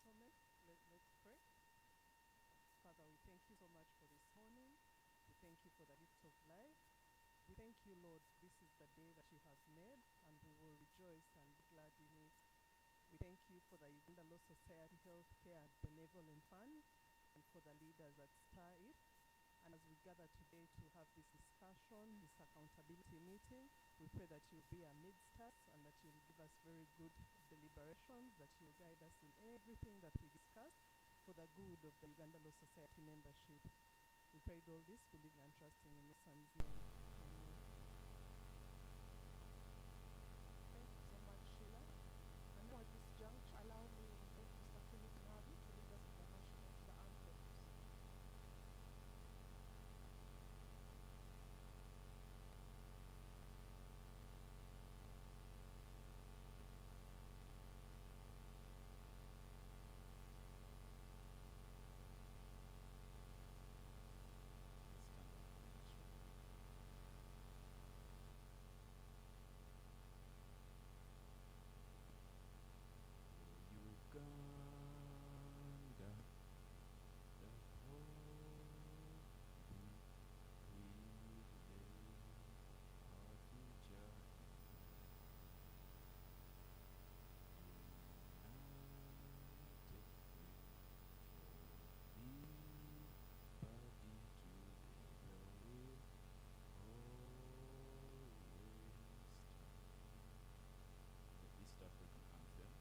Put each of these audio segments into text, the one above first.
gentlemen, let's pray. Father, we thank you so much for this morning. We thank you for the gift of life. We thank you, Lord. This is the day that you have made, and we will rejoice and be glad in it. We thank you for the Uganda Law Society Healthcare and Benevolent Fund, and for the leaders that stir it. And as we gather today to have this discussion, this accountability meeting, we pray that you'll be amidst us and that you'll give us very good deliberations, that you'll guide us in everything that we discuss for the good of the Uganda Law Society membership. We prayed all this, believing and trusting in your son's name. Amen. Thank you so much, Sheila. And now at this juncture, allow me to invite Mr. Philip Navi to lead us in the anthems. Uganda, the holy privilege of future united everybody together will always stand. The East African anthem.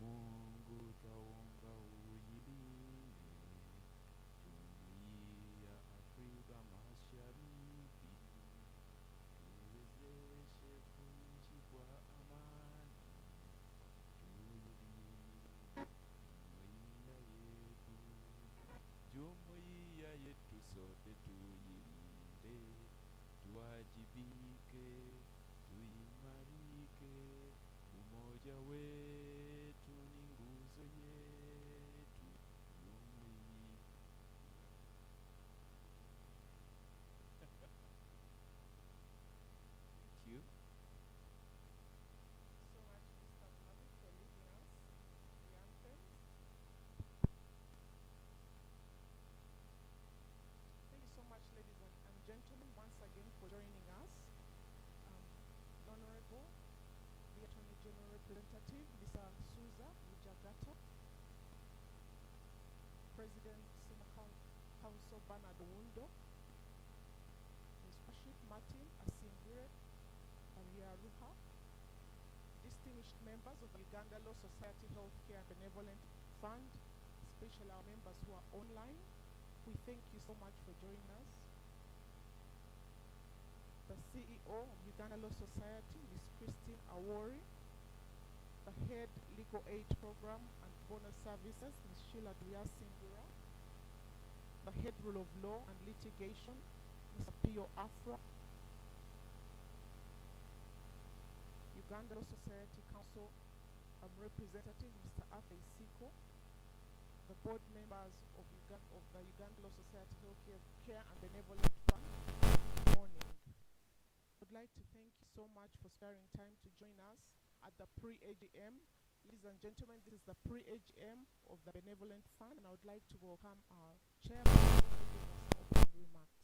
Mungu twaomba uilinde Jumuiya ya Afrika Mashariki, tuwezeshe kuishi kwa amani, tuilinde jumuiya yetu sote tuilinde, tuwajibike, tuimarike, umoja wetu ni nguzo yetu, jumuiya. Thank you. So much, Mr. Navi, for leading us the anthems. Thank you so much, ladies and gentlemen, once again for joining us. Honorable, the Attorney General Representative, Mr. Suza Mujagata, President, Senior Council Bernard Wundo, His Worship Martin Asimbire Ariaruha, distinguished members of the Uganda Law Society Healthcare and Benevolent Fund, especially our members who are online, we thank you so much for joining us. The CEO of Uganda Law Society, Ms. Christine Awori, the Head Legal Aid Program and Bonus Services, Ms. Sheila Duyasingura, the Head Rule of Law and Litigation, Mr. Pio Afra, Uganda Law Society Council Representative, Mr. Afe Siko, the board members of the Uganda Law Society Healthcare and Benevolent Fund. Good morning. I'd like to thank you so much for sparing time to join us at the pre-AGM. Ladies and gentlemen, this is the pre-AGM of the Benevolent Fund, and I would like to welcome our chairman to give us some opening remarks.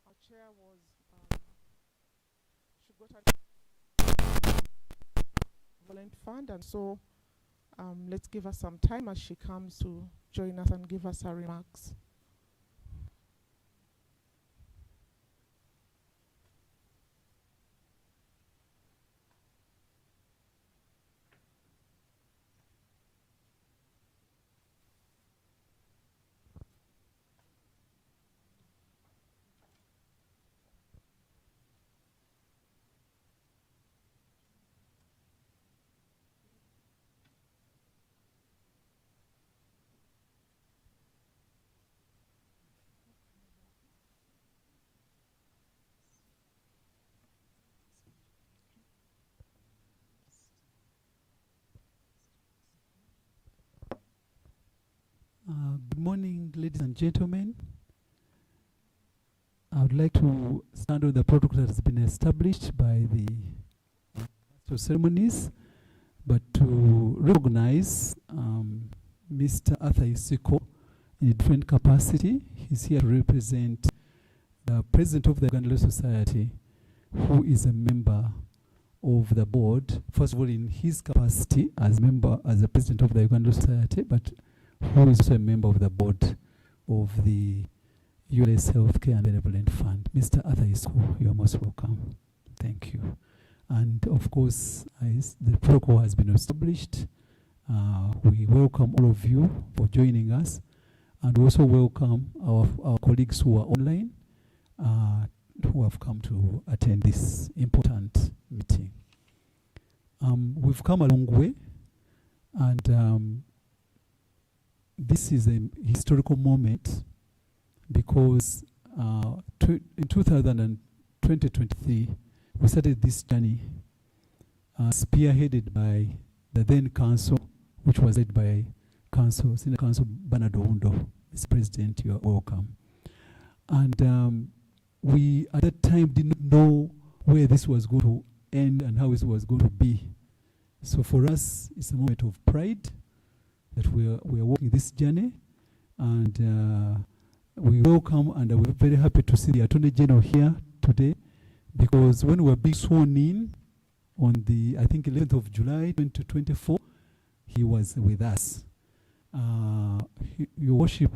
Our chair was Shugota Benevolent Fund, and so let's give her some time as she comes to join us and give us her remarks. Good morning, ladies and gentlemen. I would like to stand on the protocol that has been established by the Master of Ceremonies, but to recognize Mr. Arthur Isiko in a different capacity. He's here to represent the President of the Uganda Law Society, who is a member of the board, first of all in his capacity as the President of the Uganda Law Society, but who is also a member of the board of the ULS Healthcare and Benevolent Fund. Mr. Arthur Isiko, you are most welcome. Thank you. And of course, the protocol has been established. We welcome all of you for joining us, and we also welcome our colleagues who are online, who have come to attend this important meeting. We've come a long way, and this is a historical moment because in 2023, we started this journey spearheaded by the then council, which was led by Senior Council Bernard Oundo. Mr. President, you are welcome. And we at that time didn't know where this was going to end and how it was going to be. So for us, it's a moment of pride that we are walking this journey, and we welcome and we're very happy to see the Attorney General here today, because when we were being sworn in on the, I think, 11th of July 2024, he was with us. Your Worship,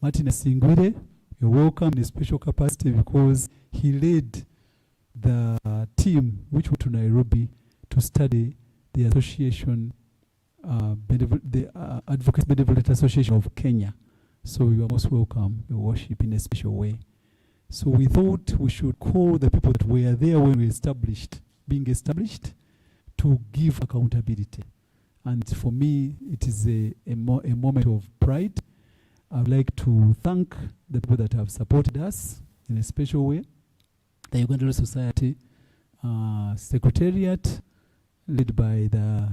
Martin Singwire, you're welcome in a special capacity because he led the team which went to Nairobi to study the association, the Advocates Benevolent Association of Kenya. So you are most welcome, Your Worship, in a special way. So we thought we should call the people that were there when we being established, to give accountability. And for me, it is a moment of pride. I would like to thank the people that have supported us in a special way. The Uganda Law Society Secretariat, led by the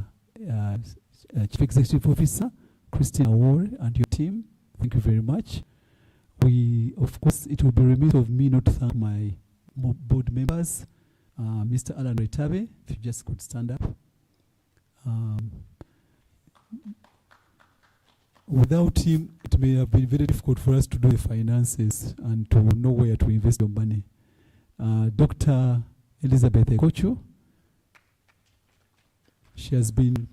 Chief Executive Officer, Christine Award, and your team. Thank you very much. Of course, it will be remiss of me not to thank my board members, Mr. Alan Retabe, if you just could stand up. Without him, it may have been very difficult for us to do the finances and to know where to invest your money. Dr. Elizabeth Ekocho, she has been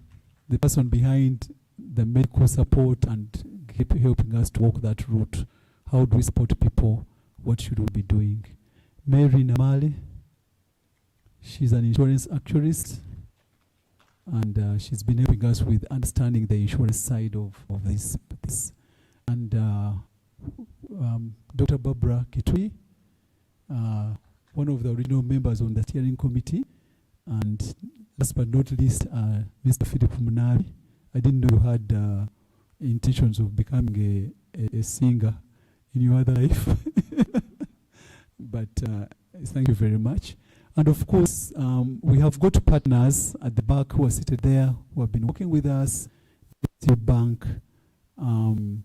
the person behind the medical support and helping us to walk that route. How do we support people? What should we be doing? Mary Namale, she's an insurance actuarist, and she's been helping us with understanding the insurance side of this. And Dr. Barbara Kitui, one of the original members on the steering committee, and last but not least, Mr. Philip Munari. I didn't know you had intentions of becoming a singer in your other life, but thank you very much. And of course, we have got partners at the back who are seated there, who have been working with us, State Bank, Term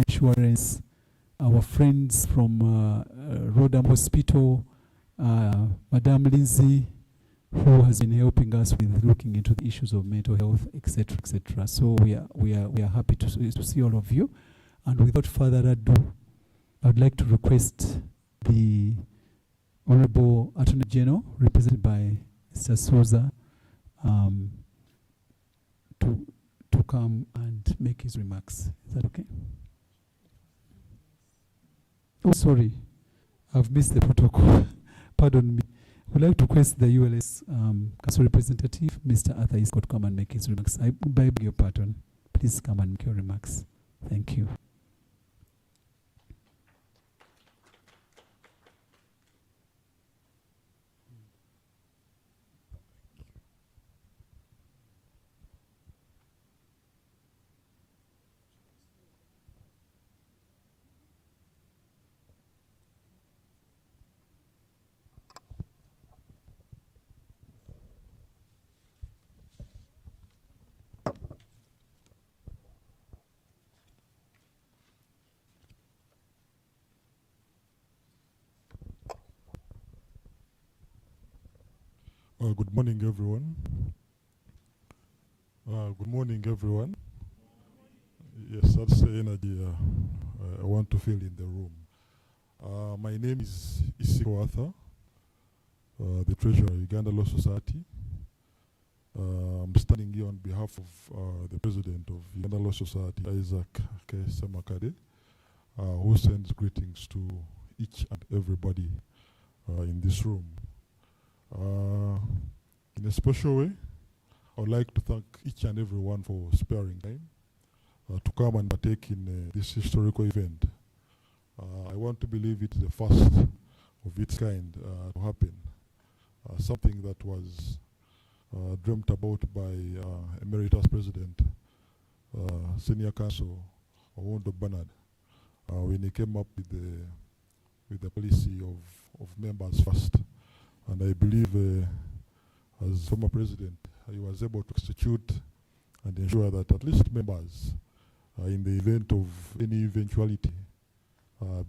Insurance, our friends from Rodham Hospital, Madame Lindsay, who has been helping us with looking into the issues of mental health, etc., etc. So we are happy to see all of you. And without further ado, I would like to request the Honorable Attorney General, represented by Mr. Souza, to come and make his remarks. Is that okay? Oh, sorry. I've missed the protocol. Pardon me. We'd like to request the ULS Council representative, Mr. Arthur Isiko, to come and make his remarks. I beg your pardon. Please come and make your remarks. Thank you. Good morning, everyone. Good morning, everyone. Yes, that's the energy I want to feel in the room. My name is Isiko Arthur, the treasurer of Uganda Law Society. I'm standing here on behalf of the president of Uganda Law Society, Isaac K. Semakade, who sends greetings to each and everybody in this room. In a special way, I would like to thank each and everyone for sparing time to come and partake in this historical event. I want to believe it's the first of its kind to happen. Something that was dreamt about by Emeritus President, Senior Counsel Owondo Bernard, when he came up with the policy of members first. And I believe as former president, he was able to execute and ensure that at least members, in the event of any eventuality,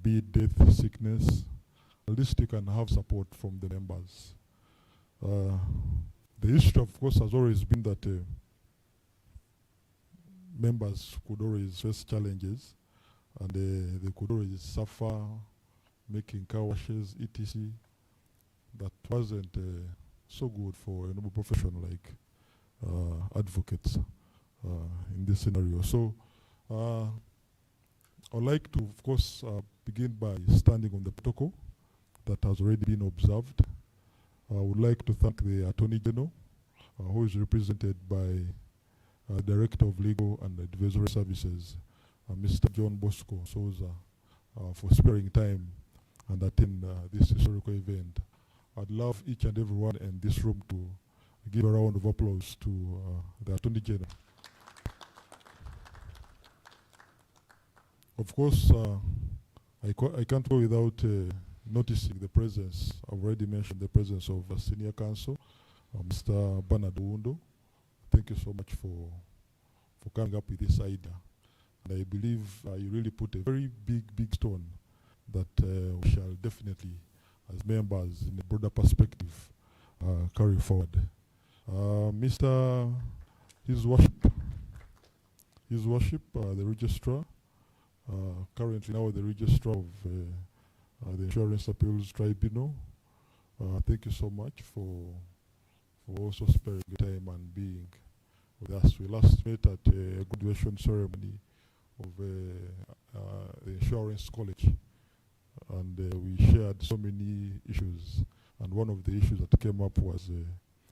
be it death, sickness, at least you can have support from the members. The issue, of course, has always been that members could always face challenges, and they could always suffer, making car washes, etc. That wasn't so good for a noble profession like advocates in this scenario. So I'd like to, of course, begin by standing on the protocol that has already been observed. I would like to thank the Attorney General, who is represented by Director of Legal and Advisory Services, Mr. John Bosco Souza, for sparing time and attend this historical event. I'd love each and everyone in this room to give a round of applause to the Attorney General. Of course, I can't go without noticing the presence. I've already mentioned the presence of Senior Counsel, Mr. Bernard Owondo. Thank you so much for coming up with this idea. And I believe you really put a very big stone that we shall definitely, as members in a broader perspective, carry forward. His Worship, the Registrar, currently now the Registrar of the Insurance Appeals Tribunal. Thank you so much for also sparing time and being with us. We last met at a graduation ceremony of the Insurance College, and we shared so many issues. And one of the issues that came up was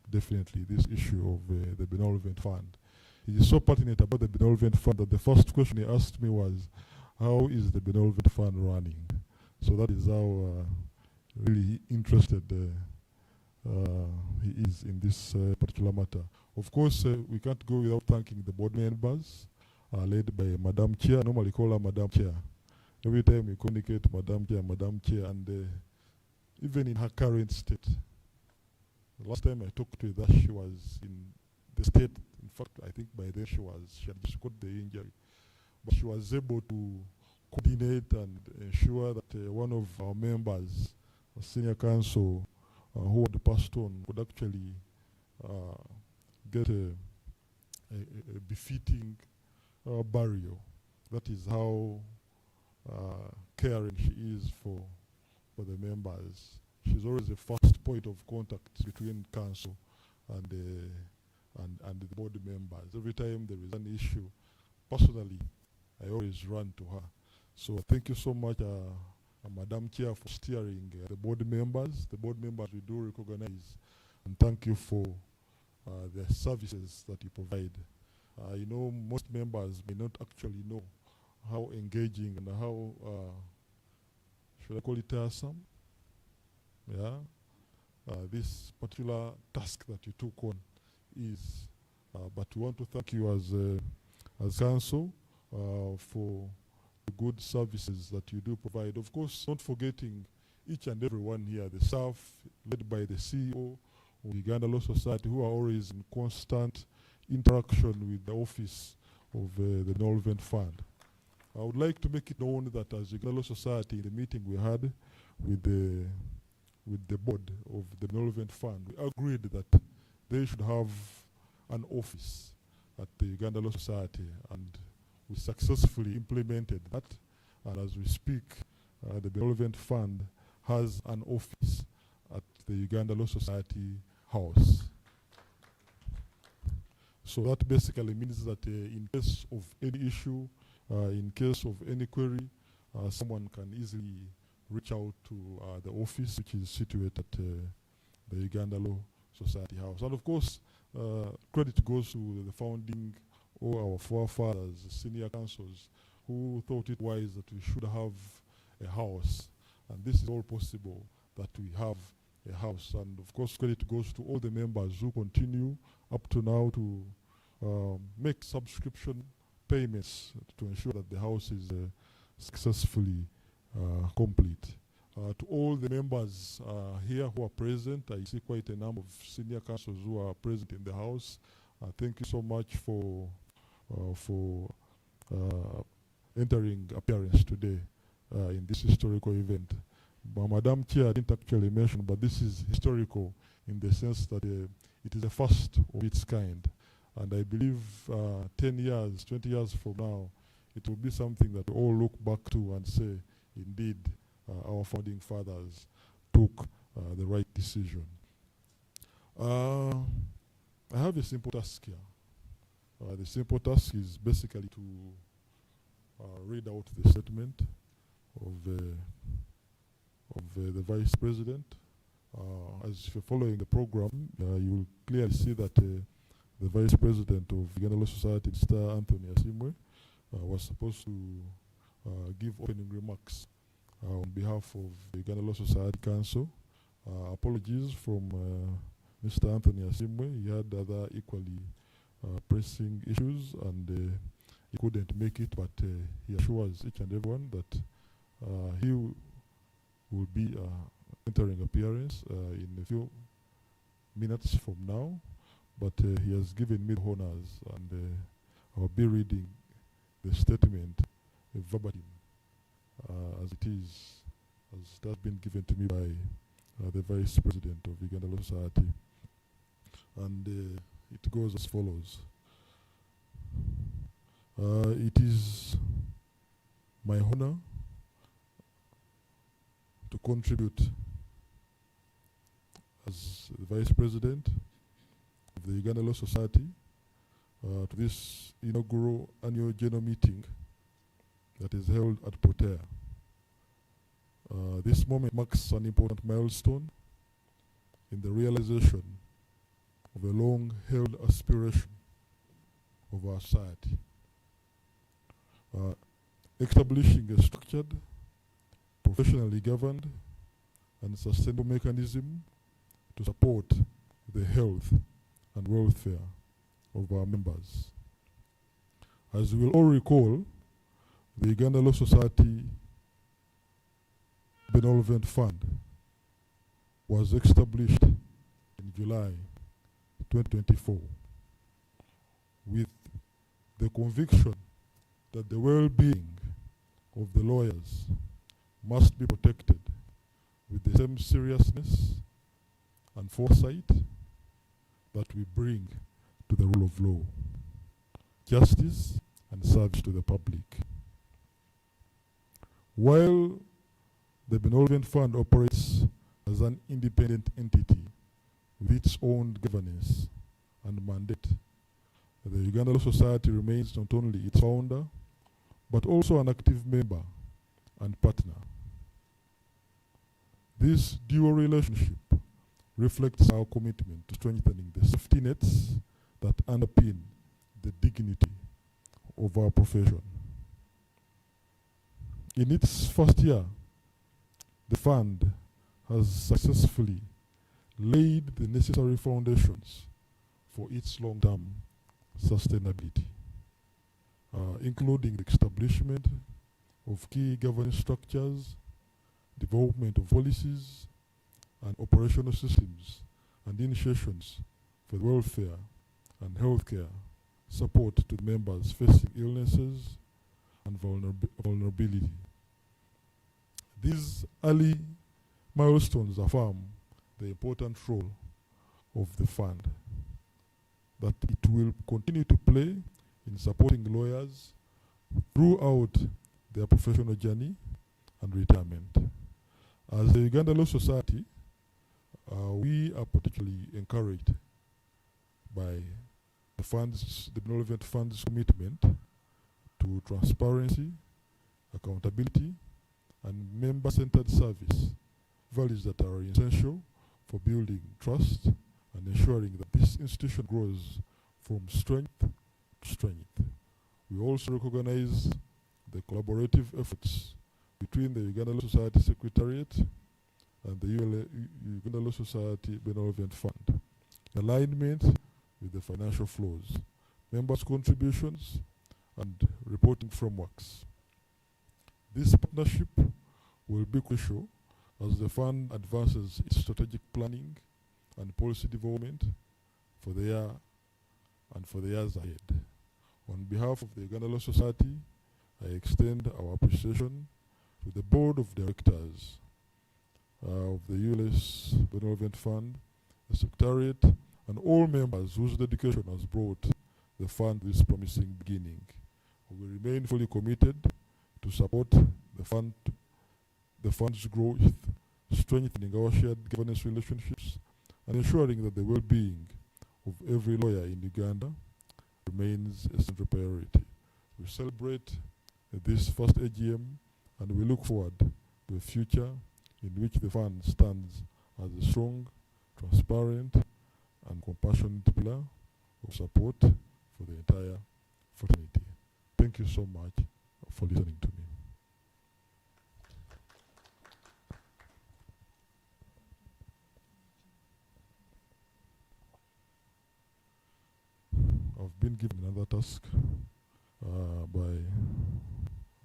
definitely this issue of the Benevolent Fund. He is so passionate about the Benevolent Fund that the first question he asked me was, how is the Benevolent Fund running? So that is how really interested he is in this particular matter. Of course, we can't go without thanking the board members, led by Madam Chair. I normally call her Madam Chair. Every time we communicate to Madam Chair, and even in her current state. The last time I talked to her, she was in the state. In fact, I think by then she had just got the injury. But she was able to coordinate and ensure that one of our members, a senior counsel, who had passed on, could actually get a befitting burial. That is how caring she is for the members. She's always the first point of contact between council and the board members. Every time there is an issue, personally, I always run to her. So thank you so much, Madam Chair, for steering the board members. The board members we do recognize, and thank you for the services that you provide. You know, most members may not actually know how engaging and how, should I call it tiresome? Yeah, this particular task that you took on is. But we want to thank you as council for the good services that you do provide. Of course, not forgetting each and everyone here, the staff led by the CEO of Uganda Law Society, who are always in constant interaction with the office of the Benevolent Fund. I would like to make it known that as Uganda Law Society, in the meeting we had with the with the board of the Benevolent Fund, we agreed that they should have an office at the Uganda Law Society, and we successfully implemented that. And as we speak, the Benevolent Fund has an office at the Uganda Law Society house. So that basically means that in case of any issue, in case of any query, someone can easily reach out to the office, which is situated at the Uganda Law Society house. And of course, credit goes to the founding or our forefathers, senior councils, who thought it wise that we should have a house. And this is all possible that we have a house. And of course, credit goes to all the members who continue up to now to make subscription payments to ensure that the house is successfully complete. To all the members here who are present, I see quite a number of senior councils who are present in the house. Thank you so much for entering appearance today in this historical event. Madam Chair didn't actually mention, but this is historical in the sense that it is the first of its kind. And I believe 10 years, 20 years from now, it will be something that we all look back to and say, indeed, our founding fathers took the right decision. I have a simple task here. The simple task is basically to read out the statement of the Vice President. As you're following the program, you will clearly see that the Vice President of Uganda Law Society, Mr. Anthony Asimwe, was supposed to give opening remarks on behalf of the Uganda Law Society Council. Apologies from Mr. Anthony Asimwe. He had other equally pressing issues and he couldn't make it, but he assures each and everyone that he will be entering appearance in a few minutes from now, but he has given me the honors, and I'll be reading the statement verbatim as it is, as it has been given to me by the Vice President of Uganda Law Society. And it goes as follows. It is my honor to contribute as the Vice President of the Uganda Law Society to this inaugural annual general meeting that is held at Potea. This moment marks an important milestone in the realization of a long-held aspiration of our society. Establishing a structured, professionally governed, and sustainable mechanism to support the health and welfare of our members. As we will all recall, the Uganda Law Society Benevolent Fund was established in July 2024 with the conviction that the well-being of the lawyers must be protected with the same seriousness and foresight that we bring to the rule of law, justice, and service to the public. While the Benevolent Fund operates as an independent entity with its own governance and mandate, the Uganda Law Society remains not only its founder, but also an active member and partner. This dual relationship reflects our commitment to strengthening the safety nets that underpin the dignity of our profession. In its first year, the fund has successfully laid the necessary foundations for its long-term sustainability, including the establishment of key governance structures, development of policies, and operational systems and initiations for welfare and healthcare support to the members facing illnesses and vulnerability. These early milestones affirm the important role of the fund that it will continue to play in supporting lawyers throughout their professional journey and retirement. As the Uganda Law Society, we are particularly encouraged by the Benevolent Fund's commitment to transparency, accountability, and member-centered service, values that are essential for building trust and ensuring that this institution grows from strength to strength. We also recognize the collaborative efforts between the Uganda Law Society Secretariat and the Uganda Law Society Benevolent Fund, in alignment with the financial flows, members' contributions, and reporting frameworks. This partnership will be crucial as the fund advances its strategic planning and policy development for the year and for the years ahead. On behalf of the Uganda Law Society, I extend our appreciation to the Board of Directors of the ULS Benevolent Fund, the Secretariat, and all members whose dedication has brought the fund this promising beginning. We remain fully committed to support the fund's growth, strengthening our shared governance relationships, and ensuring that the well-being of every lawyer in Uganda remains a central priority. We celebrate this first AGM, and we look forward to a future in which the fund stands as a strong, transparent, and compassionate pillar of support for the entire fraternity. Thank you so much for listening to me. I've been given another task by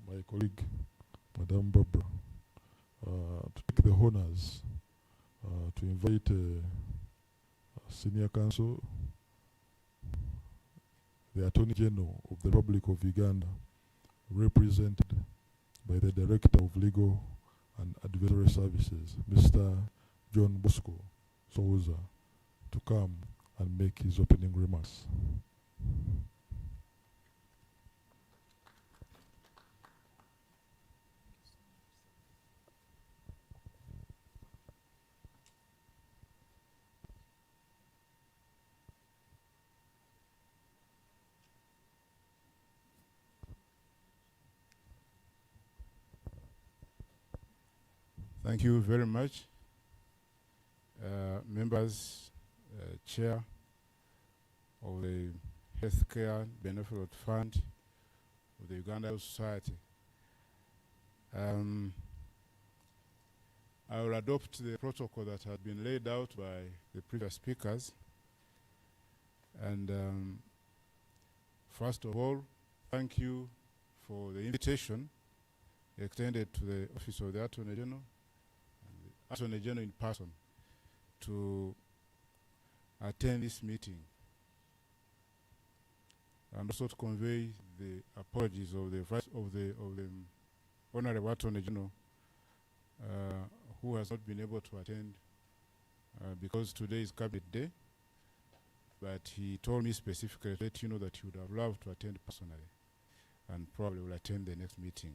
my colleague, Madame Barbara, to take the honors, to invite a senior counsel, the Attorney General of the Republic of Uganda, represented by the Director of Legal and Advisory Services, Mr. John Bosco Souza, to come and make his opening remarks. Thank you very much, members, Chair of the Healthcare Benevolent Fund of the Uganda Society. I will adopt the protocol that had been laid out by the previous speakers. And first of all, thank you for the invitation extended to the Office of the Attorney General, Attorney General in person, to attend this meeting, and also to convey the apologies of the Honorable Attorney General, who has not been able to attend because today is Cabinet Day. But he told me specifically to let you know that he would have loved to attend personally, and probably will attend the next meeting.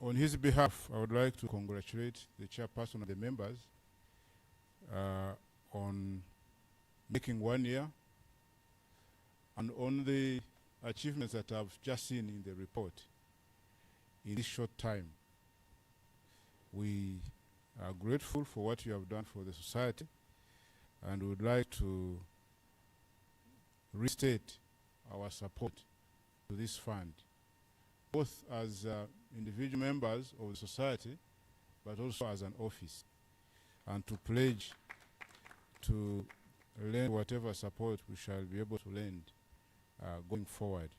On his behalf, I would like to congratulate the chairperson and the members on making 1 year, and on the achievements that I've just seen in the report in this short time. We are grateful for what you have done for the society, and would like to restate our support to this fund, both as individual members of the society, but also as an office, and to pledge to lend whatever support we shall be able to lend going forward.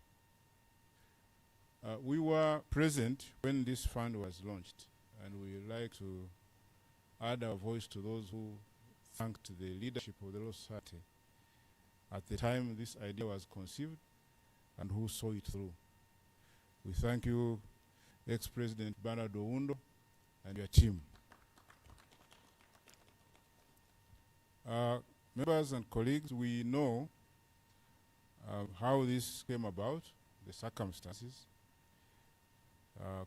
We were present when this fund was launched, and we would like to add our voice to those who thanked the leadership of the Law Society at the time this idea was conceived, and who saw it through. We thank you, ex-President Bernard Oundo and your team. Members and colleagues, we know how this came about, the circumstances.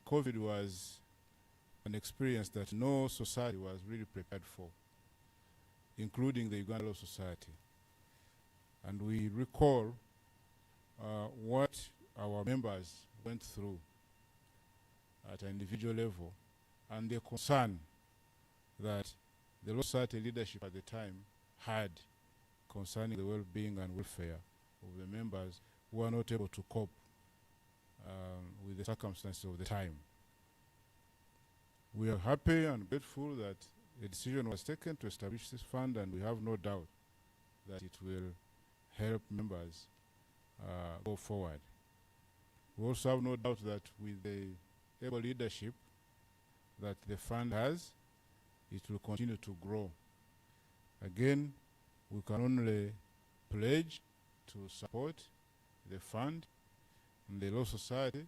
COVID was an experience that no society was really prepared for, including the Uganda Law Society. And we recall what our members went through at an individual level and the concern that the Law Society leadership at the time had concerning the well-being and welfare of the members who were not able to cope with the circumstances of the time. We are happy and grateful that a decision was taken to establish this fund, and we have no doubt that it will help members go forward. We also have no doubt that with the able leadership that the fund has, it will continue to grow. Again, we can only pledge to support the fund and the Law Society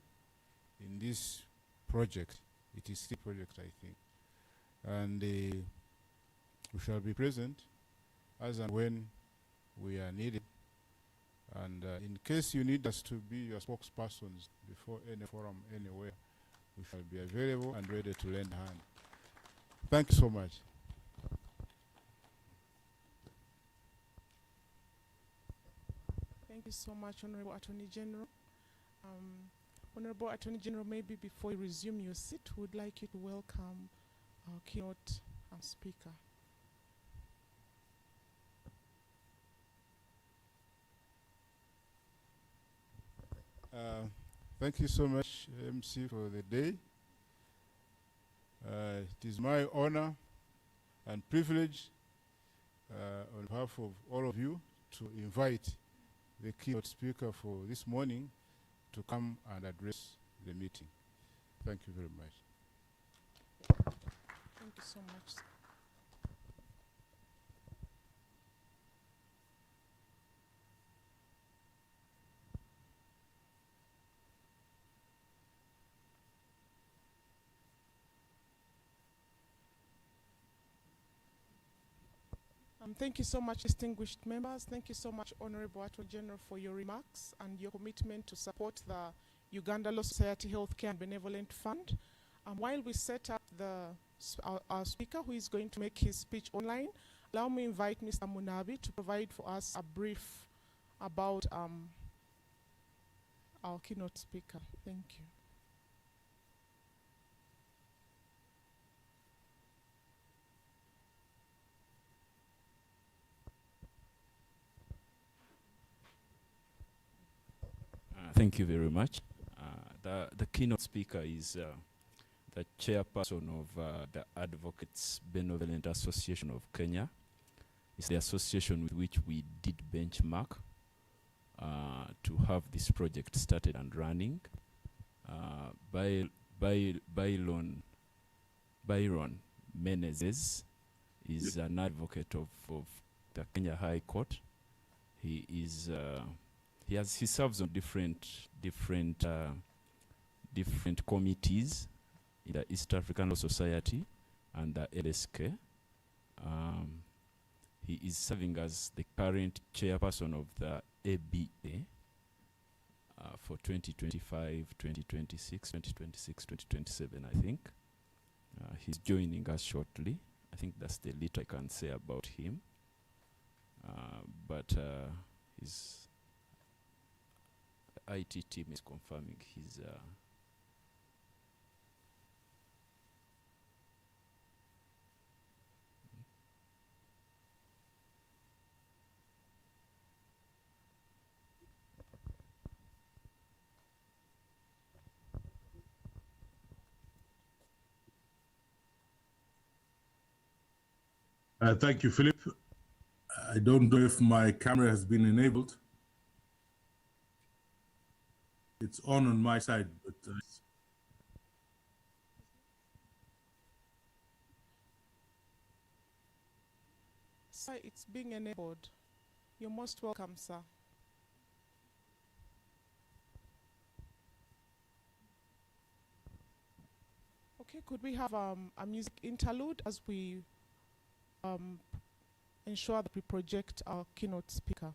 in this project. It is still a project, I think. And we shall be present as and when we are needed. And in case you need us to be your spokespersons before any forum, anywhere, we shall be available and ready to lend a hand. Thank you so much. Thank you so much, Honorable Attorney General. Honorable Attorney General, maybe before you resume your seat, we'd like you to welcome our keynote speaker. Thank you so much, MC, for the day. It is my honor and privilege on behalf of all of you to invite the keynote speaker for this morning to come and address the meeting. Thank you very much. Thank you so much. Thank you so much, distinguished members. Thank you so much, Honorable Attorney General, for your remarks and your commitment to support the Uganda Law Society Healthcare and Benevolent Fund. While we set up our speaker, who is going to make his speech online, allow me to invite Mr. Munabi to provide for us a brief about our keynote speaker. Thank you. Thank you very much. The keynote speaker is the chairperson of the Advocates Benevolent Association of Kenya. It's the association with which we did benchmark to have this project started and running. Byron Menezes is an advocate of the Kenya High Court. He serves on different committees in the East African Law Society and the LSK. He is serving as the current chairperson of the ABA for 2025, 2026, 2027, I think. He's joining us shortly. I think that's the little I can say about him. But his IT team is confirming his Thank you, Philip. I don't know if my camera has been enabled. It's on my side, but Sir, it's being enabled. You're most welcome, sir. Okay, could we have a music interlude as we ensure that we project our keynote speaker?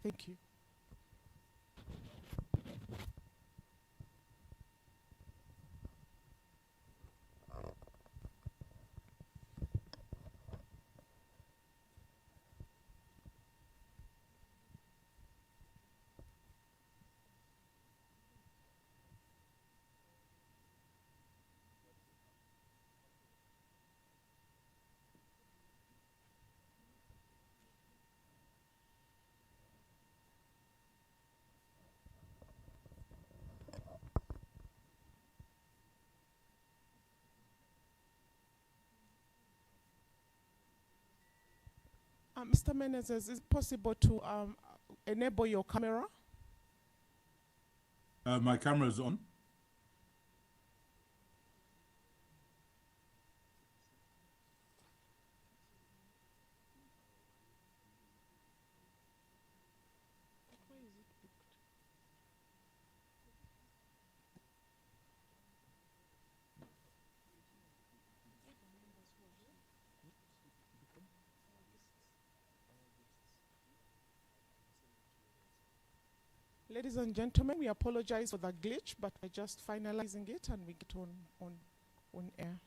Thank you. Mr. Menezes, is it possible to enable your camera? My camera is on. Ladies and gentlemen, we apologize for the glitch, but we're just finalizing it and we get on air.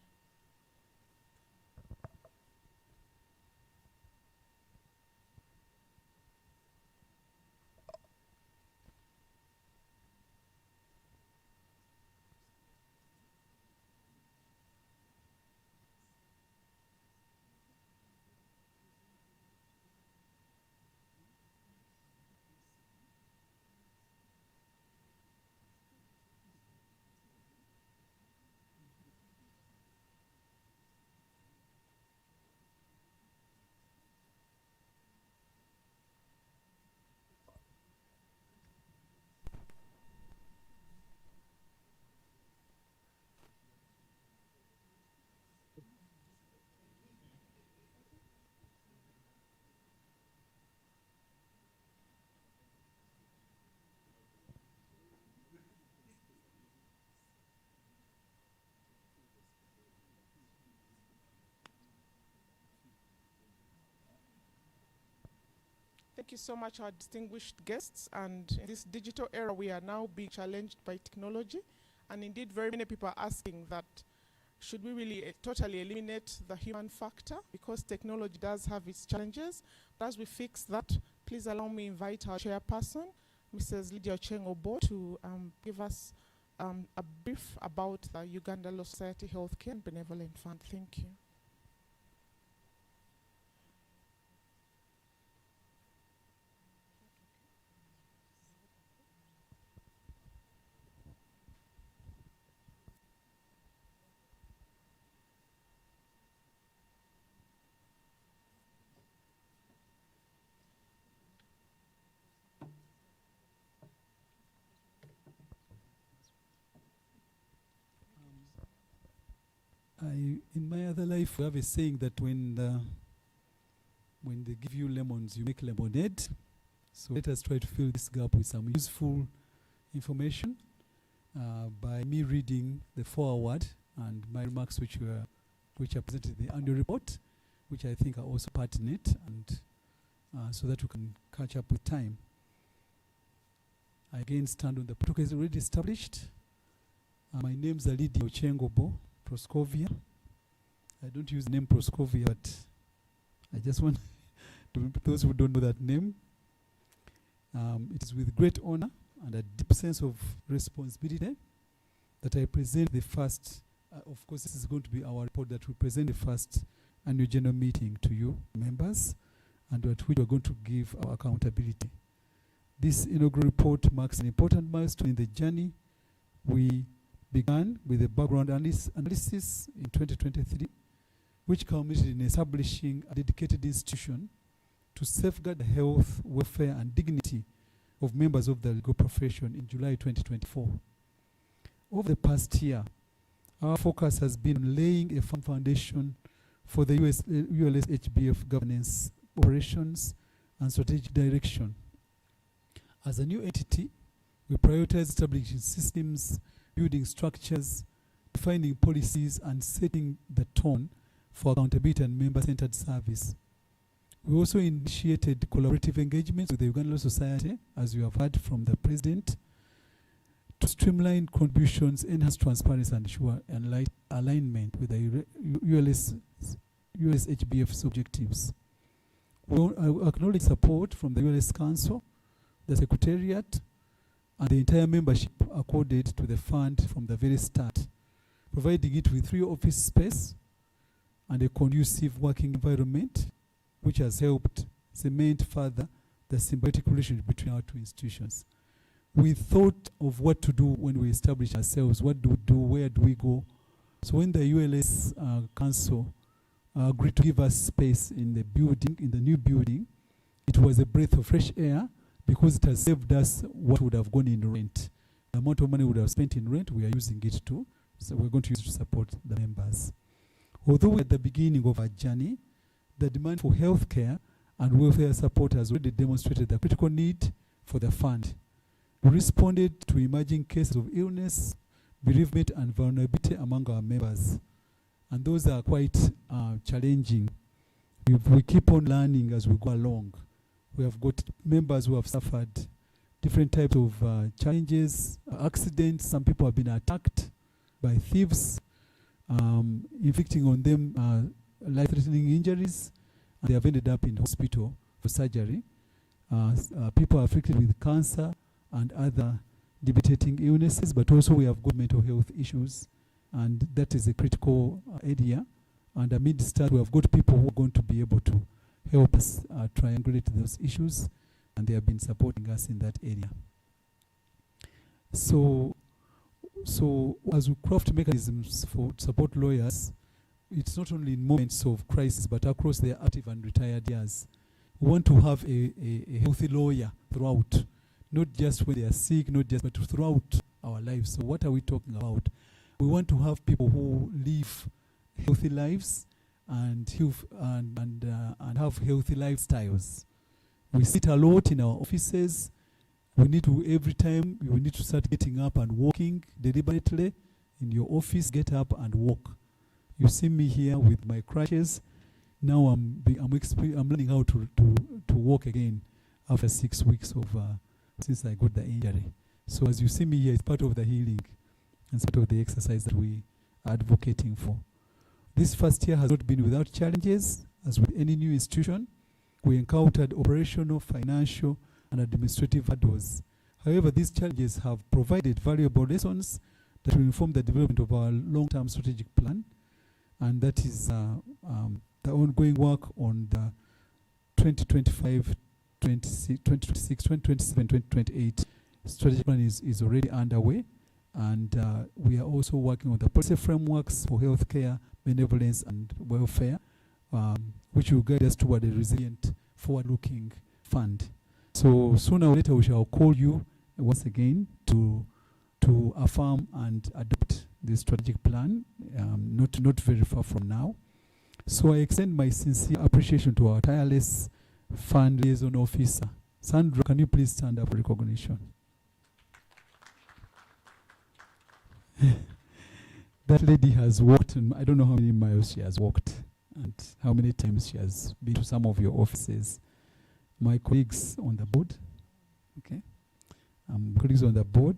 Thank you so much, our distinguished guests. And in this digital era, we are now being challenged by technology. And indeed, very many people are asking that, should we really totally eliminate the human factor? Because technology does have its challenges. But as we fix that, please allow me to invite our chairperson, Mrs. Lydia Ochengobo, to give us a brief about the Uganda Law Society Healthcare and Benevolent Fund. Thank you. In my other life, we have a saying that when they give you lemons, you make lemonade. So let us try to fill this gap with some useful information by me reading the foreword and my remarks, which are presented in the annual report, which I think are also pertinent, and so that we can catch up with time. I again stand on the protocols already established. My name's Lydia Ochengobo Proscovia. I don't use the name Proscovia, but I just want to those who don't know that name. It is with great honor and a deep sense of responsibility that I present the first, of course this is going to be our report that we present the first annual general meeting to you members, and at which we are going to give our accountability. This inaugural report marks an important milestone in the journey we began with a background analysis in 2023, which culminated in establishing a dedicated institution to safeguard the health, welfare, and dignity of members of the legal profession in July 2024. Over the past year, our focus has been on laying a firm foundation for the ULS HBF governance, operations, and strategic direction. As a new entity, we prioritize establishing systems, building structures, defining policies and setting the tone for accountability and member-centered service. We also initiated collaborative engagements with the Ugandan Law Society, as you have heard from the President, to streamline contributions, enhance transparency, and ensure alignment with the ULS HBF's objectives. We acknowledge support from the ULS Council, the Secretariat, and the entire membership accorded to the fund from the very start, providing it with free office space and a conducive working environment, which has helped cement further the symbiotic relationship between our two institutions. We thought of what to do when we established ourselves. What do we do? Where do we go? So when the ULS Council agreed to give us space in the building, in the new building, it was a breath of fresh air because it has saved us what would have gone in rent. The amount of money we would have spent in rent, we are using it to. So we're going to use it to support the members. Although we're at the beginning of our journey, the demand for healthcare and welfare support has already demonstrated the critical need for the fund. We responded to emerging cases of illness, bereavement, and vulnerability among our members. And those are quite challenging. We keep on learning as we go along. We have got members who have suffered different types of challenges, accidents. Some people have been attacked by thieves, inflicting on them life-threatening injuries, and they have ended up in hospital for surgery. People are afflicted with cancer and other debilitating illnesses, but also we have got mental health issues, and that is a critical area. And amidst that, we have got people who are going to be able to help us triangulate those issues, and they have been supporting us in that area. So as we craft mechanisms for support lawyers, it's not only in moments of crisis, but across their active and retired years. We want to have a healthy lawyer throughout, not just when they are sick, not just, but throughout our lives. So what are we talking about? We want to have people who live healthy lives and have healthy lifestyles. We sit a lot in our offices. We need to, every time, we need to start getting up and walking deliberately in your office. Get up and walk. You see me here with my crutches. Now I'm learning how to walk again after 6 weeks of since I got the injury. So as you see me here, it's part of the healing and part of the exercise that we are advocating for. This first year has not been without challenges. As with any new institution, we encountered operational, financial, and administrative hurdles. However, these challenges have provided valuable lessons that will inform the development of our long-term strategic plan, and that is the ongoing work on the 2025, 2026, 2027, 2028 strategic plan is already underway, and we are also working on the policy frameworks for healthcare, benevolence, and welfare, which will guide us toward a resilient, forward-looking fund. So sooner or later we shall call you once again to affirm and adopt this strategic plan, not very far from now. So I extend my sincere appreciation to our tireless fund liaison officer. Sandra, can you please stand up for recognition? That lady has walked, I don't know how many miles she has walked and how many times she has been to some of your offices. My colleagues on the board, okay? Colleagues on the board,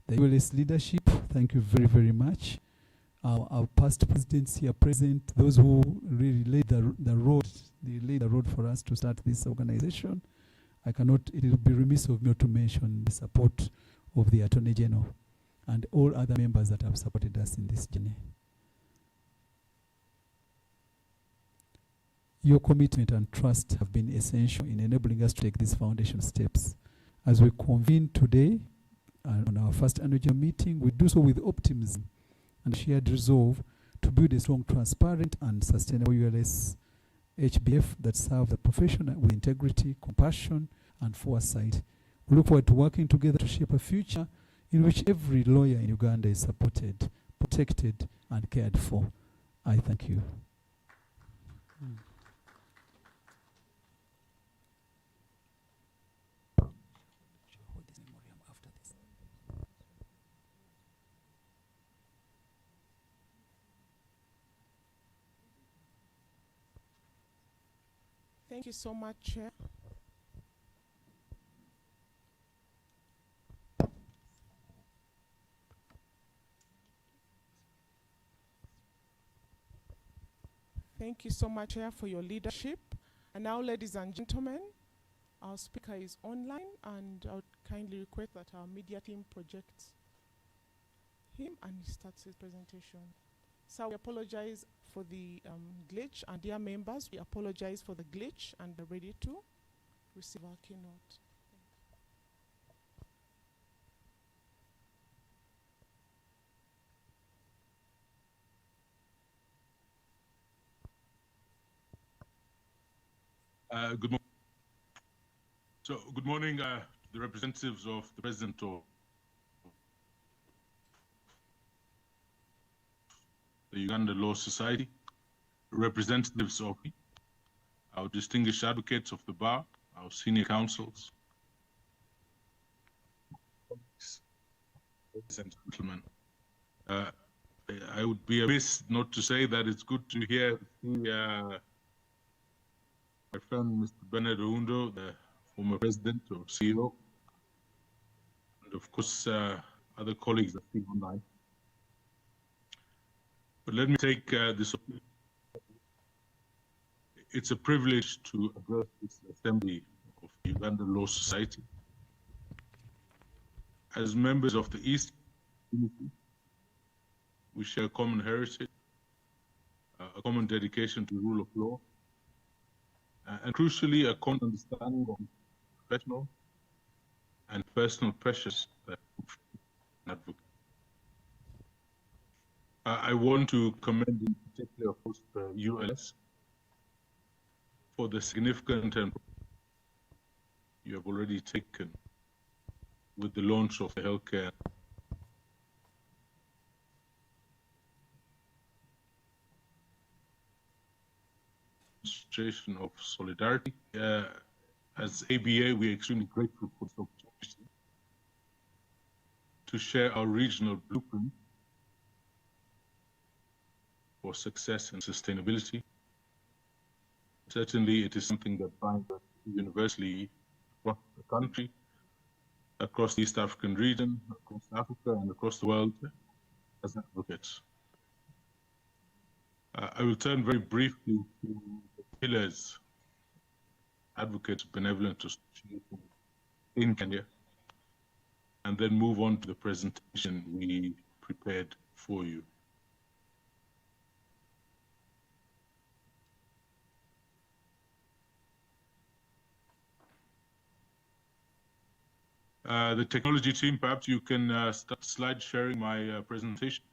the ULS leadership, thank you very, very much. Our past presidents here present, those who really laid the road, they laid the road for us to start this organization. It will be remiss of me not to mention the support of the Attorney General and all other members that have supported us in this journey. Your commitment and trust have been essential in enabling us to take these foundation steps. As we convene today on our first annual general meeting, we do so with optimism and shared resolve to build a strong, transparent, and sustainable ULS HBF that serves the profession with integrity, compassion, and foresight. We look forward to working together to shape a future in which every lawyer in Uganda is supported, protected, and cared for. I thank you. Thank you so much, Chair. Thank you so much, Chair, for your leadership. And now, ladies and gentlemen, our speaker is online, and I would kindly request that our media team projects him and he starts his presentation. So we apologize for the glitch, and dear members, we apologize for the glitch, and we're ready to receive our keynote. Good morning. So, good morning, to the representatives of the President of the Uganda Law Society, representatives of our distinguished advocates of the bar, our senior counsels, ladies and gentlemen. I would be amiss not to say that it's good to hear my friend Mr. Benevolent, the former president or CEO, and of course other colleagues that speak online. But let me take this. It's a privilege to address this assembly of the Uganda Law Society. As members of the East community, we share a common heritage, a common dedication to the rule of law, and crucially, a common understanding of professional and personal pressures that an advocate. I want to commend in particular, of course, the ULS for the significant and you have already taken with the launch of the healthcare demonstration of solidarity. As ABA, we are extremely grateful for this opportunity to share our regional blueprint for success and sustainability. Certainly, it is something that binds us universally across the country, across the East African region, across Africa, and across the world as advocates. I will turn very briefly to the pillars Advocates Benevolent Association in Kenya, and then move on to the presentation we prepared for you. The technology team, perhaps you can start slide sharing my presentation.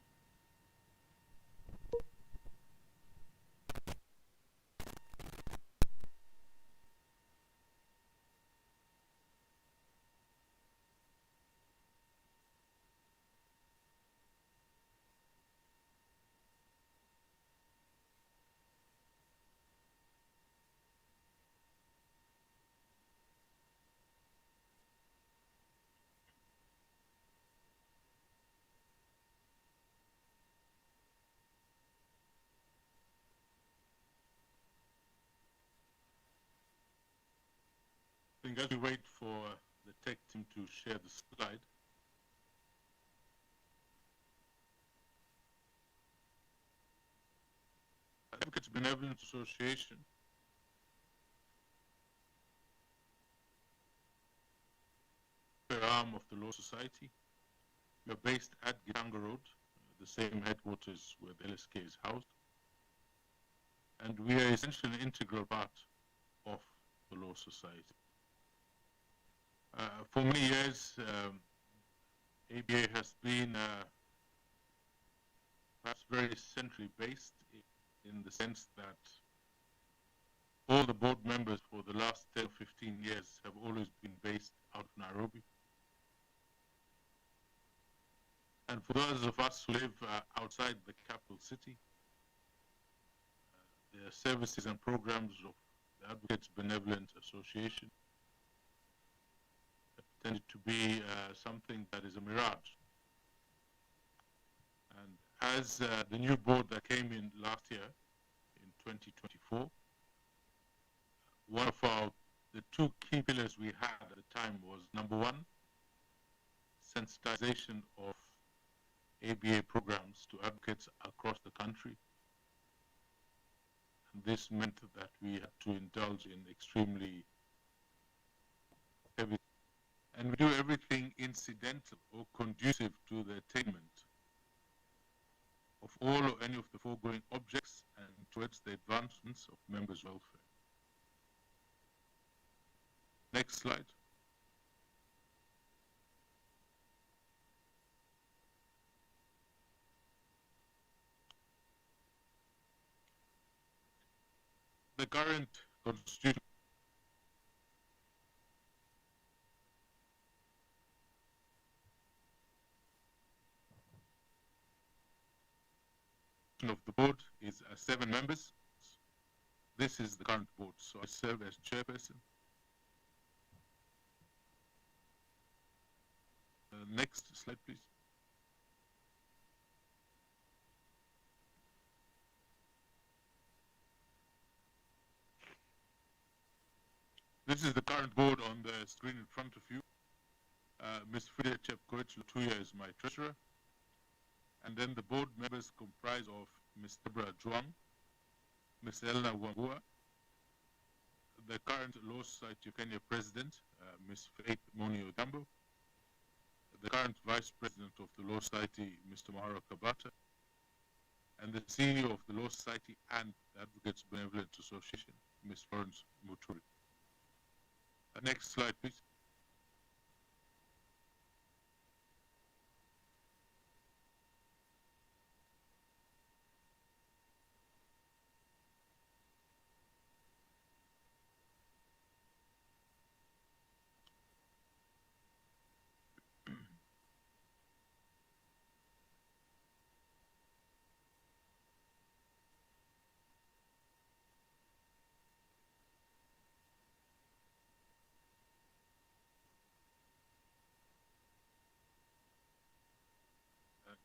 I think as we wait for the tech team to share the slide, Advocates Benevolent Association arm of the Law Society. We are based at Gitanga Road, the same headquarters where the LSK is housed. And we are essentially an integral part of the Law Society. For many years, ABA has been perhaps very centrally based in the sense that all the board members for the last 10 or 15 years have always been based out of Nairobi. And for those of us who live outside the capital city, the services and programs of the Advocates Benevolent Association have tended to be something that is a mirage. And as the new board that came in last year, in 2024, one of the two key pillars we had at the time was, number one, sensitization of ABA programs to advocates across the country. And this meant that we had to indulge in extremely heavy, and we do everything incidental or conducive to the attainment of all or any of the foregoing objects and towards the advancements of members' welfare. Next slide. The current constitution of the board is 7 members. This is the current board, so I serve as chairperson. Next slide, please. This is the current board on the screen in front of you. Ms. Frida Chepkoech Lutuya is my treasurer. And then the board members comprise of Ms. Deborah Juang, Ms. Elena Wangua, the current Law Society of Kenya president, Ms. Faith Moni Odambo, the current vice president of the Law Society, Mr. Mahara Kabata, and the CEO of the Law Society and the Advocates Benevolent Association, Ms. Florence Muturi. Next slide, please.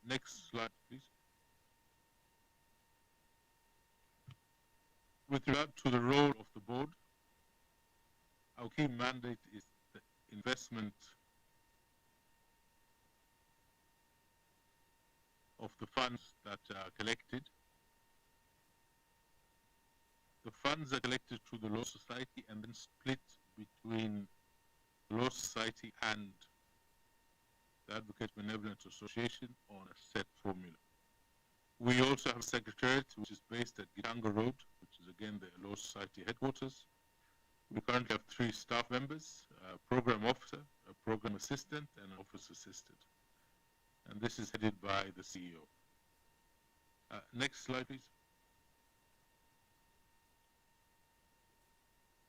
Next slide, please. With regard to the role of the board, our key mandate is the investment of the funds that are collected. The funds are collected through the Law Society and then split between the Law Society and the Advocates Benevolent Association on a set formula. We also have a secretariat which is based at Gitanga Road, which is again the Law Society headquarters. We currently have 3 staff members, a program officer, a program assistant, and an office assistant. And this is headed by the CEO. Next slide, please.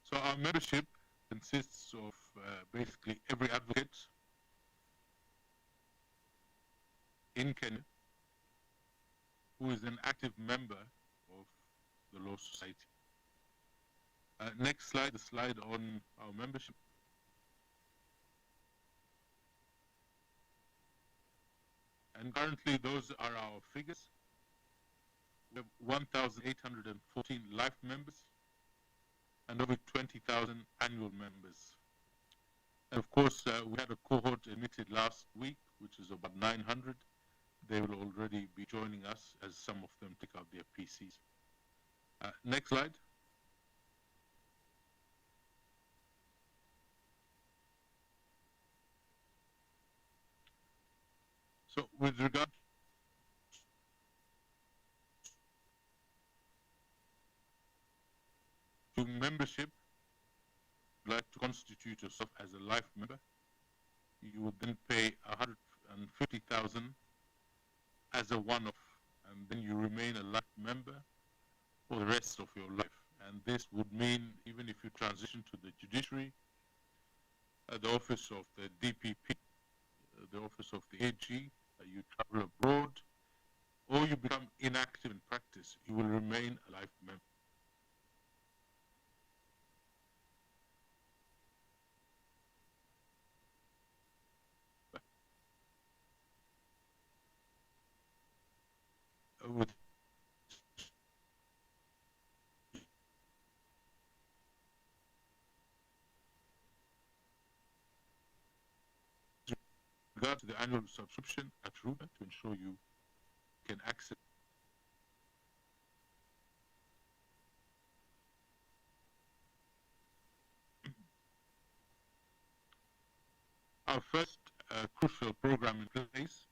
So our membership consists of basically every advocate in Kenya who is an active member of the Law Society. Next slide, the slide on our membership. And currently those are our figures. We have 1,814 life members and over 20,000 annual members. And of course, we had a cohort admitted last week, which is about 900. They will already be joining us as some of them take out their PCs. Next slide. So with regard to membership, if you'd like to constitute yourself as a life member, you would then pay 150,000 as a one-off, and then you remain a life member for the rest of your life. And this would mean even if you transition to the judiciary, the office of the DPP, the office of the AG, you travel abroad, or you become inactive in practice, you will remain a life member. With regard to the annual subscription at Ruba, to ensure you can access our first crucial program in place,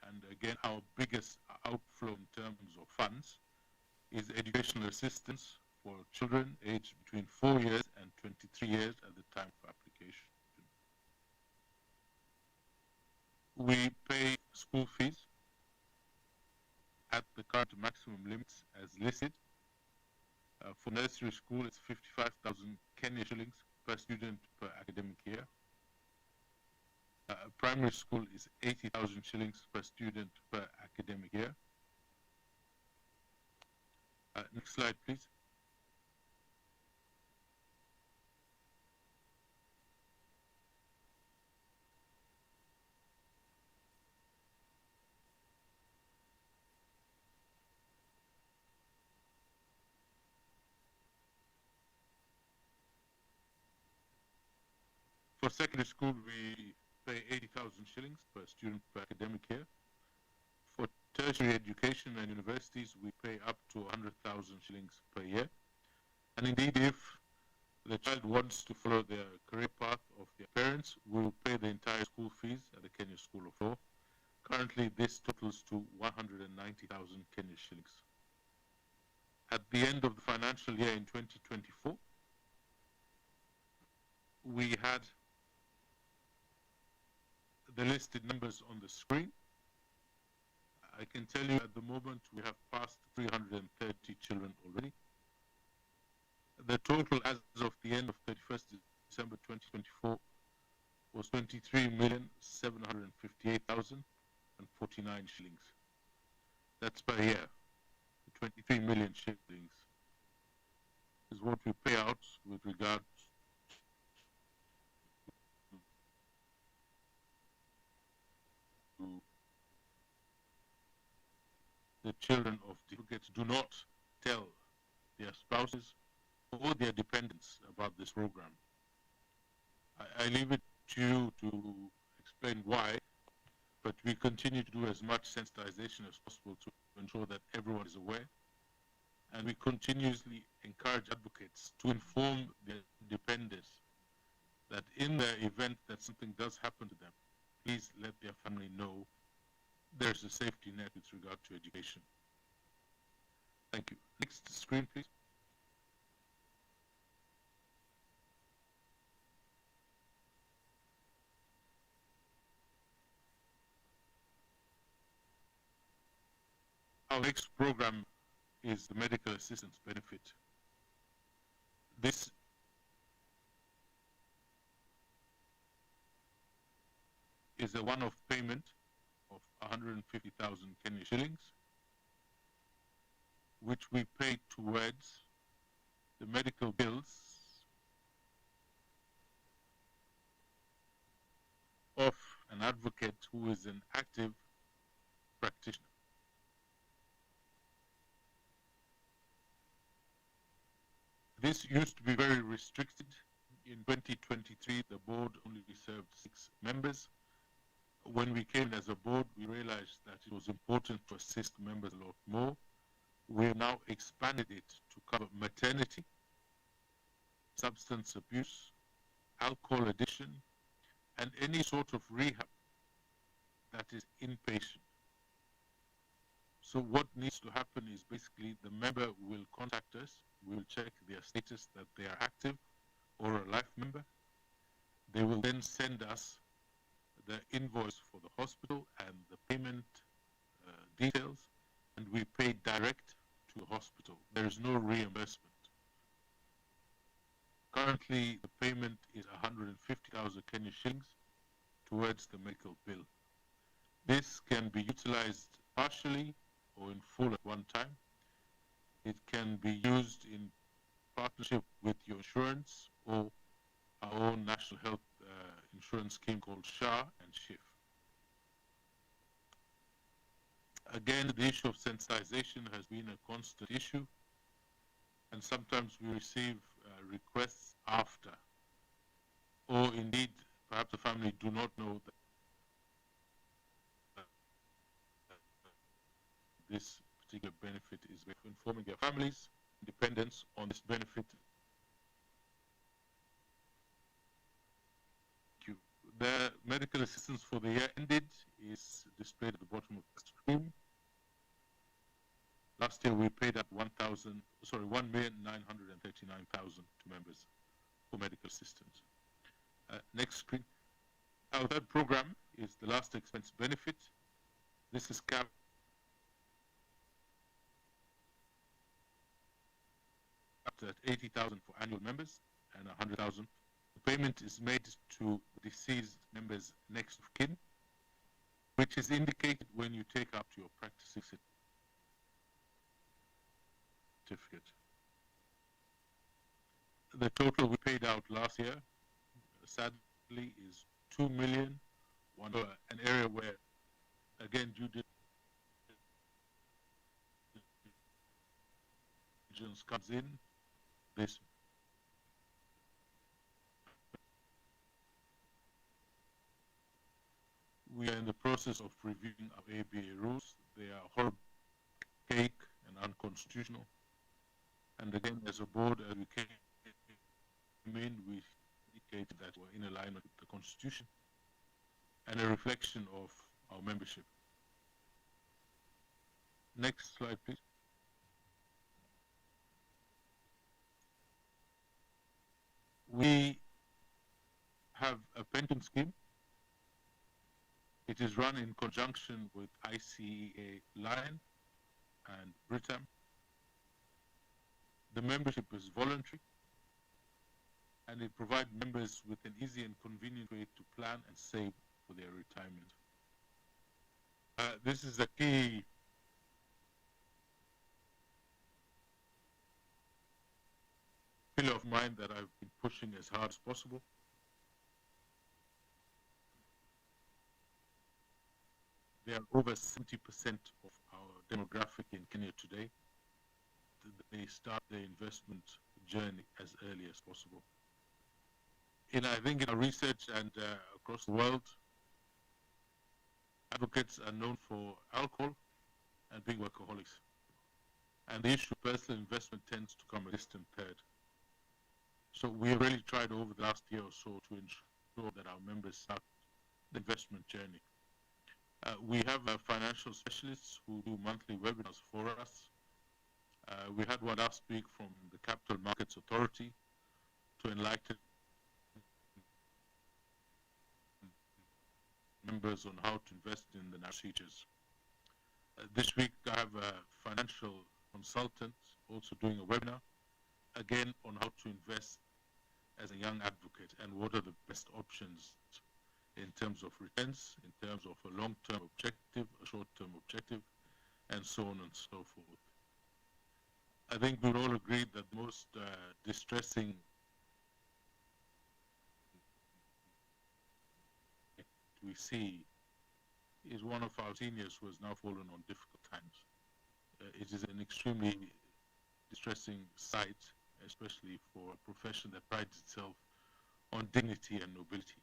and again our biggest outflow in terms of funds, is educational assistance for children aged between 4 years and 23 years at the time of application. We pay school fees at the current maximum limits as listed. For nursery school, it's 55,000 Kenya shillings per student per academic year. Primary school is 80,000 shillings per student per academic year. Next slide, please. For secondary school, we pay 80,000 shillings per student per academic year. For tertiary education and universities, we pay up to 100,000 shillings per year. And indeed, if the child wants to follow the career path of their parents, we will pay the entire school fees at the Kenya School of Law. Currently, this totals to 190,000 Kenya shillings. At the end of the financial year in 2024, we had the listed numbers on the screen. I can tell you at the moment we have passed 330 children already. The total as of the end of 31st December 2024 was 23,758,049 shillings. That's per year. 23 million shillings is what we pay out with regard to the children of delegates. Do not tell their spouses or their dependents about this program. I leave it to you to explain why, but we continue to do as much sensitization as possible to ensure that everyone is aware. And we continuously encourage advocates to inform their dependents that in the event that something does happen to them, please let their family know there's a safety net with regard to education. Thank you. Next screen, please. Our next program is the medical assistance benefit. This is a one-off payment of 150,000 Kenya shillings, which we pay towards the medical bills of an advocate who is an active practitioner. This used to be very restricted. In 2023, the board only served 6 members. When we came as a board, we realized that it was important to assist members a lot more. We have now expanded it to cover maternity, substance abuse, alcohol addiction, and any sort of rehab that is inpatient. So what needs to happen is basically the member will contact us, we will check their status that they are active or a life member. They will then send us the invoice for the hospital and the payment details, and we pay direct to the hospital. There is no reimbursement. Currently, the payment is 150,000 Kenya shillings towards the medical bill. This can be utilized partially or in full at one time. It can be used in partnership with your insurance or our own national health insurance scheme called SHA and SHIF. Again, the issue of sensitization has been a constant issue, and sometimes we receive requests after, or indeed perhaps the family do not know that this particular benefit is informing their families, dependents on this benefit. The medical assistance for the year ended is displayed at the bottom of the screen. Last year we paid out 1,939,000 to members for medical assistance. Next screen. Our third program is the last expense benefit. This is capped at 80,000 for annual members and 100,000. The payment is made to deceased members' next of kin, which is indicated when you take out your practicing certificate. The total we paid out last year, sadly, is 2 million. An area where, again, due diligence comes in. This we are in the process of reviewing our ABA rules. They are horrible, archaic, and unconstitutional. And again, as a board, as we came in, we indicated that we're in alignment with the Constitution and a reflection of our membership. Next slide, please. We have a pension scheme. It is run in conjunction with ICEA Lion and Britam. The membership is voluntary, and it provides members with an easy and convenient way to plan and save for their retirement. This is a key pillar of mine that I've been pushing as hard as possible. There are over 70% of our demographic in Kenya today. They start their investment journey as early as possible. And I think in our research and across the world, advocates are known for alcohol and being workaholics. And the issue of personal investment tends to come a distant third. So we have really tried over the last year or so to ensure that our members start the investment journey. We have financial specialists who do monthly webinars for us. We had one last week from the Capital Markets Authority to enlighten members on how to invest in the procedures. This week I have a financial consultant also doing a webinar, again on how to invest as a young advocate and what are the best options in terms of returns, in terms of a long-term objective, a short-term objective, and so on and so forth. I think we'd all agree that the most distressing we see is one of our seniors who has now fallen on difficult times. It is an extremely distressing sight, especially for a profession that prides itself on dignity and nobility.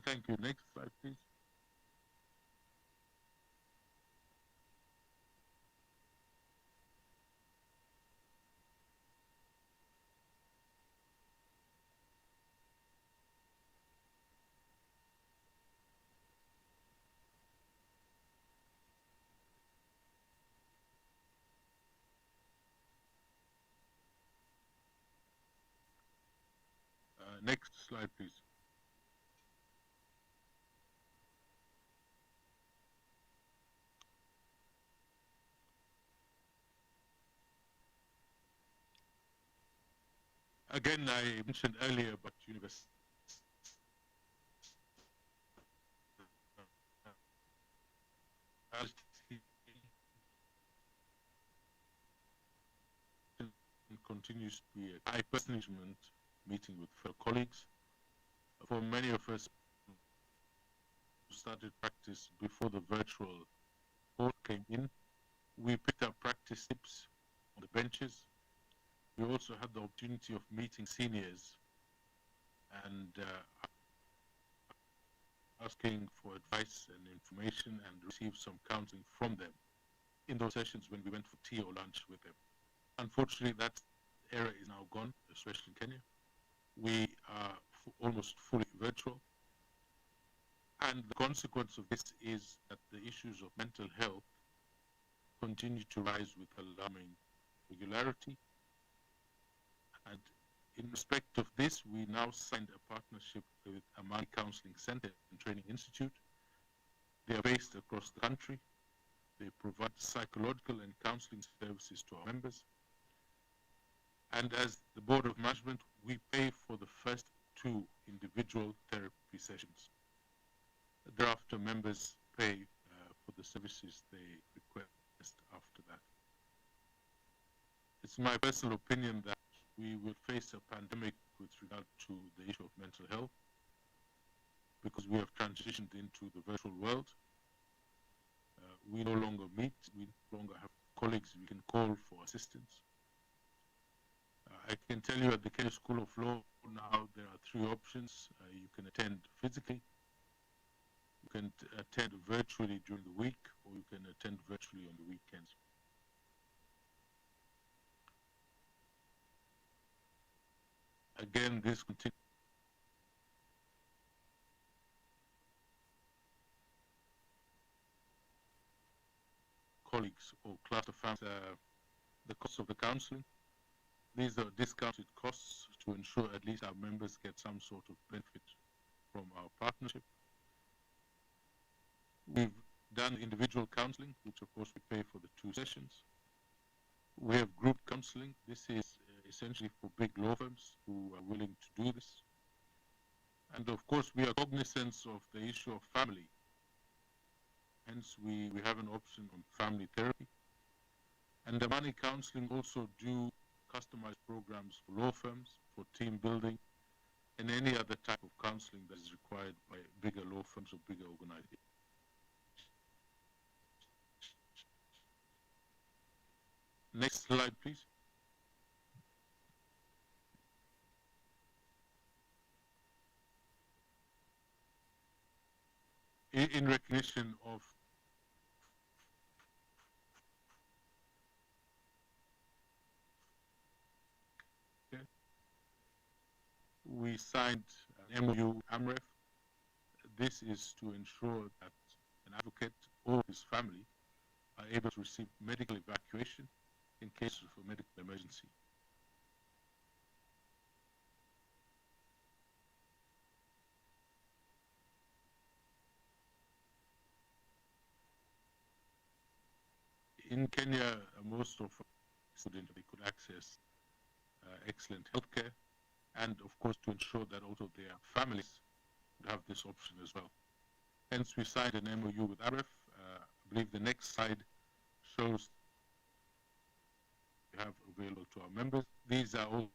Thank you. Next slide, please. Next slide, please. Again, I mentioned earlier about university. Continues to be a high personal meeting with fellow colleagues. For many of us who started practice before the virtual board came in, we picked up practice tips on the benches. We also had the opportunity of meeting seniors and asking for advice and information and receive some counseling from them. in those sessions when we went for tea or lunch with them. Unfortunately, that era is now gone, especially in Kenya. We are almost fully virtual. And the consequence of this is that the issues of mental health continue to rise with alarming regularity. And in respect of this, we now signed a partnership with Amani Counseling Center and Training Institute. They are based across the country. They provide psychological and counseling services to our members. And as the Board of Management, we pay for the first 2 individual therapy sessions. Thereafter, members pay for the services they request after that. It's my personal opinion that we will face a pandemic with regard to the issue of mental health because we have transitioned into the virtual world. We no longer meet, we no longer have colleagues we can call for assistance. I can tell you at the Kenya School of Law now there are 3 options. You can attend physically, you can attend virtually during the week, or you can attend virtually on the weekends. Again, this continues. Colleagues or cluster families, the cost of the counseling. These are discounted costs to ensure at least our members get some sort of benefit from our partnership. We've done individual counseling, which of course we pay for the 2 sessions. We have group counseling. This is essentially for big law firms who are willing to do this. And of course, we are cognizant of the issue of family. Hence, we have an option on family therapy. And the money counseling also do customized programs for law firms, for team building, and any other type of counseling that is required by bigger law firms or bigger organizations. Next slide, please. In recognition of we signed an MOU with AMREF. This is to ensure that an advocate or his family are able to receive medical evacuation in case of a medical emergency. In Kenya, most of students they could access excellent healthcare, and of course to ensure that also their families would have this option as well. Hence, we signed an MOU with AREF. I believe the next slide shows we have available to our members. These are all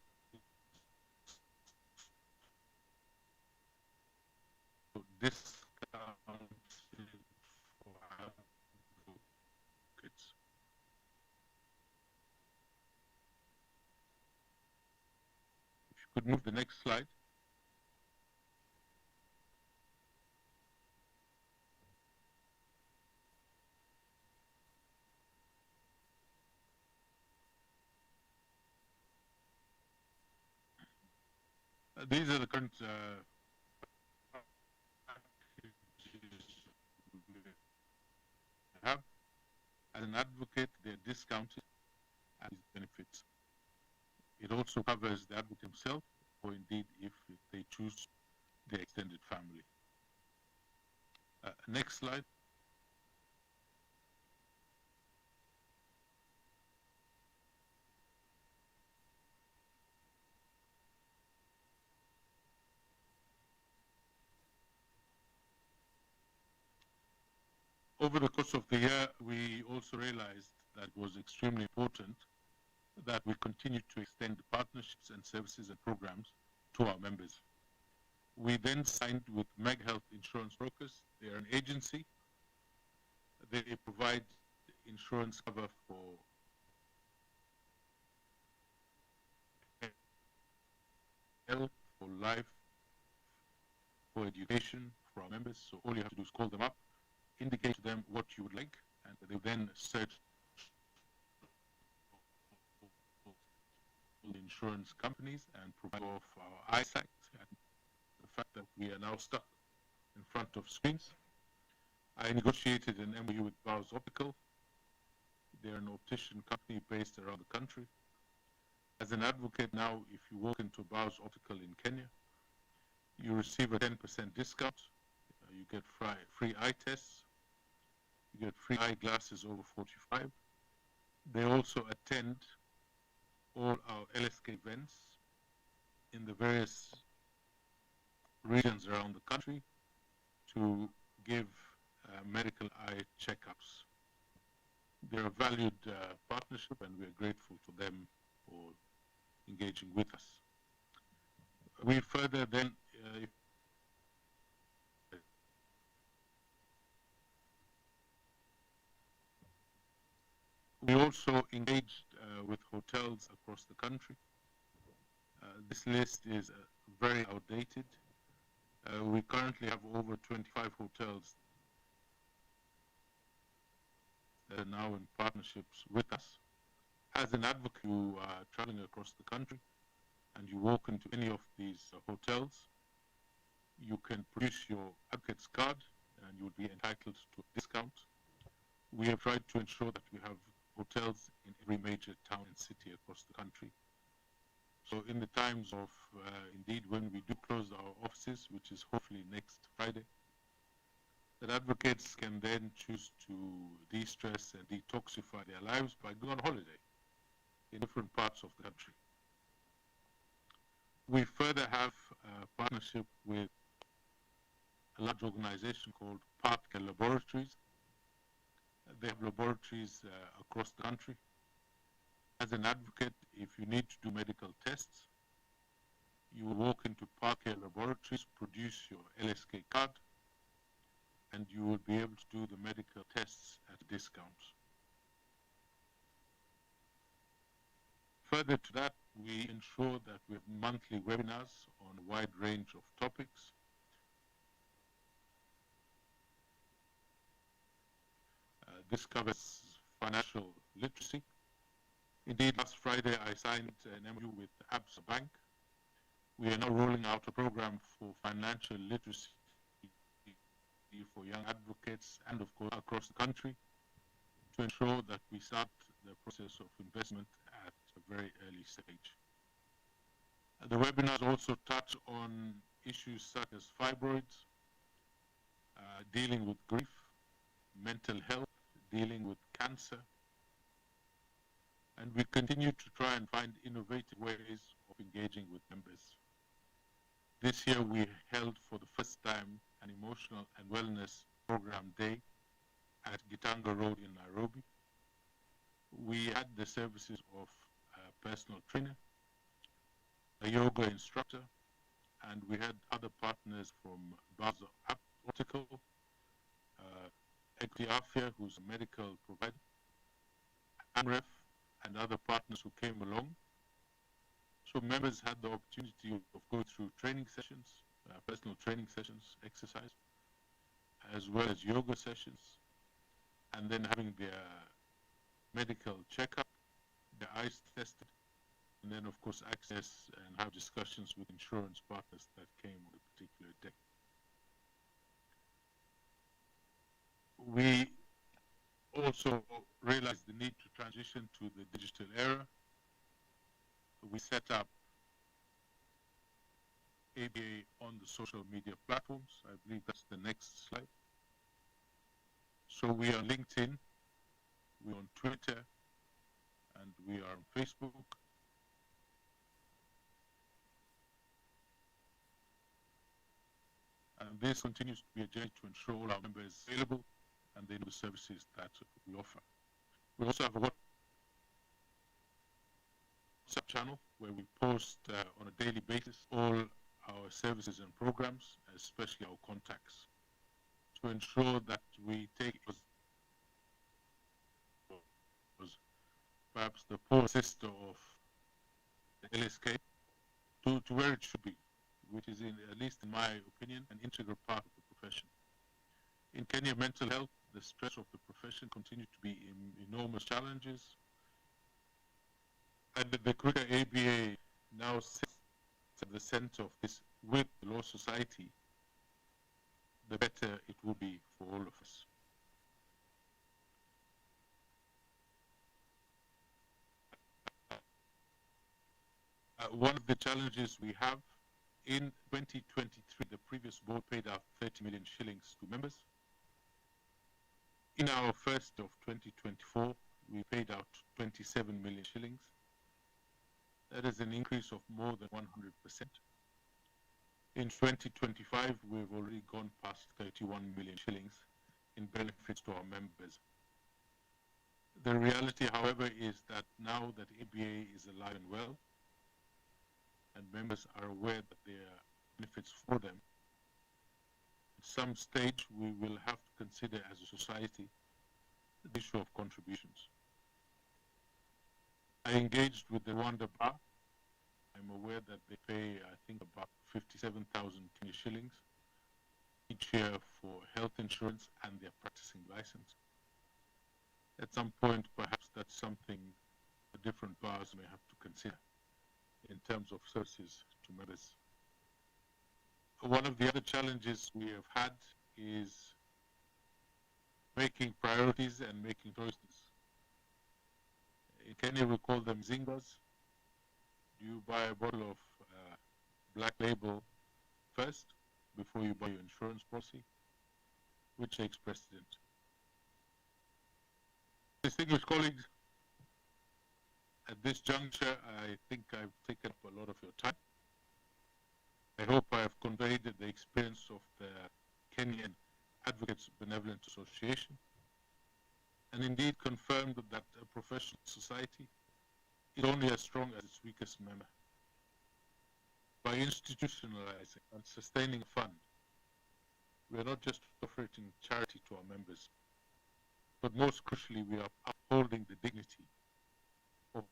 discounted for advocates. If you could move the next slide. These are the current packages we have. As an advocate, they're discounted as benefits. It also covers the advocate himself, or indeed, if they choose, their extended family. Next slide. Over the course of the year, we also realized that it was extremely important that we continue to extend partnerships and services and programs to our members. We then signed with Meg Health Insurance Brokers. They are an agency. They provide insurance cover for health, for life, for education, for our members. So all you have to do is call them up, indicate to them what you would like, and they then search the insurance companies and provide of our eyesight and the fact that we are now stuck in front of screens. I negotiated an MOU with Bowers Optical. They're an optician company based around the country. As an advocate now, if you walk into Bowers Optical in Kenya, you receive a 10% discount. You get free eye tests. You get free eyeglasses over 45. They also attend all our LSK events in the various regions around the country to give medical eye checkups. They're a valued partnership, and we are grateful to them for engaging with us. We further then, we also engaged with hotels across the country. This list is very outdated. We currently have over 25 hotels that are now in partnerships with us. As an advocate, you are traveling across the country and you walk into any of these hotels, you can produce your advocate's card and you would be entitled to a discount. We have tried to ensure that we have hotels in every major town and city across the country. So in the times of, indeed, when we do close our offices, which is hopefully next Friday, that advocates can then choose to de-stress and detoxify their lives by going on holiday in different parts of the country. We further have a partnership with a large organization called Parker Laboratories. They have laboratories across the country. As an advocate, if you need to do medical tests, you will walk into Parker Laboratories, produce your LSK card, and you will be able to do the medical tests at a discount. Further to that, we ensure that we have monthly webinars on a wide range of topics. This covers financial literacy. Indeed, last Friday I signed an MOU with Absa Bank. We are now rolling out a program for financial literacy for young advocates and, of course, across the country to ensure that we start the process of investment at a very early stage. The webinars also touch on issues such as fibroids, dealing with grief, mental health, dealing with cancer, and we continue to try and find innovative ways of engaging with members. This year we held for the first time an emotional and wellness program day at Gitanga Road in Nairobi. We had the services of a personal trainer, a yoga instructor, and we had other partners from Bowers Optical, Equity Afia, who's a medical provider, AMREF, and other partners who came along. So members had the opportunity of going through training sessions, personal training sessions, exercise, as well as yoga sessions, and then having their medical checkup, their eyes tested, and then of course access and have discussions with insurance partners that came on a particular day. We also realized the need to transition to the digital era. We set up ABA on the social media platforms. I believe that's the next slide. So we are on LinkedIn, we're on Twitter, and we are on Facebook. And this continues to be a journey to ensure all our members are available and they know the services that we offer. We also have a WhatsApp channel where we post on a daily basis all our services and programs, especially our contacts, to ensure that we take perhaps the poor sister of the LSK to where it should be, which is, at least in my opinion, an integral part of the profession. In Kenya, mental health, the stress of the profession continue to be enormous challenges. and the greater ABA now sits at the center of this with the Law Society, the better it will be for all of us. One of the challenges we have in 2023, the previous board paid out 30 million shillings to members. In our first of 2024, we paid out 27 million shillings. That is an increase of more than 100%. In 2025, we've already gone past 31 million shillings in benefits to our members. The reality, however, is that now that ABA is alive and well, and members are aware that there are benefits for them, at some stage we will have to consider as a society the issue of contributions. I engaged with the Rwanda Bar. I'm aware that they pay, I think, about 57,000 Kenya shillings each year for health insurance and their practicing license. At some point, perhaps that's something the different bars may have to consider in terms of services to members. One of the other challenges we have had is making priorities and making choices. In Kenya, we call them zingers. Do you buy a bottle of black label first before you buy your insurance policy? Which takes precedent? Distinguished colleagues, at this juncture, I think I've taken up a lot of your time. I hope I have conveyed the experience of the Kenyan Advocates Benevolent Association, and indeed confirmed that a professional society is only as strong as its weakest member. By institutionalizing and sustaining a fund, we are not just offering charity to our members, but most crucially, we are upholding the dignity of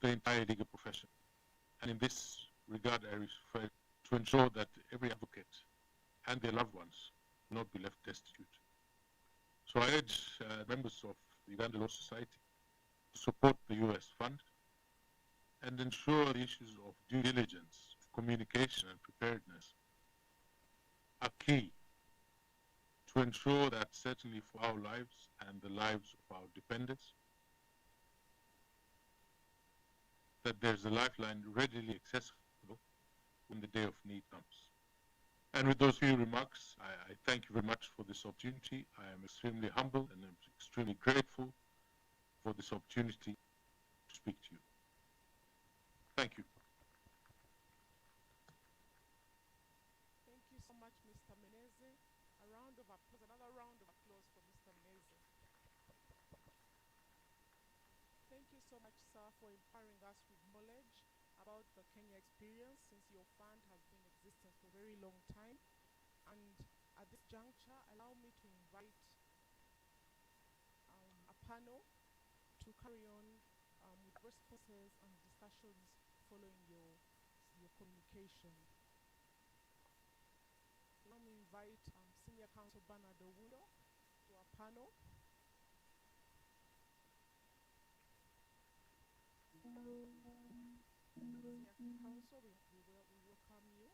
the entire legal profession. And in this regard, I refer to ensure that every advocate and their loved ones will not be left destitute. So I urge members of the Uganda Law Society to support the US Fund and ensure the issues of due diligence, communication, and preparedness are key to ensure that certainly for our lives and the lives of our dependents, that there's a lifeline readily accessible when the day of need comes. And with those few remarks, I thank you very much for this opportunity. I am extremely humble and I'm extremely grateful for this opportunity to speak to you. Thank you. Thank you so much, Mr. Meneze. A round of applause, another round of applause for Mr. Meneze. Thank you so much, sir, for empowering us with knowledge about the Kenya experience, since your fund has been in existence for a very long time. And at this juncture, allow me to invite a panel to carry on with responses and discussions following your communication. Allow me to invite Senior Counsel Bernard Owundo to our panel. Senior Counsel, we welcome you.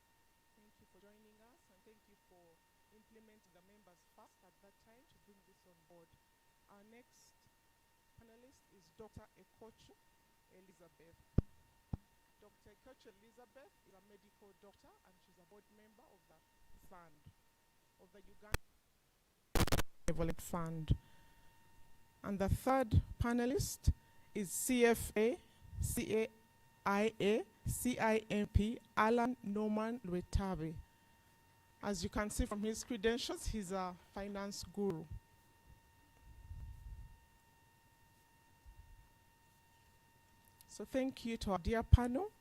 Thank you for joining us, and thank you for implementing the members first at that time to bring this on board. Our next panelist is Dr. Ekochu Elizabeth. Dr. Ekochu Elizabeth is a medical doctor, and she's a board member of the fund, of the Uganda Benevolent Fund. And the third panelist is CFA, CAIA, CIMP, Alan Norman Lwetabe. As you can see from his credentials, he's a finance guru. So thank you to our dear panel.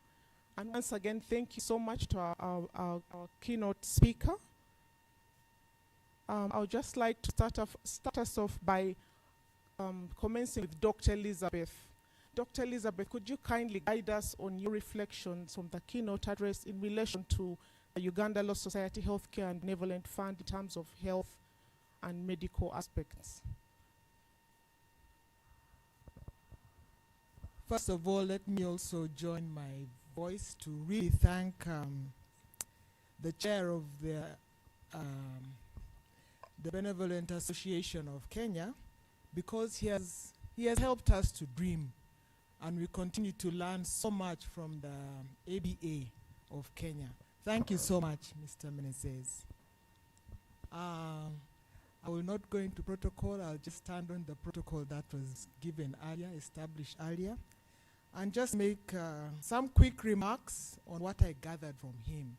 And once again, thank you so much to our keynote speaker. I would just like to start us off by commencing with Dr. Elizabeth. Dr. Elizabeth, could you kindly guide us on your reflections from the keynote address in relation to Uganda Law Society Healthcare and Benevolent Fund in terms of health and medical aspects. First of all, let me also join my voice to really thank the chair of the Benevolent Association of Kenya, because he has helped us to dream, and we continue to learn so much from the ABA of Kenya. Thank you so much, Mr. Menezes. I will not go into protocol. I'll just stand on the protocol that was given earlier, established earlier, and just make some quick remarks on what I gathered from him.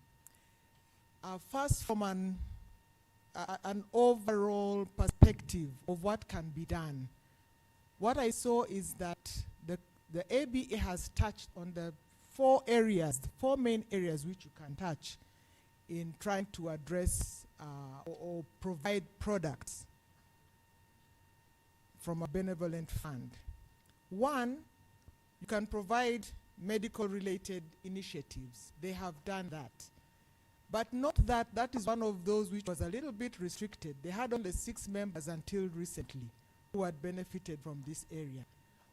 First, from an overall perspective of what can be done. What I saw is that the ABA has touched on the four main areas which you can touch in trying to address or provide products from a benevolent fund. One, you can provide medical-related initiatives. They have done that. But not that is one of those which was a little bit restricted. They had only 6 members until recently who had benefited from this area,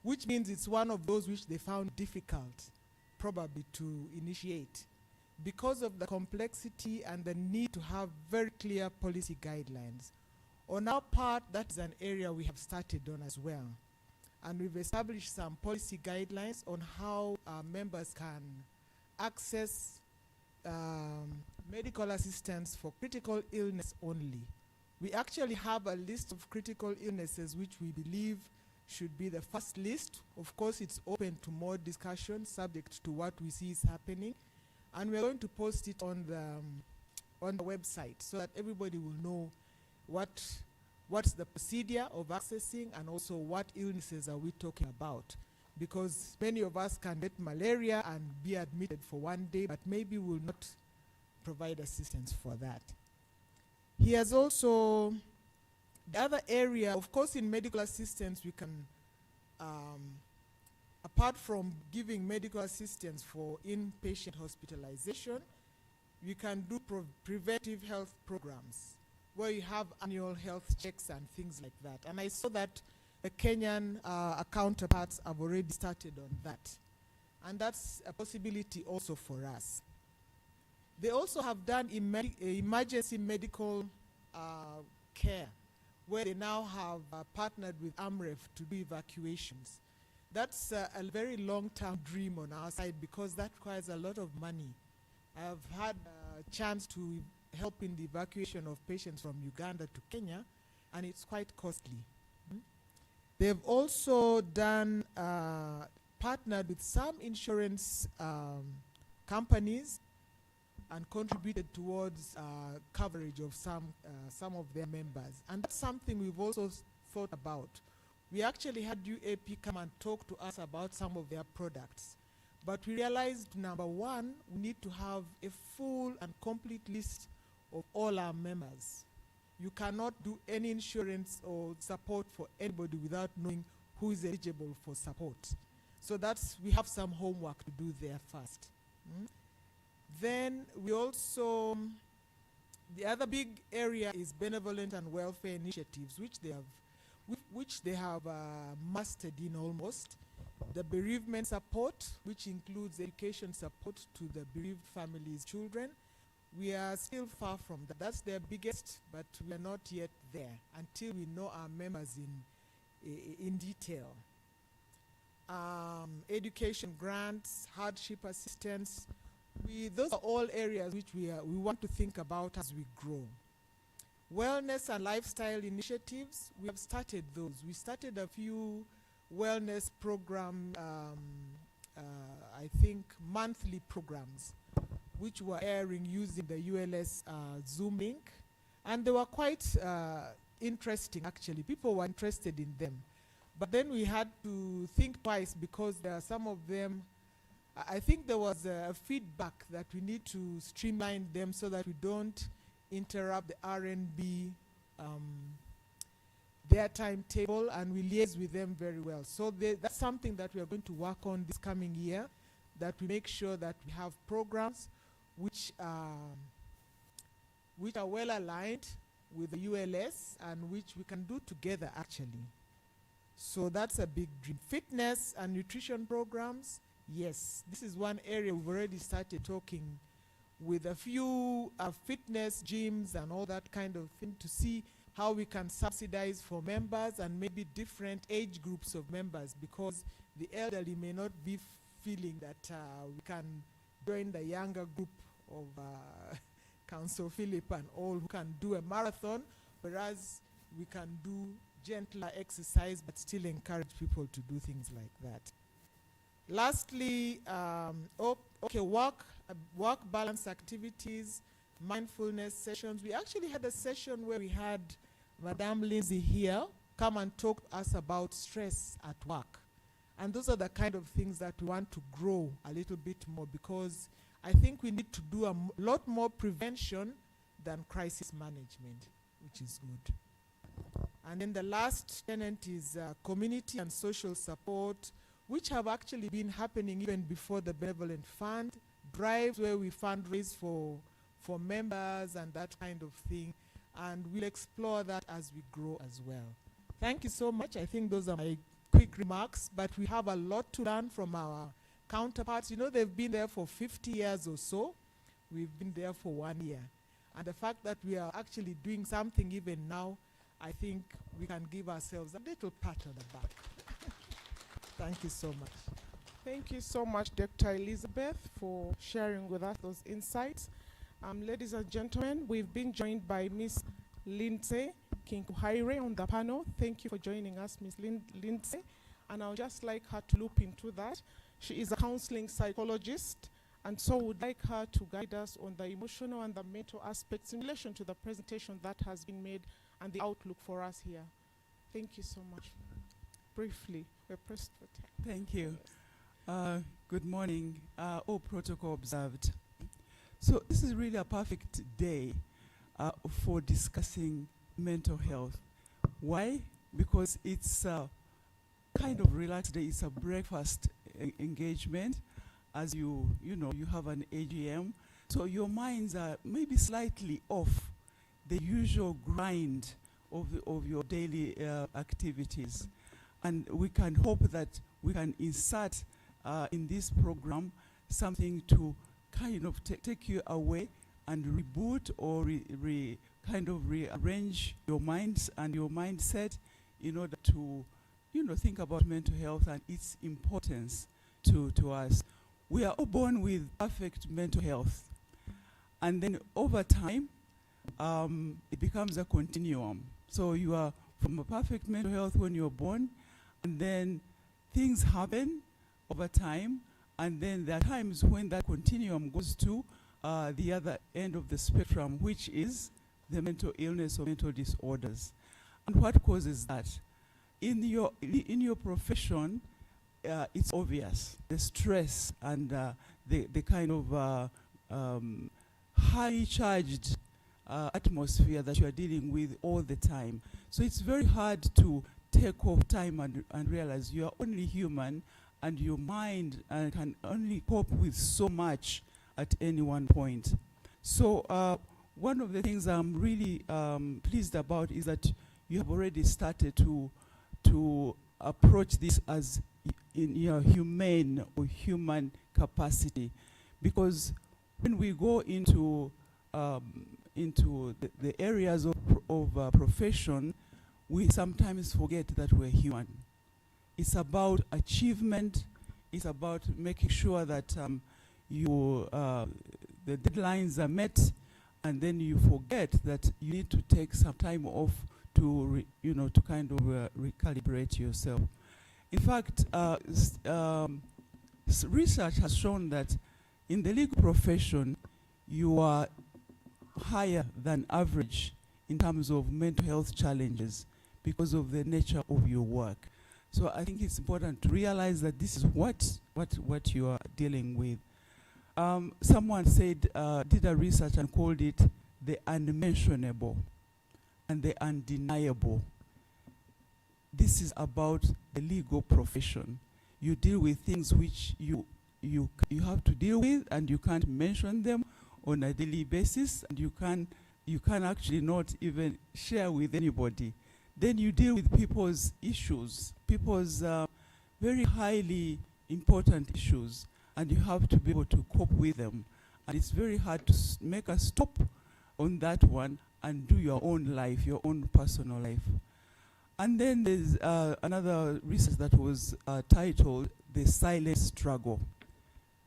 which means it's one of those which they found difficult probably to initiate because of the complexity and the need to have very clear policy guidelines. On our part, that is an area we have started on as well. And we've established some policy guidelines on how our members can access medical assistance for critical illness only. We actually have a list of critical illnesses which we believe should be the first list. Of course, it's open to more discussion subject to what we see is happening. And we're going to post it on the website so that everybody will know what's the procedure of accessing and also what illnesses are we talking about. Because many of us can get malaria and be admitted for one day, but maybe will not provide assistance for that. He has also, the other area, of course, in medical assistance, we can, apart from giving medical assistance for inpatient hospitalization, we can do preventive health programs where you have annual health checks and things like that. And I saw that the Kenyan counterparts have already started on that. And that's a possibility also for us. They also have done emergency medical care, where they now have partnered with AMREF to do evacuations. That's a very long-term dream on our side because that requires a lot of money. I've had a chance to help in the evacuation of patients from Uganda to Kenya, and it's quite costly. They've also done, partnered with some insurance companies and contributed towards coverage of some of their members. And that's something we've also thought about. We actually had UAP come and talk to us about some of their products. But we realized, number one, we need to have a full and complete list of all our members. You cannot do any insurance or support for anybody without knowing who is eligible for support. So we have some homework to do there first. Then we also, the other big area is benevolent and welfare initiatives, which they have mastered in almost. The bereavement support, which includes education support to the bereaved families' children. We are still far from that. That's their biggest, but we are not yet there until we know our members in detail. Education grants, hardship assistance. Those are all areas which we want to think about as we grow. Wellness and lifestyle initiatives, we have started those. We started a few wellness program, I think monthly programs, which were airing using the ULS Zoom link. And they were quite interesting, actually. People were interested in them. But then we had to think twice because there are some of them, I think there was a feedback that we need to streamline them so that we don't interrupt the R&B, their timetable, and we liaise with them very well. So that's something that we are going to work on this coming year, that we make sure that we have programs which are well aligned with the ULS and which we can do together actually. So that's a big dream. Fitness and nutrition programs, yes, this is one area we've already started talking with a few fitness gyms and all that kind of thing to see how we can subsidize for members and maybe different age groups of members, because the elderly may not be feeling that we can join the younger group of Council Philip and all who can do a marathon, whereas we can do gentler exercise but still encourage people to do things like that. Lastly, work balance activities, mindfulness sessions. We actually had a session where we had Madame Lindsay here come and talk to us about stress at work. And those are the kind of things that we want to grow a little bit more, because I think we need to do a lot more prevention than crisis management, which is good. And then the last tenet is community and social support, which have actually been happening even before the Benevolent Fund, drives where we fundraise for members and that kind of thing. And we'll explore that as we grow as well. Thank you so much. I think those are my quick remarks, but we have a lot to learn from our counterparts. You know, they've been there for 50 years or so. We've been there for 1 year. And the fact that we are actually doing something even now, I think we can give ourselves a little pat on the back. Thank you so much. Thank you so much, Dr. Elizabeth, for sharing with us those insights. Ladies and gentlemen, we've been joined by Ms. Lindsay Kinkuhaire on the panel. Thank you for joining us, Ms. Lindsay. And I would just like her to loop into that. She is a counseling psychologist, and so would like her to guide us on the emotional and the mental aspects in relation to the presentation that has been made and the outlook for us here. Thank you so much. Briefly, we're pressed for time. Thank you. Good morning. All protocol observed. So this is really a perfect day for discussing mental health. Why? Because it's a kind of relaxed day. It's a breakfast engagement, as you have an AGM. So your minds are maybe slightly off the usual grind of your daily activities. And we can hope that we can insert in this program something to kind of take you away and reboot or kind of rearrange your minds and your mindset in order to, think about mental health and its importance to us. We are all born with perfect mental health. And then over time, it becomes a continuum. So you are from a perfect mental health when you're born, and then things happen over time, and then there are times when that continuum goes to the other end of the spectrum, which is the mental illness or mental disorders. And what causes that? In your profession, it's obvious. The stress and the kind of highly charged atmosphere that you are dealing with all the time. So it's very hard to take off time and realize you are only human, and your mind can only cope with so much at any one point. So one of the things I'm really pleased about is that you have already started to approach this as in your humane or human capacity, because when we go into the areas of profession, we sometimes forget that we're human. It's about achievement. It's about making sure that the deadlines are met, and then you forget that you need to take some time off to kind of recalibrate yourself. In fact, research has shown that in the legal profession, you are higher than average in terms of mental health challenges because of the nature of your work. So I think it's important to realize that this is what you are dealing with. Someone said, did a research and called it the unmentionable and the undeniable. This is about the legal profession. You deal with things which you have to deal with, and you can't mention them, on a daily basis, and you can actually not even share with anybody. Then you deal with people's issues, people's very highly important issues, and you have to be able to cope with them. And it's very hard to make a stop on that one and do your own life, your own personal life. And then there's another research that was titled The Silent Struggle.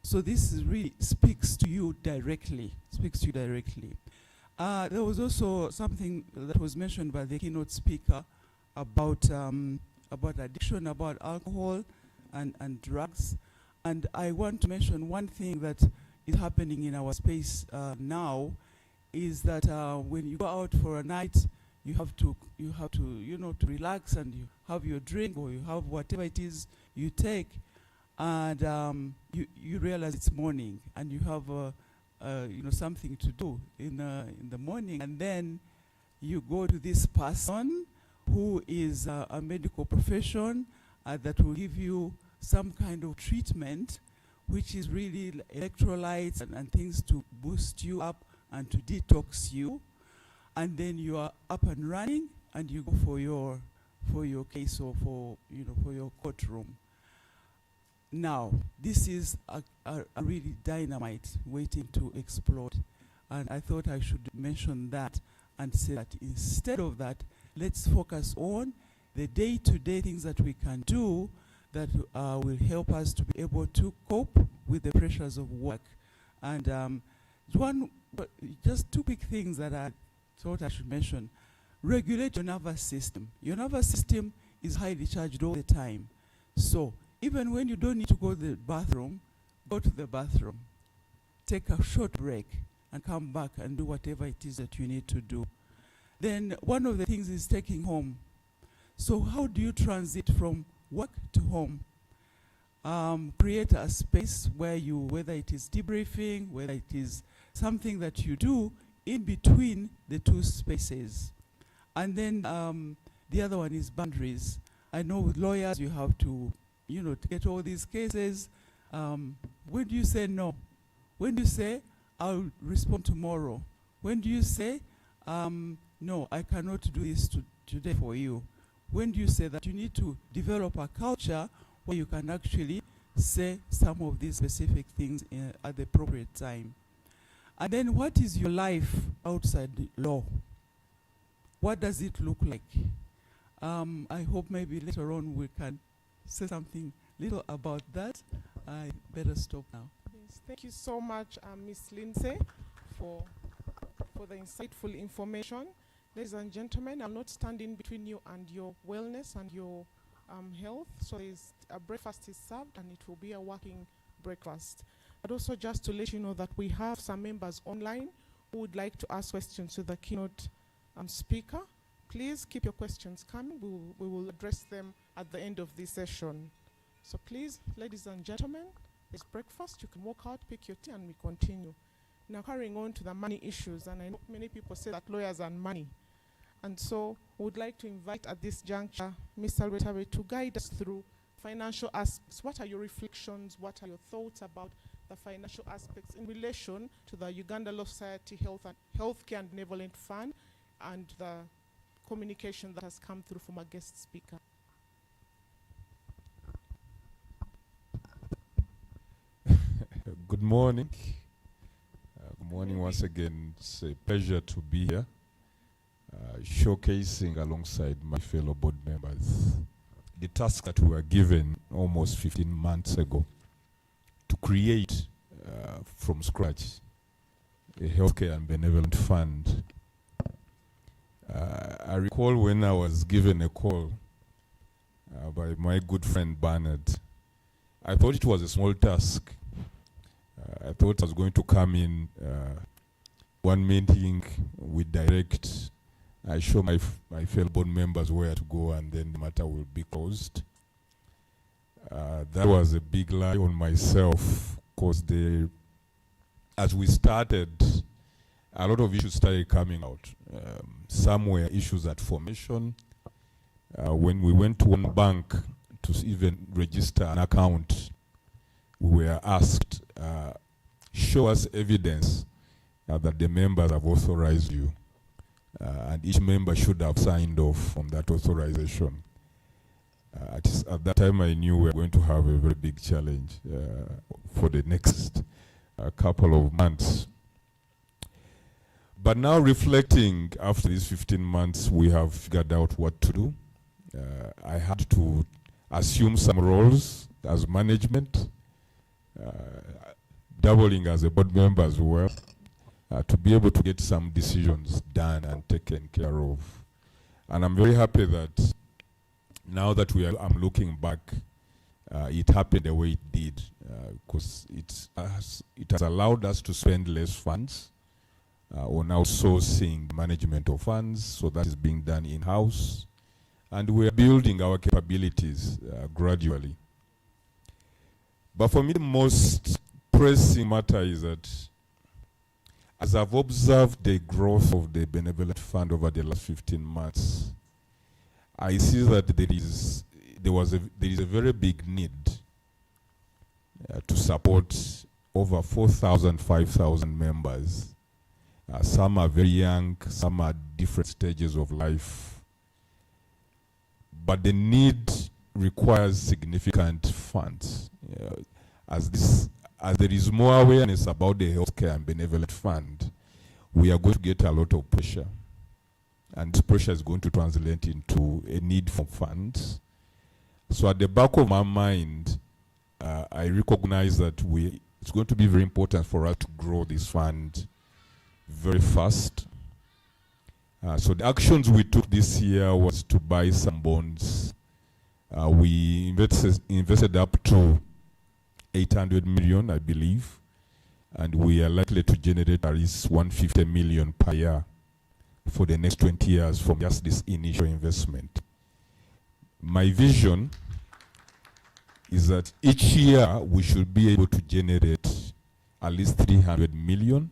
So this really speaks to you directly, there was also something that was mentioned by the keynote speaker about addiction, about alcohol and drugs. And I want to mention one thing that is happening in our space now is that when you go out for a night, you have to to relax, and you have your drink, or you have whatever it is you take, and you realize it's morning, and you have something to do in the morning, and then you go to this person who is a medical profession that will give you some kind of treatment, which is really electrolytes and things to boost you up and to detox you, and then you are up and running, and you go for your case, or for your courtroom. Now, this is a really dynamite waiting to explode, and I thought I should mention that and say that instead of that, let's focus on the day-to-day things that we can do that will help us to be able to cope with the pressures of work. And just two quick things that I thought I should mention. Regulate your nervous system. Your nervous system is highly charged all the time. So even when you don't need to go to the bathroom, go to the bathroom. Take a short break and come back and do whatever it is that you need to do. Then one of the things is taking home. So how do you transit from work to home? Create a space where whether it is debriefing, whether it is something that you do in between the two spaces. And then the other one is boundaries. I know with lawyers you have to get all these cases. When do you say no? When do you say, I'll respond tomorrow? When do you say, no, I cannot do this today for you? When do you say that? You need to develop a culture where you can actually say some of these specific things at the appropriate time. And then what is your life outside the law? What does it look like? I hope maybe later on we can say something little about that. I better stop now. Yes, thank you so much, Ms. Lindsay, for the insightful information. Ladies and gentlemen, I'll not stand in between you and your wellness and your health. So a breakfast is served, and it will be a working breakfast. But also just to let you know that we have some members online who would like to ask questions to the keynote speaker. Please keep your questions coming. We will address them at the end of this session. So please, ladies and gentlemen, it's breakfast. You can walk out, pick your tea, and we continue. Now carrying on to the money issues, and I know many people say that lawyers and money. And so we would like to invite at this juncture Mr. Rwetabe to guide us through financial aspects. What are your reflections? What are your thoughts about the financial aspects in relation to the Uganda Law Society Healthcare and Benevolent Fund, and the communication that has come through from a guest speaker? Good morning. Good morning once again. It's a pleasure to be here, showcasing alongside my fellow board members the task that we were given almost 15 months ago to create from scratch a healthcare and benevolent fund. I recall when I was given a call by my good friend Bernard, I thought it was a small task. I thought I was going to come in one meeting, we direct, I show my fellow board members where to go, and then the matter will be closed. That was a big lie on myself, because as we started, a lot of issues started coming out. Some were issues at formation. When we went to one bank to even register an account, we were asked, show us evidence that the members have authorized you. And each member should have signed off on that authorization. At that time, I knew we were going to have a very big challenge for the next couple of months. But now, reflecting after these 15 months, we have figured out what to do. I had to assume some roles as management, doubling as a board member as well, to be able to get some decisions done and taken care of. And I'm very happy that now that I'm looking back, it happened the way it did, because it has allowed us to spend less funds on outsourcing management of funds, so that is being done in-house. And we're building our capabilities gradually. But for me, the most pressing matter is that as I've observed the growth of the Benevolent Fund over the last 15 months, I see that there is a very big need to support over 4,000, 5,000 members. Some are very young, some are at different stages of life. But the need requires significant funds. As there is more awareness about the healthcare and Benevolent Fund, we are going to get a lot of pressure. And this pressure is going to translate into a need for funds. So at the back of my mind, I recognize that it's going to be very important for us to grow this fund very fast. So the actions we took this year was to buy some bonds. We invested up to 800 million, I believe, and we are likely to generate at least 150 million per year for the next 20 years from just this initial investment. My vision is that each year we should be able to generate at least 300 million.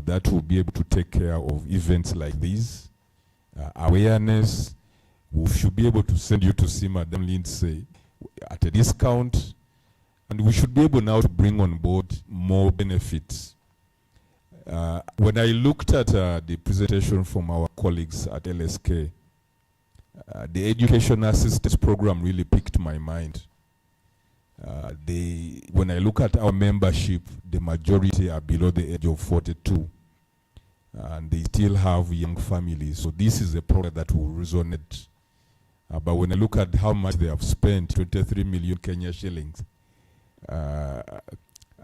That will be able to take care of events like these, awareness. We should be able to send you to see Madam Lindsay at a discount, and we should be able now to bring on board more benefits. When I looked at the presentation from our colleagues at LSK, the education assistance program really piqued my mind. When I look at our membership, the majority are below the age of 42, and they still have young families. So this is a program that will resonate. But when I look at how much they have spent, 23 million Kenya shillings, I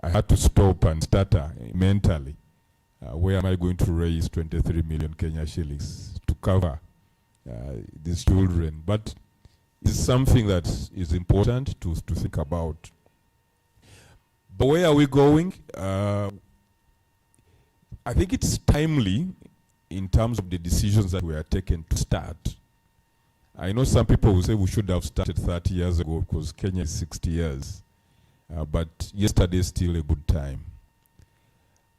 had to stop and stutter mentally. Where am I going to raise 23 million Kenya shillings to cover these children? But it's something that is important to think about. But where are we going? I think it's timely in terms of the decisions that we are taking to start. I know some people will say we should have started 30 years ago because Kenya is 60 years. But yesterday is still a good time.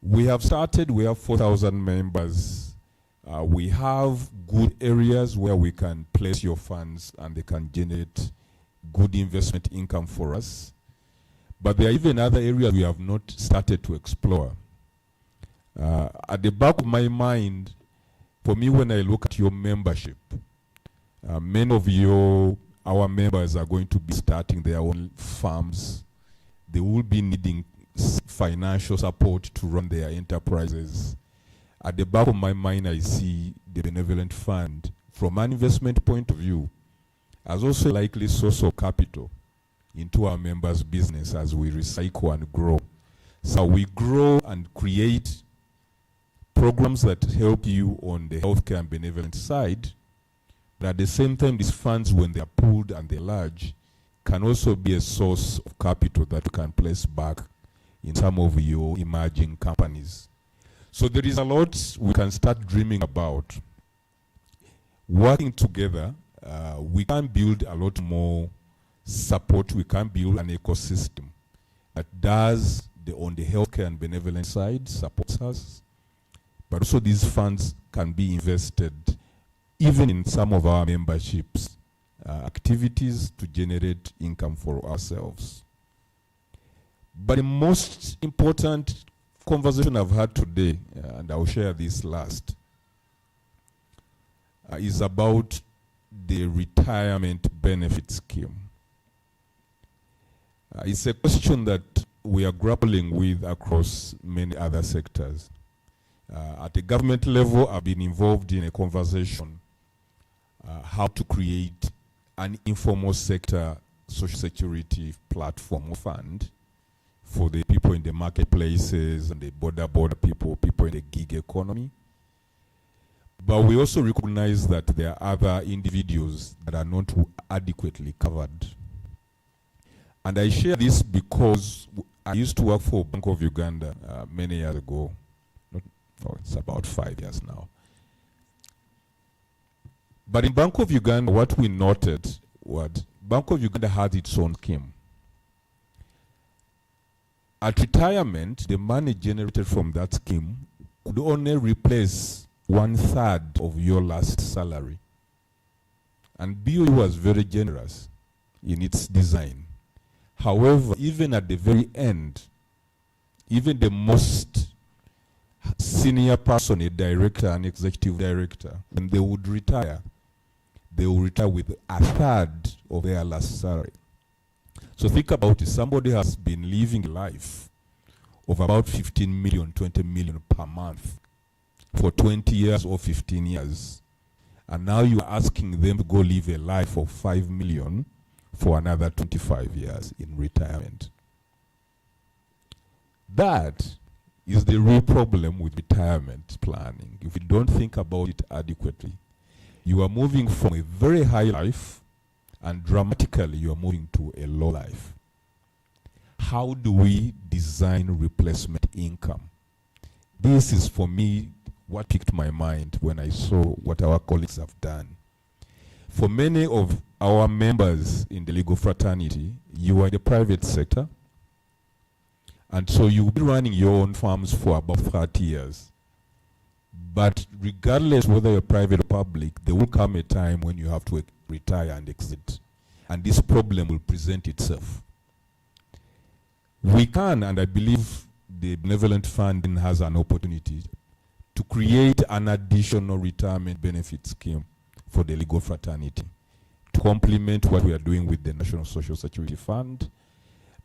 We have started, we have 4,000 members. We have good areas where we can place your funds and they can generate good investment income for us. But there are even other areas we have not started to explore. At the back of my mind, for me, when I look at your membership, many of our members are going to be starting their own farms. They will be needing financial support to run their enterprises. At the back of my mind, I see the Benevolent Fund, from an investment point of view, as also a likely source of capital into our members' business as we recycle and grow. So we grow and create programs that help you on the healthcare and benevolent side, but at the same time, these funds, when they are pooled and they're large, can also be a source of capital that you can place back in some of your emerging companies. So there is a lot we can start dreaming about. Working together, we can build a lot more support. We can build an ecosystem that does on the healthcare and benevolent side, supports us, but also these funds can be invested even in some of our memberships activities to generate income for ourselves. But the most important conversation I've had today, and I'll share this last, is about the retirement benefit scheme. It's a question that we are grappling with across many other sectors. At the government level, I've been involved in a conversation how to create an informal sector social security platform or fund for the people in the marketplaces and the border people in the gig economy. But we also recognize that there are other individuals that are not adequately covered. And I share this because I used to work for Bank of Uganda many years ago. It's about 5 years now. But in Bank of Uganda, what we noted was Bank of Uganda had its own scheme. At retirement, the money generated from that scheme could only replace 1/3 of your last salary. And BOE was very generous in its design. However, even at the very end, even the most senior person, a director, an executive director, when they would retire, they would retire with 1/3 of their last salary. So think about it. Somebody has been living a life of about 15 million, 20 million per month for 20 years or 15 years. And now you are asking them to go live a life of 5 million for another 25 years in retirement. That is the real problem with retirement planning. If you don't think about it adequately, you are moving from a very high life and dramatically you are moving to a low life. How do we design replacement income? This is, for me, what piqued my mind when I saw what our colleagues have done. For many of our members in the legal fraternity, you are in the private sector, and so you'll be running your own firms for about 30 years. But regardless whether you're private or public, there will come a time when you have to retire and exit. And this problem will present itself. We can, and I believe the Benevolent Fund has an opportunity to create an additional retirement benefit scheme for the legal fraternity to complement what we are doing with the National Social Security Fund.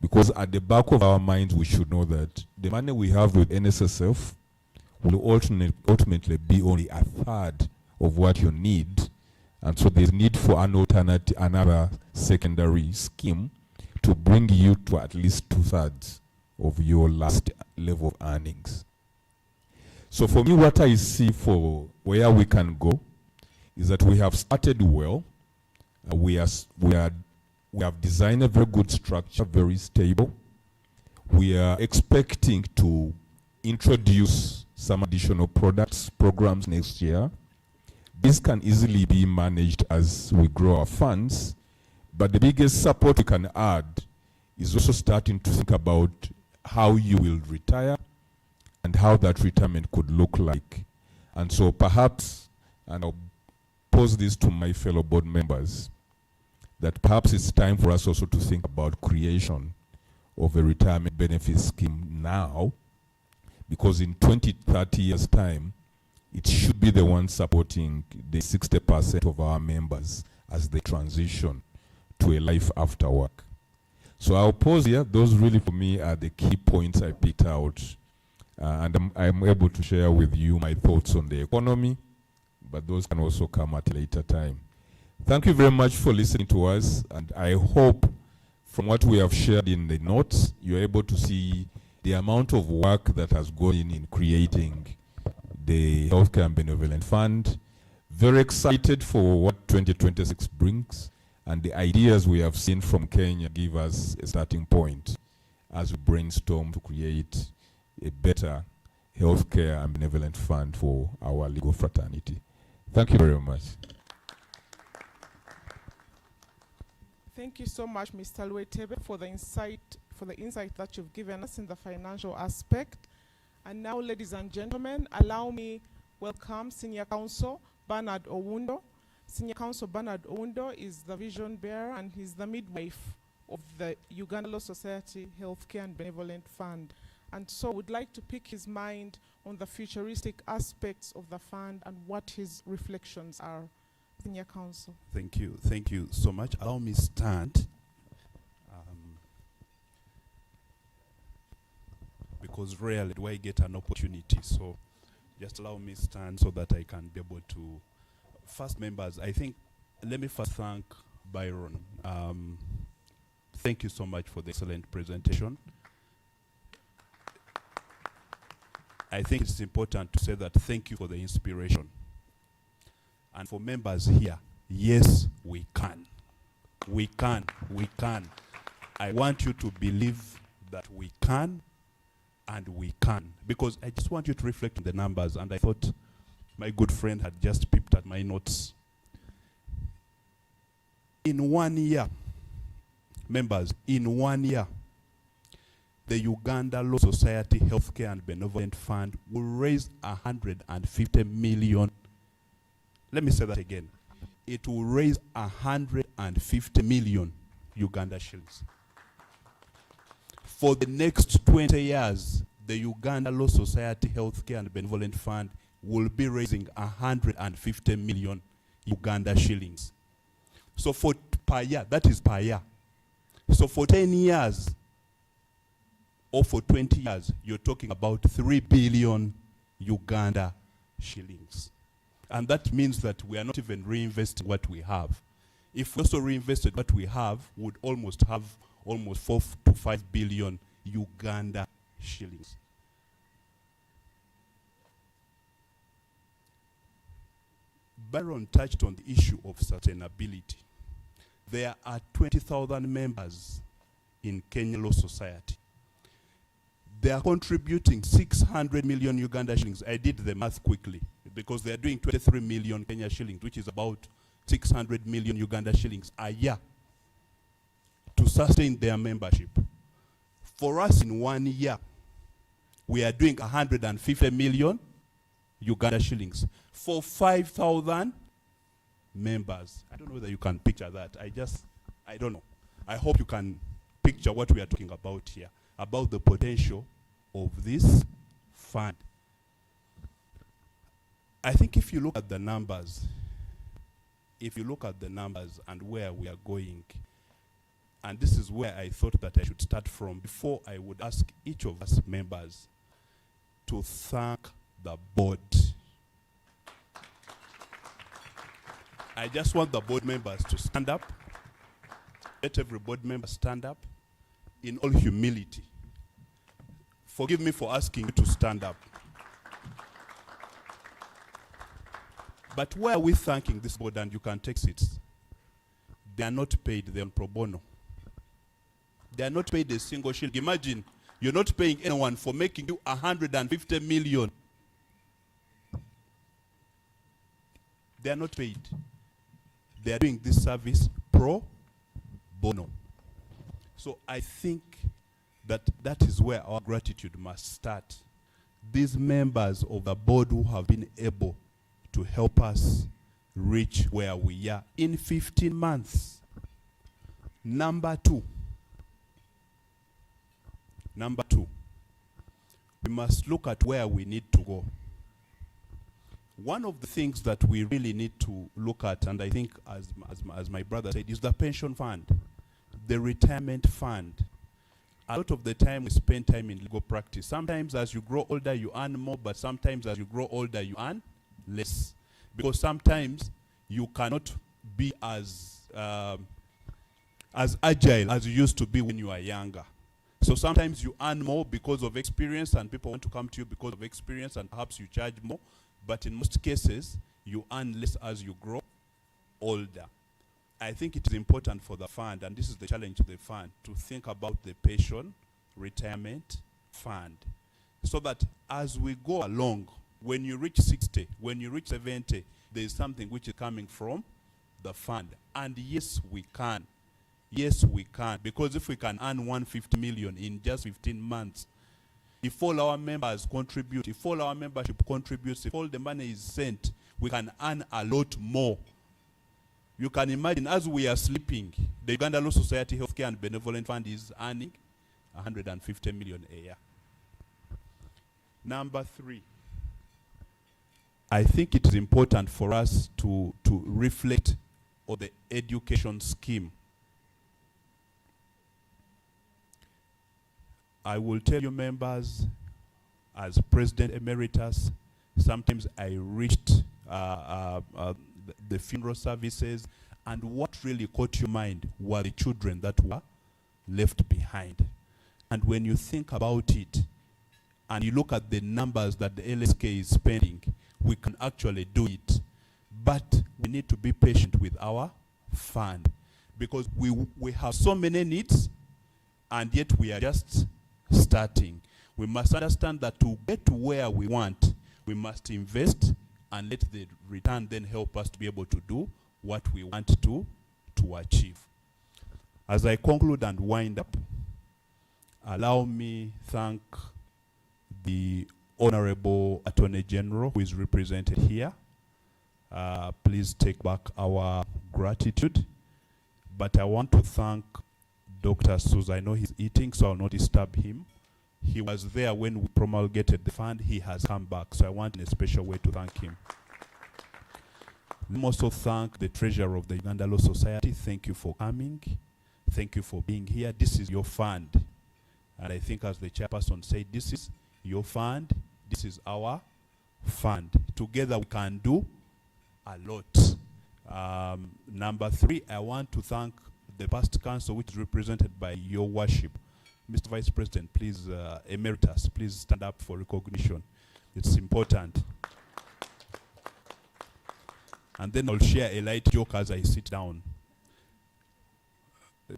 Because at the back of our minds, we should know that the money we have with NSSF will ultimately be only 1/3 of what you need. And so there's need for an alternative, another secondary scheme to bring you to at least 2/3 of your last level of earnings. So for me, what I see for where we can go is that we have started well. We have designed a very good structure, very stable. We are expecting to introduce some additional products, programs next year. This can easily be managed as we grow our funds, but the biggest support we can add is also starting to think about how you will retire and how that retirement could look like. And so perhaps, and I'll pose this to my fellow board members, that perhaps it's time for us also to think about creation of a retirement benefit scheme now, because in 20, 30 years' time, it should be the one supporting the 60% of our members as they transition to a life after work. So I'll pause here. Those really, for me, are the key points I picked out. And I'm able to share with you my thoughts on the economy, but those can also come at a later time. Thank you very much for listening to us, and I hope from what we have shared in the notes, you're able to see the amount of work that has gone in creating the Healthcare and Benevolent Fund. Very excited for what 2026 brings, and the ideas we have seen from Kenya give us a starting point as we brainstorm to create a better Healthcare and Benevolent Fund for our legal fraternity. Thank you very much. Thank you so much, Mr. Luetebe, for the insight that you've given us in the financial aspect. And now, ladies and gentlemen, allow me welcome Senior Counsel Bernard Owundo. Senior Counsel Bernard Owundo is the vision bearer and he's the midwife of the Uganda Law Society Healthcare and Benevolent Fund. And so would like to pick his mind on the futuristic aspects of the fund and what his reflections are. Senior Counsel. Thank you. Thank you so much. Allow me stand. Because rarely do I get an opportunity. So just allow me stand so that I can be able to. First, members, I think, let me first thank Byron. Thank you so much for the excellent presentation. I think it's important to say that thank you for the inspiration. And for members here, yes, we can. We can. We can. I want you to believe that we can, and we can. Because I just want you to reflect on the numbers, and I thought my good friend had just peeped at my notes. In 1 year, members, in 1 year, the Uganda Law Society Healthcare and Benevolent Fund will raise 150 million. Let me say that again. It will raise 150 million Uganda shillings. For the next 20 years, the Uganda Law Society Healthcare and Benevolent Fund will be raising 150 million Uganda shillings. So for per year, that is per year. So for 10 years, or for 20 years, you're talking about 3 billion Uganda shillings. And that means that we are not even reinvesting what we have. If we also reinvested what we have, we would almost have almost 4 to 5 billion Uganda shillings. Byron touched on the issue of sustainability. There are 20,000 members in Kenya Law Society. They are contributing 600 million Uganda shillings. I did the math quickly because they are doing 23 million Kenya shillings, which is about 600 million Uganda shillings a year to sustain their membership. For us in 1 year, we are doing 150 million Uganda shillings for 5,000 members. I don't know whether you can picture that. I don't know. I hope you can picture what we are talking about here, about the potential of this fund. I think if you look at the numbers, and where we are going, and this is where I thought that I should start from before I would ask each of us members to thank the board. I just want the board members to stand up. Let every board member stand up in all humility. Forgive me for asking you to stand up. But why are we thanking this board? And you can take seats. They are not paid, they are on pro bono. They are not paid a single shilling. Imagine, you're not paying anyone for making you 150 million. They are not paid. They are doing this service pro bono. So I think that is where our gratitude must start. These members of the board who have been able to help us reach where we are in 15 months. Number two, we must look at where we need to go. One of the things that we really need to look at, and I think as my brother said, is the pension fund, the retirement fund. A lot of the time we spend time in legal practice. Sometimes as you grow older, you earn more, but sometimes as you grow older, you earn less. Because sometimes you cannot be as agile as you used to be when you were younger. So sometimes you earn more because of experience, and people want to come to you because of experience, and perhaps you charge more. But in most cases, you earn less as you grow older. I think it is important for the fund, and this is the challenge to the fund, to think about the pension retirement fund, so that as we go along, when you reach 60, when you reach 70, there is something which is coming from the fund. And yes, we can. Yes, we can. Because if we can earn 150 million in just 15 months, if all our members contribute, if all our membership contributes, if all the money is sent, we can earn a lot more. You can imagine, as we are sleeping, the Uganda Law Society Healthcare and Benevolent Fund is earning 150 million a year. Number 3, I think it is important for us to reflect on the education scheme. I will tell you, members, as President Emeritus, sometimes I reached the funeral services, and what really caught your mind were the children that were left behind. And when you think about it, and you look at the numbers that the LSK is spending, we can actually do it. But we need to be patient with our fund, because we have so many needs, and yet we are just starting. We must understand that to get to where we want, we must invest, and let the return then help us to be able to do what we want to achieve. As I conclude and wind up, allow me thank the Honorable Attorney General who is represented here. Please take back our gratitude. But I want to thank Dr. Souza. I know he's eating, so I'll not disturb him. He was there when we promulgated the fund. He has come back, so I want in a special way to thank him. Let me also thank the treasurer of the Uganda Law Society. Thank you for coming. Thank you for being here. This is your fund. And I think, as the chairperson said, this is your fund. This is our fund. Together we can do a lot. Number 3, I want to thank the past council, which is represented by your worship. Mr. Vice President, please, Emeritus, please stand up for recognition. It's important. And then I'll share a light joke as I sit down.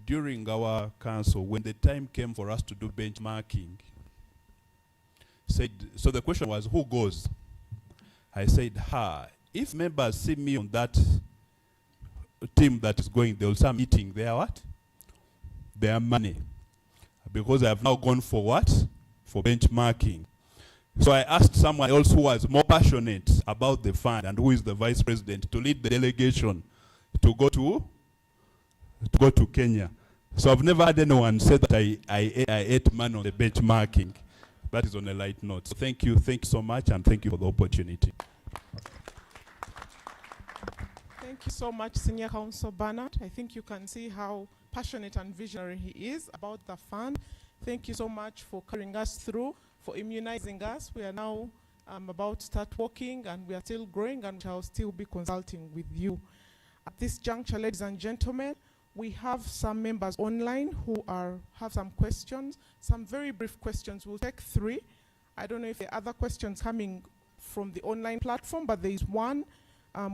During our council, when the time came for us to do benchmarking, so the question was, who goes? I said, if members see me on that team that is going, they will start eating their what? Their money. Because I have now gone for what? For benchmarking. So I asked someone else who was more passionate about the fund and who is the vice president to lead the delegation to go to Kenya. So I've never had anyone say that I ate money on the benchmarking. That is on a light note. So thank you so much, and thank you for the opportunity. Thank you so much, Senior Counsel Bernard. I think you can see how passionate and visionary he is about the fund. Thank you so much for carrying us through, for immunizing us. We are now about to start working, and we are still growing, and shall still be consulting with you. At this juncture, ladies and gentlemen, we have some members online who have some questions, some very brief questions. We'll take 3. I don't know if there are other questions coming from the online platform, but there is one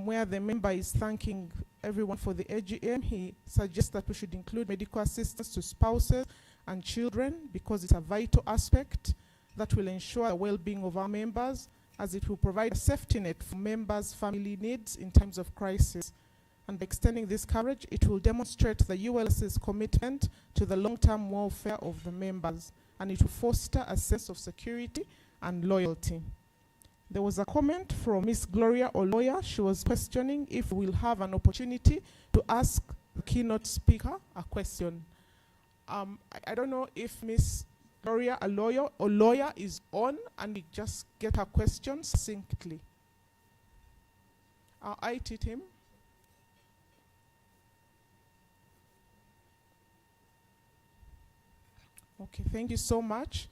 where the member is thanking everyone for the AGM. He suggests that we should include medical assistance to spouses and children, because it's a vital aspect that will ensure the well-being of our members, as it will provide a safety net for members' family needs in times of crisis. And by extending this coverage, it will demonstrate the ULS's commitment to the long-term welfare of the members, and it will foster a sense of security and loyalty. There was a comment from Miss Gloria Oloya. She was questioning if we'll have an opportunity to ask the keynote speaker a question. I don't know if Miss Gloria Oloya is on, and we just get her question succinctly. I'll IT him. Okay, thank you so much.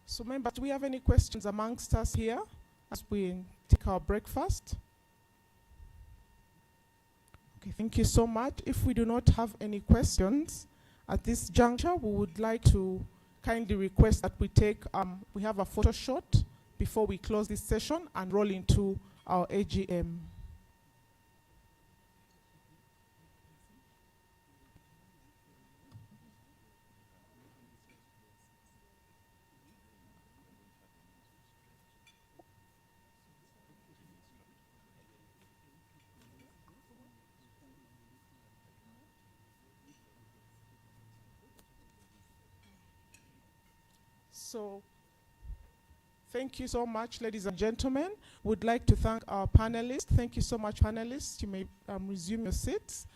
So members, do we have any questions amongst us here as we take our breakfast? Okay, thank you so much. If we do not have any questions at this juncture, we would like to kindly request that we have a photo shot before we close this session and roll into our AGM. So, thank you so much, ladies and gentlemen. We'd like to thank our panelists. Thank you so much, panelists. You may resume your seats.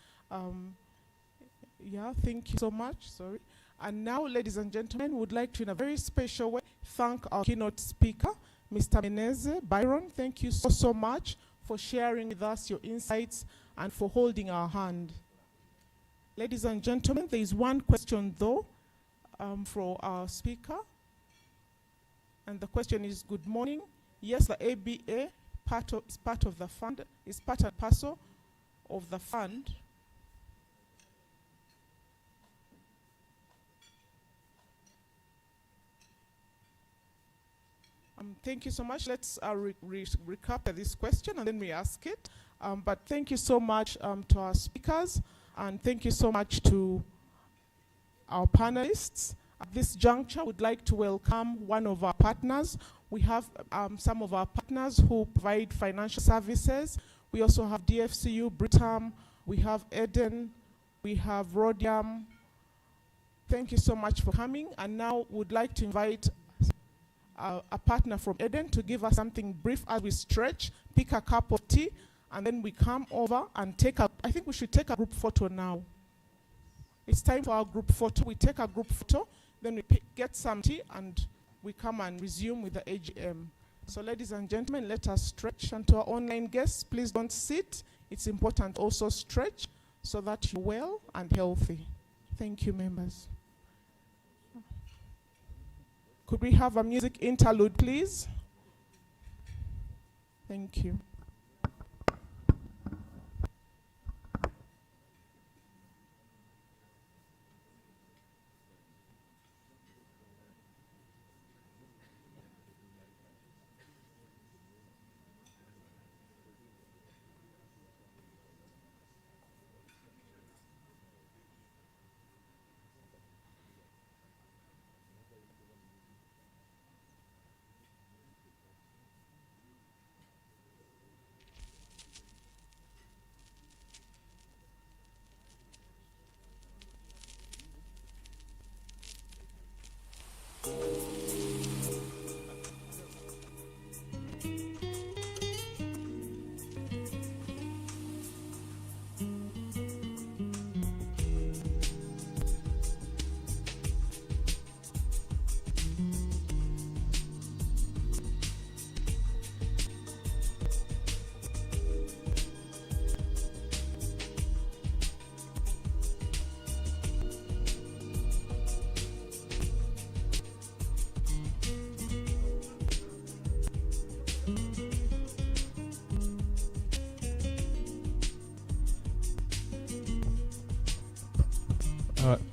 Yeah, thank you so much. Sorry. And now, ladies and gentlemen, we would like to, in a very special way, thank our keynote speaker, Mr. Meneze Byron. Thank you so much for sharing with us your insights and for holding our hand. Ladies and gentlemen, there is one question, though, for our speaker. And the question is, good morning. Yes, the ABA is part of the fund, is part and parcel of the fund. Thank you so much. Let's recap this question and then we ask it. But thank you so much to our speakers, and thank you so much to our panelists. At this juncture, we'd like to welcome one of our partners. We have some of our partners who provide financial services. We also have DFCU, Britam, we have Eden, we have Rhodium. Thank you so much for coming. And now we'd like to invite a partner from Eden to give us something brief as we stretch, pick a cup of tea, and then we come over and I think we should take a group photo now. It's time for our group photo. We take a group photo, then we get some tea, and we come and resume with the AGM. So ladies and gentlemen, let us stretch. And to our online guests, please don't sit. It's important also stretch so that you're well and healthy. Thank you, members. Could we have a music interlude, please? Thank you.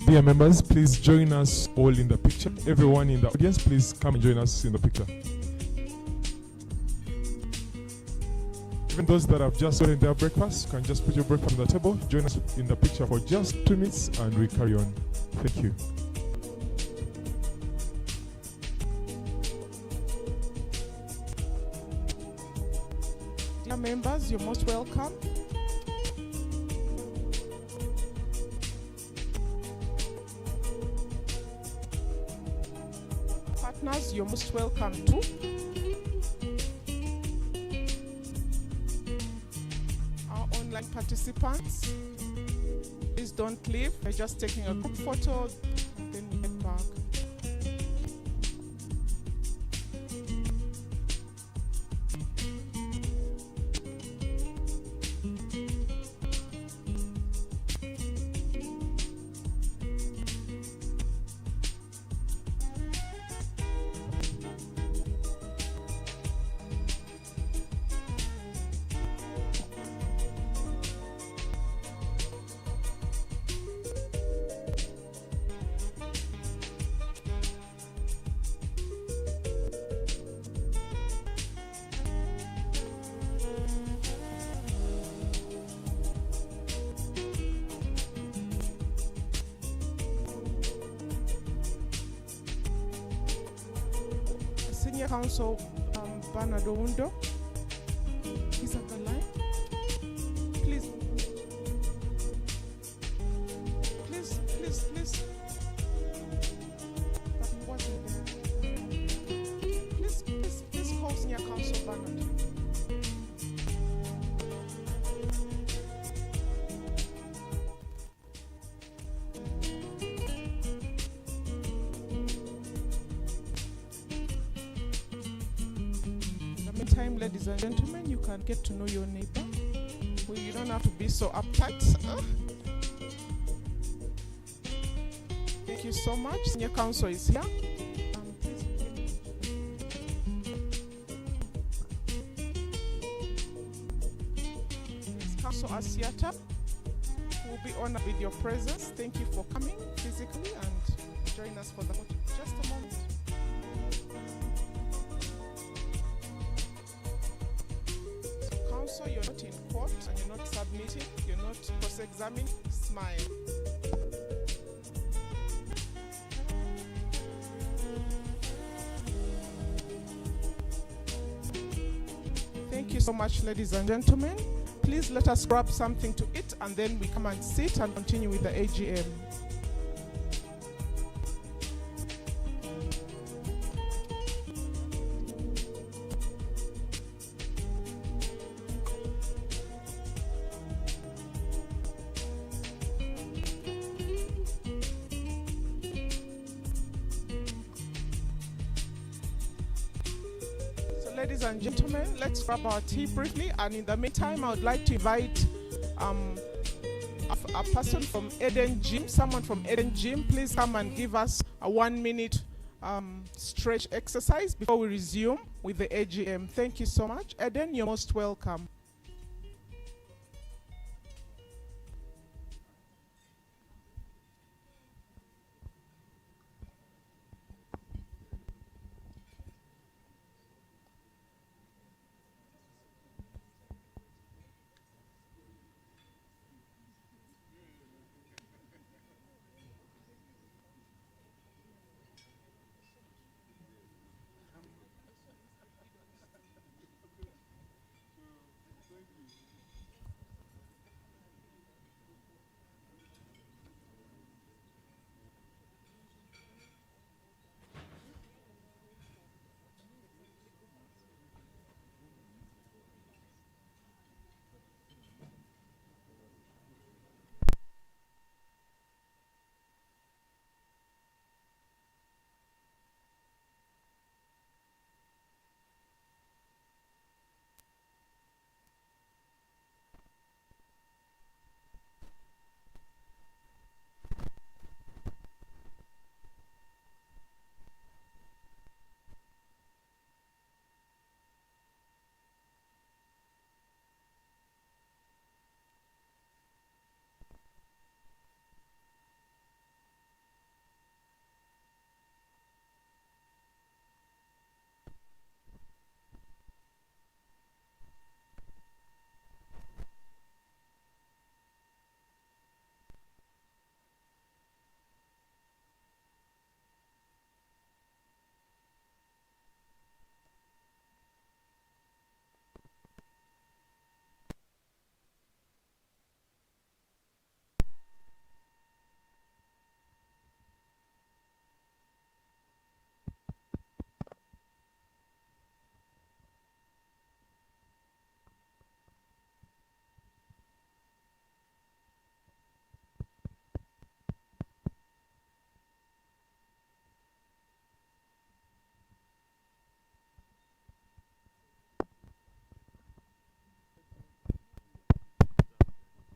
Dear members, please join us all in the picture. Everyone in the audience, please come and join us in the picture. Even those that have just gotten their breakfast, can just put your breakfast on the table. Join us in the picture for just 2 minutes and we carry on. Thank you. Dear members, you're most welcome. Partners, you're most welcome too. Our online participants, please don't leave. We're just taking a group photo and then we get back. Senior Counsel Bernard Oundo. He's on the line. Please. Please. But he wasn't there. Please call Senior Counsel Bernard. meantime, ladies and gentlemen, you can get to know your neighbor. Well, you don't have to be so uptight. Thank you so much. Senior counsel is here. Counsel Asiata will be honored with your presence. Thank you for coming physically and join us for the photo. Just a moment. So you're not in court and you're not submitting, you're not cross-examining, smile. Thank you so much, ladies and gentlemen. Please let us grab something to eat and then we come and sit and continue with the AGM. Ladies and gentlemen, let's grab our tea briefly, and in the meantime, I would like to invite a person from Eden Gym, someone from Eden Gym. Please come and give us a 1-minute stretch exercise before we resume with the AGM. Thank you so much. Eden, you're most welcome.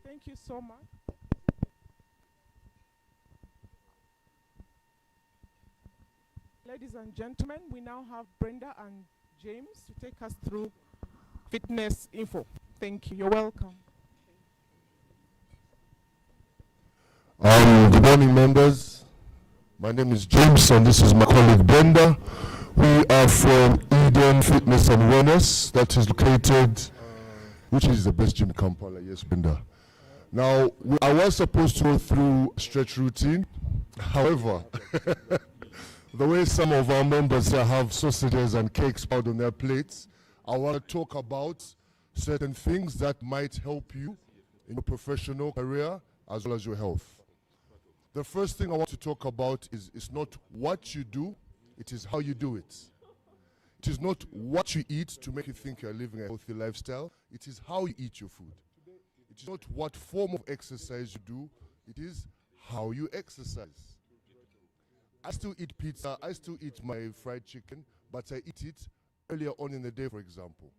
Thank you so much. Ladies and gentlemen, we now have Brenda and James to take us through fitness info. Thank you. You're welcome. Good morning, members. My name is James and this is my colleague Brenda. We are from Eden Fitness and Wellness, that is located, which is the best gym in Kampala. Yes, Brenda. Now, I was supposed to go through a stretch routine. However, the way some of our members have sausages and cakes piled on their plates, I want to talk about certain things that might help you in your professional career as well as your health. The first thing I want to talk about is it's not what you do, it is how you do it. It is not what you eat to make you think you're living a healthy lifestyle, it is how you eat your food. It is not what form of exercise you do, it is how you exercise. I still eat pizza, I still eat my fried chicken, but I eat it earlier on in the day, for example.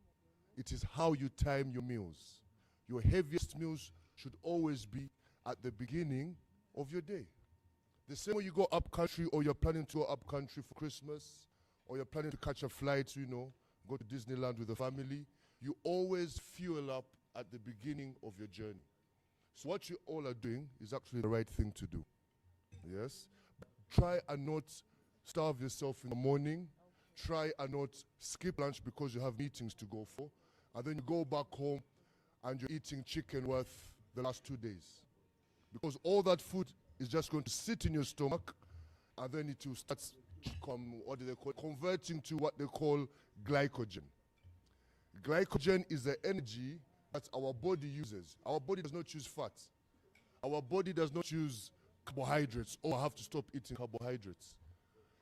It is how you time your meals. Your heaviest meals should always be at the beginning of your day. The same way you go up country, or you're planning to go up country for Christmas, or you're planning to catch a flight, go to Disneyland with the family, you always fuel up at the beginning of your journey. So what you all are doing is actually the right thing to do. Yes? Try and not starve yourself in the morning. Try and not skip lunch because you have meetings to go for. And then you go back home and you're eating chicken worth the last 2 days. Because all that food is just going to sit in your stomach, and then it will start converting to what they call glycogen. Glycogen is the energy that our body uses. Our body does not use fat. Our body does not use carbohydrates. Oh, I have to stop eating carbohydrates.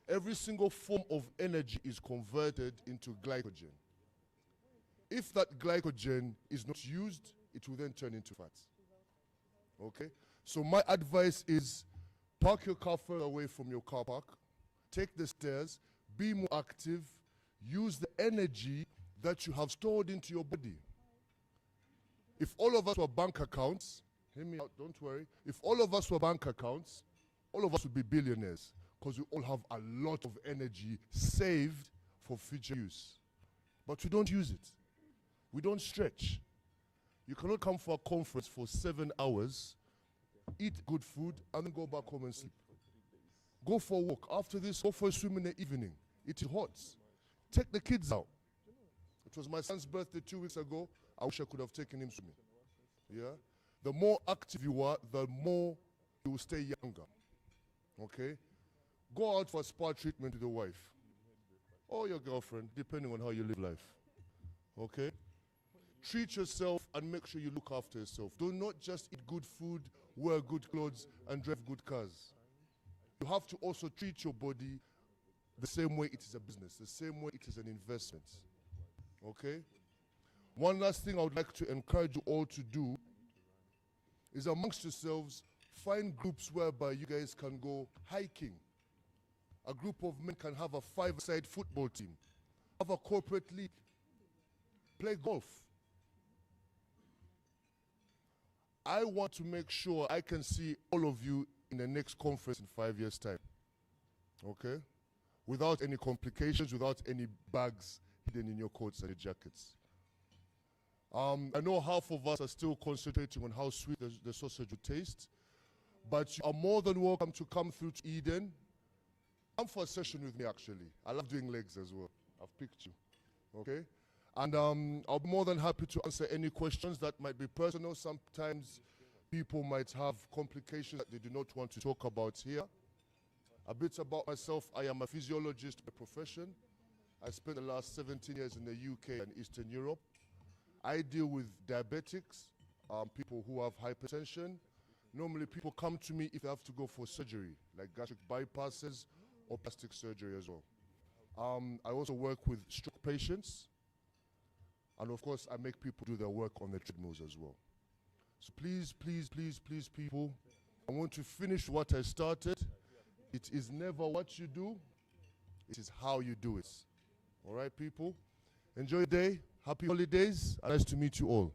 Every single form of energy is converted into glycogen. If that glycogen is not used, it will then turn into fat. Okay? So my advice is, park your car further away from your car park, take the stairs, be more active, use the energy that you have stored into your body. If all of us were bank accounts, hear me out, don't worry. If all of us were bank accounts, all of us would be billionaires, because we all have a lot of energy saved for future use. But we don't use it. We don't stretch. You cannot come for a conference for 7 hours, eat good food, and then go back home and sleep. Go for a walk. After this, go for a swim in the evening. It is hot. Take the kids out. It was my son's birthday 2 weeks ago. I wish I could have taken him swimming. Yeah? The more active you are, the more you will stay younger. Okay? Go out for a spa treatment with your wife. Or your girlfriend, depending on how you live life. Okay? Treat yourself and make sure you look after yourself. Do not just eat good food, wear good clothes, and drive good cars. You have to also treat your body the same way it is a business, the same way it is an investment. Okay? One last thing I would like to encourage you all to do is, amongst yourselves, find groups whereby you guys can go hiking. A group of men can have a 5-a-side football team, have a corporate league, play golf. I want to make sure I can see all of you in the next conference in 5 years' time. Okay? Without any complications, without any bags hidden in your coats and your jackets. I know half of us are still concentrating on how sweet the sausage will taste, but you are more than welcome to come through to Eden. Come for a session with me, actually. I love doing legs as well. I've picked you. Okay? And I'll be more than happy to answer any questions that might be personal. Sometimes people might have complications that they do not want to talk about here. A bit about myself. I am a physiologist by profession. I spent the last 17 years in the UK and Eastern Europe. I deal with diabetics, people who have hypertension. Normally people come to me if they have to go for surgery, like gastric bypasses or plastic surgery as well. I also work with stroke patients. And of course, I make people do their work on the treadmills as well. So please, please, please, please, people, I want to finish what I started. It is never what you do, it is how you do it. All right, people? Enjoy your day. Happy holidays. And nice to meet you all.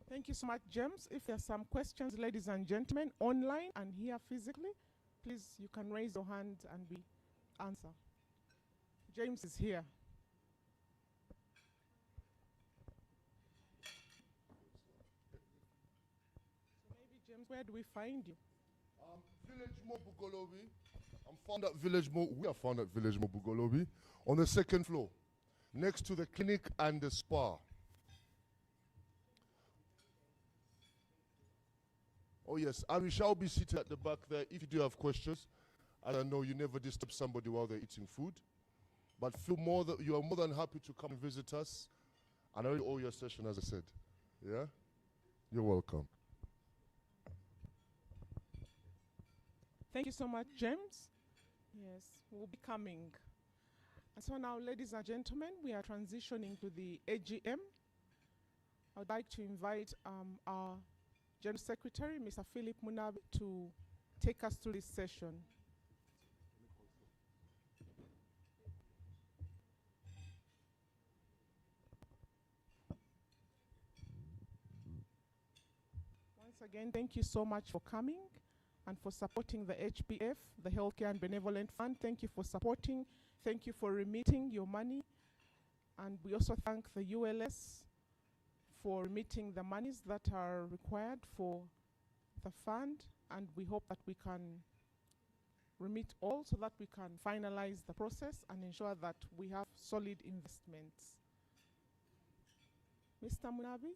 Thank you so much, James. If there are some questions, ladies and gentlemen, online and here physically, please, you can raise your hand and we answer. James is here. So maybe, James, where do we find you? Village Mobugolobi. I'm found at Village Mo. We are found at Village Mobugolobi on the 2nd floor, next to the clinic and the spa. Oh yes, and we shall be seated at the back there if you do have questions. And I know you never disturb somebody while they're eating food, but feel more that you are more than happy to come and visit us. And I already owe your session, as I said. Yeah, you're welcome. Thank you so much, James. Yes, we'll be coming. And so now, ladies and gentlemen, we are transitioning to the AGM. I would like to invite our General Secretary, Mr. Philip Munabi, to take us through this session. Once again, thank you so much for coming and for supporting the HBF, the Healthcare and Benevolent Fund. Thank you for supporting. Thank you for remitting your money. And we also thank the ULS for remitting the monies that are required for the fund. And we hope that we can remit all so that we can finalize the process and ensure that we have solid investments. Mr. Munabi?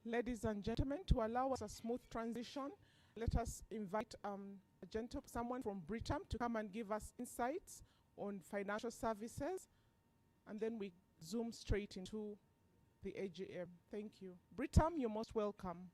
Yes. Ladies and gentlemen, to allow us a smooth transition, let us invite someone from Britam to come and give us insights on financial services, and then we zoom straight into the AGM. Thank you. Britam, you're most welcome.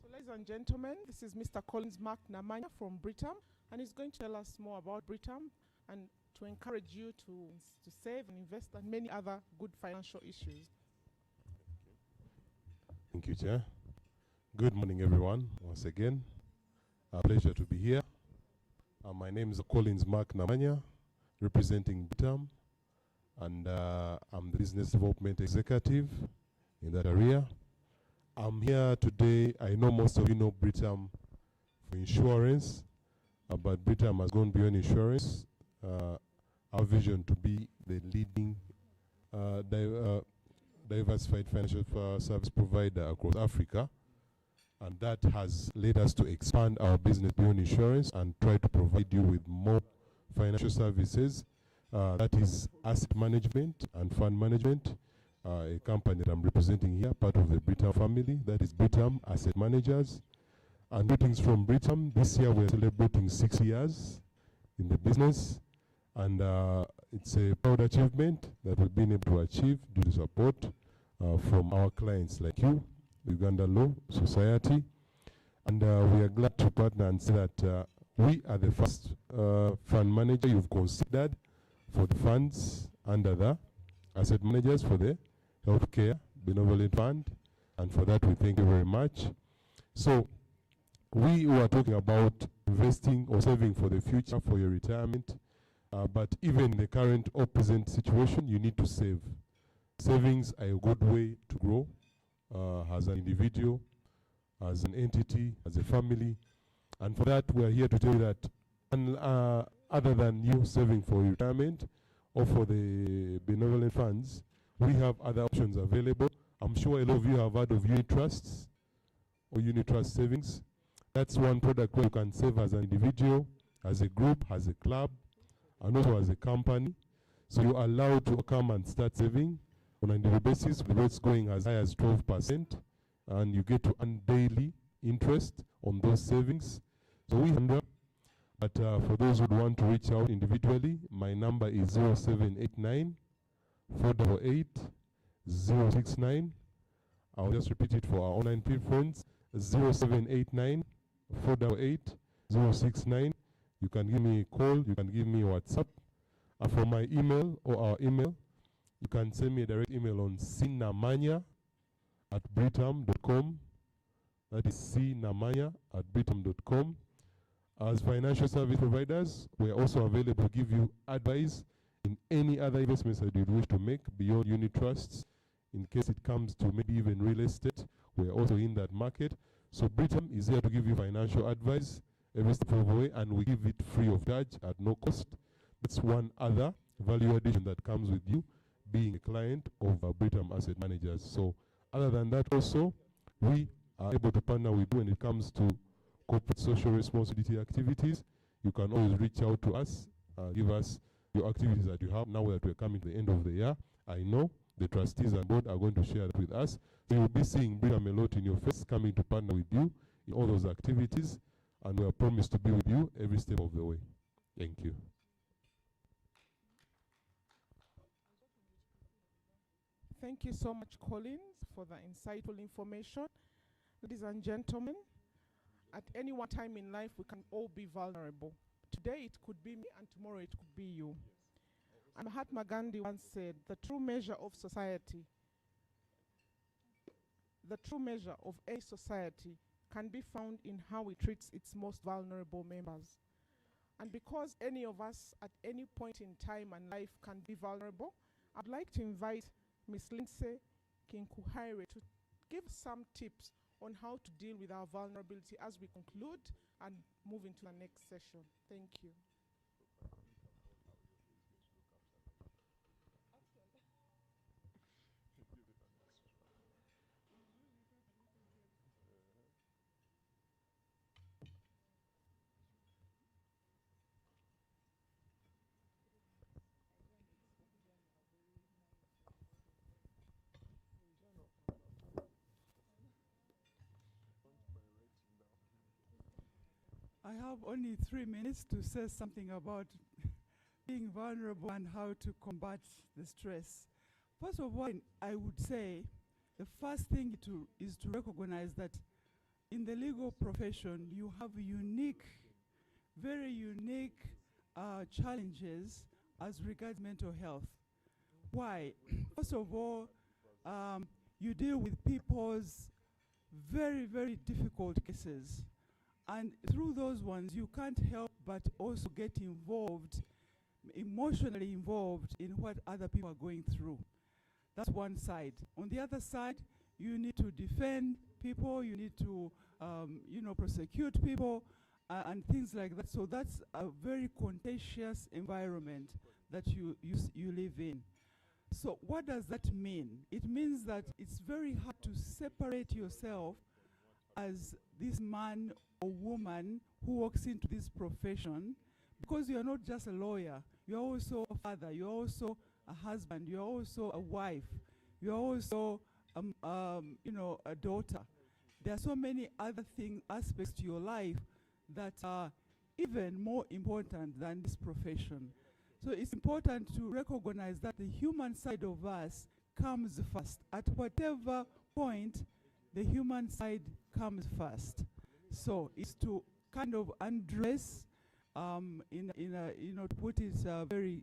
So ladies and gentlemen, this is Mr. Collins Mark Namanya from Britam, and he's going to tell us more about Britam and to encourage you to save and invest and many other good financial issues. Thank you, Chair. Good morning, everyone. Once again, a pleasure to be here. My name is Collins Mark Namanya, representing Britam, and I'm the Business Development Executive in that area. I'm here today. I know most of you know Britam for insurance, but Britam has gone beyond insurance. Our vision to be the leading diversified financial service provider across Africa, and that has led us to expand our business beyond insurance and try to provide you with more financial services. That is asset management and fund management. A company that I'm representing here, part of the Britam family, that is Britam Asset Managers. And greetings from Britam. This year we're celebrating 6 years in the business, and it's a proud achievement that we've been able to achieve due to support from our clients like you, Uganda Law Society. And we are glad to partner and say that we are the first fund manager you've considered for the funds under the asset managers for the Healthcare Benevolent Fund, and for that we thank you very much. So we were talking about investing or saving for the future, for your retirement, but even in the current or present situation, you need to save. Savings are a good way to grow as an individual, as an entity, as a family, and for that we are here to tell you that other than you saving for retirement or for the benevolent funds, we have other options available. I'm sure a lot of you have heard of unit trusts or unit trust savings. That's one product where you can save as an individual, as a group, as a club, and also as a company. So you're allowed to come and start saving on an individual basis with rates going as high as 12%, and you get to earn daily interest on those savings. So we handle. But for those who want to reach out individually, my number is 0789 488 069. I'll just repeat it for our online friends. 0789 488 069. You can give me a call, you can give me WhatsApp. For my email or our email, you can send me a direct email on cnamanya@britam.com. That is cnamanya@britam.com. As financial service providers, we are also available to give you advice in any other investments that you wish to make beyond unit trusts. In case it comes to maybe even real estate, we are also in that market. So Britam is here to give you financial advice every step of the way, and we give it free of charge at no cost. That's one other value addition that comes with you being a client of Britam Asset Managers. So other than that also, we are able to partner with you when it comes to corporate social responsibility activities. You can always reach out to us, give us your activities that you have. Now that we're coming to the end of the year, I know the trustees and board are going to share that with us. So you'll be seeing Britam a lot in your face, coming to partner with you in all those activities, and we are promised to be with you every step of the way. Thank you. Thank you so much, Collins, for the insightful information. Ladies and gentlemen, at any one time in life, we can all be vulnerable. Today, it could be me, and tomorrow, it could be you. And Mahatma Gandhi once said, the true measure of society, the true measure of a society can be found in how it treats its most vulnerable members. And because any of us at any point in time and life can be vulnerable, I'd like to invite Ms. Lindsay Kinkuhaire to give some tips on how to deal with our vulnerability as we conclude and move into the next session. Thank you. I have only 3 minutes to say something about being vulnerable and how to combat the stress. First of all, I would say the first thing is to recognize that in the legal profession, you have unique, very unique challenges as regards mental health. Why? First of all, you deal with people's very, very difficult cases. And through those ones, you can't help but also get involved, emotionally involved in what other people are going through. That's one side. On the other side, you need to defend people, you need to, prosecute people, and things like that. So that's a very contentious environment that you live in. So what does that mean? It means that it's very hard to separate yourself as this man or woman who walks into this profession, because you're not just a lawyer, you're also a father, you're also a husband, you're also a wife, you're also a daughter. There are so many other aspects to your life that are even more important than this profession. So it's important to recognize that the human side of us comes first. At whatever point, the human side comes first. So it's to kind of undress, to put it very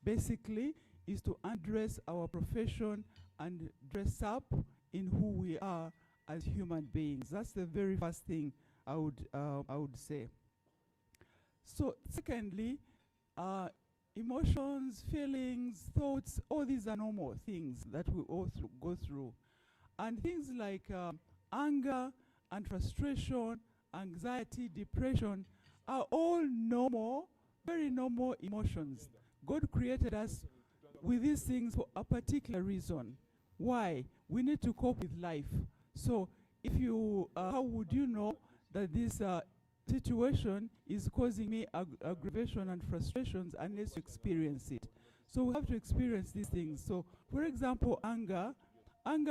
basically, is to undress our profession and dress up in who we are as human beings. That's the very first thing I would say. So secondly, emotions, feelings, thoughts, all these are normal things that we all go through. And things like anger and frustration, anxiety, depression are all normal, very normal emotions. God created us with these things for a particular reason. Why? We need to cope with life. So if you, how would you know that this situation is causing me aggravation and frustrations unless you experience it? So we have to experience these things. So for example, anger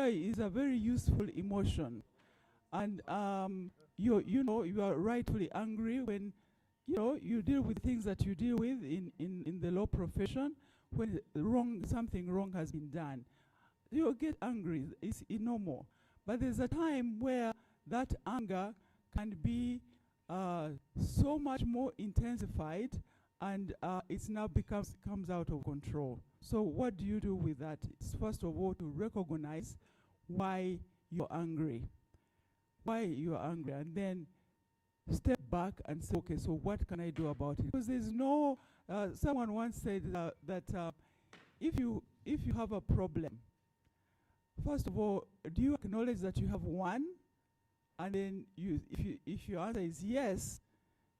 is a very useful emotion. And you are rightfully angry when you deal with things that you deal with in the law profession when something wrong has been done. You get angry, it's normal. But there's a time where that anger can be so much more intensified, and it now comes out of control. So what do you do with that? It's first of all to recognize why you're angry. Why you're angry, and then step back and say, okay, so what can I do about it? Because there's no, someone once said that if you have a problem, first of all, do you acknowledge that you have one? And then if your answer is yes,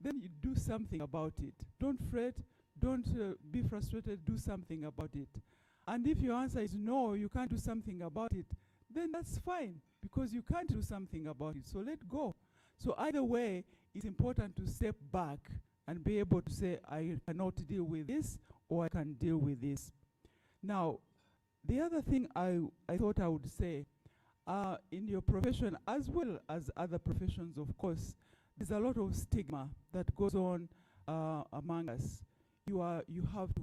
then you do something about it. Don't fret, don't be frustrated, do something about it. And if your answer is no, you can't do something about it, then that's fine, because you can't do something about it, so let go. So either way, it's important to step back and be able to say, I cannot deal with this, or I can deal with this. Now, the other thing I thought I would say, in your profession, as well as other professions, of course, there's a lot of stigma that goes on among us. You have to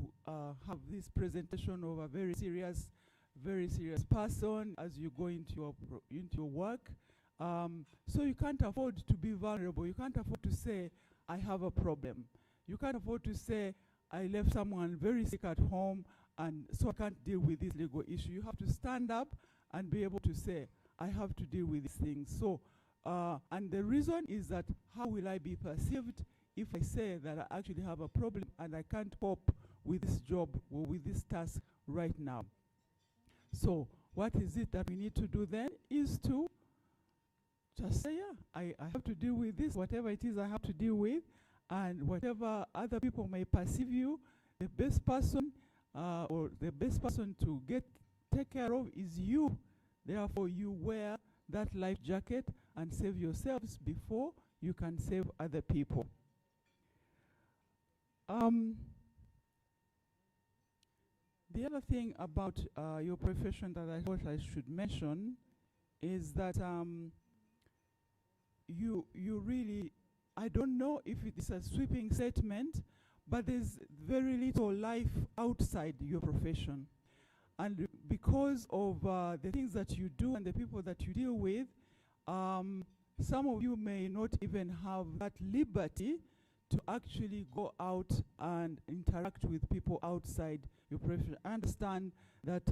have this presentation of a very serious person as you go into your work. So you can't afford to be vulnerable. You can't afford to say, I have a problem. You can't afford to say, I left someone very sick at home, and so I can't deal with this legal issue. You have to stand up and be able to say, I have to deal with these things. So, and the reason is that, how will I be perceived if I say that I actually have a problem and I can't cope with this job or with this task right now? So what is it that we need to do then is to just say, yeah, I have to deal with this, whatever it is I have to deal with, and whatever other people may perceive you, the best person or the best person to take care of is you. Therefore, you wear that life jacket and save yourselves before you can save other people. The other thing about your profession that I thought I should mention is that you really, I don't know if it is a sweeping statement, but there's very little life outside your profession. And because of the things that you do and the people that you deal with, some of you may not even have that liberty to actually go out and interact with people outside your profession. I understand that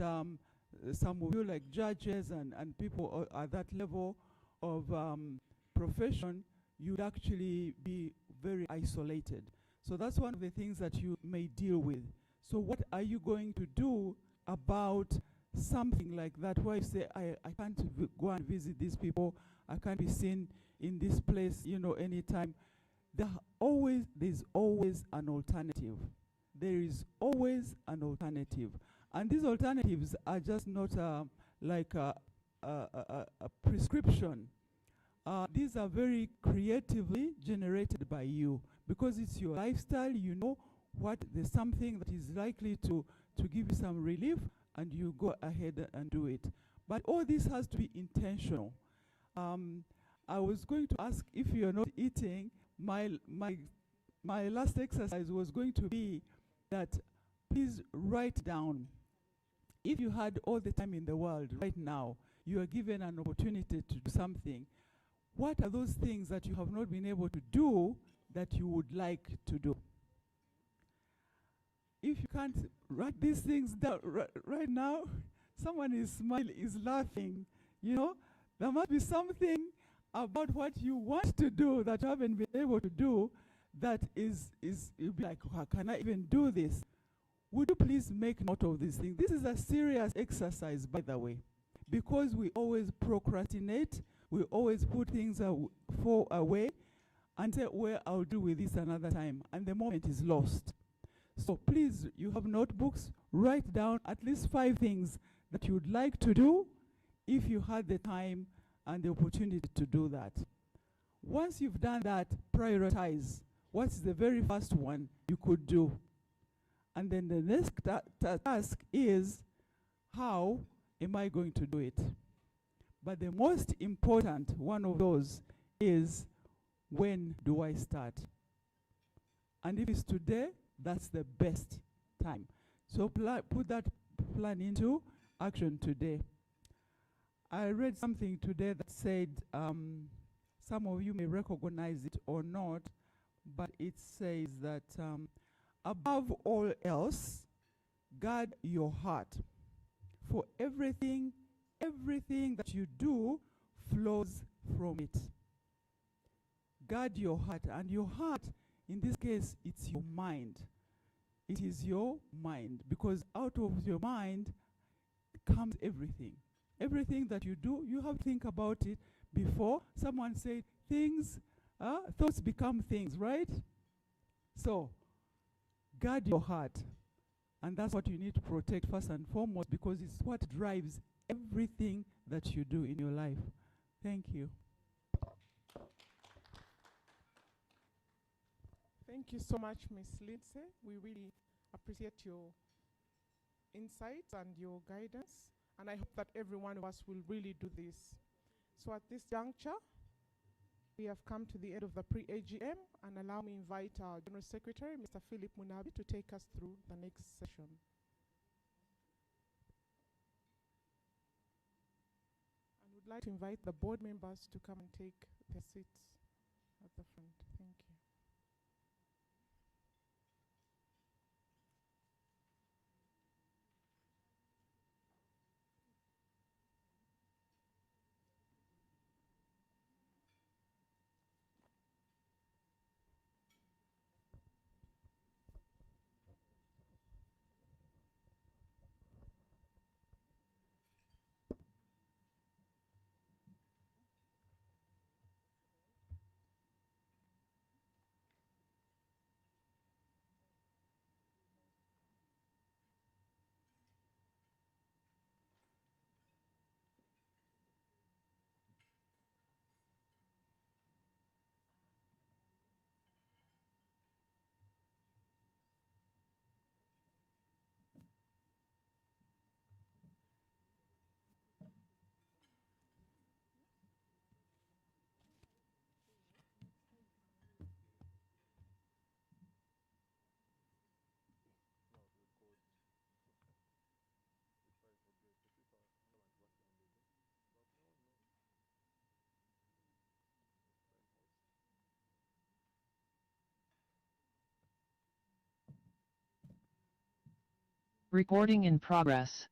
some of you, like judges and people at that level of profession, you'd actually be very isolated. So that's one of the things that you may deal with. So what are you going to do about something like that, where you say, I can't go and visit these people, I can't be seen in this place, anytime? There's always an alternative. There is always an alternative. And these alternatives are just not like a prescription. These are very creatively generated by you, because it's your lifestyle. You know what, there's something that is likely to give you some relief, and you go ahead and do it. But all this has to be intentional. I was going to ask, if you're not eating, my last exercise was going to be that please write down, if you had all the time in the world right now, you are given an opportunity to do something, what are those things that you have not been able to do that you would like to do? If you can't write these things down right now, someone is smiling, is laughing. There must be something about what you want to do that you haven't been able to do that you'll be like, how can I even do this? Would you please make note of this thing? This is a serious exercise, by the way, because we always procrastinate. We always put things away and say, well, I'll deal with this another time, and the moment is lost. So please, you have notebooks, write down at least 5 things that you would like to do if you had the time and the opportunity to do that. Once you've done that, prioritize. What's the very first one you could do? And then the next task is, how am I going to do it? But the most important one of those is, when do I start? And if it's today, that's the best time. So put that plan into action today. I read something today that said, some of you may recognize it or not, but it says that above all else, guard your heart. For everything that you do flows from it. guard your heart. And your heart, in this case, it's your mind. It is your mind, because out of your mind comes everything. Everything that you do, you have to think about it before. Someone said thoughts become things, right? So, guard your heart. And that's what you need to protect first and foremost, because it's what drives everything that you do in your life. Thank you. Thank you so much, Ms. Lindsay. We really appreciate your insights and your guidance, and I hope that every one of us will really do this. So at this juncture, we have come to the end of the pre-AGM, and allow me invite our General Secretary, Mr. Philip Munabi, to take us through the next session. And would like to invite the board members to come and take their seats at the front. Thank you. Recording in progress.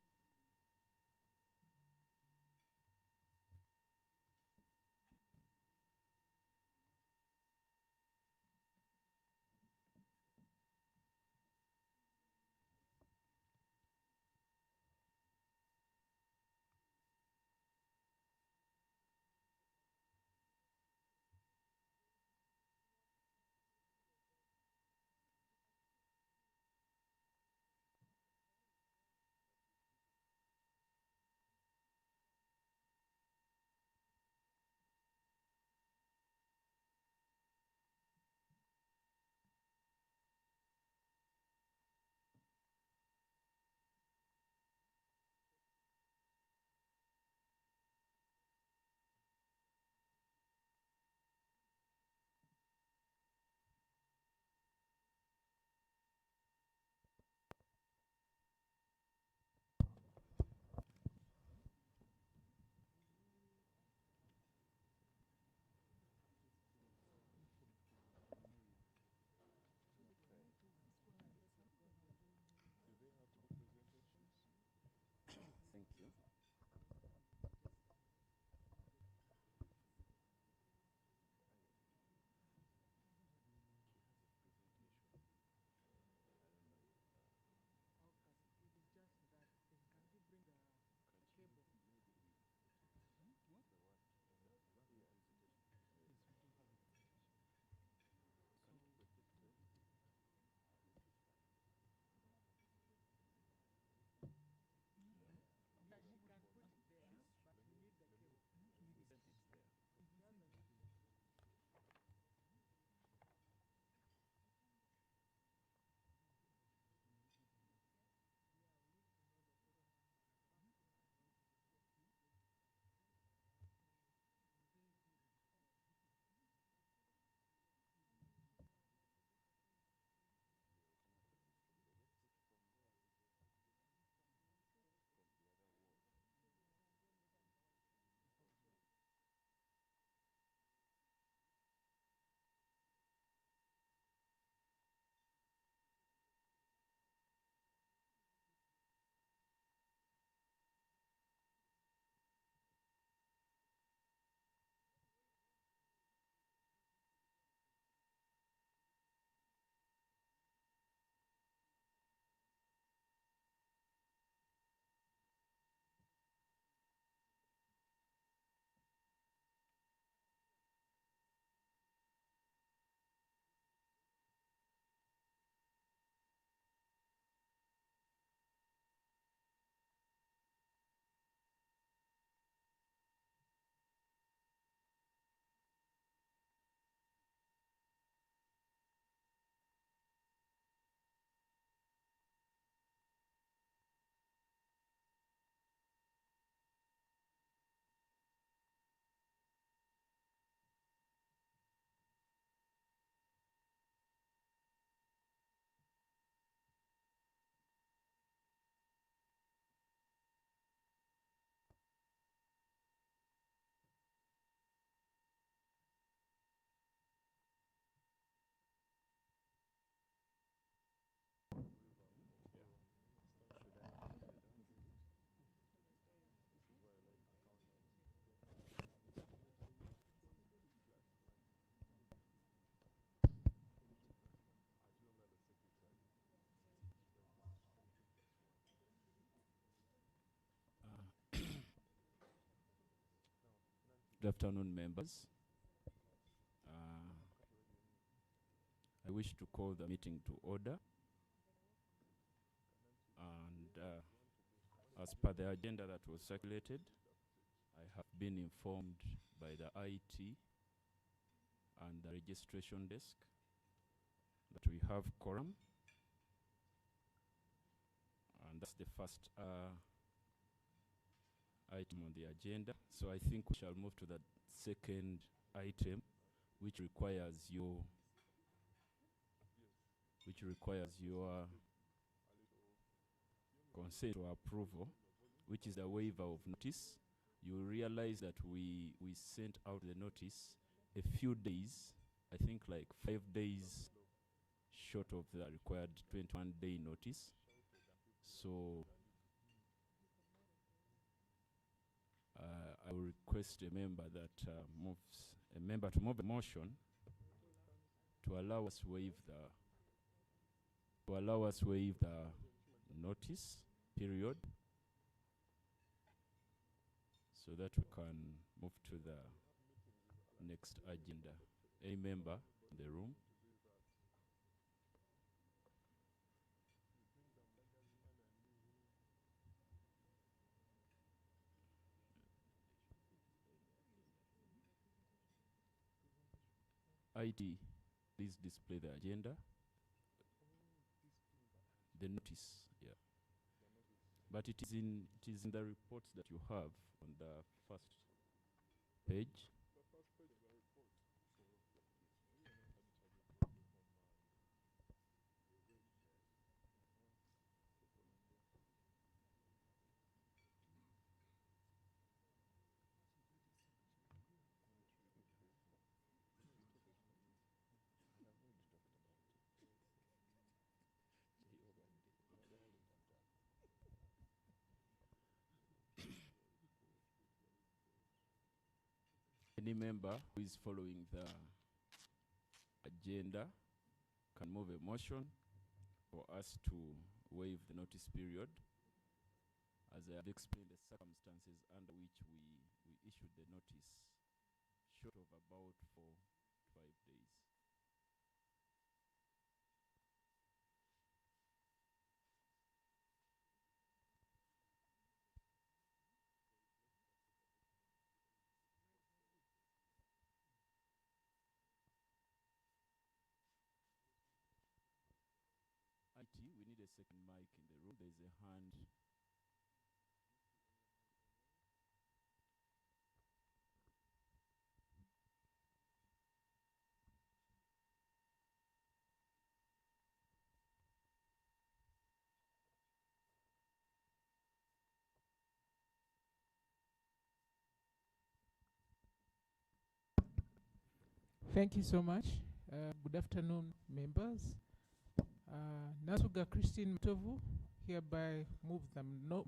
Good afternoon, members. I wish to call the meeting to order. And as per the agenda that was circulated, I have been informed by the IT and the registration desk that we have quorum. And that's the first item on the agenda. So I think we shall move to the second item, which requires your consent or approval, which is the waiver of notice. You realize that we sent out the notice a few days, I think like 5 days short of the required 21-day notice. So I will request a member that to move a motion to allow us waive the notice period, so that we can move to the next agenda. A member in the room? ID, please display the agenda. The notice, yeah. But it is in the reports that you have on the first page. Any member who is following the agenda can move a motion for us to waive the notice period, as I have explained the circumstances under which we issued the notice, short of about 4 to 5 days. IT, we need a second mic in the room. There's a hand. Thank you so much. Good afternoon, members. Nasuga Christine Mtovu hereby move the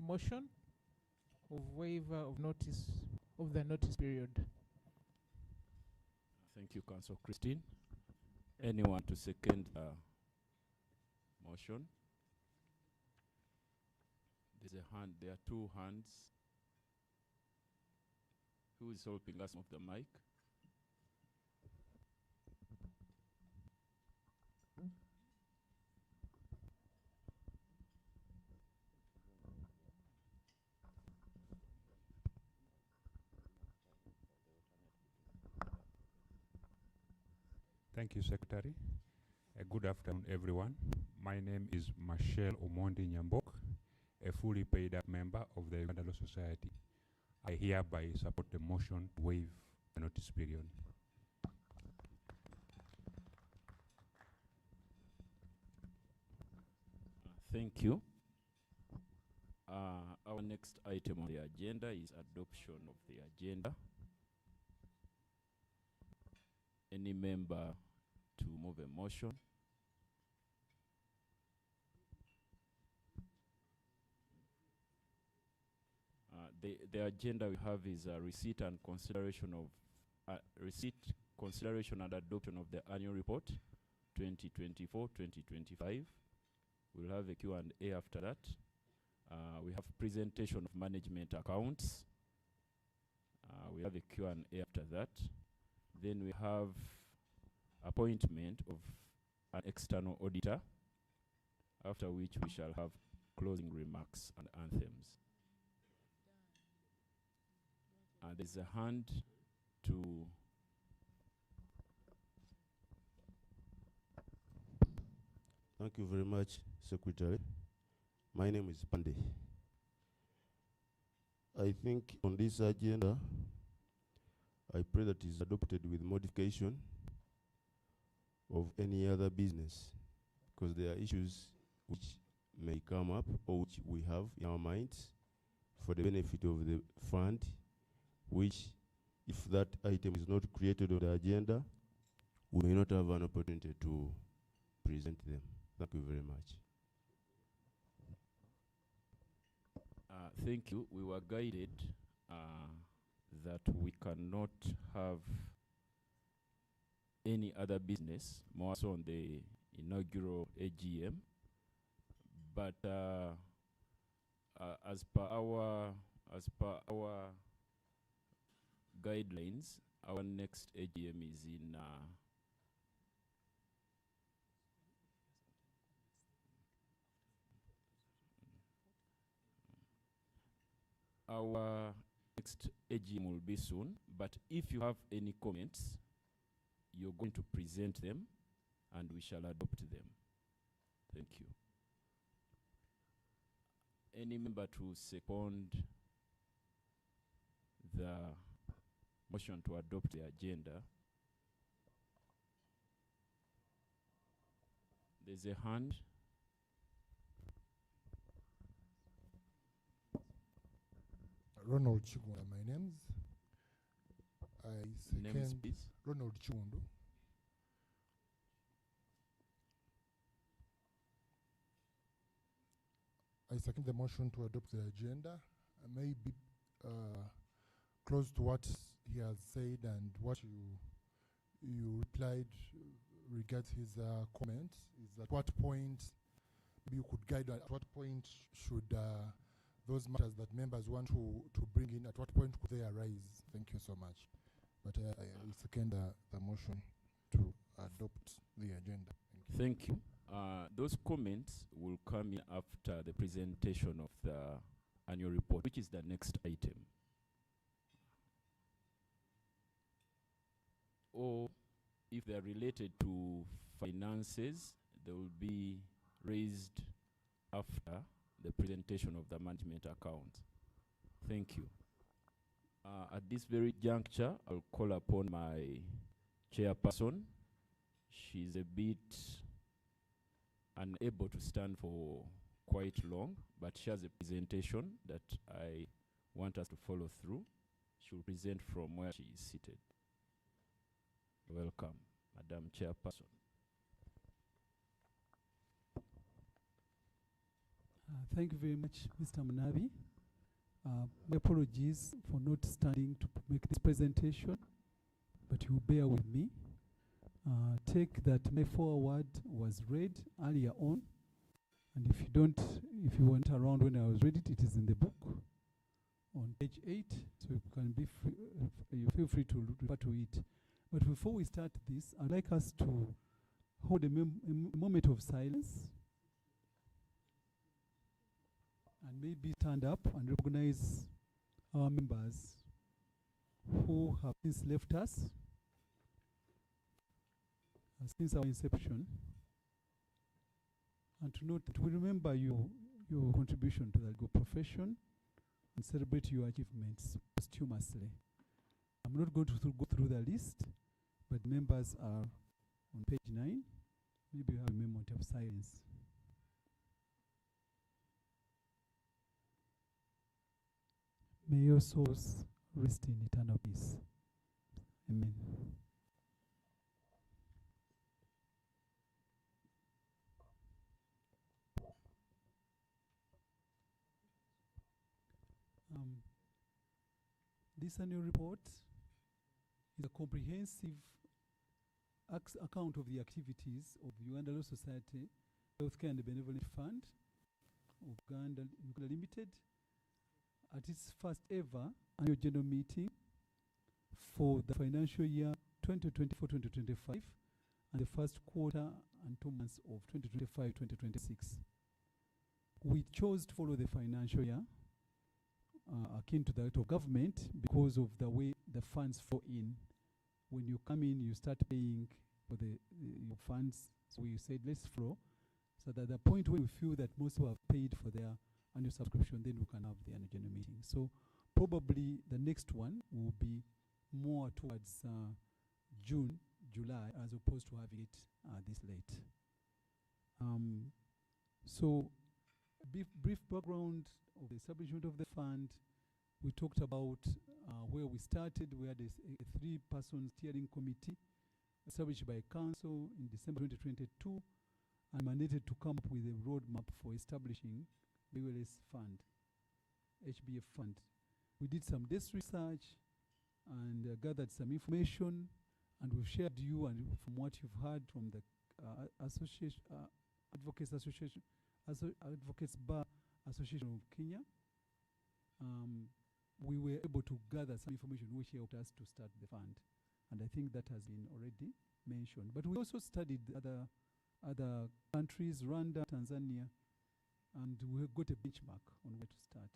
motion of waiver of notice of the notice period. Thank you, Councillor Christine. Anyone to second the motion? There's a hand. There are 2 hands. Who is helping us move the mic? Thank you, Secretary. Good afternoon, everyone. My name is Michelle Omondi Nyambok, a fully paid up member of the Uganda Law Society. I hereby support the motion to waive the notice period. Thank you. Our next item on the agenda is adoption of the agenda. Any member to move a motion? The agenda we have is receipt and consideration of consideration and adoption of the annual report 2024-2025. We'll have a Q&A after that. We have presentation of management accounts. We have a Q&A after that. Then we have appointment of an external auditor, after which we shall have closing remarks and anthems. There's a hand to... Thank you very much, Secretary. My name is Pandey. I think on this agenda, I pray that it is adopted with modification of any other business, because there are issues which may come up or which we have in our minds for the benefit of the fund, which if that item is not created on the agenda, we may not have an opportunity to present them. Thank you very much. Thank you. We were guided that we cannot have any other business, more so on the inaugural AGM. But as per our guidelines, our next AGM is in our next AGM will be soon, but if you have any comments, you're going to present them and we shall adopt them. Thank you. Any member to second the motion to adopt the agenda? There's a hand. Ronald Chigunda, my name's. I Names, second please. Ronald Chundu. I second the motion to adopt the agenda. I may be close to what he has said and what you replied regards his comments. Is at what point you could guide at what point should those matters that members want to bring in, at what point could they arise? Thank you so much. But I second the motion to adopt the agenda. Thank you. Those comments will come in after the presentation of the annual report, which is the next item. Or if they are related to finances, they will be raised after the presentation of the management account. Thank you. At this very juncture, I'll call upon my chairperson. She's a bit unable to stand for quite long, but she has a presentation that I want us to follow through. She'll present from where she is seated. Welcome, Madam Chairperson. Thank you very much, Mr. Munabi. My apologies for not standing to make this presentation, but you bear with me. Take that my forward was read earlier on, and if you weren't around when I was read it, it is in the book on page 8, so you can be you feel free to refer to it. But before we start this, I'd like us to hold a moment of silence and maybe stand up and recognize our members who have since left us since our inception, and to note that we remember your contribution to the legal profession and celebrate your achievements posthumously. I'm not going to go through the list, but members are on page 9. Maybe you have a moment of silence. May your souls rest in eternal peace. Amen. This annual report is a comprehensive account of the activities of Uganda Law Society, Healthcare and Benevolent Fund of Uganda Limited at its first ever annual general meeting for the financial year 2024-2025 and the first quarter and 2 months of 2025-2026. We chose to follow the financial year akin to that of government because of the way the funds flow in. When you come in, you start paying for your funds. So we said, let's flow. So that the point where we feel that most people have paid for their annual subscription, then we can have the annual general meeting. So probably the next one will be more towards June, July, as opposed to having it this late. So brief background of the establishment of the fund. We talked about where we started. We had a 3-person steering committee established by council in December 2022 and mandated to come up with a roadmap for establishing the ULS fund, HBF fund. We did some desk research and gathered some information, and we've shared you and from what you've heard from the Advocates Bar Association of Kenya. We were able to gather some information which helped us to start the fund, and I think that has been already mentioned. But we also studied other countries, Rwanda, Tanzania, and we got a benchmark on where to start.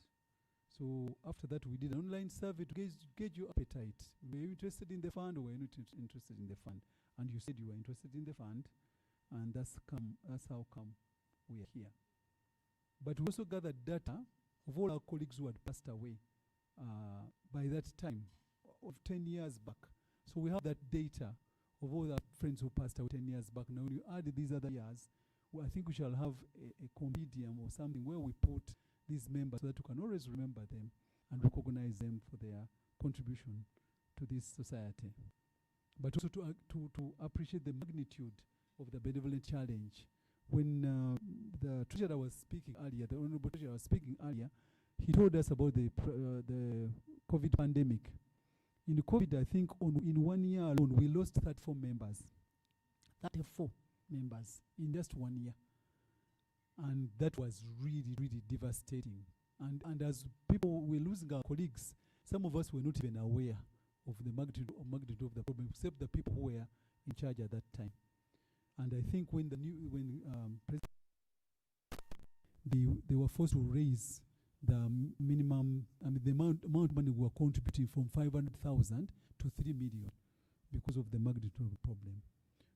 So after that, we did an online survey to gauge your appetite. Were you interested in the fund or were you not interested in the fund? And you said you were interested in the fund, and that's how come we are here. But we also gathered data of all our colleagues who had passed away by that time, of 10 years back. So we have that data of all our friends who passed away 10 years back. Now when you add these other years, well, I think we shall have a compendium or something where we put these members so that we can always remember them and recognize them for their contribution to this society. But also to appreciate the magnitude of the benevolent challenge. When the treasurer was speaking earlier, the honorable treasurer was speaking earlier, he told us about the COVID pandemic. In COVID, I think in 1 year alone, we lost 34 members. 34 members in just 1 year. And that was really, really devastating. And as people were losing our colleagues, some of us were not even aware of the magnitude of the problem, except the people who were in charge at that time. And I think when they were forced to raise the minimum, the amount of money we were contributing from 500,000 to 3 million because of the magnitude of the problem.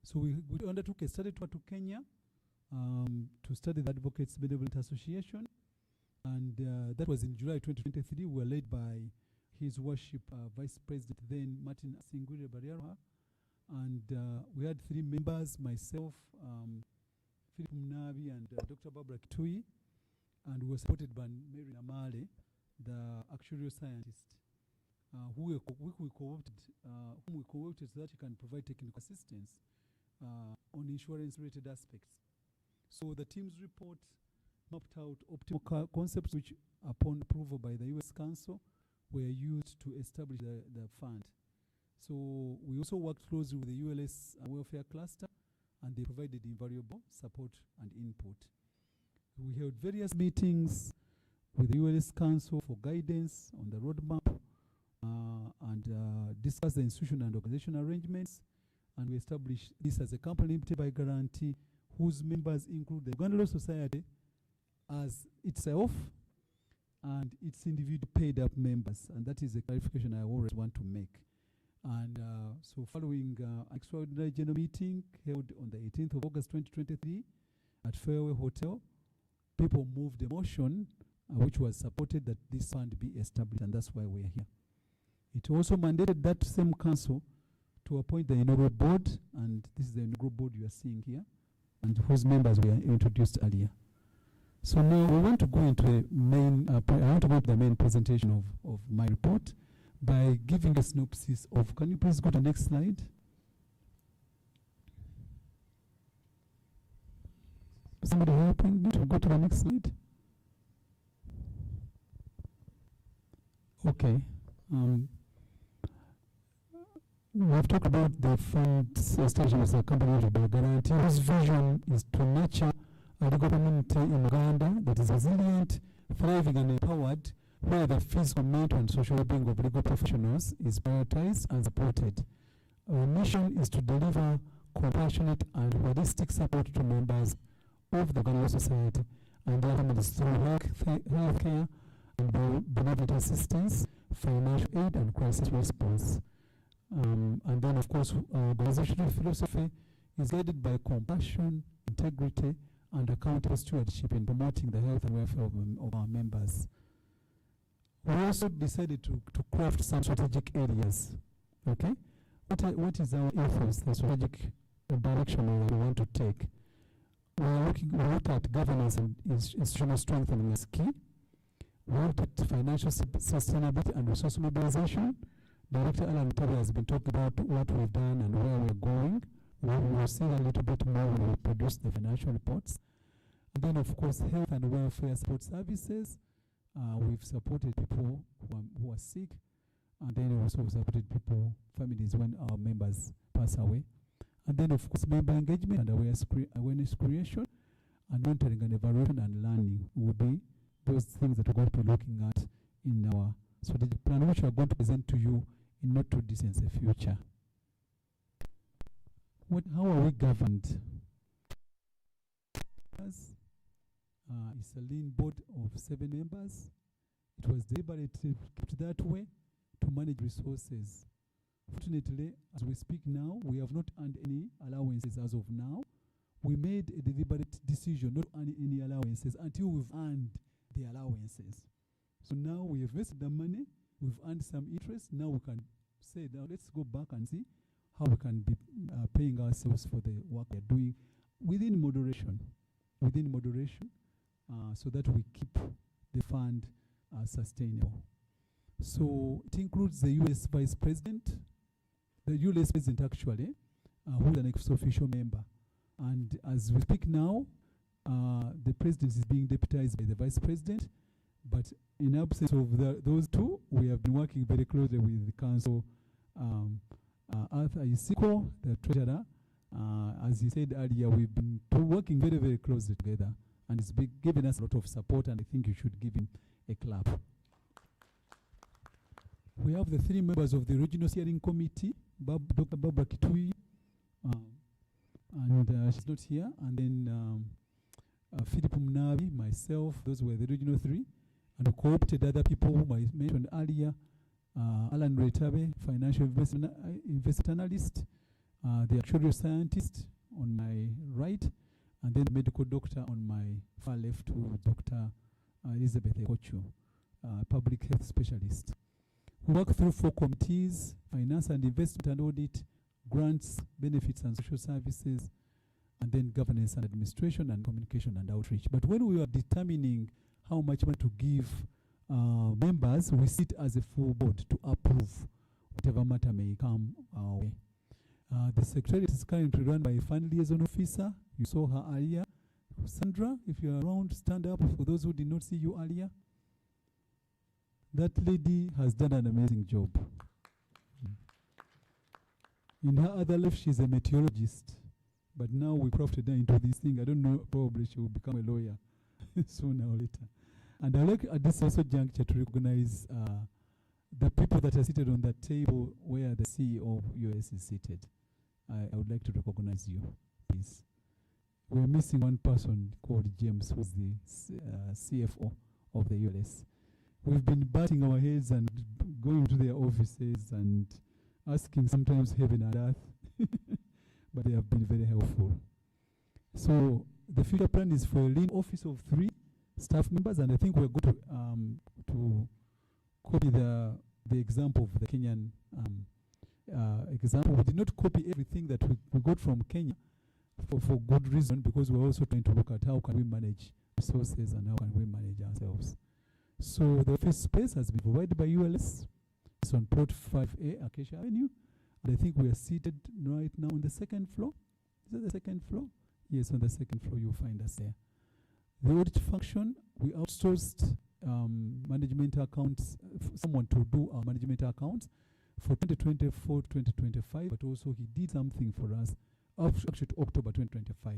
So we undertook a study tour to Kenya to study the Advocates Benevolent Association, and that was in July 2023. We were led by His Worship Vice President then Martin Singwire Bariaroha, and we had 3 members, myself, Philip Mnabi, and Dr. Barbara Kitui, and we were supported by Mary Namale, the actuarial scientist, whom we co-opted so that he can provide technical assistance on insurance-related aspects. So the team's report mapped out optimal concepts which, upon approval by the U.S. Council, were used to establish the fund. So we also worked closely with the ULS Welfare Cluster, and they provided invaluable support and input. We held various meetings with the ULS Council for guidance on the roadmap and discussed the institutional and organizational arrangements, and we established this as a company limited by guarantee whose members include the Uganda Law Society as itself and its individual paid up members, and that is a clarification I always want to make. And so following an extraordinary general meeting held on the 18th of August 2023 at Fairway Hotel, people moved a motion which was supported that this fund be established, and that's why we are here. It also mandated that same council to appoint the inaugural board, and this is the inaugural board you are seeing here, and whose members were introduced earlier. So now we want to go into the main, I want to go to the main presentation of my report by giving a synopsis of, can you please go to the next slide? Somebody helping me to go to the next slide? Okay. We have talked about the fund's establishment as a company by guarantee whose vision is to nurture a legal community in Uganda that is resilient, thriving and empowered where the physical, mental, and social well-being of legal professionals is prioritized and supported. Our mission is to deliver compassionate and holistic support to members of the Uganda Law Society and their families through health care and benevolent assistance, financial aid, and crisis response. And then, of course, our organizational philosophy is guided by compassion, integrity, and accountable stewardship in promoting the health and welfare of our members. We also decided to craft some strategic areas. Okay, what is our ethos, the strategic direction we want to take? We look at governance and institutional strengthening as key. We looked at financial sustainability and resource mobilization. Director Alan Tabe has been talking about what we've done and where we're going. We will see a little bit more when we produce the financial reports. And then, of course, health and welfare support services. We've supported people who are sick, and then we also supported people, families, when our members pass away. And then, of course, member engagement and awareness creation, and monitoring and evaluation and learning will be those things that we're going to be looking at in our strategic plan, which we are going to present to you in not too distant future. How are we governed? It's a lean board of 7 members. It was deliberately kept that way to manage resources. Fortunately, as we speak now, we have not earned any allowances as of now. We made a deliberate decision not to earn any allowances until we've earned the allowances. So now we have invested the money, we've earned some interest. Now we can say, now let's go back and see how we can be paying ourselves for the work we're doing within moderation, so that we keep the fund sustainable. So it includes the U.S. Vice President, the U.S. President actually, who is an ex-official member. And as we speak now, the President is being deputized by the Vice President, but in absence of those two, we have been working very closely with the Council, Arthur Isiko, the Treasurer. As he said earlier, we've been working very, very closely together, and it's been giving us a lot of support, and I think you should give him a clap. We have the 3 members of the Regional Steering Committee, Dr. Barbara Kitui, and she's not here, and then Philip Mnabi, myself, those were the Regional 3, and we co-opted other people whom I mentioned earlier, Alan Retabe, Financial Investment Analyst, the Actuarial Scientist on my right, and then the Medical Doctor on my far left, who Dr. Elizabeth Ekochu, Public Health Specialist. We work through 4 committees: Finance and Investment and Audit, Grants, Benefits and Social Services, and then Governance and Administration, and Communication and Outreach. But when we are determining how much money to give members, we sit as a full board to approve whatever matter may come our way. The Secretariat is currently run by a fund liaison officer. You saw her earlier. Sandra, if you're around, stand up for those who did not see you earlier. That lady has done an amazing job. In her other life, she's a meteorologist. But now we crafted her into this thing. I don't know, probably she will become a lawyer sooner or later. And I like at this also juncture to recognize the people that are seated on that table where the CEO of US is seated. I would like to recognize you, please. We're missing one person called James, who's the CFO of the US. We've been batting our heads and going to their offices and asking sometimes heaven and earth, but they have been very helpful. So the future plan is for a lean office of 3 staff members, and I think we're going to copy the example of the Kenyan example. We did not copy everything that we got from Kenya for good reason, because we're also trying to look at how can we manage resources and how can we manage ourselves. So the office space has been provided by ULS. It's on Plot 5A, Acacia Avenue. And I think we are seated right now on the 2nd floor. Is that the 2nd floor? Yes, on the 2nd floor you'll find us there. The audit function, we outsourced management accounts, someone to do our management accounts for 2024 to 2025, but also he did something for us actually to October 2025.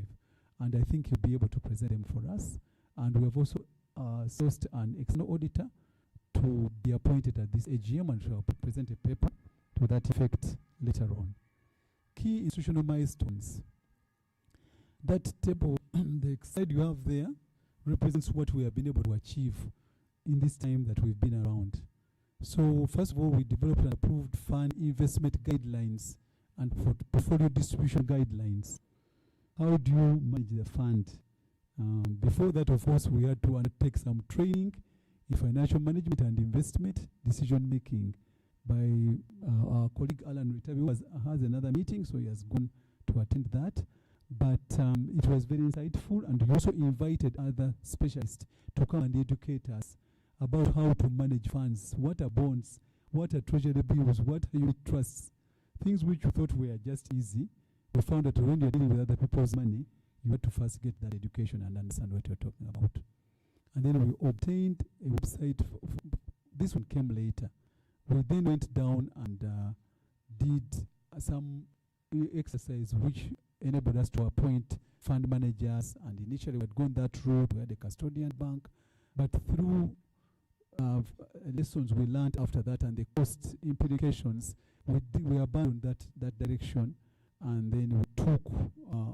And I think he'll be able to present them for us. And we have also sourced an external auditor to to be appointed at this AGM and shall present a paper to that effect later on. Key institutional milestones. That table, the slide you have there, represents what we have been able to achieve in this time that we've been around. So first of all, we developed and approved fund investment guidelines and portfolio distribution guidelines. How do you manage the fund? Before that, of course, we had to undertake some training in financial management and investment decision making by our colleague Alan Ritabi, who has another meeting, so he has gone to attend that. But it was very insightful, and we also invited other specialists to come and educate us about how to manage funds, what are bonds, what are treasury bills, what are unit trusts, things which we thought were just easy. We found that when you're dealing with other people's money, you have to first get that education and understand what you're talking about. And then we obtained a website. This one came later. We then went down and did some exercise which enabled us to appoint fund managers. And initially we had gone that route. We had a custodian bank. But through lessons we learned after that and the cost implications, we abandoned that direction. And then we took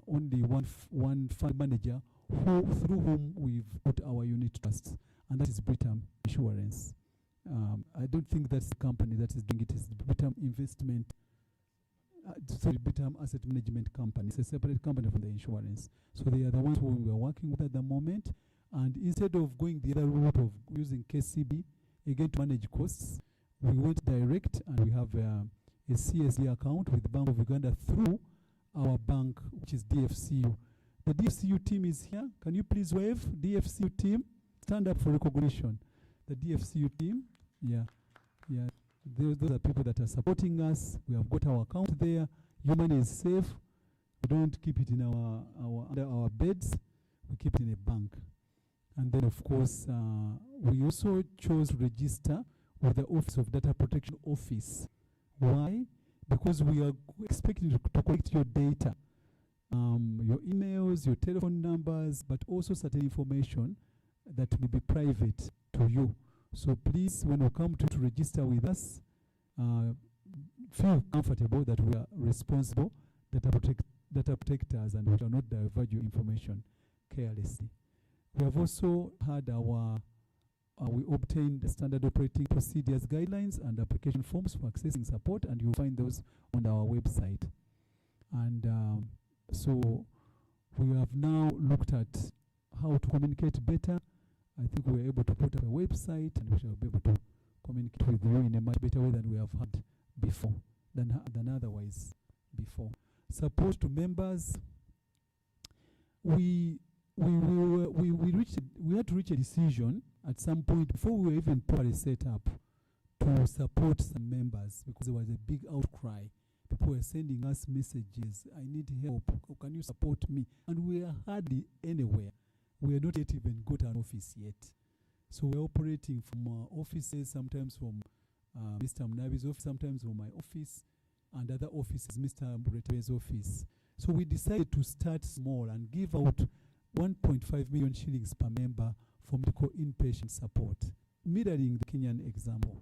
only one fund manager through whom we've put our unit trusts, and that is Britam Insurance. I don't think that's the company that is doing it. It's Britam Britam Asset Management Company. It's a separate company from the insurance. So they are the ones who we are working with at the moment. And instead of going the other route of using KCB, again to manage costs, we went direct, and we have a CSD account with the Bank of Uganda through our bank, which is DFCU. The DFCU team is here. Can you please wave? DFCU team, stand up for recognition. The DFCU team, yeah. Those are people that are supporting us. We have got our account there. Your money is safe. We don't keep it in under our beds. We keep it in a bank. And then, of course, we also chose to register with the Office of Data Protection Office. Why? Because we are expecting to collect your data, your emails, your telephone numbers, but also certain information that may be private to you. So please, when you come to register with us, feel comfortable that we are responsible data protectors and we shall not divulge your information carelessly. We have also had we obtained the standard operating procedures guidelines and application forms for accessing support, and you'll find those on our website. And so we have now looked at how to communicate better. I think we were able to put up a website, and we shall be able to communicate with you in a much better way than we have had before, than otherwise before. Support to members. We had to reach a decision at some point before we were even properly set up to support some members, because there was a big outcry. People were sending us messages, I need help, can you support me? And we are hardly anywhere. We are not yet even got an office yet. So we're operating from offices, sometimes from Mr. Mnabi's office, sometimes from my office, and other offices, Mr. Muretabe's office. So we decided to start small and give out 1.5 million shillings per member for medical inpatient support, mirroring the Kenyan example.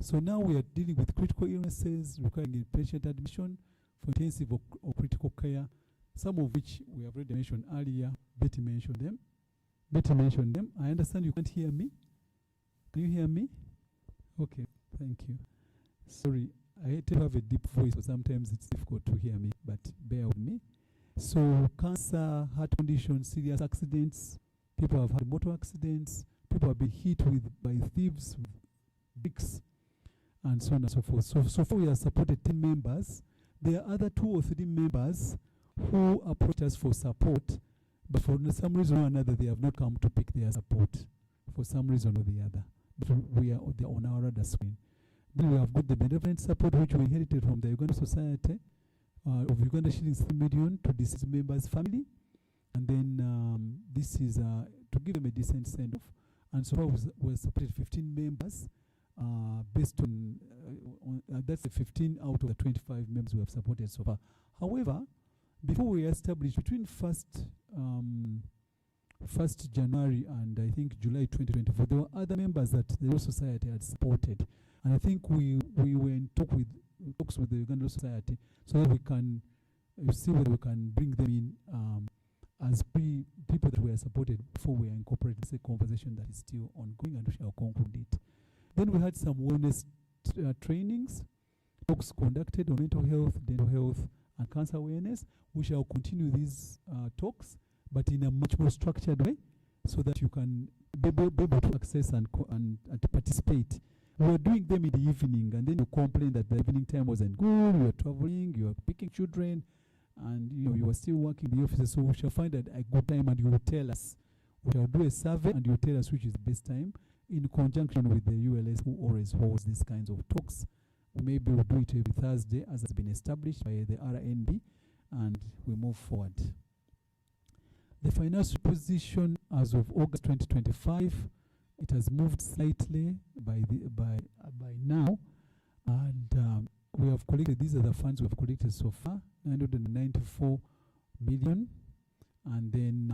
So now we are dealing with critical illnesses requiring inpatient admission for intensive or critical care, some of which we have already mentioned earlier. Betty mentioned them. I understand you can't hear me. Can you hear me? Okay, thank you. Sorry, I hate to have a deep voice, so sometimes it's difficult to hear me, but bear with me. So cancer, heart conditions, serious accidents, people have had motor accidents, people have been hit by thieves, with bricks, and so on and so forth. So far we have supported 10 members. There are other 2 or 3 members who approach us for support, but for some reason or another they have not come to pick their support for some reason or the other. But we are on our radar screen. Then we have got the benevolent support, which we inherited from the Uganda Society of Uganda shillings 3 million to deceased members' family. And then this is to give them a decent send-off. And so far we supported 15 members based on, that's the 15 out of the 25 members we have supported so far. However, before we established, between 1st 1st January and I think July 2024, there were other members that the Law Society had supported. And I think we were in talks with the Uganda Law Society so that we can see whether we can bring them in as people that were supported before we incorporate this conversation that is still ongoing, and we shall conclude it. Then we had some wellness trainings, talks conducted on mental health, dental health, and cancer awareness. We shall continue these talks, but in a much more structured way, so that you can be able to access and to participate. We were doing them in the evening, and then you complain that the evening time wasn't good, you were traveling, you were picking children, and you were still working in the offices. So we shall find a good time, and you will tell us. We shall do a survey, and you will tell us which is the best time, in conjunction with the ULS, who always holds these kinds of talks. Maybe we'll do it every Thursday, as has been established by the RNB, and we move forward. The financial position as of August 2025, it has moved slightly by now, and we have collected. These are the funds we have collected so far: 994 million, and then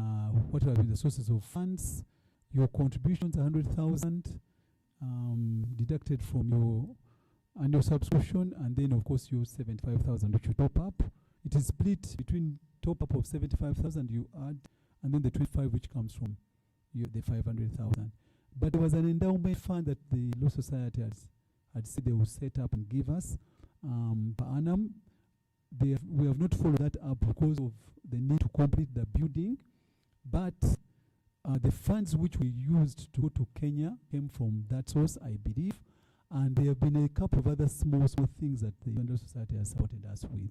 what have been the sources of funds? Your contributions, 100,000, deducted from your annual subscription, and then of course your 75,000 which you top up. It is split between top up of 75,000 you add, and then the 25 which comes from the 500,000. But there was an endowment fund that the Law Society had said they will set up and give us per annum. We have not followed that up because of the need to complete the building, but the funds which we used to go to Kenya came from that source, I believe, and there have been a couple of other small things that the Uganda Society has supported us with.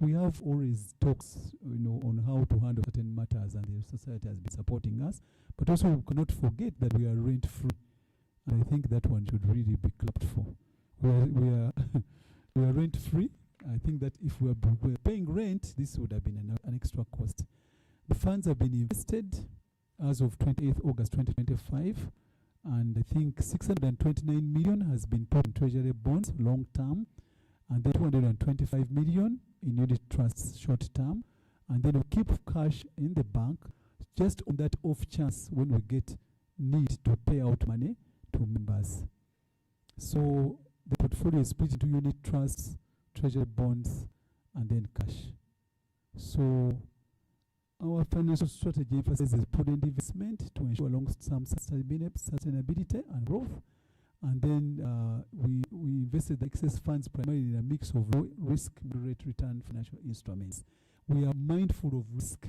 We have always talks, on how to handle certain matters, and the society has been supporting us. But also, we cannot forget that we are rent-free, and I think that one should really be clapped for. We are we are rent-free. I think that if we were paying rent, this would have been an extra cost. The funds have been invested as of 28th August 2025, and I think 629 million has been put in treasury bonds long-term, and then 225 million in unit trusts short-term, and then we keep cash in the bank just on that off chance when we get need to pay out money to members. So the portfolio is split into unit trusts, treasury bonds, and then cash. So our financial strategy emphasizes prudent investment to ensure long-term sustainability and growth. And then we invested the excess funds primarily in a mix of low risk, moderate return financial instruments. We are mindful of risk,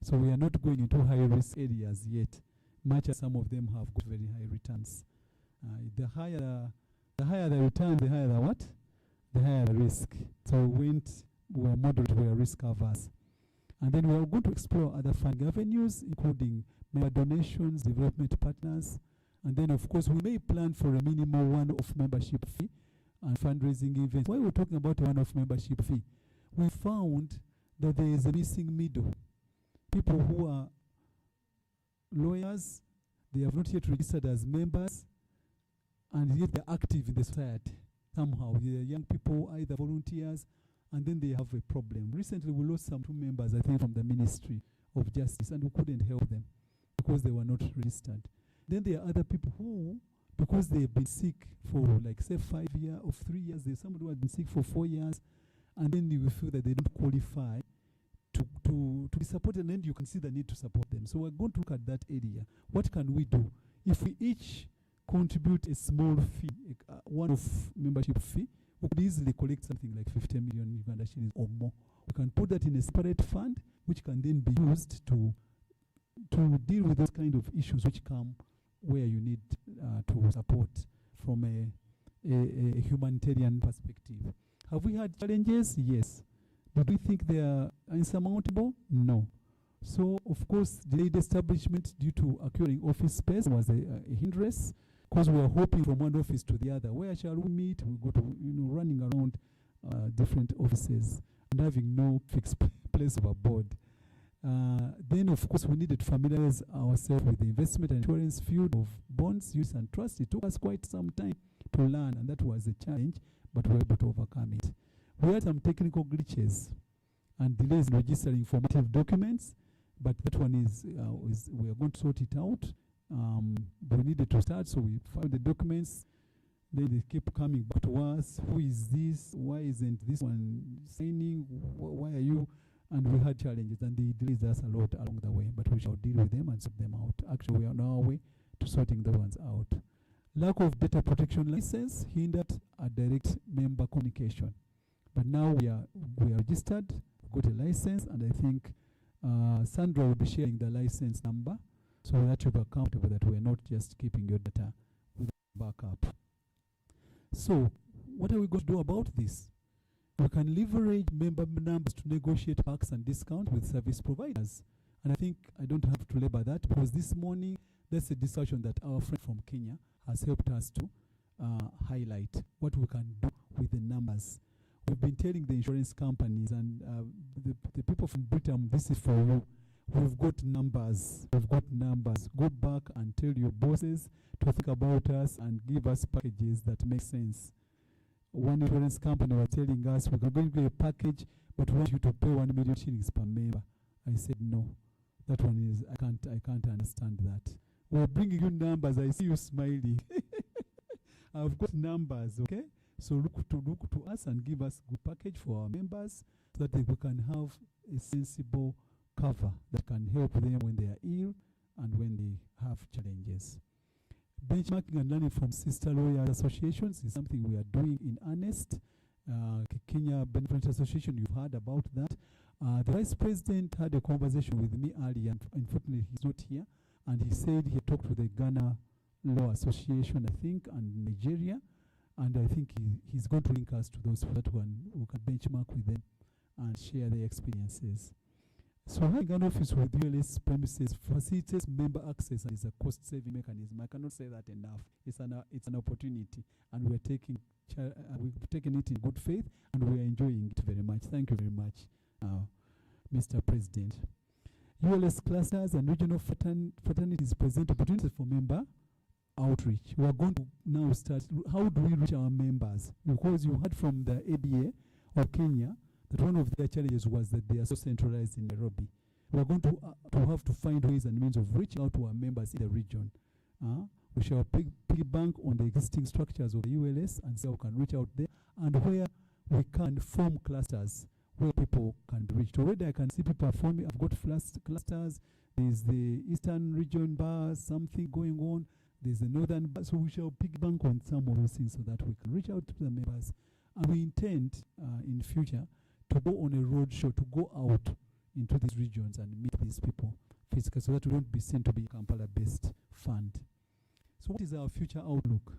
so we are not going into high risk areas yet, much as some of them have got very high returns. The higher the return, the higher the what? The higher the risk. So we are moderate, we are risk averse. And then we are going to explore other funding avenues, including member donations, development partners, and then of course we may plan for a minimum one-off membership fee and fundraising events. Why we're talking about a one-off membership fee? We found that there is a missing middle. People who are lawyers, they have not yet registered as members, and yet they're active in the society. Somehow, they are young people, either volunteers, and then they have a problem. Recently, we lost two members, I think, from the Ministry of Justice, and we couldn't help them because they were not registered. Then there are other people who, because they've been sick for, like, say, 5 years or 3 years, there's somebody who has been sick for 4 years, and then you will feel that they don't qualify to be supported, and then you can see the need to support them. So we're going to look at that area. What can we do? If we each contribute a small fee, one-off membership fee, we could easily collect something like 50 million Uganda shillings or more. We can put that in a separate fund, which can then be used to deal with those kind of issues which come where you need to support from a humanitarian perspective. Have we had challenges? Yes. Do we think they are insurmountable? No. So, of course, delayed establishment due to acquiring office space was a hindrance, because we are hopping from one office to the other. Where shall we meet? We go to, running around different offices and having no fixed place of abode. Then, of course, we needed to familiarize ourselves with the investment and insurance field of bonds, use, and trust. It took us quite some time to learn, and that was a challenge, but we were able to overcome it. We had some technical glitches and delays in registering formative documents. but that one is we are going to sort it out. We needed to start, so we filed the documents. Then they keep coming back to us. Who is this? Why isn't this one signing? Why are you? And we had challenges, and they delayed us a lot along the way, but we shall deal with them and sort them out. Actually, we are on our way to sorting the ones out. Lack of data protection license hindered a direct member communication. But now we are registered, got a license, and I think Sandra will be sharing the license number so that you'll be accountable that we are not just keeping your data with backup. So, what are we going to do about this? We can leverage member numbers to negotiate packs and discounts with service providers. And I think I don't have to labor that, because this morning there's a discussion that our friend from Kenya has helped us to highlight what we can do with the numbers. We've been telling the insurance companies and the people from Britain, this is for you. We've got numbers. We've got numbers. Go back and tell your bosses to think about us and give us packages that make sense. One insurance company was telling us, we're going to get a package, but we want you to pay 1 million shillings per member. I said, no. That one is, I can't understand that. We're bringing you numbers. I see you smiling. I've got numbers, okay? So look to us and give us good package for our members so that we can have a sensible cover that can help them when they are ill and when they have challenges. Benchmarking and learning from sister lawyers associations is something we are doing in earnest. Kenya Benevolent Association, you've heard about that. The Vice President had a conversation with me earlier, and unfortunately he's not here, and he said he talked to the Ghana Law Association, I think, and Nigeria, and I think he's going to link us to those that one who can benchmark with them and share their experiences. So having an office with ULS premises facilitates member access and is a cost-saving mechanism. I cannot say that enough. It's an opportunity, and we've taken it in good faith, and we are enjoying it very much. Thank you very much, Mr. President. ULS clusters and regional fraternities present opportunities for member outreach. We are going to now start. How do we reach our members? Because you heard from the ABA of Kenya that one of their challenges was that they are so centralized in Nairobi. We are going to have to find ways and means of reaching out to our members in the region. We shall piggyback on the existing structures of the ULS and see how we can reach out there, and where we can form clusters where people can be reached. Already I can see people forming. I've got clusters. There's the Eastern region bar, something going on. There's the Northern bar. So we shall piggyback on some of those things so that we can reach out to the members. And we intend in future to go on a road show, to go out into these regions and meet these people physically, so that we don't be seen to be a Kampala-based fund. So what is our future outlook?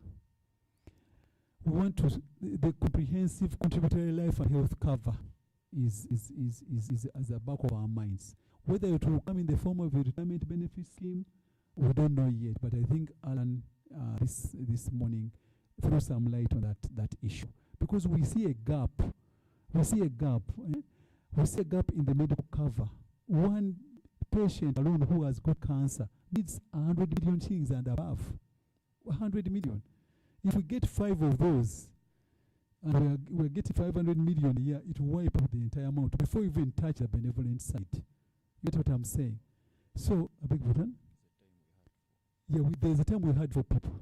We want to, the comprehensive contributory life and health cover is as the back of our minds. Whether it will come in the form of a retirement benefit scheme, we don't know yet, but I think Alan this morning threw some light on that issue. Because we see a gap. We see a gap in the medical cover. One patient alone who has got cancer needs 100 million shillings and above. 100 million. If we get 5 of those, and we're getting 500 million a year, it will wipe out the entire amount before we even touch the benevolent side. You get what I'm saying? So, a big button. Yeah, there's a time we had for people.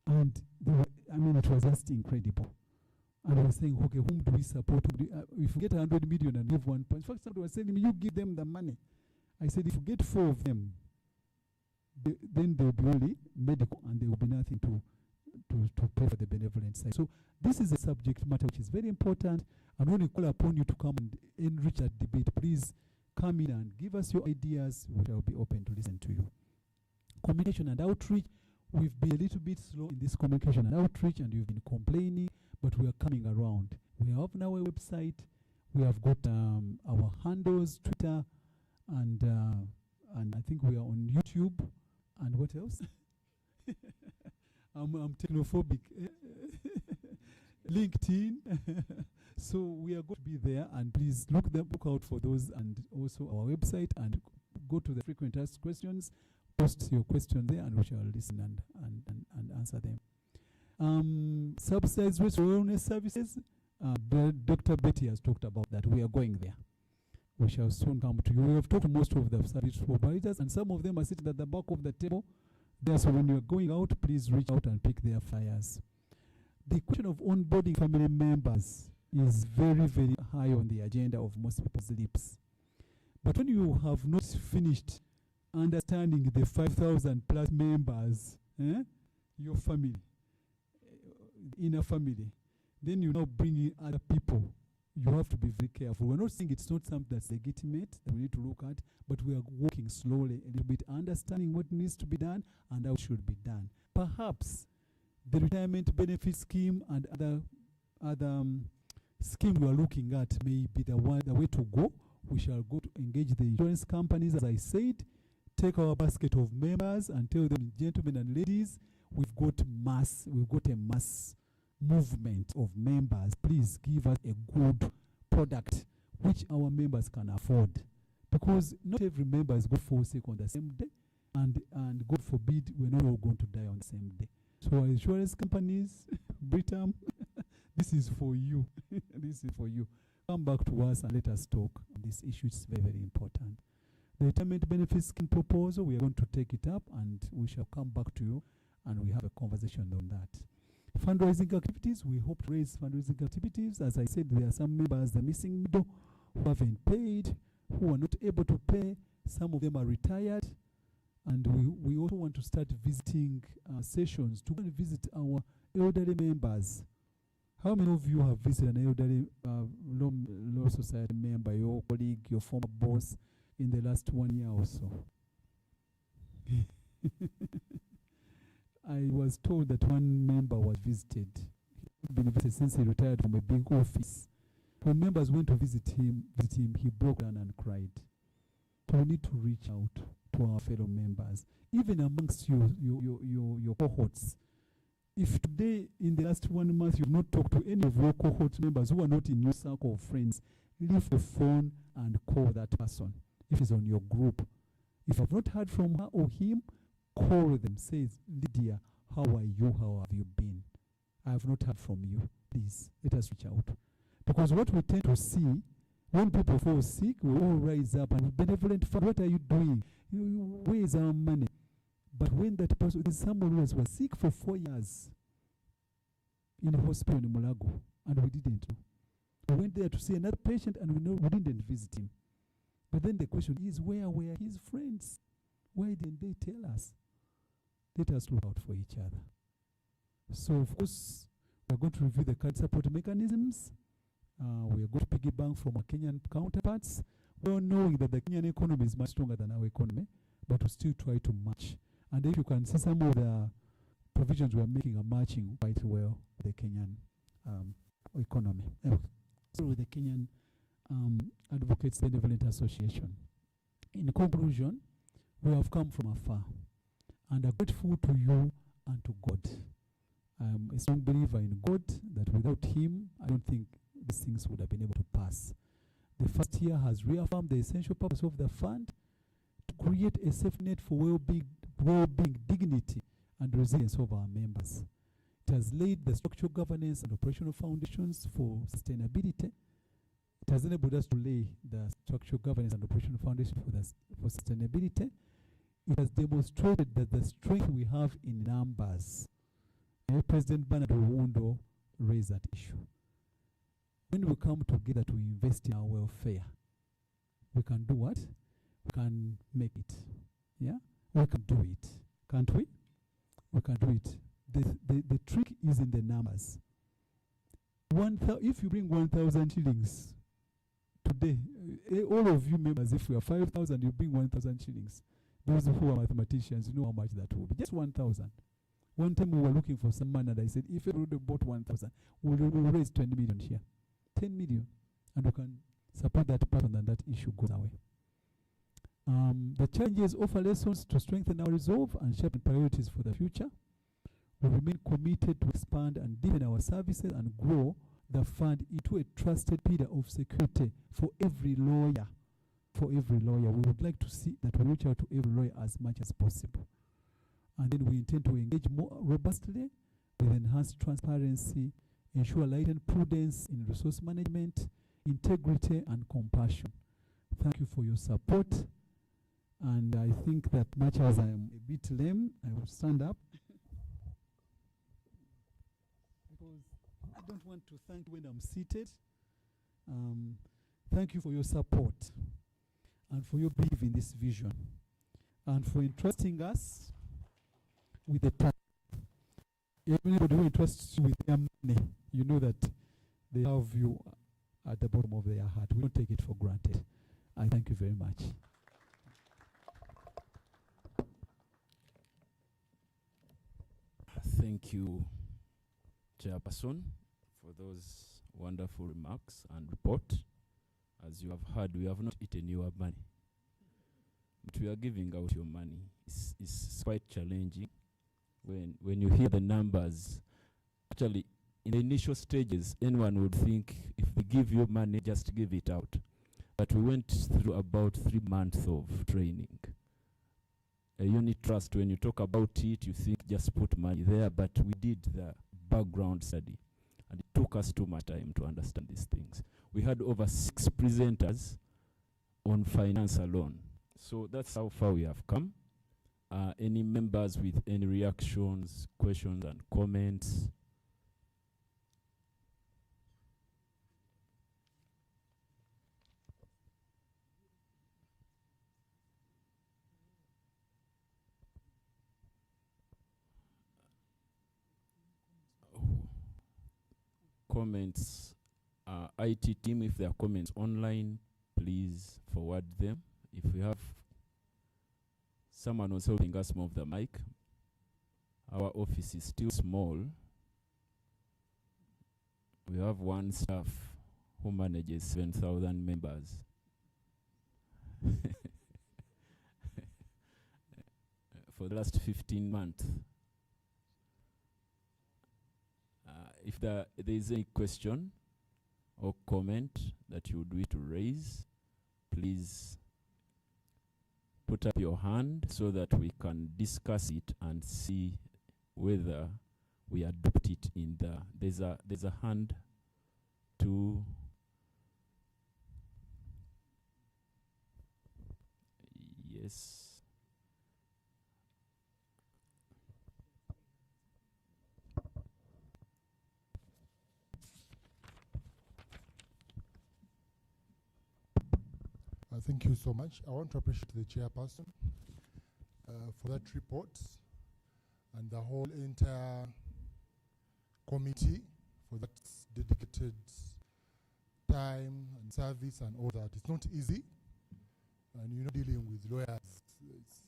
And it was just incredible. And I was saying, okay, whom do we support? If we get 100 million and give 1 point. In fact, somebody was saying, you give them the money. I said, if you get 4 of them, then there will be only medical and there will be nothing to pay for the benevolent side. So this is a subject matter which is very important. And when we call upon you to come and enrich that debate, please come in and give us your ideas, which I will be open to listen to you. Communication and outreach. We've been a little bit slow in this communication and outreach, and you've been complaining, but we are coming around. We have now a website. We have got our handles, Twitter, and I think we are on YouTube. And what else? I'm technophobic. LinkedIn. So we are going to be there, and please look out for those, and also our website, and go to the frequent asked questions. Post your question there, and we shall listen and answer them. Subsidized wellness services. Dr. Betty has talked about that. We are going there. we shall soon come to you. We have talked to most of the service providers, and some of them are sitting at the back of the table. There, so when you're going out, please reach out and pick their flyers. The question of onboarding family members is very, very high on the agenda of most people's lips. But when you have not finished understanding the 5,000 plus members, your family, inner family, then you now bring in other people. You have to be very careful. We're not saying it's not something that's legitimate that we need to look at, but we are walking slowly a little bit, understanding what needs to be done and how it should be done. Perhaps the retirement benefit scheme and other scheme we are looking at may be the way to go. We shall go to engage the insurance companies, as I said, take our basket of members and tell them, gentlemen and ladies, we've got a mass movement of members. Please give us a good product which our members can afford, because not every member is going to fall sick on the same day, and God forbid we're not all going to die on the same day. So our insurance companies, Britam, this is for you. This is for you. Come back to us and let us talk on this issue. It's very, very important. The retirement benefits scheme proposal, we are going to take it up and we shall come back to you and we have a conversation on that. Fundraising activities, we hope to raise fundraising activities. As I said, there are some members, the missing middle, who haven't paid, who are not able to pay. Some of them are retired. And we also want to start visiting sessions to go and visit our elderly members. How many of you have visited an elderly Law Society member, your colleague, your former boss, in the last 1 year or so? I was told that one member was visited. He'd been visited since he retired from a big office. When members went to visit him, he broke down and cried. So we need to reach out to our fellow members, even amongst your cohorts. If today, in the last 1 month, you've not talked to any of your cohort members who are not in your circle of friends, leave the phone and call that person if he's on your group. If you've not heard from her or him, call them. Say, Lydia, how are you? How have you been? I have not heard from you. Please, let us reach out. Because what we tend to see, when people fall sick, we all rise up and benevolent, what are you doing? Where is our money? But when that person, there's someone who was sick for 4 years in a hospital in Mulago, and we didn't know. We went there to see another patient, and we didn't visit him. But then the question is, where were his friends? Why didn't they tell us? Let us look out for each other. So, of course, we are going to review the current support mechanisms. We are going to piggyback from our Kenyan counterparts, well knowing that the Kenyan economy is much stronger than our economy, but we still try to match. And if you can see, some of the provisions we are making are matching quite well with the Kenyan economy. So with the Kenyan Advocates Benevolent Association. In conclusion, we have come from afar and are grateful to you and to God. I'm a strong believer in God, that without him, I don't think these things would have been able to pass. The first year has reaffirmed the essential purpose of the fund to create a safe net for well-being, dignity, and resilience of our members. It has laid the structural governance and operational foundations for sustainability. It has enabled us to lay the structural governance and operational foundation for sustainability. It has demonstrated that the strength we have in numbers. President Bernard Owundo raised that issue. When we come together to invest in our welfare, we can do what? We can make it. Yeah? We can do it. Can't we? We can do it. The trick is in the numbers. If you bring 1,000 shillings today, all of you members, if we are 5,000, you bring 1,000 shillings. Those who are mathematicians, you know how much that will be. Just 1,000. One time we were looking for some money, and I said, if everybody bought 1,000, we'll raise 20 million here. 10 million. And we can support that person, and that issue goes away. The challenges offer lessons to strengthen our resolve and sharpen priorities for the future. We remain committed to expand and deepen our services and grow the fund into a trusted pillar of security for every lawyer. For every lawyer, we would like to see that we reach out to every lawyer as much as possible. And then we intend to engage more robustly with enhanced transparency, ensure light and prudence in resource management, integrity and compassion. thank you for your support. And I think that much as I am a bit lame, I will stand up. Because I don't want to thank when I'm seated. Thank you for your support and for your belief in this vision and for entrusting us with the time. Anybody who entrusts you with their money, you know that they have you at the bottom of their heart. We don't take it for granted. I thank you very much. Thank you, Chairperson, for those wonderful remarks and report. As you have heard, we have not eaten your money, but we are giving out your money. It's quite challenging when you hear the numbers. Actually, in the initial stages, anyone would think if they give you money, just give it out. But we went through about 3 months of training. A unit trust, when you talk about it, you think just put money there, but we did the background study, and it took us too much time to understand these things. We had over 6 presenters on finance alone. So that's how far we have come. Any members with any reactions, questions, and comments? Comments, IT team, if there are comments online, please forward them. If we have someone who's helping us move the mic, our office is still small. We have one staff who manages 7,000 members. For the last 15 months. If there is any question or comment that you would wish to raise, please put up your hand so that we can discuss it and see whether we adopt it in the... There's a hand to... Yes. Thank you so much. I want to appreciate the chairperson for that report and the whole entire committee for that dedicated time and service and all that. It's not easy, and you know, dealing with lawyers, it's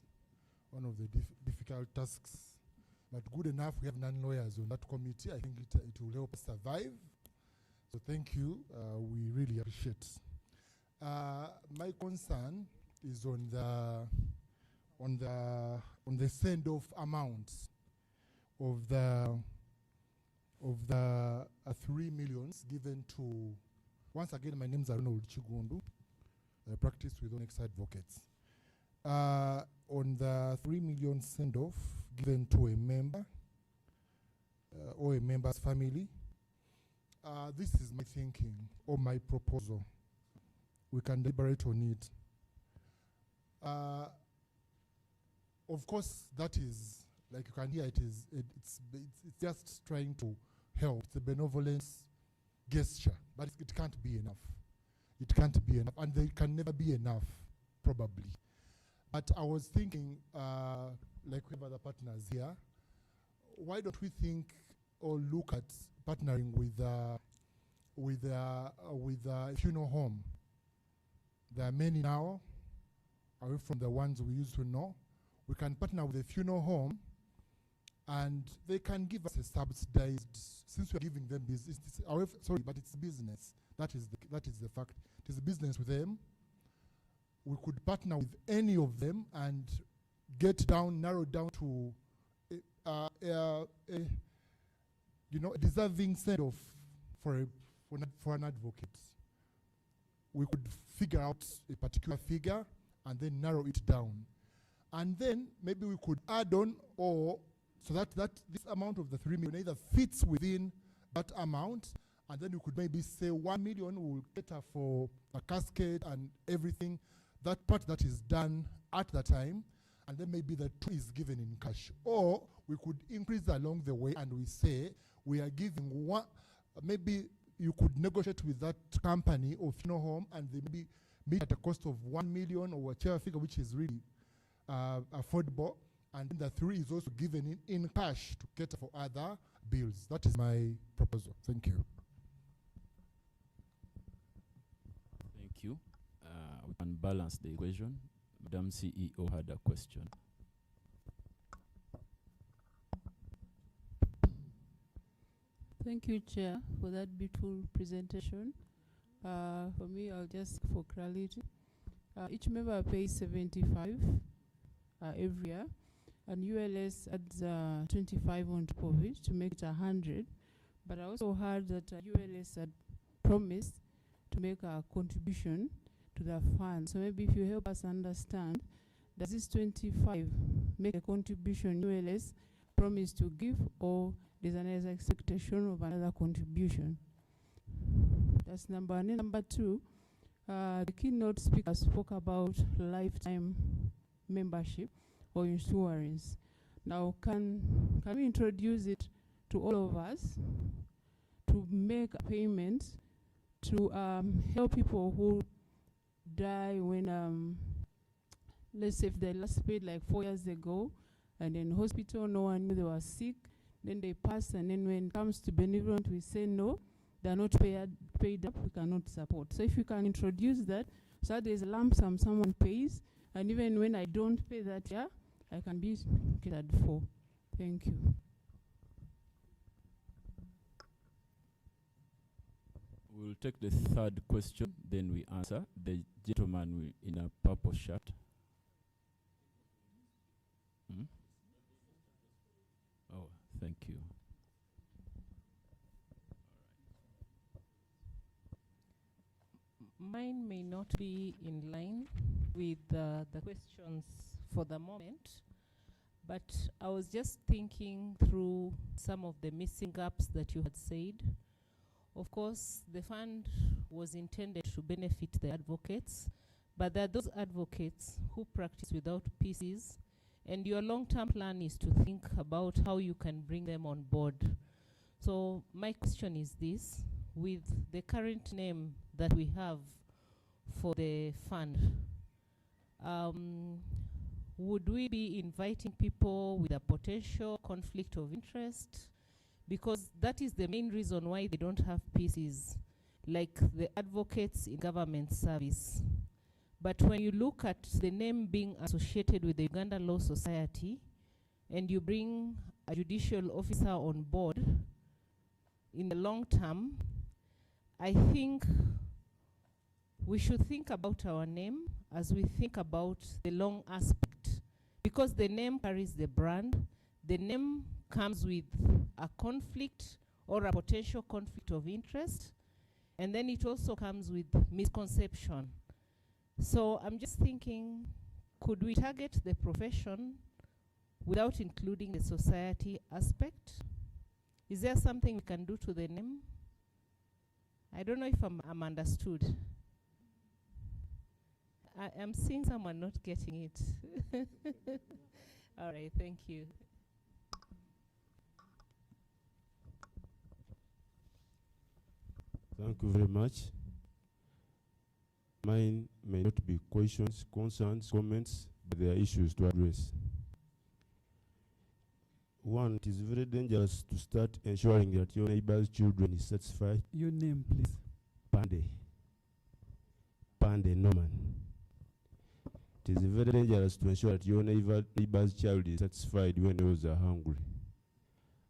one of the difficult tasks. But good enough, we have non-lawyers on that committee. I think it will help us survive. So thank you. We really appreciate. My concern is on the send-off amount of the 3 million given to. Once again, my name is Arnold Chigundu. I practice with Onyx Advocates. On the 3 million send-off given to a member or a member's family, this is my thinking or my proposal. We can deliberate on it. Of course, that is, like you can hear, it's just trying to help. It's a benevolent gesture, but it can't be enough. It can't be enough, and they can never be enough, probably. But I was thinking, like we have other partners here, why don't we think or look at partnering with a funeral home? There are many now, away from the ones we used to know. We can partner with a funeral home, and they can give us a subsidized, since we're giving them business, but it's business. That is the fact. It is a business with them. We could partner with any of them and narrow down to a deserving send-off for an advocate. We could figure out a particular figure and then narrow it down. And then maybe we could add on, or so that this amount of the 3 million either fits within that amount, and then you could maybe say 1 million will cater for a cascade and everything, that part that is done at the time, and then maybe the 2 is given in cash. Or we could increase along the way and we say we are giving one, maybe you could negotiate with that company or funeral home and they maybe meet at a cost of 1 million or whichever figure which is really affordable, and then the 3 is also given in cash to cater for other bills. That is my proposal. Thank you. Thank you. We can balance the equation. Madam CEO had a question. Thank you, Chair, for that beautiful presentation. For me, I'll just, for clarity, each member pays 75 every year, and ULS adds 25 on top of it to make it 100. But I also heard that ULS had promised to make a contribution to the fund. So maybe if you help us understand, does this 25 make a contribution ULS promised to give, or there's another expectation of another contribution? That's number one. Number 2, the keynote speaker spoke about lifetime membership or insurance. Now, can we introduce it to all of us to make a payment to help people who die when, let's say if they last paid like 4 years ago, and in hospital no one knew they were sick, then they pass, and then when it comes to Benevolent, we say no, they're not paid up, we cannot support. So if you can introduce that, so that there's a lump sum someone pays, and even when I don't pay that year, I can be catered for. Thank you. We'll take the 3rd question, then we answer. The gentleman in a purple shirt. Oh, thank you. Mine may not be in line with the questions for the moment, but I was just thinking through some of the missing gaps that you had said. Of course, the fund was intended to benefit the advocates, but there are those advocates who practice without PCs, and your long-term plan is to think about how you can bring them on board. So my question is this: with the current name that we have for the fund, would we be inviting people with a potential conflict of interest? Because that is the main reason why they don't have PCs, like the advocates in government service. But when you look at the name being associated with the Uganda Law Society, and you bring a judicial officer on board, in the long term, I think we should think about our name as we think about the long aspect, because the name carries the brand. The name comes with a conflict or a potential conflict of interest, and then it also comes with misconception. So I'm just thinking, could we target the profession without including the society aspect? Is there something we can do to the name? I don't know if I'm understood. I'm seeing someone not getting it. All right, thank you. Thank you very much. Mine may not be questions, concerns, comments, but there are issues to address. One, it is very dangerous to start ensuring that your neighbor's children is satisfied. Your name, please. Pande Norman. It is very dangerous to ensure that your neighbor's child is satisfied when those are hungry.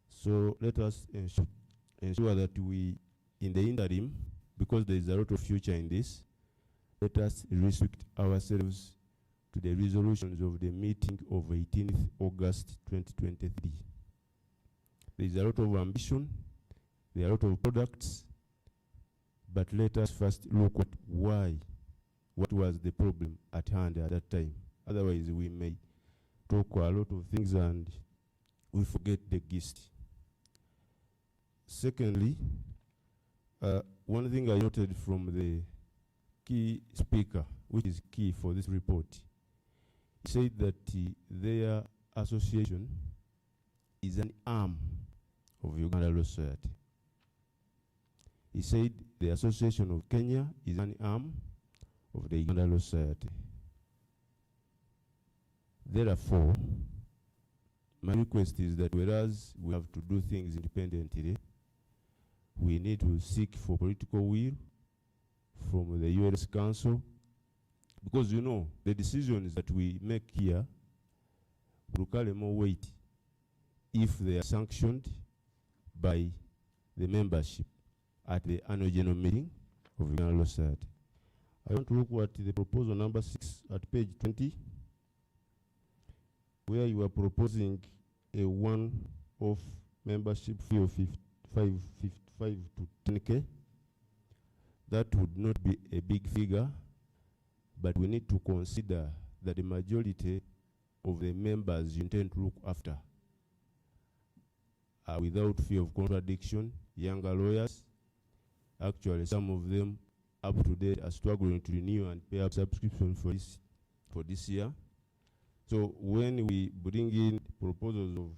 So let us ensure that we, in the interim, because there is a lot of future in this, let us restrict ourselves to the resolutions of the meeting of 18th August 2023. There is a lot of ambition, there are a lot of products, but let us first look at why, what was the problem at hand at that time. Otherwise, we may talk a lot of things and we forget the gist. Secondly, One thing I noted from the key speaker, which is key for this report, he said that their association is an arm of Uganda Law Society. He said the Association of Kenya is an arm of the Uganda Law Society. Therefore, my request is that whereas we have to do things independently, we need to seek for political will from the US Council, because you know the decisions that we make here will carry more weight if they are sanctioned by the membership at the annual general meeting of the Uganda Law Society. I want to look at the proposal number 6 at page 20, where you are proposing a one-off membership fee of 55 to 10K. That would not be a big figure, but we need to consider that the majority of the members you intend to look after are without fear of contradiction, younger lawyers. Actually, some of them up to date are struggling to renew and pay up subscription for this year. So when we bring in proposals of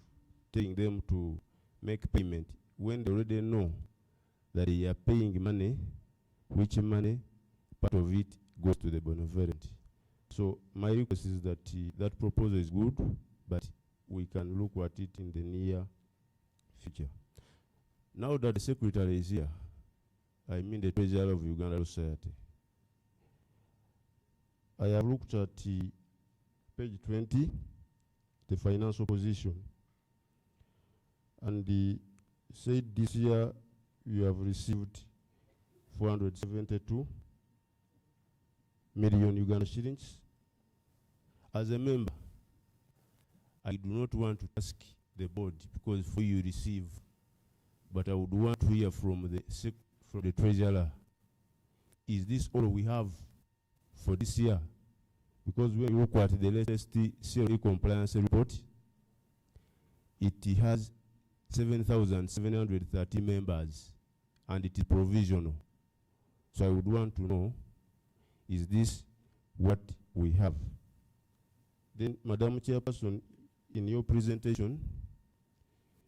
taking them to make payment, when they already know that they are paying money, which money, part of it goes to the benevolent. So my request is that that proposal is good, but we can look at it in the near future. Now that the secretary is here, I mean the treasurer of Uganda Law Society, I have looked at page 20, the financial position, and said this year you have received 472 million Uganda shillings. As a member, I do not want to ask the board because for you receive, but I would want to hear from the treasurer. Is this all we have for this year? Because when you look at the latest CLE compliance report, it has 7,730 members, and it is provisional. So I would want to know, is this what we have? Then, Madam Chairperson, in your presentation,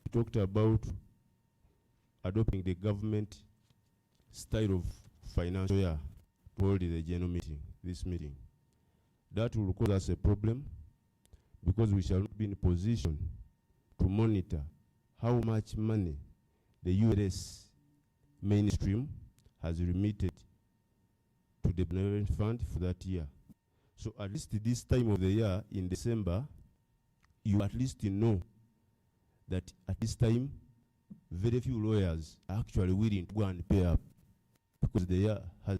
you talked about adopting the government style of financial year to hold the general meeting, this meeting. That will cause us a problem because we shall not be in a position to monitor how much money the US mainstream has remitted to the Benevolent Fund for that year. So at least this time of the year, in December, you at least know that at this time, very few lawyers are actually willing to go and pay up because the year has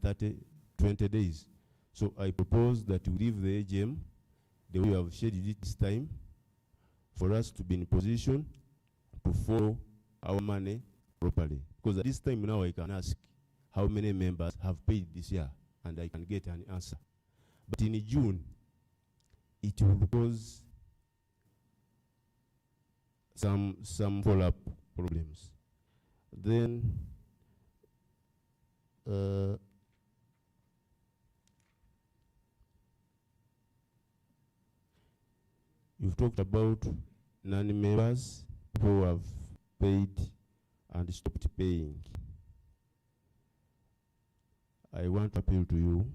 20 days. So I propose that we leave the AGM the way we have scheduled it this time for us to be in position to follow our money properly. Because at this time now I can ask how many members have paid this year and I can get an answer. But in June, it will cause some follow-up problems. Then you've talked about non-members who have paid and stopped paying. I want to appeal to you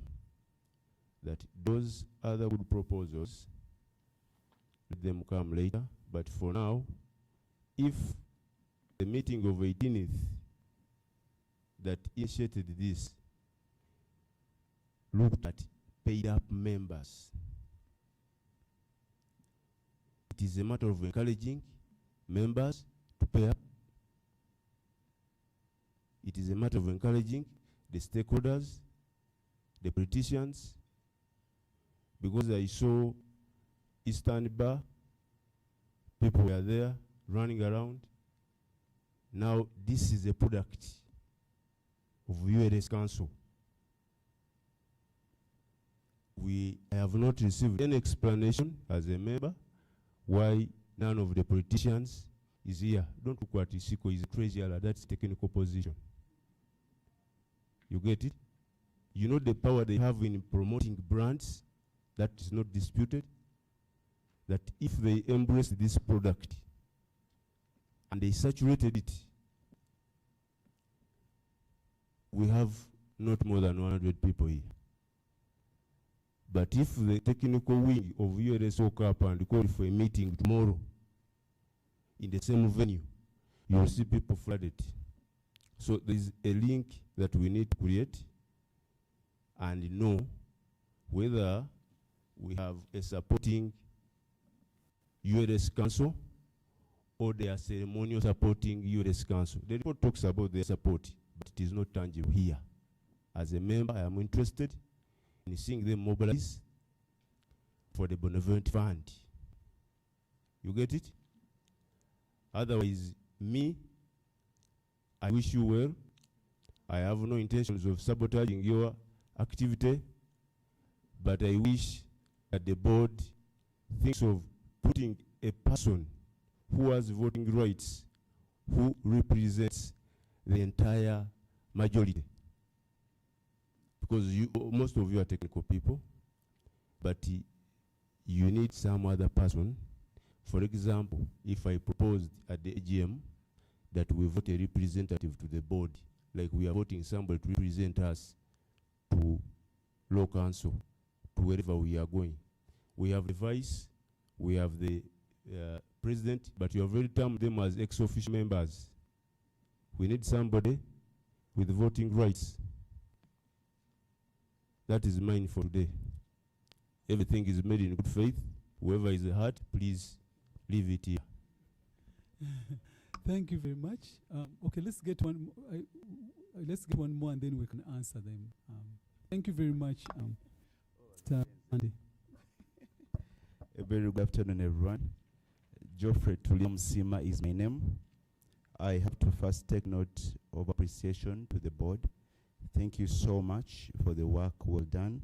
that those other good proposals, let them come later. But for now, if the meeting of 18th that initiated this looked at paid up members, it is a matter of encouraging members to pay up. It is a matter of encouraging the stakeholders, the politicians, because I saw Eastern Bar, people were there running around. Now this is a product of ULS Council. We have not received any explanation as a member why none of the politicians is here. Don't look at Isiko, he's a treasurer, that's technical position. You get it? You know the power they have in promoting brands, that is not disputed. That if they embrace this product and they saturated it, we have not more than 100 people here. But if the technical wing of ULS woke up and call for a meeting tomorrow in the same venue, you will see people flooded. So there is a link that we need to create and know whether we have a supporting ULS Council or they are ceremonial supporting ULS Council. The report talks about their support, but it is not tangible here. As a member, I am interested in seeing them mobilize for the Benevolent Fund. You get it? Otherwise, me, I wish you well. I have no intentions of sabotaging your activity, but I wish that the board thinks of putting a person who has voting rights, who represents the entire majority. Because most of you are technical people, but you need some other person. For example, if I proposed at the AGM that we vote a representative to the board, like we are voting somebody to represent us to law council, to wherever we are going. We have the vice, we have the president, but you have already termed them as ex-officio members. We need somebody with voting rights. That is mine for today. Everything is made in good faith. Whoever is hurt, please leave it here. Thank you very much. Okay, let's get one. Let's get one more, and then we can answer them. Thank you very much, Mr. Andy. A very good afternoon, everyone. Geoffrey Tuliam Sima is my name. I have to first take note of appreciation to the board. Thank you so much for the work well done.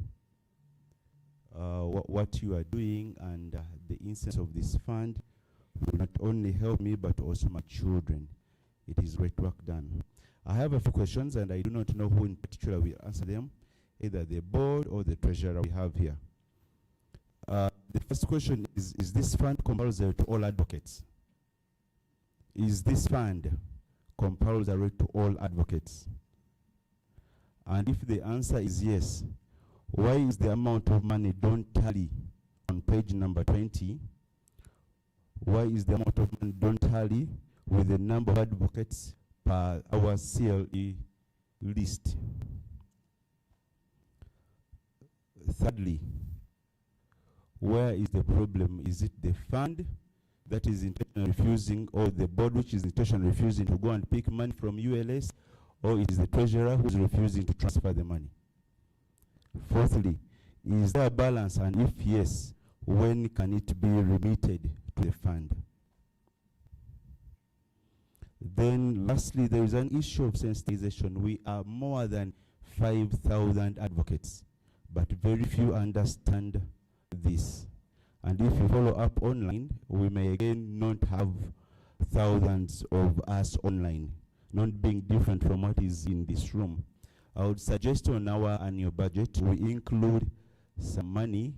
What you are doing and the instance of this fund will not only help me but also my children. It is great work done. I have a few questions and I do not know who in particular will answer them, either the board or the treasurer we have here. The first question is this fund compulsory to all advocates? Is this fund compulsory to all advocates? And if the answer is yes, why is the amount of money don't tally on page number 20? Why is the amount of money don't tally with the number of advocates per our CLE list? Thirdly, where is the problem? Is it the fund that is intentionally refusing, or the board which is intentionally refusing to go and pick money from ULS, or it is the treasurer who is refusing to transfer the money? Fourthly, is there a balance, and if yes, when can it be remitted to the fund? Then lastly, there is an issue of sensitization. We are more than 5,000 advocates, but very few understand this. And if you follow up online, we may again not have thousands of us online, not being different from what is in this room. I would suggest on our annual budget, we include some money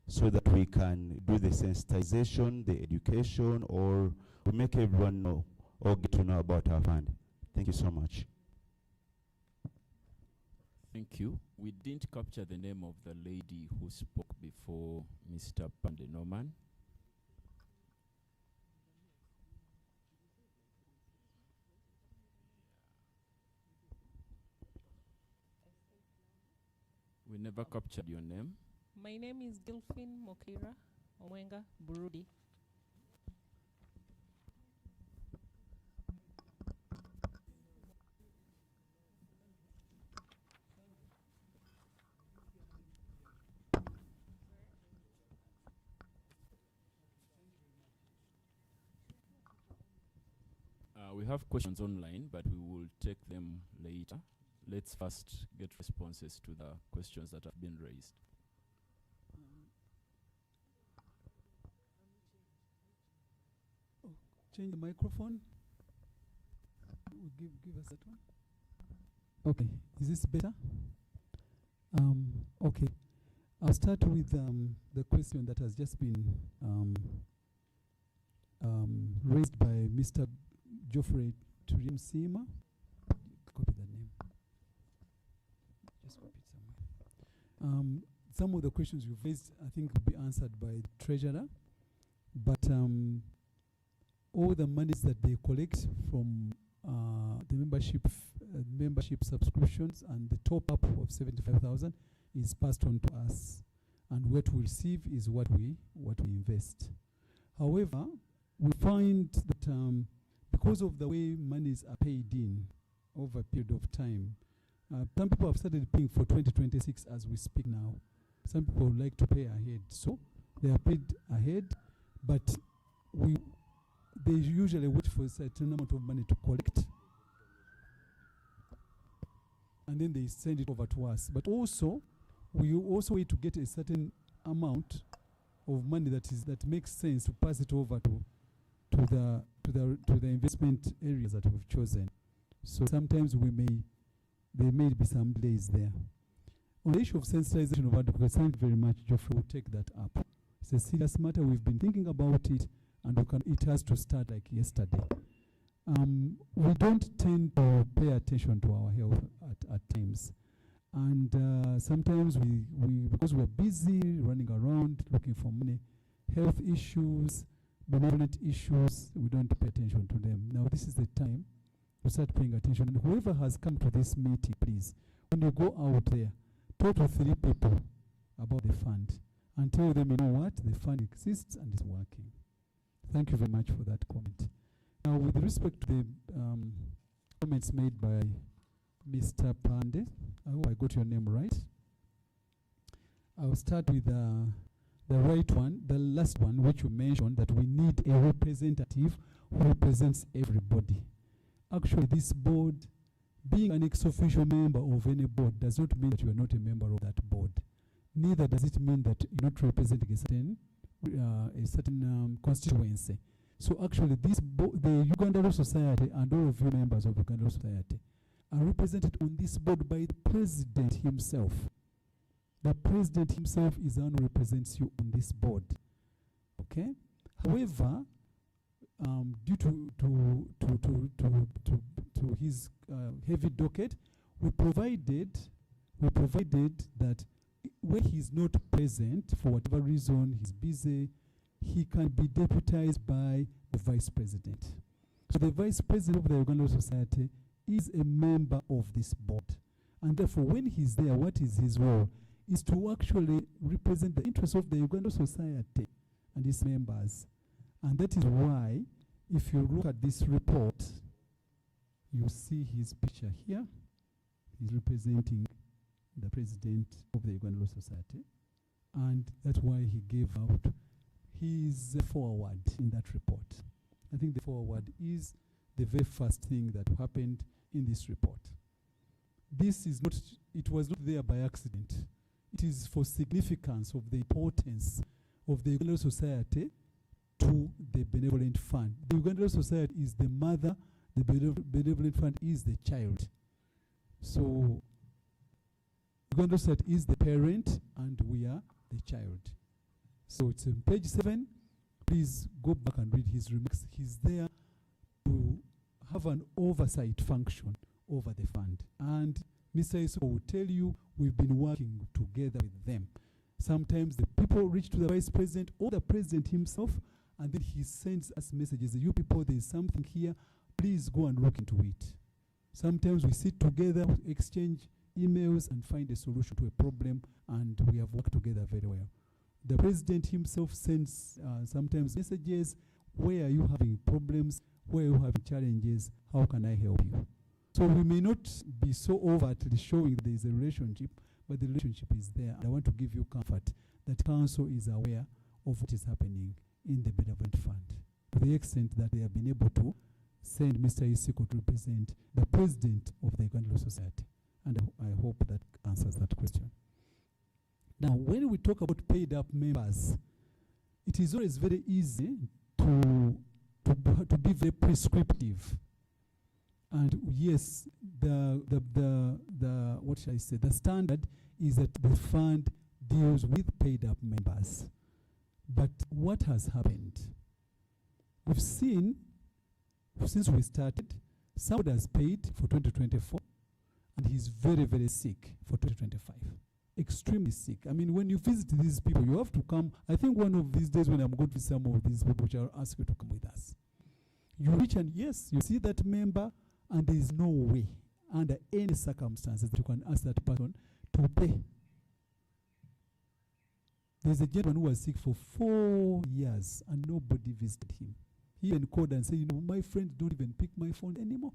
so that we can do the sensitization, the education, or we make everyone know or get to know about our fund. Thank you so much. Thank you. We didn't capture the name of the lady who spoke before Mr. Pandenoman. We never captured your name. My name is Delphine Mokira Omwenga Burudi. We have questions online, but we will take them later. Let's first get responses to the questions that have been raised. Change the microphone. Give us that one. Okay, is this better? Okay, I'll start with the question that has just been raised by Mr. Geoffrey Turim Sima. Copy that name. Just copy it somewhere. Some of the questions you've raised, I think, will be answered by the treasurer. But all the monies that they collect from the membership subscriptions and the top up of 75,000 is passed on to us, and what we receive is what we invest. However, we find that because of the way monies are paid in over a period of time, some people have started paying for 2026 as we speak now. Some people would like to pay ahead, so they are paid ahead, but they usually wait for a certain amount of money to collect, and then they send it over to us. But also, we also wait to get a certain amount of money that makes sense to pass it over to the investment areas that we've chosen. So sometimes there may be some delays there. On the issue of sensitization of advocates, thank you very much, Geoffrey. We'll take that up. It's a serious matter. We've been thinking about it, and it has to start like yesterday. We don't tend to pay attention to our health at times. And sometimes because we're busy running around looking for money, health issues, benevolent issues, we don't pay attention to them. Now this is the time to start paying attention. And whoever has come to this meeting, please, when you go out there, talk to 3 people about the fund and tell them, you know what, the fund exists and is working. Thank you very much for that comment. Now, with respect to the comments made by Mr. Pande, I hope I got your name right. I'll start with the right one, the last one, which you mentioned, that we need a representative who represents everybody. Actually, this board, being an ex-official member of any board, does not mean that you are not a member of that board. Neither does it mean that you're not representing a certain constituency. So actually, the Uganda Law Society and all of you members of Uganda Law Society are represented on this board by the president himself. The president himself is the one who represents you on this board. Okay? However, due to his heavy docket, we provided that when he's not present, for whatever reason, he's busy, he can be deputized by the vice president. So the vice president of the Uganda Law Society is a member of this board. And therefore, when he's there, what is his role? Is to actually represent the interests of the Uganda Society and its members. And that is why, if you look at this report, you see his picture here. He's representing the president of the Uganda Law Society. And that's why he gave out his foreword in that report. I think the foreword is the very first thing that happened in this report. This is not, it was not there by accident. It is for significance of the importance of the Uganda Society to the Benevolent Fund. The Uganda Society is the mother, the Benevolent Fund is the child. So, Uganda Society is the parent and we are the child. So it's on page 7. Please go back and read his remarks. He's there to have an oversight function over the fund. And Mr. Isoko will tell you we've been working together with them. Sometimes the people reach to the vice president or the president himself, and then he sends us messages. You people, there's something here. Please go and look into it. Sometimes we sit together, exchange emails, and find a solution to a problem, and we have worked together very well. The president himself sends sometimes messages. Where are you having problems? Where are you having challenges? How can I help you? So we may not be so overtly showing there is a relationship, but the relationship is there. And I want to give you comfort that council is aware of what is happening in the Benevolent Fund, to the extent that they have been able to send Mr. Isiko to represent the president of the Uganda Law Society. And I hope that answers that question. Now, when we talk about paid up members, it is always very easy to be very prescriptive. And yes, what should I say? The standard is that the fund deals with paid up members. But what has happened? We've seen, since we started, somebody has paid for 2024, and he's very, very sick for 2025. Extremely sick. I mean, when you visit these people, you have to come. I think one of these days when I'm going to some of these people, which I'll ask you to come with us. You reach and yes, you see that member, and there is no way, under any circumstances, that you can ask that person to pay. There's a gentleman who was sick for 4 years, and nobody visited him. He even called and said, my friends don't even pick my phone anymore.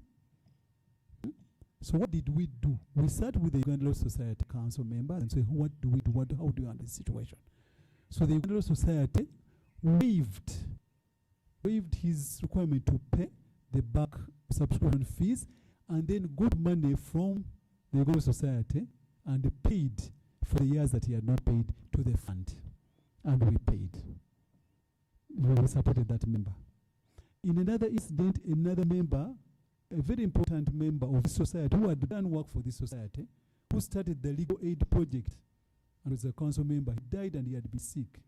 So what did we do? We sat with the Uganda Law Society Council members and said, what do we do? How do you handle this situation? So the Uganda Law Society waived his requirement to pay the back subscription fees, and then got money from the Uganda Law Society and paid for the years that he had not paid to the fund. And we paid. We supported that member. In another incident, another member, a very important member of the society who had done work for this society, who started the legal aid project and was a council member, he died and he had been sick.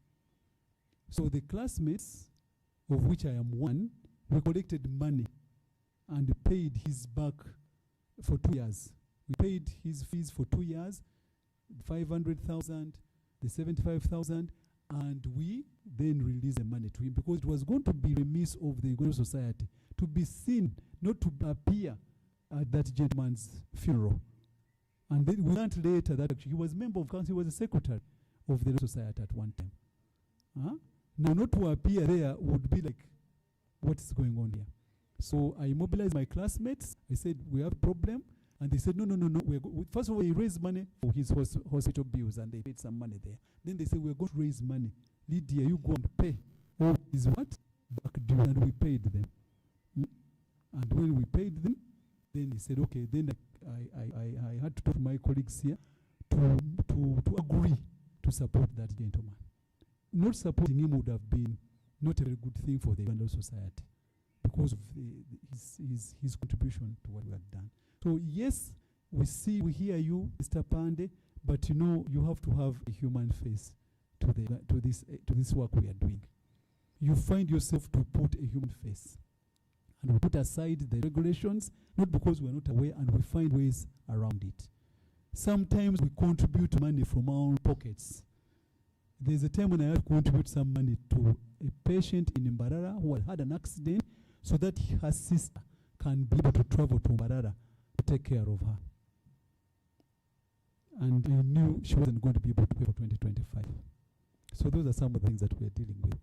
So the classmates, of which I am one, we collected money and paid his back for 2 years. We paid his fees for 2 years, 500,000, the 75,000, and we then released the money to him because it was going to be remiss of the Uganda Society to be seen, not to appear at that gentleman's funeral. And then we learned later that actually he was a member of council, he was a secretary of the society at one time. Now, not to appear there would be like, what is going on here? So I mobilized my classmates. I said, we have a problem. And they said, no. First of all, they raised money for his hospital bills, and they paid some money there. Then they said, we're going to raise money. Lydia, you go and pay. Oh, is what? Back due. And we paid them. And when we paid them, then he said, okay, then I had to talk to my colleagues here to agree to support that gentleman. Not supporting him would have been not a very good thing for the Uganda Society because of his contribution to what we had done. So yes, we hear you, Mr. Pande, but you have to have a human face to this work we are doing. You find yourself to put a human face. And we put aside the regulations, not because we're not aware, and we find ways around it. Sometimes we contribute money from our own pockets. There's a time when I had to contribute some money to a patient in Mbarara who had an accident so that her sister can be able to travel to Mbarara to take care of her. And I knew she wasn't going to be able to pay for 2025. So those are some of the things that we're dealing with.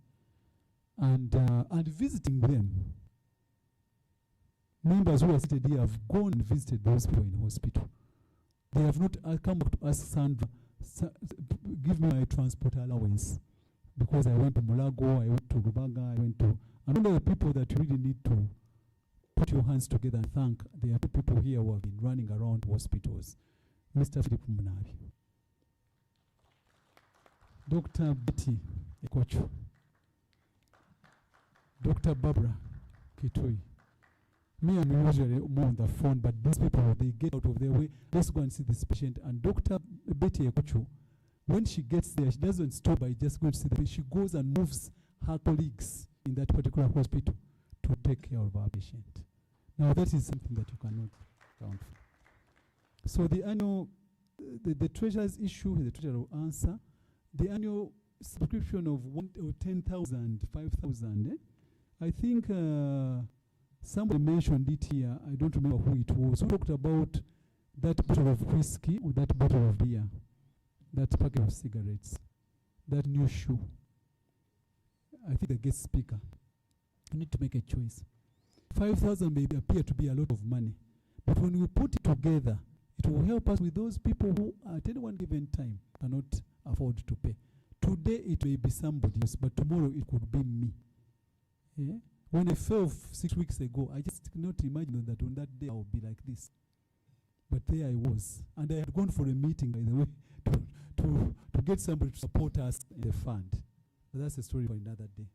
And visiting them. Members who are seated here have gone and visited those people in hospital. They have not come back to ask Sandra, give me my transport allowance. Because I went to Mulago, I went to Rubaga, I went to... And all the people that you really need to put your hands together and thank. There are people here who have been running around hospitals. Mr. Philip Munavi. Dr. Betty Ekocho. Dr. Barbara Kitui. Me, I'm usually more on the phone, but these people, they get out of their way. Let's go and see this patient. And Dr. Betty Ekocho, when she gets there, she doesn't stop by just going to see the patient. She goes and moves her colleagues in that particular hospital to take care of our patient. Now, that is something that you cannot count for. So the annual, the treasurer's issue, the treasurer will answer. The annual subscription of 10,000, 5,000, I think somebody mentioned it here. I don't remember who it was. Who talked about that bottle of whiskey or that bottle of beer, that packet of cigarettes, that new shoe. I think the guest speaker. You need to make a choice. 5,000 may appear to be a lot of money, but when we put it together, it will help us with those people who at any one given time cannot afford to pay. Today it may be somebody else, but tomorrow it could be me. Yeah? When I fell 6 weeks ago, I just could not imagine that on that day I would be like this. But there I was. And I had gone for a meeting, by the way, to get somebody to support us in the fund. But that's a story for another day.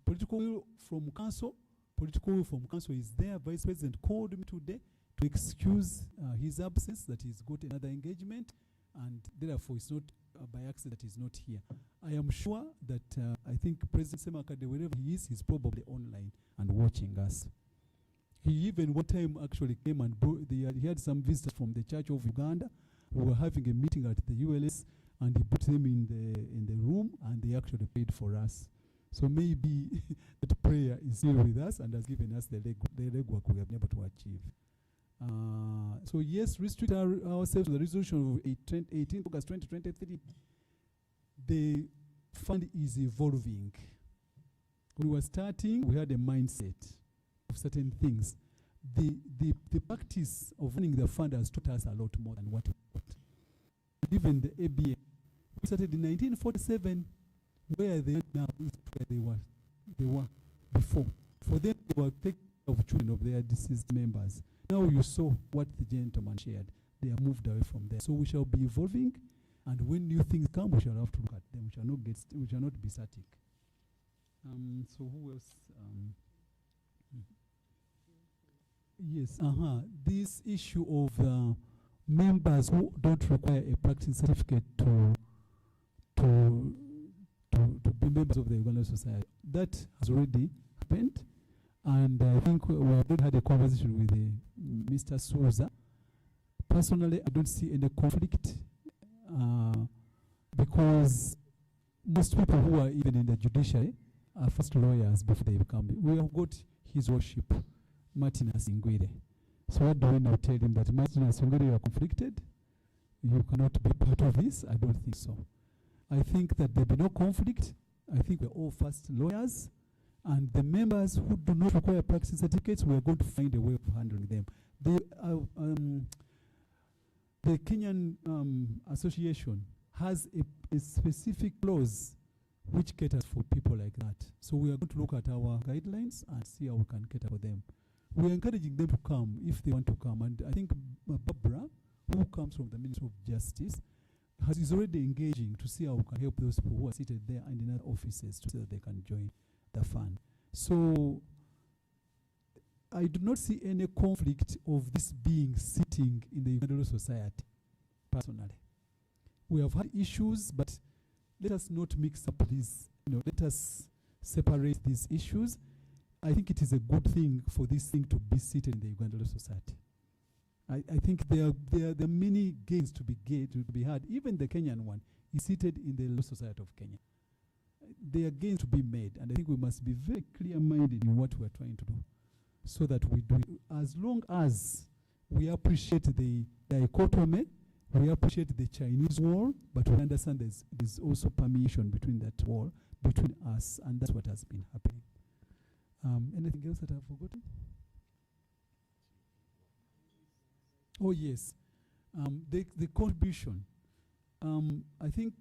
Political will from council, political from council is there. Vice President called me today to excuse his absence, that he's got another engagement, and therefore it's not by accident he's not here. I am sure that I think President Semakade, wherever he is, he's probably online and watching us. He even one time actually came and he had some visitors from the Church of Uganda who were having a meeting at the ULS, and he put them in the room, and they actually prayed for us. So maybe that prayer is still with us and has given us the legwork we have been able to achieve. So yes, restrict ourselves to the resolution of 18th August 2023. The fund is evolving. When we were starting, we had a mindset of certain things. The practice of running the fund has taught us a lot more than what we thought. Even the ABA, we started in 1947, where they are now is where they were before. For them, they were taking care of children of their deceased members. Now you saw what the gentleman shared. They are moved away from there. So we shall be evolving, and when new things come, we shall have to look at them. We shall not be static. So who else? Yes. This issue of members who don't require a practice certificate to be members of the Ugandan Society. That has already happened, and I think we already had a conversation with Mr. Souza. Personally, I don't see any conflict because most people who are even in the judiciary are first lawyers before they become. We have got His Worship Martin Asingwire. So what do we now tell him, that Martin Asingwire, you are conflicted? You cannot be part of this? I don't think so. I think that there will be no conflict. I think we're all first lawyers, and the members who do not require practice certificates, we are going to find a way of handling them. The Kenyan Association has a specific clause which caters for people like that. So we are going to look at our guidelines and see how we can cater for them. We are encouraging them to come if they want to come. And I think Barbara, who comes from the Ministry of Justice, is already engaging to see how we can help those people who are seated there and in other offices so that they can join the fund. So I do not see any conflict of this being sitting in the Ugandan Society, personally. We have had issues, but let us not mix up these, let us separate these issues. I think it is a good thing for this thing to be seated in the Ugandan Society. I think there are many gains to be had. Even the Kenyan one is seated in the Law Society of Kenya. There are gains to be made, and I think we must be very clear-minded in what we are trying to do, so that we do it. As long as we appreciate the dichotomy, we appreciate the Chinese wall, but we understand there's also permeation between that wall, between us, and that's what has been happening. Anything else that I've forgotten? Oh yes, the contribution. I think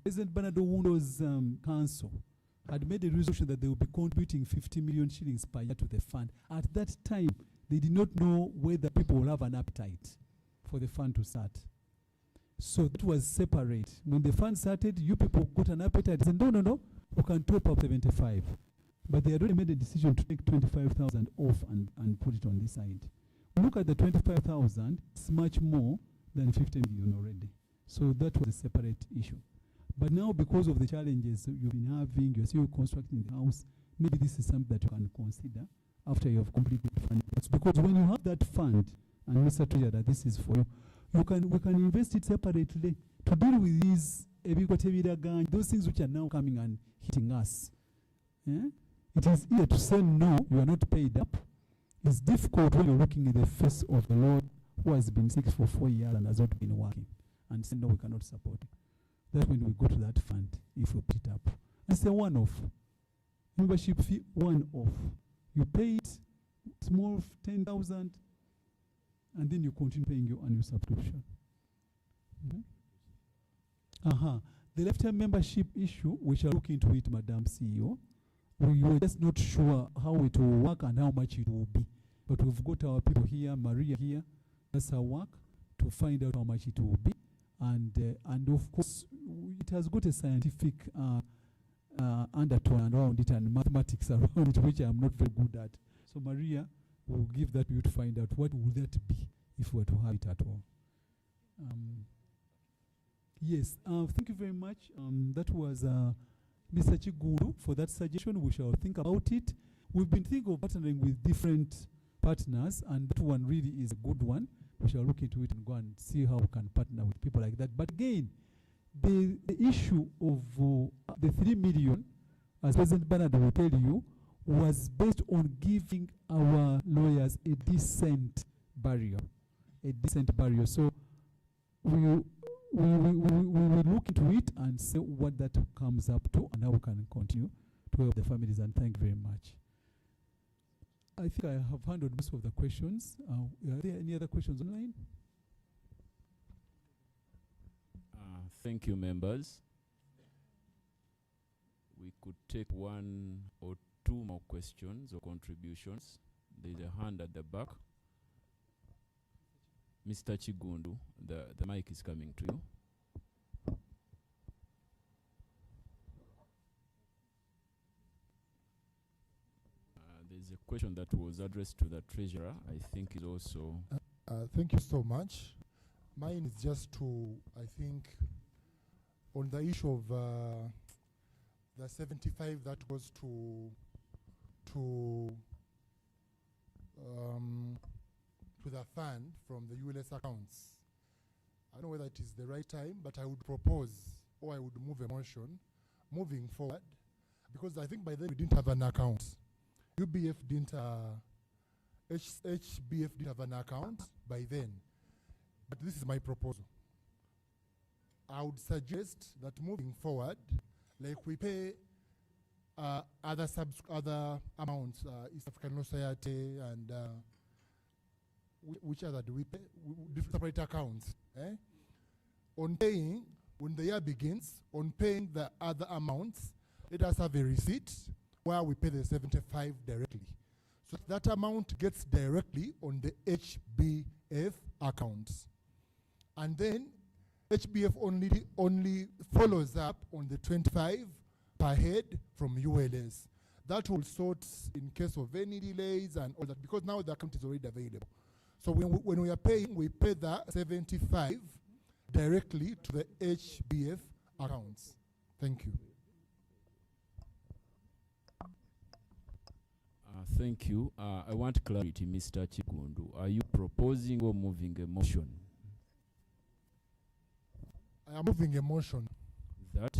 President Bernardo Wundo's council had made a resolution that they will be contributing 50 million shillings per year to the fund. At that time, they did not know whether people will have an appetite for the fund to start. So that was separate. When the fund started, you people got an appetite. They said, no, we can top up 75. But they had already made a decision to take 25,000 off and put it on this side. Look at the 25,000, it's much more than 50 million already. So that was a separate issue. But now, because of the challenges you've been having, you're still constructing the house, maybe this is something that you can consider after you have completed the fund. Because when you have that fund, and Mr. Treasurer, that this is for you, we can invest it separately to deal with these those things which are now coming and hitting us. Yeah? It is easier to say no, you are not paid up. It's difficult when you're looking in the face of the Lord who has been sick for 4 years and has not been working, and say no, we cannot support you. That's when we go to that fund, if we put it up. It's a one-off. Membership fee, one-off. You pay it, small, 10,000, and then you continue paying your annual subscription. The lifetime membership issue, we shall look into it, Madam CEO. We were just not sure how it will work and how much it will be. But we've got our people here, Maria here, that's her work, to find out how much it will be. And of course, it has got a scientific undertone around it and mathematics around it, which I'm not very good at. So Maria will give that to you to find out what would that be if we were to have it at all. Yes, thank you very much. That was Mr. Chiguru for that suggestion. We shall think about it. We've been thinking of partnering with different partners, and that one really is a good one. We shall look into it and go and see how we can partner with people like that. But again, the issue of the 3 million, as President Bernard will tell you, was based on giving our lawyers a decent barrier. So we will look into it and see what that comes up to and how we can continue to help the families, and thank you very much. I think I have handled most of the questions. Are there any other questions online? Thank you, members. We could take 1 or 2 more questions or contributions. There's a hand at the back. Mr. Chigundu, the mic is coming to you. There's a question that was addressed to the treasurer, I think is also... Thank you so much. Mine is just to, I think, on the issue of the 75 that goes to the fund from the ULS accounts. I don't know whether it is the right time, but I would propose, or I would move a motion moving forward, because I think by then we didn't have an account. UBF didn't, HBF didn't have an account by then. But this is my proposal. I would suggest that moving forward, like we pay other amounts, East African Law Society and which other do we pay? Different separate accounts. On paying, when the year begins, on paying the other amounts, let us have a receipt where we pay the 75 directly. So that amount gets directly on the HBF accounts. And then HBF only follows up on the 25 per head from ULS. That will sort in case of any delays and all that, because now the account is already available. So when we are paying, we pay the 75 directly to the HBF accounts. Thank you. Thank you. I want clarity, Mr. Chigundu. Are you proposing or moving a motion? I am moving a motion. That?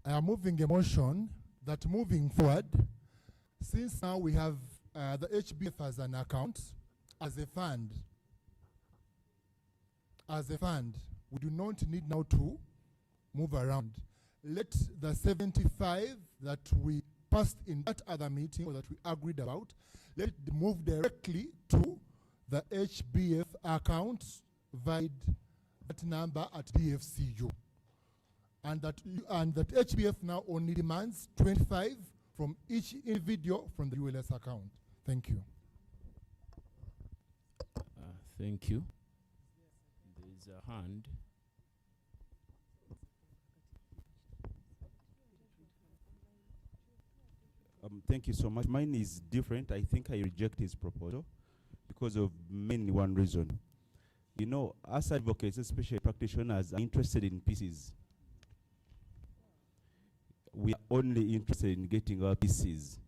I am moving a motion that moving forward, since now we have the HBF as an account, as a fund, we do not need now to move around. Let the 75 that we passed in that other meeting or that we agreed about, let it move directly to the HBF account via that number at DFCU. And that HBF now only demands 25 from each individual from the ULS account. Thank you. Thank you. There is a hand. Thank you so much. Mine is different. I think I reject his proposal because of mainly one reason. You know, as advocates, especially practitioners, are interested in pieces. We are only interested in getting our pieces.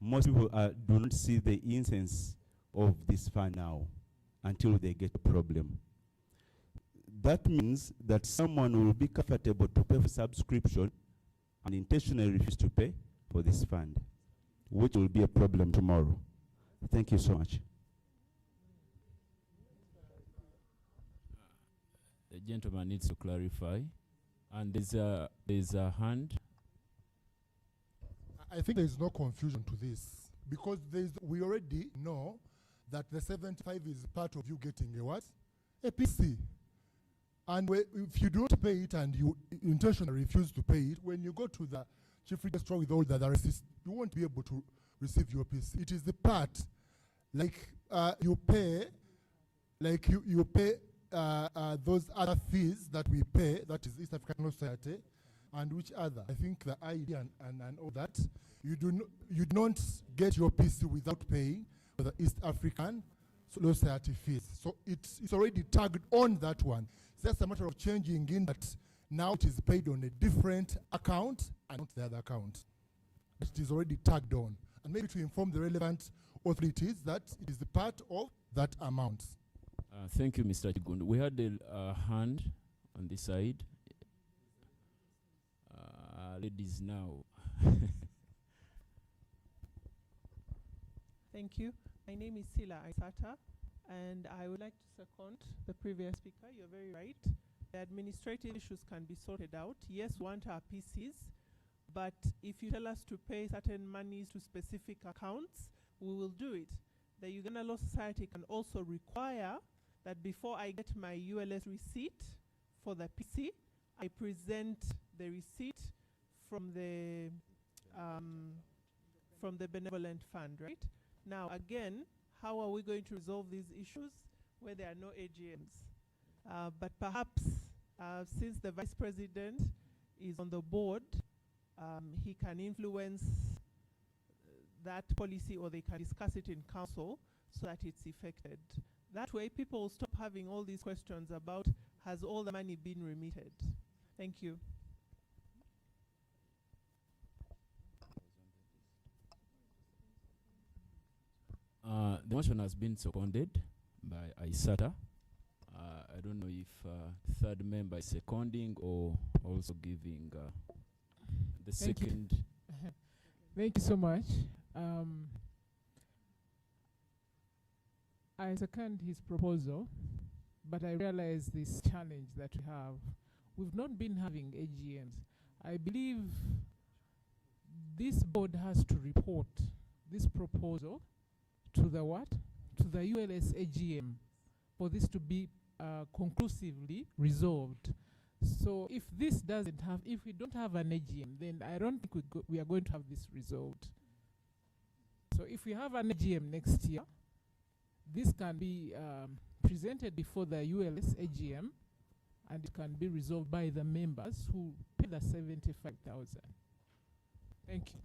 Most people do not see the essence of this fund now until they get a problem. That means that someone will be comfortable to pay for subscription and intentionally refuse to pay for this fund, which will be a problem tomorrow. Thank you so much. The gentleman needs to clarify. And there's a hand. I think there is no confusion to this, because we already know that the 75 is part of you getting a what? A PC. And if you don't pay it and you intentionally refuse to pay it, when you go to the chief registrar with all the other receipts, you won't be able to receive your PC. It is the part, like you pay, like you pay those other fees that we pay, that is East African Law Society, and which other. I think the ID and all that. You don't get your PC without paying for the East African Society fees. So it's already tagged on that one. It's just a matter of changing in that now it is paid on a different account and not the other account. But it is already tagged on. And maybe to inform the relevant authorities that it is the part of that amount. Thank you, Mr. Chigundu. We had a hand on this side. Ladies now. Thank you. My name is Sila Aisata, and I would like to second the previous speaker. You're very right. The administrative issues can be sorted out. Yes, we want our PCs, but if you tell us to pay certain monies to specific accounts, we will do it. The Uganda Law Society can also require that before I get my ULS receipt for the PC, I present the receipt from the Benevolent Fund, right? Now, again, how are we going to resolve these issues where there are no AGMs? But perhaps, since the Vice President is on the board, he can influence that policy, or they can discuss it in council so that it's effected. That way, people will stop having all these questions about, has all the money been remitted? Thank you. The motion has been seconded by Aisata. I don't know if third member is seconding or also giving the Thank you. second. Thank you so much. I second his proposal, but I realize this challenge that we have. We've not been having AGMs. I believe this board has to report this proposal to the what? To the ULS AGM for this to be conclusively resolved. So if this doesn't have, if we don't have an AGM, then I don't think we are going to have this resolved. So if we have an AGM next year, this can be presented before the ULS AGM, and it can be resolved by the members who pay the 75,000. Thank you.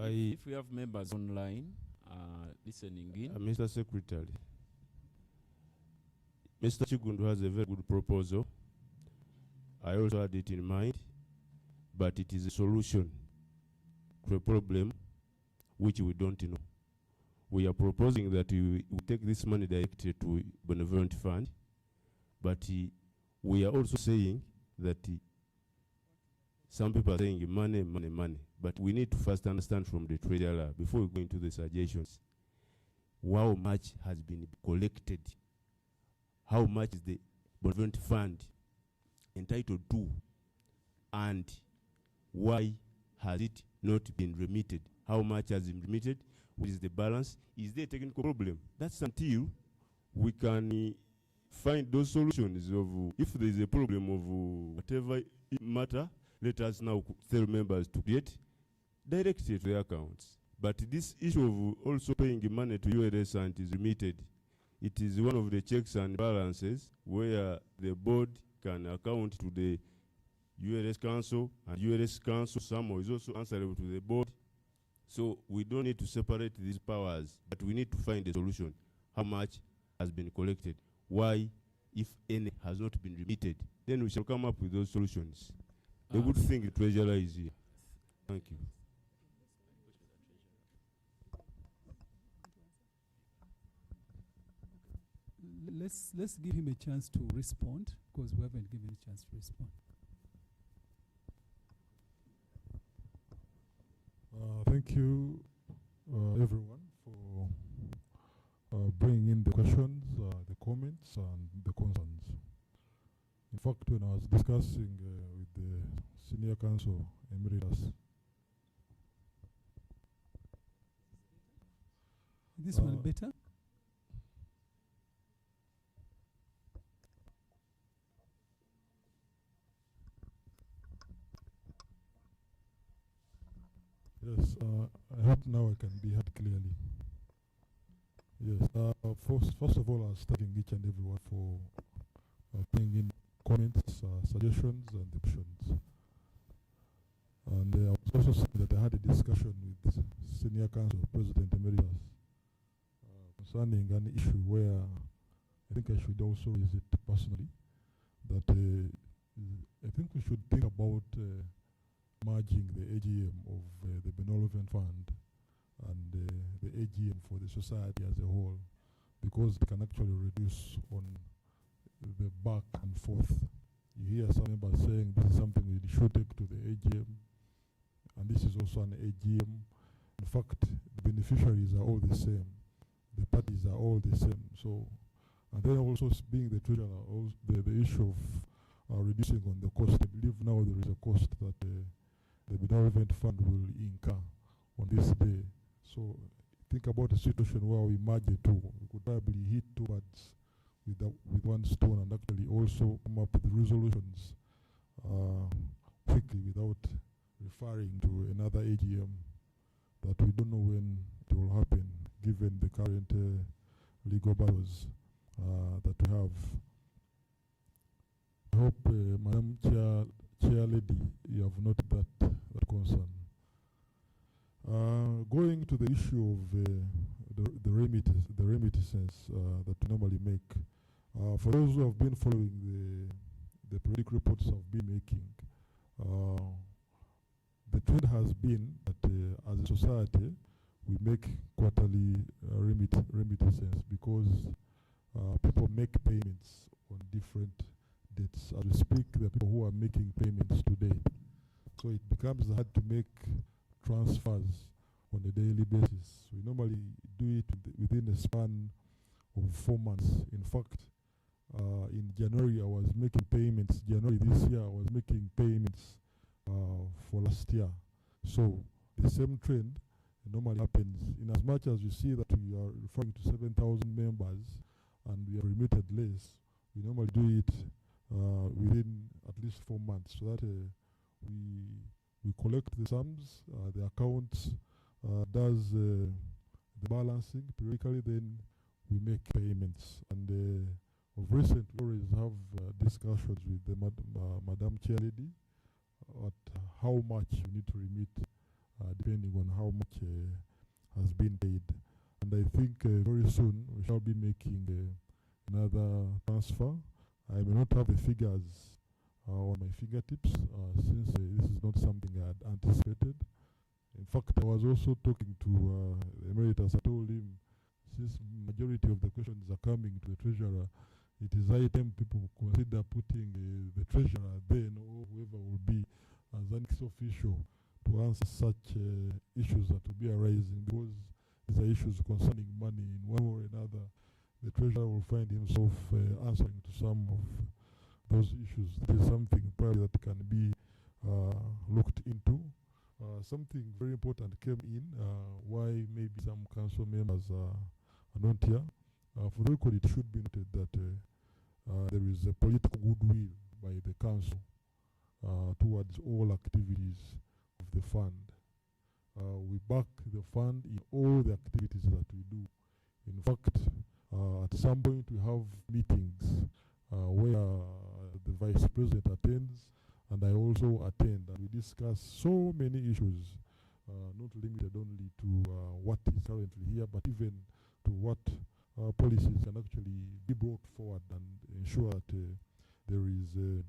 If we have members online listening in. Mr. Secretary, Mr. Chigundu has a very good proposal. I also had it in mind, but it is a solution to a problem which we don't know. We are proposing that we take this money directly to Benevolent Fund, but we are also saying that some people are saying money, money, money. But we need to first understand from the treasurer, before we go into the suggestions, how much has been collected, how much is the Benevolent Fund entitled to, and why has it not been remitted? How much has been remitted? What is the balance? Is there a technical problem? That's until we can find those solutions of if there is a problem of whatever matter. Let us now tell members to create directly to their accounts. But this issue of also paying money to ULS and is remitted, it is one of the checks and balances where the board can account to the ULS Council, and ULS Council somehow is also answerable to the board. So we don't need to separate these powers, but we need to find a solution. How much has been collected? Why, if any, has not been remitted? Then we shall come up with those solutions. The good thing the treasurer is here. Thank you. Let's give him a chance to respond, because we haven't given a chance to respond. Thank you, everyone, for bringing in the questions, the comments, and the concerns. In fact, when I was discussing with the Senior Counsel Emeritus, This one better? yes, I hope now I can be heard clearly. Yes. First of all, I was thanking each and everyone for bringing in comments, suggestions, and options. And I was also saying that I had a discussion with Senior Counsel President Emeritus concerning an issue where I think I should also raise it personally, that I think we should think about merging the AGM of the Benevolent Fund and the AGM for the society as a whole, because it can actually reduce on the back and forth. You hear some members saying this is something we should take to the AGM, and this is also an AGM. In fact, the beneficiaries are all the same. The parties are all the same. So, and then also being the treasurer, the issue of reducing on the cost. I believe now there is a cost that the Benevolent Fund will incur on this day. So think about a situation where we merge the two. We could probably hit two birds with one stone and actually also come up with resolutions quickly without referring to another AGM that we don't know when it will happen, given the current legal battles that we have. I hope, Madam Chair Lady, you have noted that concern. Going to the issue of the remittances that we normally make. For those who have been following the periodic reports I've been making, the trend has been that as a society we make quarterly remittances because people make payments on different dates. As we speak, there are people who are making payments today. So it becomes hard to make transfers on a daily basis. We normally do it within a span of 4 months. In fact, in January I was making payments. January this year I was making payments for last year. So the same trend normally happens. In as much as you see that we are referring to 7,000 members and we are remitted less, we normally do it within at least 4 months, so that we collect the sums, the accounts does the balancing periodically, then we make payments. And of recent, we always have discussions with the Madam Chair Lady at how much you need to remit, depending on how much has been paid. And I think very soon we shall be making another transfer. I may not have the figures on my fingertips since this is not something I had anticipated. In fact, I was also talking to the Emeritus. I told him, since majority of the questions are coming to the treasurer, it is high time people consider putting the treasurer then, or whoever will be, as an ex-official to answer such issues that will be arising, because these are issues concerning money in one way or another. The treasurer will find himself answering to some of those issues. It is something probably that can be looked into. Something very important came in, why maybe some council members are not here. For the record, it should be noted that there is a political goodwill by the council towards all activities of the fund. We back the fund in all the activities that we do. In fact, at some point we have meetings where the Vice President attends and I also attend, and we discuss so many issues, not limited only to what is currently here, but even to what policies can actually be brought forward and ensure that there is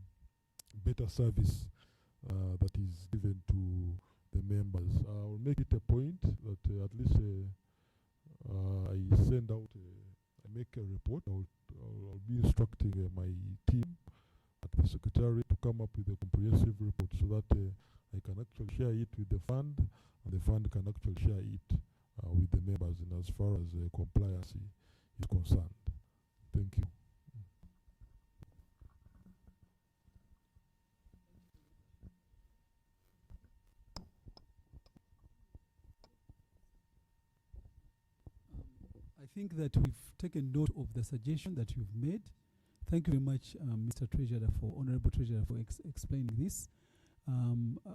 better service that is given to the members. I'll make it a point that at least I send out, I make a report. I'll be instructing my team at the Secretariat to come up with a comprehensive report so that I can actually share it with the fund, and the fund can actually share it with the members in as far as compliance is concerned. Thank you. I think that we've taken note of the suggestion that you've made. Thank you very much, Mr. Treasurer, Honorable Treasurer, for explaining this.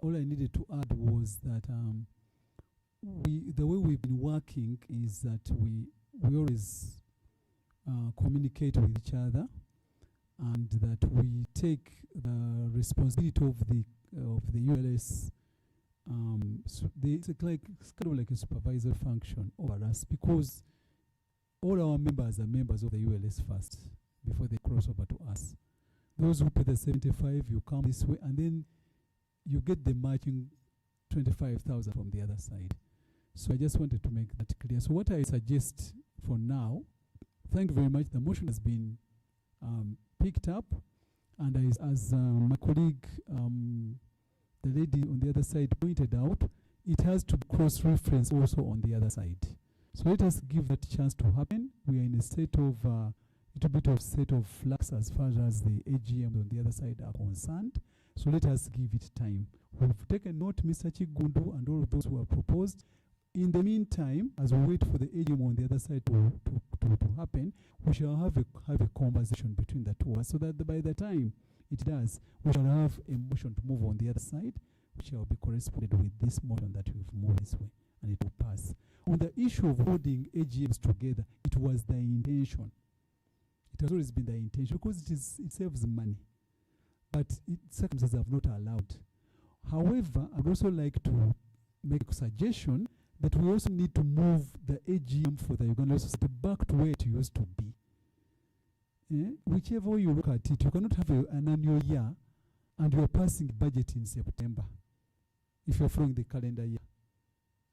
All I needed to add was that the way we've been working is that we always communicate with each other, and that we take the responsibility of the ULS. It's kind of like a supervisor function over us, because all our members are members of the ULS first before they cross over to us. Those who pay the 75, you come this way, and then you get the matching 25,000 from the other side. So I just wanted to make that clear. So what I suggest for now, thank you very much. The motion has been picked up, and as my colleague, the lady on the other side, pointed out, it has to cross-reference also on the other side. So let us give that chance to happen. We are in a state of little bit of state of flux as far as the AGM on the other side are concerned. So let us give it time. We've taken note, Mr. Chigundu, and all of those who have proposed. In the meantime, as we wait for the AGM on the other side to happen, we shall have a conversation between the two of us, so that by the time it does, we shall have a motion to move on the other side, which shall be corresponded with this motion that we've moved this way, and it will pass. On the issue of holding AGMs together, it was the intention. It has always been the intention, because it saves money. But circumstances have not allowed. However, I'd also like to make a suggestion that we also need to move the AGM for the Uganda Society back to where it used to be. Whichever way you look at it, you cannot have an annual year and you're passing budget in September if you're following the calendar year.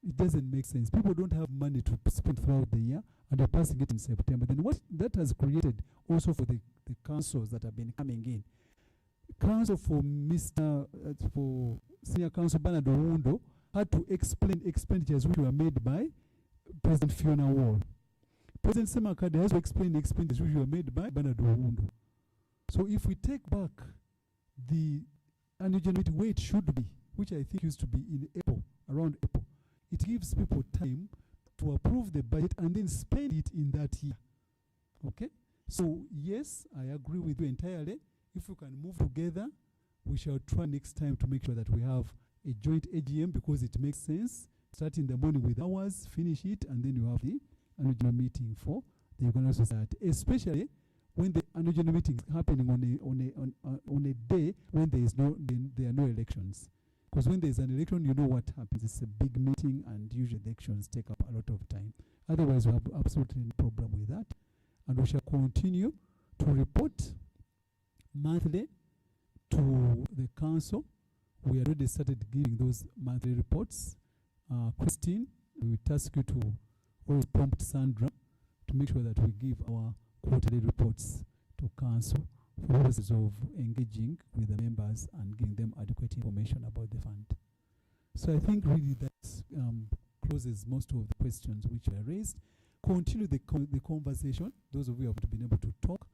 It doesn't make sense. People don't have money to spend throughout the year, and they're passing it in September. Then what that has created also for the councils that have been coming in. Council for for Senior Council Bernard Owundo had to explain expenditures which were made by President Fiona Wall. President Semakade has to explain expenditures which were made by Bernard Owundo. So if we take back the annual general meeting where it should be, which I think used to be in April, around April, it gives people time to approve the budget and then spend it in that year. Okay? So yes, I agree with you entirely. If we can move together, we shall try next time to make sure that we have a joint AGM, because it makes sense. Start in the morning with hours, finish it, and then you have the annual general meeting for the Uganda Society, especially when the annual general meeting is happening on a day when there are no elections. Because when there is an election, you know what happens. It's a big meeting, and usually the elections take up a lot of time. Otherwise, we have absolutely no problem with that. And we shall continue to report monthly to the council. We already started giving those monthly reports. Christine, we task you to always prompt Sandra to make sure that we give our quarterly reports to council for the purposes of engaging with the members and giving them adequate information about the fund. So I think really that closes most of the questions which were raised. Continue the conversation. Those of you who have been able to talk,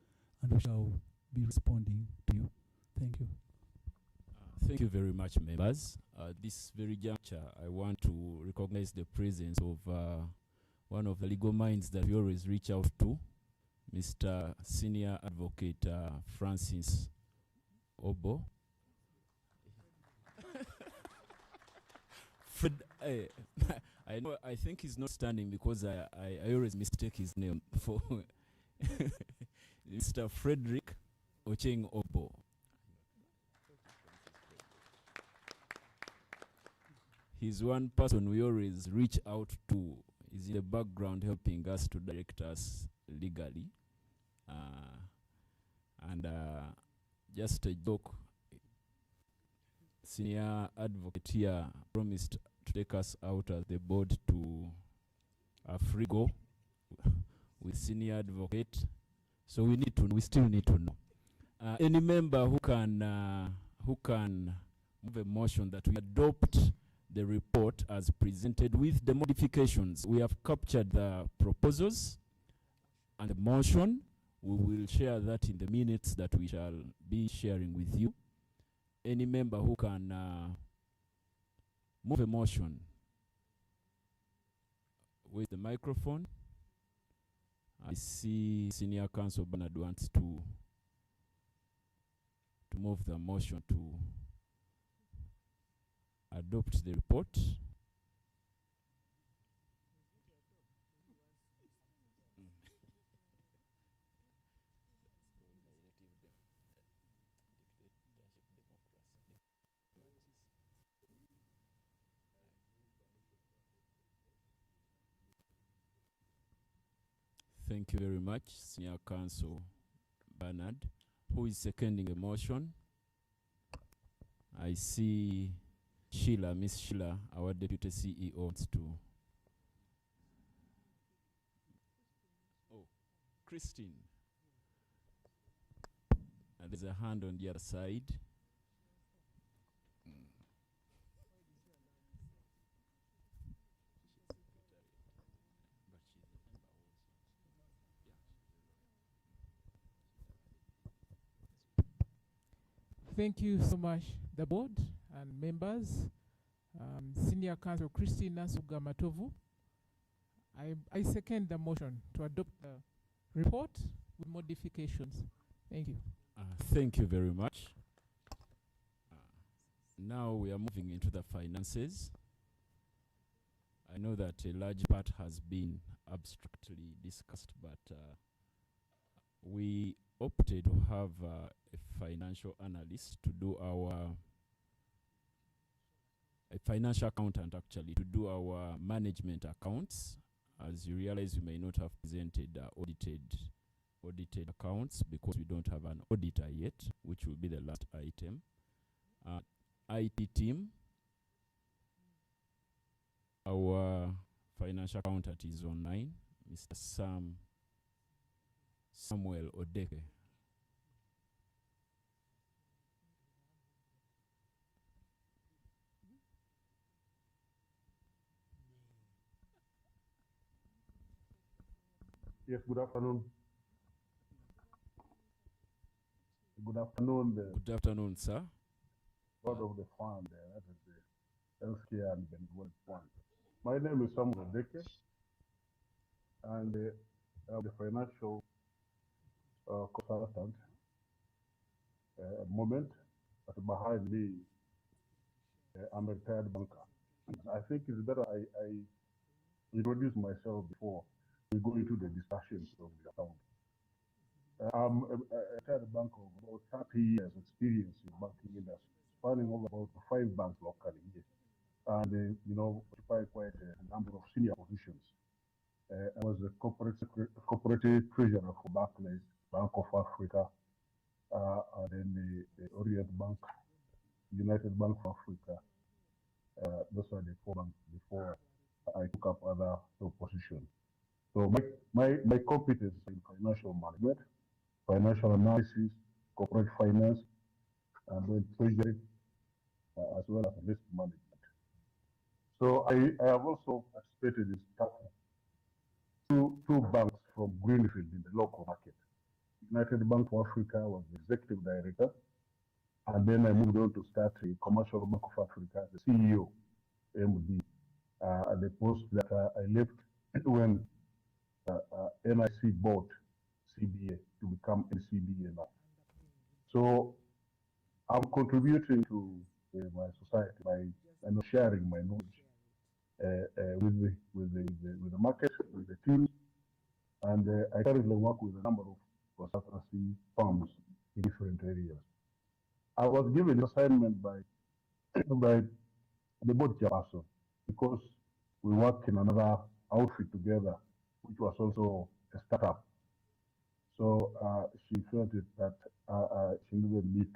and we shall be responding to you. Thank you. Thank you very much, members. This very juncture, I want to recognize the presence of one of the legal minds that we always reach out to, Mr. Senior Advocate Francis Obo. I think he's not standing because I always mistake his name for Mr. Frederick Ocheng Obo. He's one person we always reach out to. He's in the background helping us to direct us legally. Just a joke, Senior Advocate here promised to take us out as the board to a free go with Senior Advocate. So we still need to know. Any member who can move a motion that we adopt the report as presented with the modifications. We have captured the proposals and the motion. We will share that in the minutes that we shall be sharing with you. Any member who can move a motion with the microphone. I see Senior Counsel Bernard wants to move the motion to adopt the report. Thank you very much, Senior Counsel Bernard. Who is seconding the motion? I see Sheila, Miss Sheila, our Deputy CEO, wants to. Oh, Christine. And there's a hand on the other side. Thank you so much, the board and members. Senior Counsel Christina Sugamatovu. I second the motion to adopt the report with modifications. Thank you. Thank you very much. Now we are moving into the finances. I know that a large part has been abstractly discussed, but we opted to have a financial analyst to do a financial accountant actually, to do our management accounts. As you realize, we may not have presented audited accounts because we don't have an auditor yet, which will be the last item. IT team, our financial accountant is online, Mr. Samuel Odeke. Yes, good afternoon. Good afternoon. Good afternoon, sir. God of the fund, that is the healthcare and benevolent fund. My name is Samuel Odeke, and I'm the financial consultant at the moment. But behind me, I'm a retired banker. I think it's better I introduce myself before we go into the discussions of the account. I'm a retired banker of about 30 years experience in banking industry, spanning over about 5 banks locally here. And, occupy quite a number of senior positions. I was the corporate treasurer for Barclays, Bank of Africa, and then the Orient Bank, United Bank of Africa. Those are the 4 banks before I took up other positions. So my competence in financial management, financial analysis, corporate finance, and then treasury, as well as risk management. So I have also participated in starting two banks from Greenfield in the local market. United Bank of Africa was the executive director, and then I moved on to start a Commercial Bank of Africa, the CEO, MD, at the post that I left when NIC bought CBA to become NCBA now. So I'm contributing to my society by sharing my knowledge with the market, with the team, and I currently work with a number of consultancy firms in different areas. I was given an assignment by the board chairperson because we work in another outfit together, which was also a startup. So she felt it that she needed me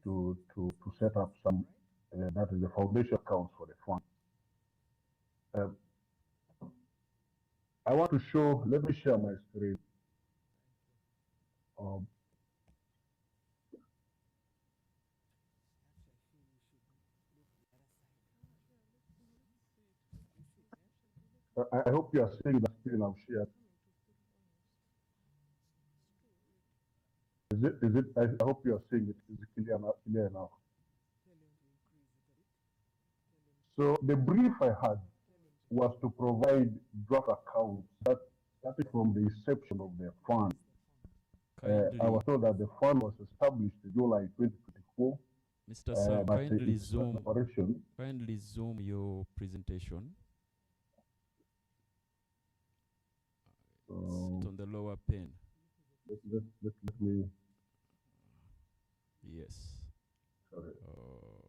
to set up some, that is the foundation accounts for the fund. I want to show, let me share my screen. I hope you are seeing the screen I've shared. Is it, I hope you are seeing it. Is it clear enough? So the brief I had was to provide draft accounts that started from the inception of the fund. I was told that the fund was established in July 2024. Mr. Sam, kindly kindly zoom your presentation. It's on the lower pane. Let me. Yes. Sorry.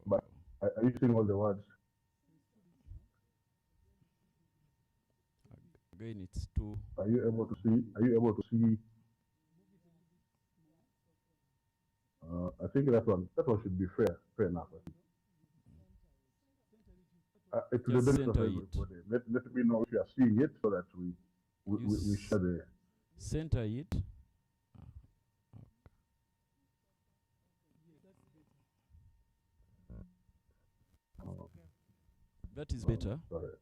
But are you seeing all the words? Again, it's too. Are you able to see? Are you able to see? I think that one should be fair enough. I think. To the Just benefit of center it. everybody, let me know if you are seeing it so that we share the. Center it. That is better. Sorry.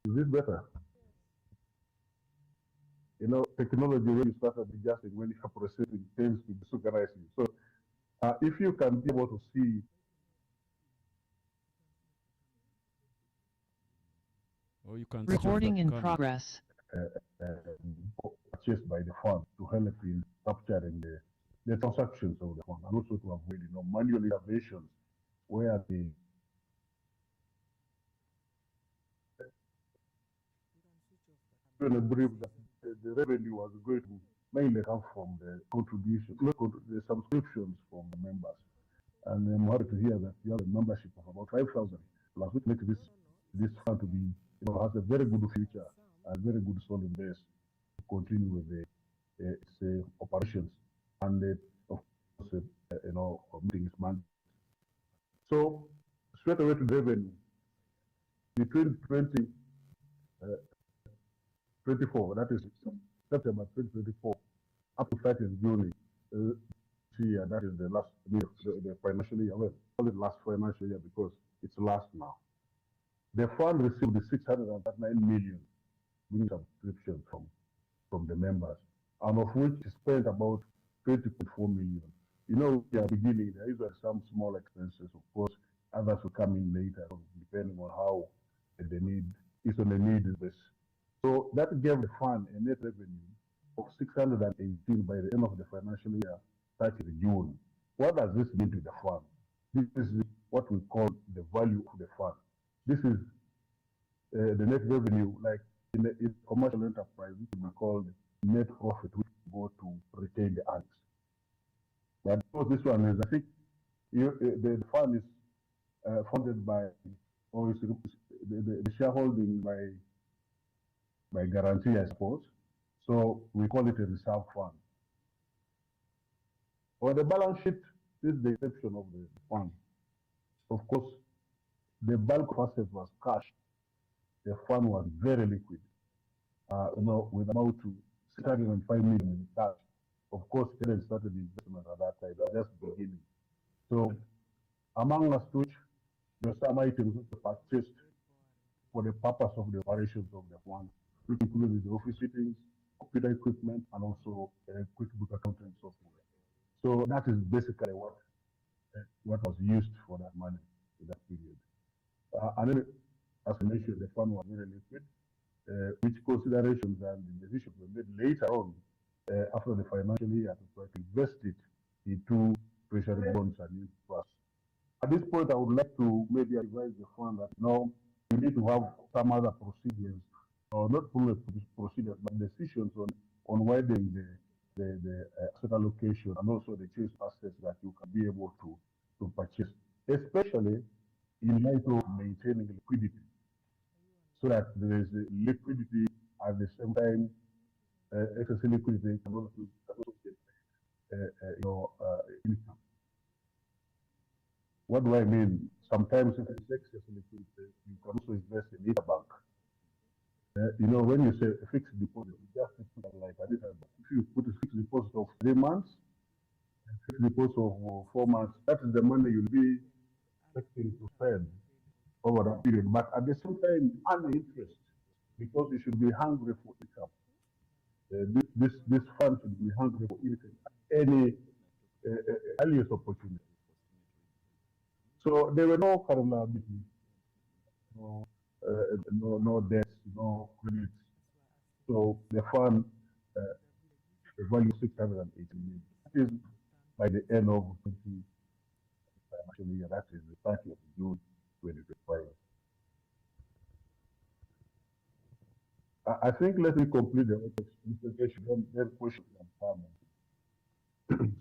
Is this better? You know, technology, when you start adjusting, when you have processing, tends to disorganize you. So, if you can be able to see. Or you can Recording in progress. Purchased by the fund to help in capturing the transactions of the fund, and also to avoid, manual interventions where the brief that the revenue was going to mainly come from the contribution, the subscriptions from the members. And I'm happy to hear that you have a membership of about 5,000, plus which makes this fund to be, has a very good future and very good solid base to continue with its operations and of course, meeting its mandate. So straight away to the revenue between 2024, that is September 2024, up to 30th June year, that is the last year, the financial year. Well, call it last financial year because it's last now. The fund received the 639 million subscriptions from the members, and of which it spent about 20.4 million. We are beginning, there is some small expenses, of course, others will come in later, depending on how the need is on the need basis. So that gave the fund a net revenue of 618 by the end of the financial year, 30th June. What does this mean to the fund? This is what we call the value of the fund. This is the net revenue, like in commercial enterprise, which we call net profit, which go to retain the earnings. But this one is, I think, the fund is funded by, or is the shareholding by guarantee, I suppose. So we call it a reserve fund. On the balance sheet, this is the exception of the fund. Of course, the bulk of assets was cash. The fund was very liquid, with about 605 million in cash. Of course, parents started the investment at that time, just beginning. So, among us, which there are some items which were purchased for the purpose of the operations of the fund, which included the office fittings, computer equipment, and also QuickBook accounting software. So that is basically what was used for that money in that period. And then, as I mentioned, the fund was very liquid, which considerations and the decisions were made later on after the financial year to try to invest it into treasury bonds and unit trusts. At this point, I would like to maybe advise the fund that we need to have some other procedures, or not only procedures, but decisions on widening the asset allocation and also the choice assets that you can be able to purchase, especially in light of maintaining liquidity, so that there is liquidity at the same time, excess liquidity can also get income. What do I mean? Sometimes if it's excess liquidity, you can also invest in either bank. When you say a fixed deposit, you just put it like that. If you put a fixed deposit of 3 months, a fixed deposit of 4 months, that is the money you'll be expecting to spend over that period. But at the same time, earn interest, because you should be hungry for income. This fund should be hungry for income at any earliest opportunity. So there were no current liabilities, no debts, no credits. So the fund, the value 680 million. That is by the end of 20 financial year. That is the 30th of June 2025. I think let me complete the presentation, then questions and comments.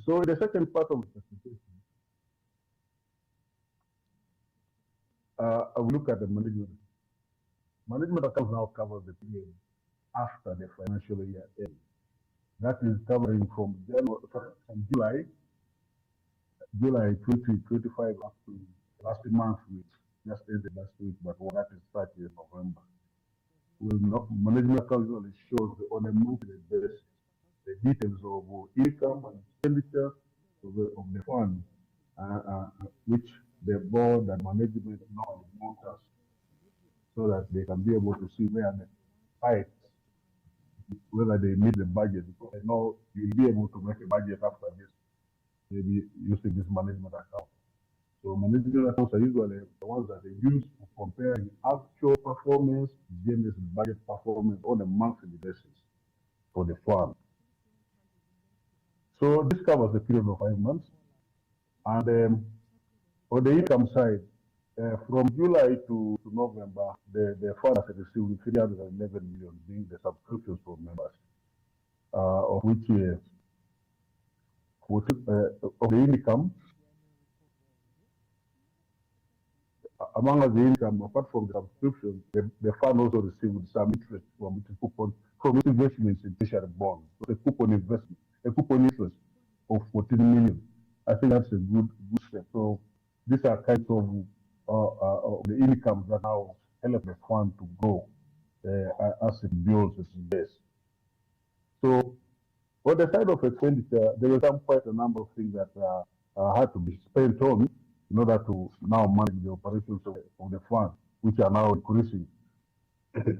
So in the second part of the presentation, I will look at the management. Management account now covers the period after the financial year ends. That is covering from July 2025 up to last month, which just ended last week, but that is 30th November. Management account usually shows on a monthly basis the details of income and expenditure of the fund, which the board and management now monitors so that they can be able to see where the spikes, whether they meet the budget. Because I know you'll be able to make a budget after this, maybe using this management account. So management accounts are usually the ones that they use to compare the actual performance against budget performance on a monthly basis for the fund. So this covers the period of 5 months. And on the income side, from July to November, the fund has received 311 million, being the subscriptions from members, of which of the income, among the income, apart from the subscription, the fund also received some interest from its investments in treasury bonds. So a coupon interest of 14 million. I think that's a good step. So these are kinds of the incomes that now help the fund to grow as it builds its base. So on the side of expenditure, there were quite a number of things that had to be spent on in order to now manage the operations of the fund, which are now increasing. The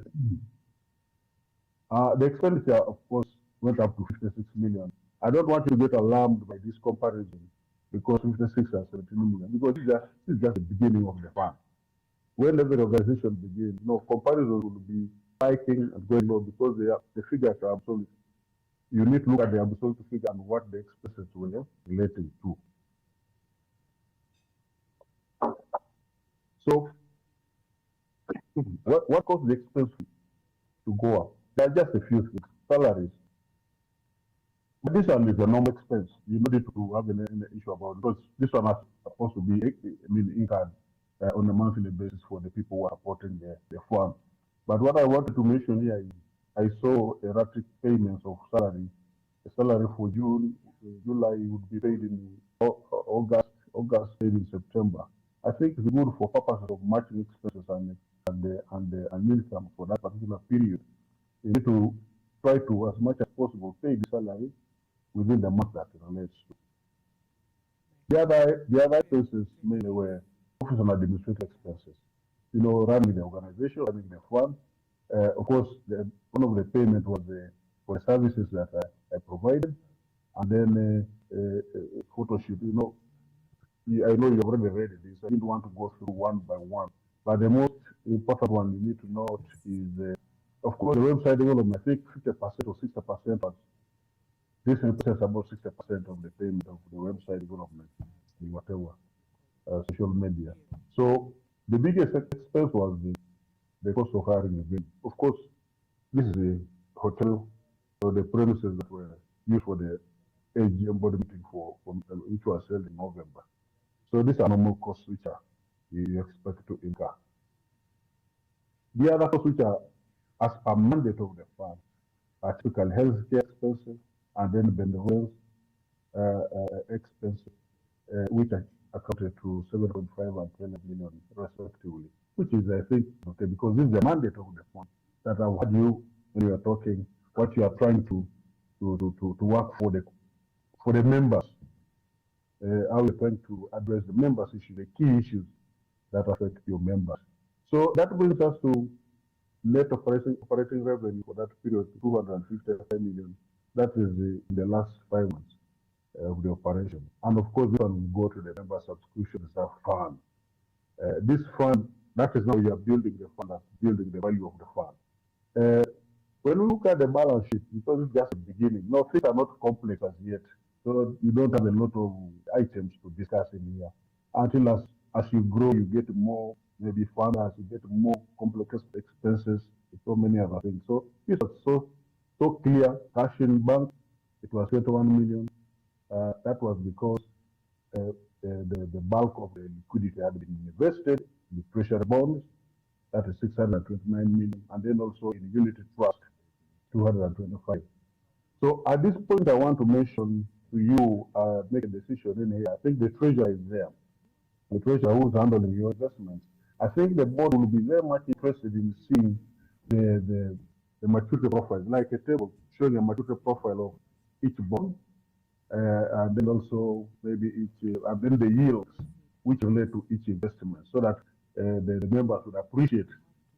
expenditure, of course, went up to 56 million. I don't want you to get alarmed by this comparison because 56 and 17 million, because this is just the beginning of the fund. When every organization begins, comparisons will be spiking and going low because the figures are absolute. You need to look at the absolute figure and what the expenses were relating to. So, what caused the expense to go up? There are just a few things. Salaries. But this one is a normal expense. You don't need to have any issue about it because this one is supposed to be incurred on a monthly basis for the people who are supporting the fund. But what I wanted to mention here is I saw erratic payments of salary. The salary for July would be paid in August paid in September. I think it's good for purposes of matching expenses and income for that particular period. You need to try to, as much as possible, pay the salary within the month that it relates to. The other expenses mainly were office and administrative expenses. Running the organization, running the fund. Of course, one of the payment was for the services that I provided, and then photo shoot. I know you've already read this. I didn't want to go through one by one, but the most important one you need to note is, of course, the website development. I think 50% or 60% was. This represents about 60% of the payment of the website development in whatever social media. So the biggest expense was the cost of hiring a venue. Of course, this is a hotel, so the premises that were used for the AGM board meeting which was held in November. So these are normal costs which you expect to incur. The other costs which are as per mandate of the fund are typical healthcare expenses and then benevolence expenses, which are accounted to 7.5 and 20 million respectively, which is, I think, okay, because this is the mandate of the fund that I've had you when you are talking, what you are trying to work for the members, how you're trying to address the members' issues, the key issues that affect your members. So that brings us to net operating revenue for that period, 255 million. That is the last 5 months of the operation. And of course, this one will go to the member subscription reserve fund. This fund, that is now you are building the fund, that's building the value of the fund. When we look at the balance sheet, because it's just the beginning, things are not complex as yet. So you don't have a lot of items to discuss in here. Until as you grow, you get more maybe funders, you get more complex expenses, so many other things. So this was so clear. Cash in bank, it was 21 million. That was because the bulk of the liquidity had been invested in the treasury bonds. that is 629 million, and then also in Unity Trust, 225. So at this point, I want to mention to you, make a decision in here. I think the treasurer is there. The treasurer who is handling your investments. I think the board will be very much interested in seeing the maturity profile, like a table showing a maturity profile of each bond, and then also maybe each, and then the yields which relate to each investment, so that the members would appreciate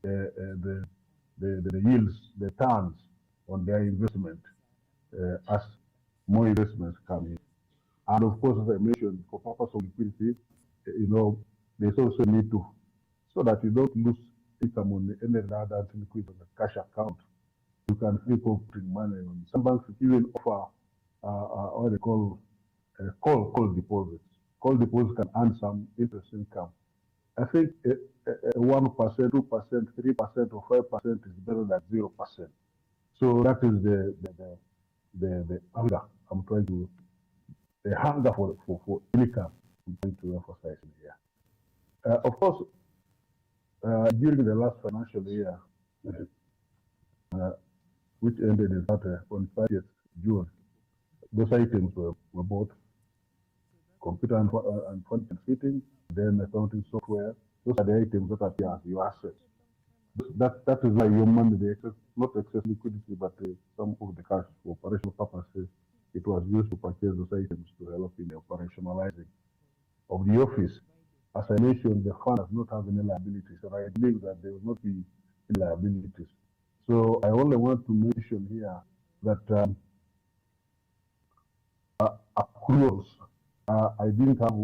the yields, the returns on their investment as more investments come in. And of course, as I mentioned, for purpose of liquidity, there's also a need to, so that you don't lose income on any other liquid on the cash account. You can think of putting money on. Some banks even offer what they call call deposits. Call deposits can earn some interest income. I think 1%, 2%, 3%, or 5% is better than 0%. So that is the hunger I'm trying to, the hunger for income I'm trying to emphasize in here. Of course, during the last financial year, which ended in on 30th June, those items were bought: computer and fund and fitting, then accounting software. Those are the items that appear as your assets. That is why your money, not excess liquidity, but some of the cash for operational purposes, it was used to purchase those items to help in the operationalizing of the office. As I mentioned, the fund does not have any liabilities, and I believe that there will not be any liabilities. So I only want to mention here that accruals, I didn't have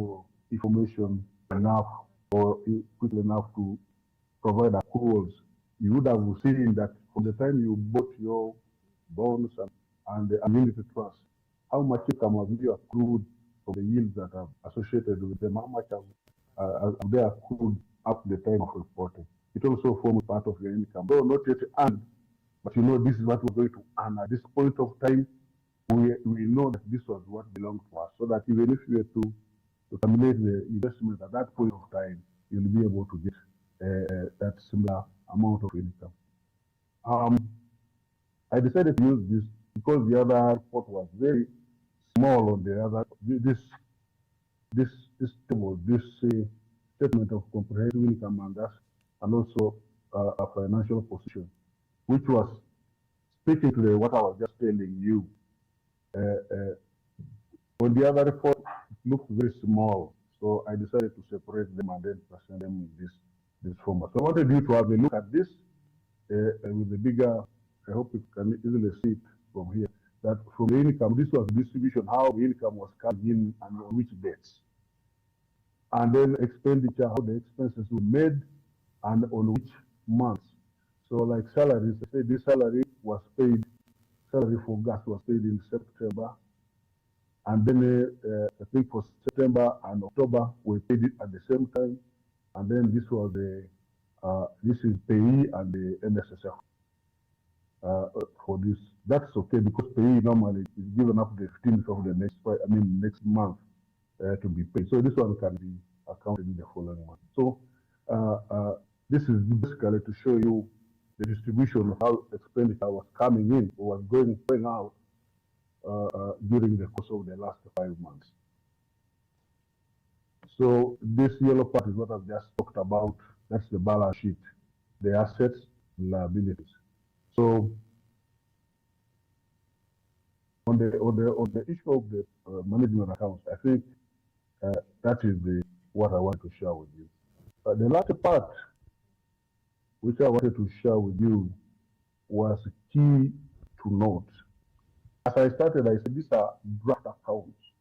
information enough or quickly enough to provide accruals. You would have seen that from the time you bought your bonds and the Unity Trust, how much income have you accrued for the yields that are associated with them? How much have they accrued up to the time of reporting? It also forms part of your income. Though not yet earned, but this is what we're going to earn at this point of time. We know that this was what belonged to us, so that even if you were to terminate the investment at that point of time, you'll be able to get that similar amount of income. I decided to use this because the other report was very small on the other. This table, this statement of comprehensive income and also a financial position, which was speaking to what I was just telling you. On the other report, it looked very small, so I decided to separate them and then present them in this format. So I wanted you to have a look at this with the bigger. I hope you can easily see it from here. That from the income, this was distribution, how the income was coming in and on which dates, and then expenditure, how the expenses were made and on which months. So like salaries, I say this salary was paid. Salary for gas was paid in September, and then I think for September and October we paid it at the same time, and then this was this is payee and the NSSF for this. That's okay because payee normally is given up the 15th of the next month to be paid. So this one can be accounted in the following month. So this is basically to show you the distribution of how expenditure was coming in or was going out during the course of the last 5 months. So this yellow part is what I've just talked about. That's the balance sheet, the assets, the liabilities. So on the issue of the management accounts, I think that is what I want to share with you. The latter part, which I wanted to share with you, was key to note. As I started, I said these are draft accounts.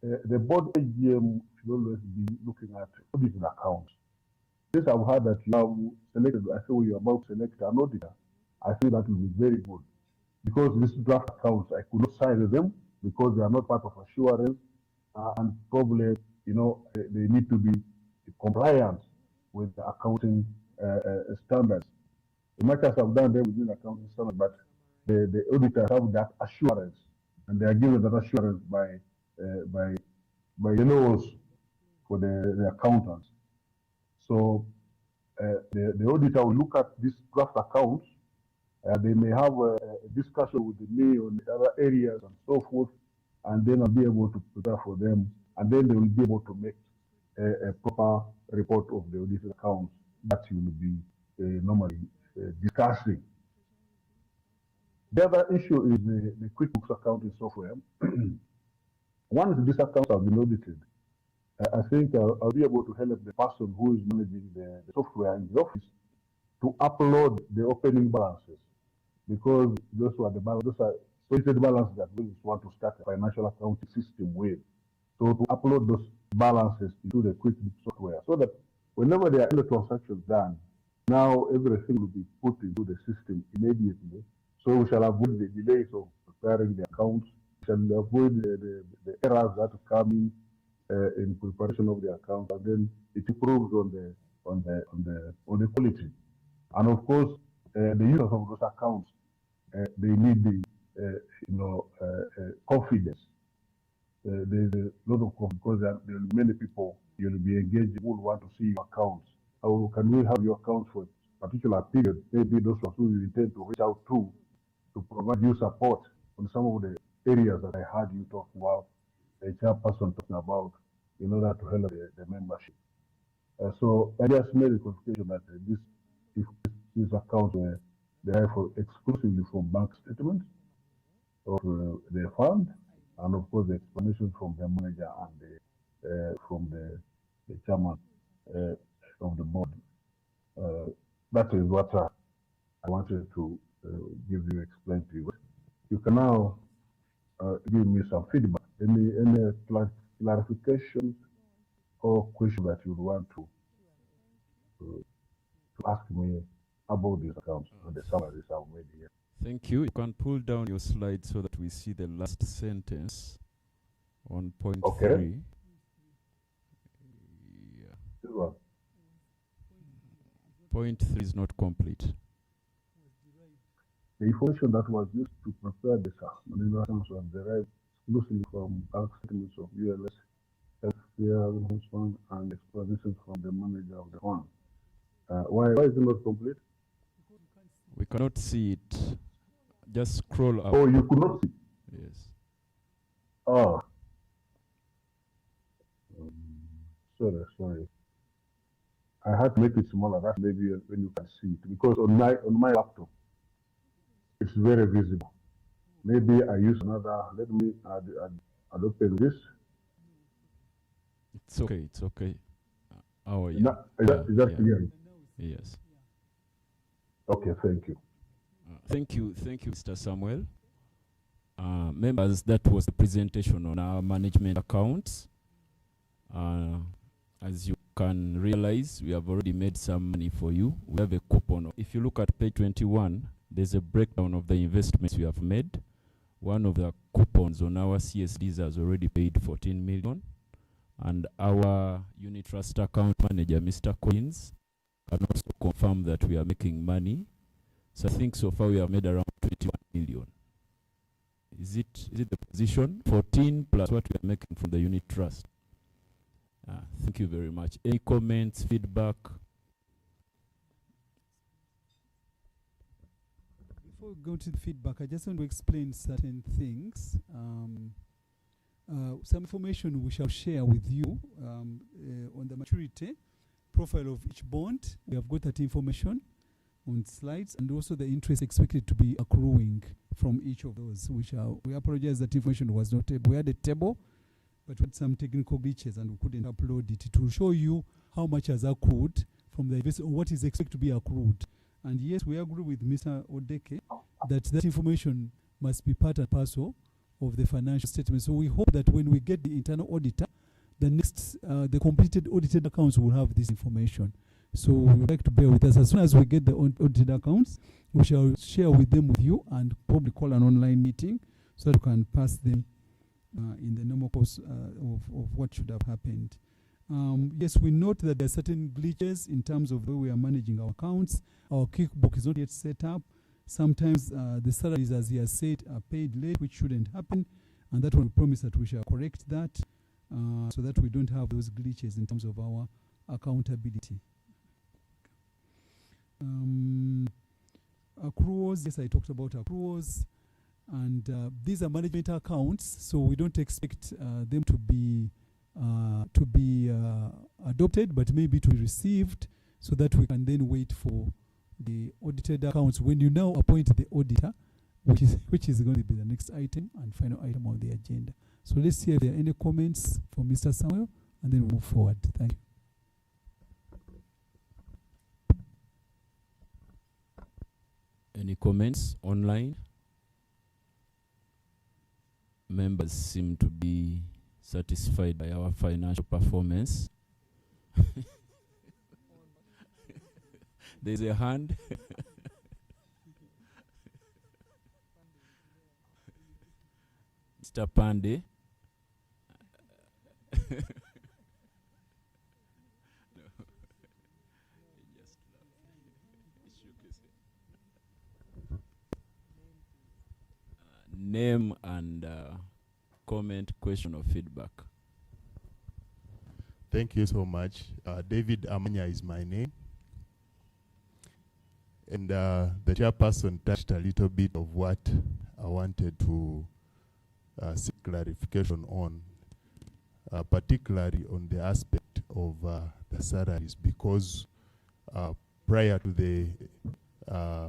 The board AGM should always be looking at audited accounts. Since I've heard that you have selected, I feel you're about to select an auditor, I think that will be very good. Because these draft accounts, I could not sign them because they are not part of assurance, and probably, they need to be compliant with the accounting standards. As much as I've done them within accounting standards, but the auditors have that assurance, and they are given that assurance by renewals for the accountants. So the auditor will look at these draft accounts. They may have a discussion with me on the other areas and so forth, and then I'll be able to prepare for them, and then they will be able to make a proper report of the audited accounts that you will be normally discussing. The other issue is the QuickBooks accounting software. Once these accounts have been audited, I think I'll be able to help the person who is managing the software in the office to upload the opening balances, because those are stated balances that we want to start a financial accounting system with. So to upload those balances into the QuickBooks software, so that whenever there are any transactions done, now everything will be put into the system immediately. So we shall avoid the delays of preparing the accounts. We shall avoid the errors that come in preparation of the account, and then it improves on the quality. And of course, the users of those accounts, they need the confidence. There's a lot of confidence, because there are many people you'll be engaging who will want to see your accounts. How can we have your accounts for a particular period? Maybe those who you intend to reach out to provide you support on some of the areas that I heard you talk about, the chairperson talking about, in order to help the membership. So I just made a clarification that these accounts were derived exclusively from bank statements of the fund, and of course the explanation from the manager and from the chairman of the board. That is what I wanted to explain to you. You can now give me some feedback, any clarification or question that you want to ask me about these accounts and the summaries I've made here. Thank you. You can pull down your slide so that we see the last sentence on point 3. Yeah. Point 3 is not complete. The information that was used to prepare the accounts was derived exclusively from bank statements of ULS, healthcare fund, and explanations from the manager of the fund. Why is it not complete? We cannot see it. Just scroll up. Oh, you could not see? Yes. Oh. Sorry. I had to make it smaller. That's maybe when you can see it, because on my laptop it's very visible. Maybe I use another. Let me add open this. It's okay. It's okay. How are you? Is that clear? Yes. Okay. Thank you. Thank you, Mr. Samuel. Members, that was the presentation on our management accounts. As you can realize, we have already made some money for you. We have a coupon. If you look at page 21, there's a breakdown of the investments we have made. One of the coupons on our CSDs has already paid 14 million. And our unit trust account manager, Mr. Collins, can also confirm that we are making money. So I think so far we have made around 21 million. Is it the position? 14 plus what we are making from the unit trust. Thank you very much. Any comments, feedback? Before we go to the feedback, I just want to explain certain things. Some information we shall share with you on the maturity profile of each bond. We have got that information on slides, and also the interest expected to be accruing from each of those. We apologize that information was not able. We had a table, but we had some technical glitches and we couldn't upload it. It will show you how much has accrued from the investment, or what is expected to be accrued. And yes, we agree with Mr. Odeke that information must be part and parcel of the financial statement. So we hope that when we get the internal auditor, the completed audited accounts will have this information. So we would like to bear with us. As soon as we get the audited accounts, we shall share with you and probably call an online meeting so that we can pass them in the normal course of what should have happened. Yes, we note that there are certain glitches in terms of the way we are managing our accounts. Our QuickBook is not yet set up. Sometimes the salaries, as he has said, are paid late, which shouldn't happen. And that one we promise that we shall correct that so that we don't have those glitches in terms of our accountability. Accruals, yes, I talked about accruals. And these are management accounts, so we don't expect them to be adopted, but maybe to be received, so that we can then wait for the audited accounts when you now appoint the auditor, which is going to be the next item and final item on the agenda. So let's see if there are any comments from Mr. Samuel, and then we'll move forward. Thank you. Any comments online? Members seem to be satisfied by our financial performance. There's a hand. Mr. Pandey. Name and comment, question, or feedback. Thank you so much. David Amanya is my name. And the chairperson touched a little bit of what I wanted to seek clarification on, particularly on the aspect of the salaries, because prior to the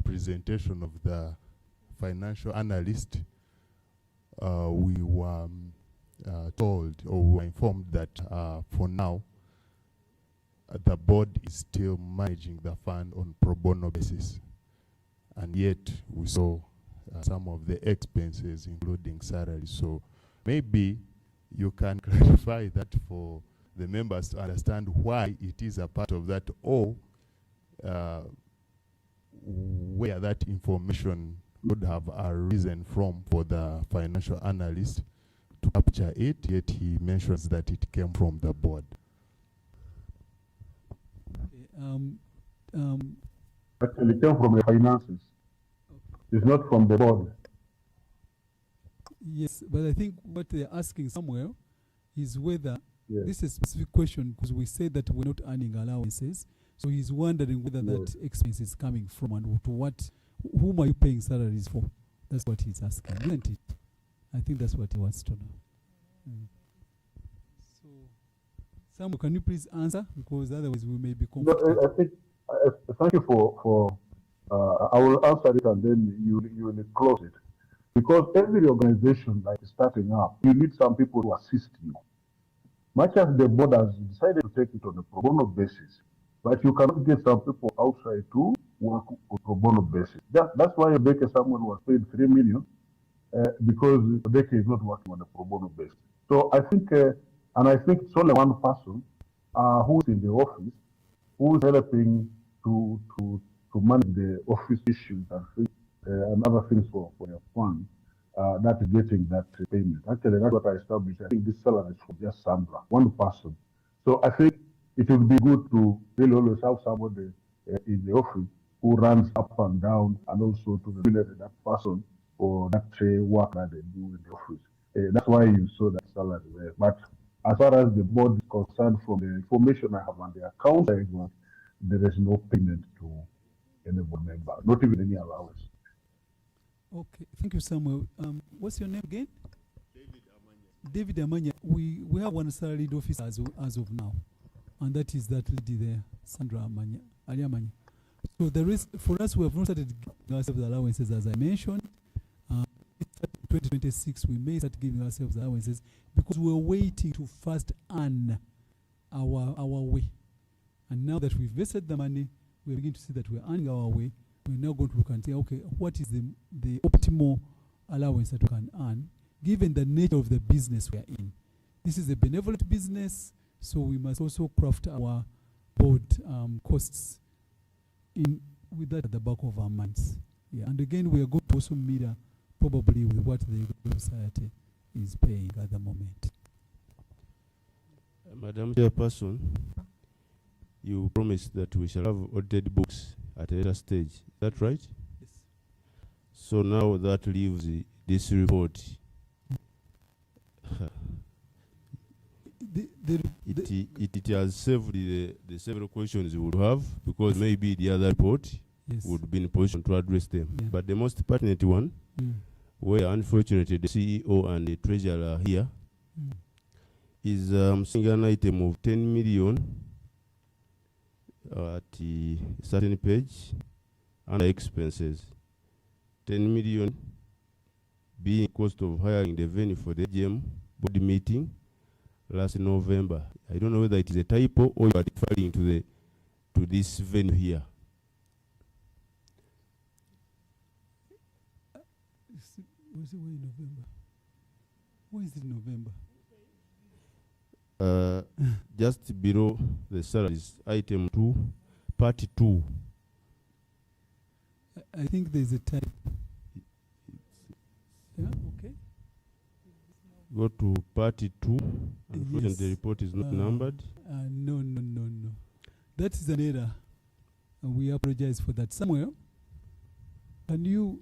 presentation of the financial analyst, we were told, or we were informed that for now, the board is still managing the fund on pro bono basis. And yet we saw some of the expenses, including salaries. So maybe you can clarify that for the members to understand why it is a part of that, or where that information would have arisen from for the financial analyst to capture it, yet he mentions that it came from the board. Actually, it came from the finances. It's not from the board. Yes, but I think what they're asking somewhere is whether this is a specific question, because we said that we're not earning allowances. So he's wondering whether that expense is coming from, and to what, whom are you paying salaries for? That's what he's asking, isn't it? I think that's what he wants to know. So, Samuel, can you please answer? Because otherwise we may be confused. No, I think, thank you for I will answer it and then you will close it. Because every organization like starting up, you need some people to assist you. Much as the board has decided to take it on a pro bono basis, but you cannot get some people outside to work on pro bono basis. That's why Rebecca someone was paid 3 million because Rebecca is not working on a pro bono basis. So I think, and I think it's only one person who's in the office who's helping to manage the office issues and other things for your fund. That is getting that payment. Actually, that's what I established. I think this salary is for just Sandra, one person. So I think it would be good to really always have somebody in the office who runs up and down, and also to remunerate that person for that work that they do in the office. That's why you saw that salary there. But as far as the board is concerned, from the information I have on the account, there is no payment to any board member, not even any allowance. Okay, thank you, Samuel. What's your name again? David Amanya. We have one salaried officer as of now, and that is that lady there, Sandra Amanya, Ali Amanya. So the rest, for us, we have not started giving ourselves allowances, as I mentioned. In 2026, we may start giving ourselves allowances because we're waiting to first earn our way. And now that we've vested the money, we begin to see that we're earning our way. We're now going to look and say, okay, what is the optimal allowance that we can earn, given the nature of the business we are in. This is a benevolent business, so we must also craft our board costs with that at the back of our minds. Yeah, and again, we are going to also mirror probably with what the society is paying at the moment. Madam Chairperson, you promised that we shall have audited books at a later stage. Is that right? Yes. So now that leaves this report. it has saved the several questions you would have, because maybe the other report would be in position to address them. Yeah. But the most pertinent one, where unfortunately the CEO and the treasurer are here, is seeing an item of 10 million at the certain page under expenses. 10 million being cost of hiring the venue for the AGM board meeting last November. I don't know whether it is a typo or you are referring to this venue here. Was it in November? Why is it November? Just below the salaries, item 2, part 2. I think there's a type. Yeah, okay. Go to part 2. Unfortunately, the report is not numbered. No. That is an error. And we apologize for that. Samuel, can you,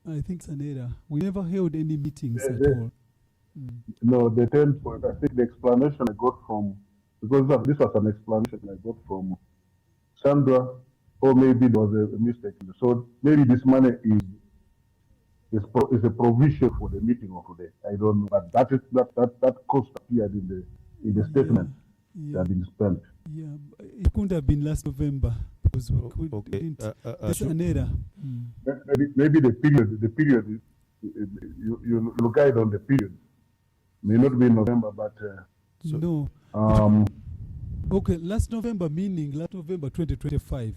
I think it's an error. We never held any meetings at all. No, the 10 point, I think the explanation I got from, because this was an explanation I got from Sandra, or maybe there was a mistake. So maybe this money is a provision for the meeting of today. I don't know, but that cost appeared in the statement that had been spent. Yeah, it couldn't have been last November because we couldn't. That's an error. Maybe the period you guide on the period. May not be in November, but no. Okay, last November meaning last November 2025,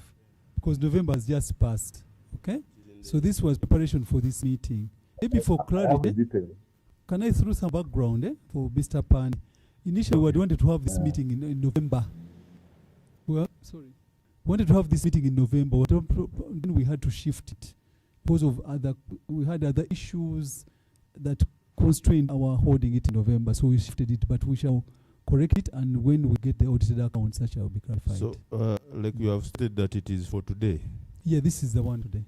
because November has just passed. Okay, so this was preparation for this meeting. Maybe for clarity, can I throw some background for Mr. Pan? Initially, we wanted to have this meeting in November. Well, sorry, wanted to have this meeting in November, but then we had to shift it because of we had other issues that constrained our holding it in November, so we shifted it, but we shall correct it, and when we get the audited accounts, that shall be clarified. So, like you have stated that it is for today. Yeah, this is the one today.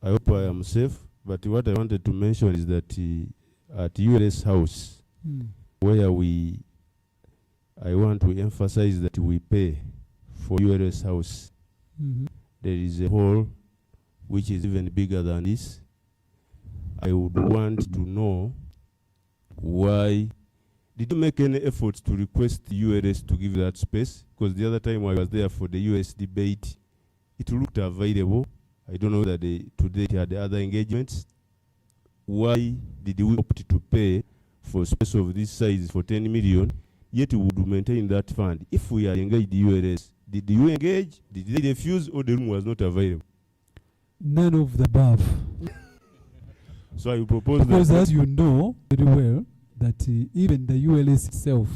I hope I am safe, but what I wanted to mention is that at ULS House, where I want to emphasize that we pay for ULS House. There is a hall which is even bigger than this. I would want to know why did you make any efforts to request the ULS to give that space? Because the other time I was there for the US debate, it looked available. I don't know that today it had other engagements. Why did we opt to pay for space of this size for 10 million, yet we would maintain that fund? If we are engaged the ULS, did you engage? Did they refuse, or the room was not available? None of the above. So I propose because as you know very well, that even the ULS itself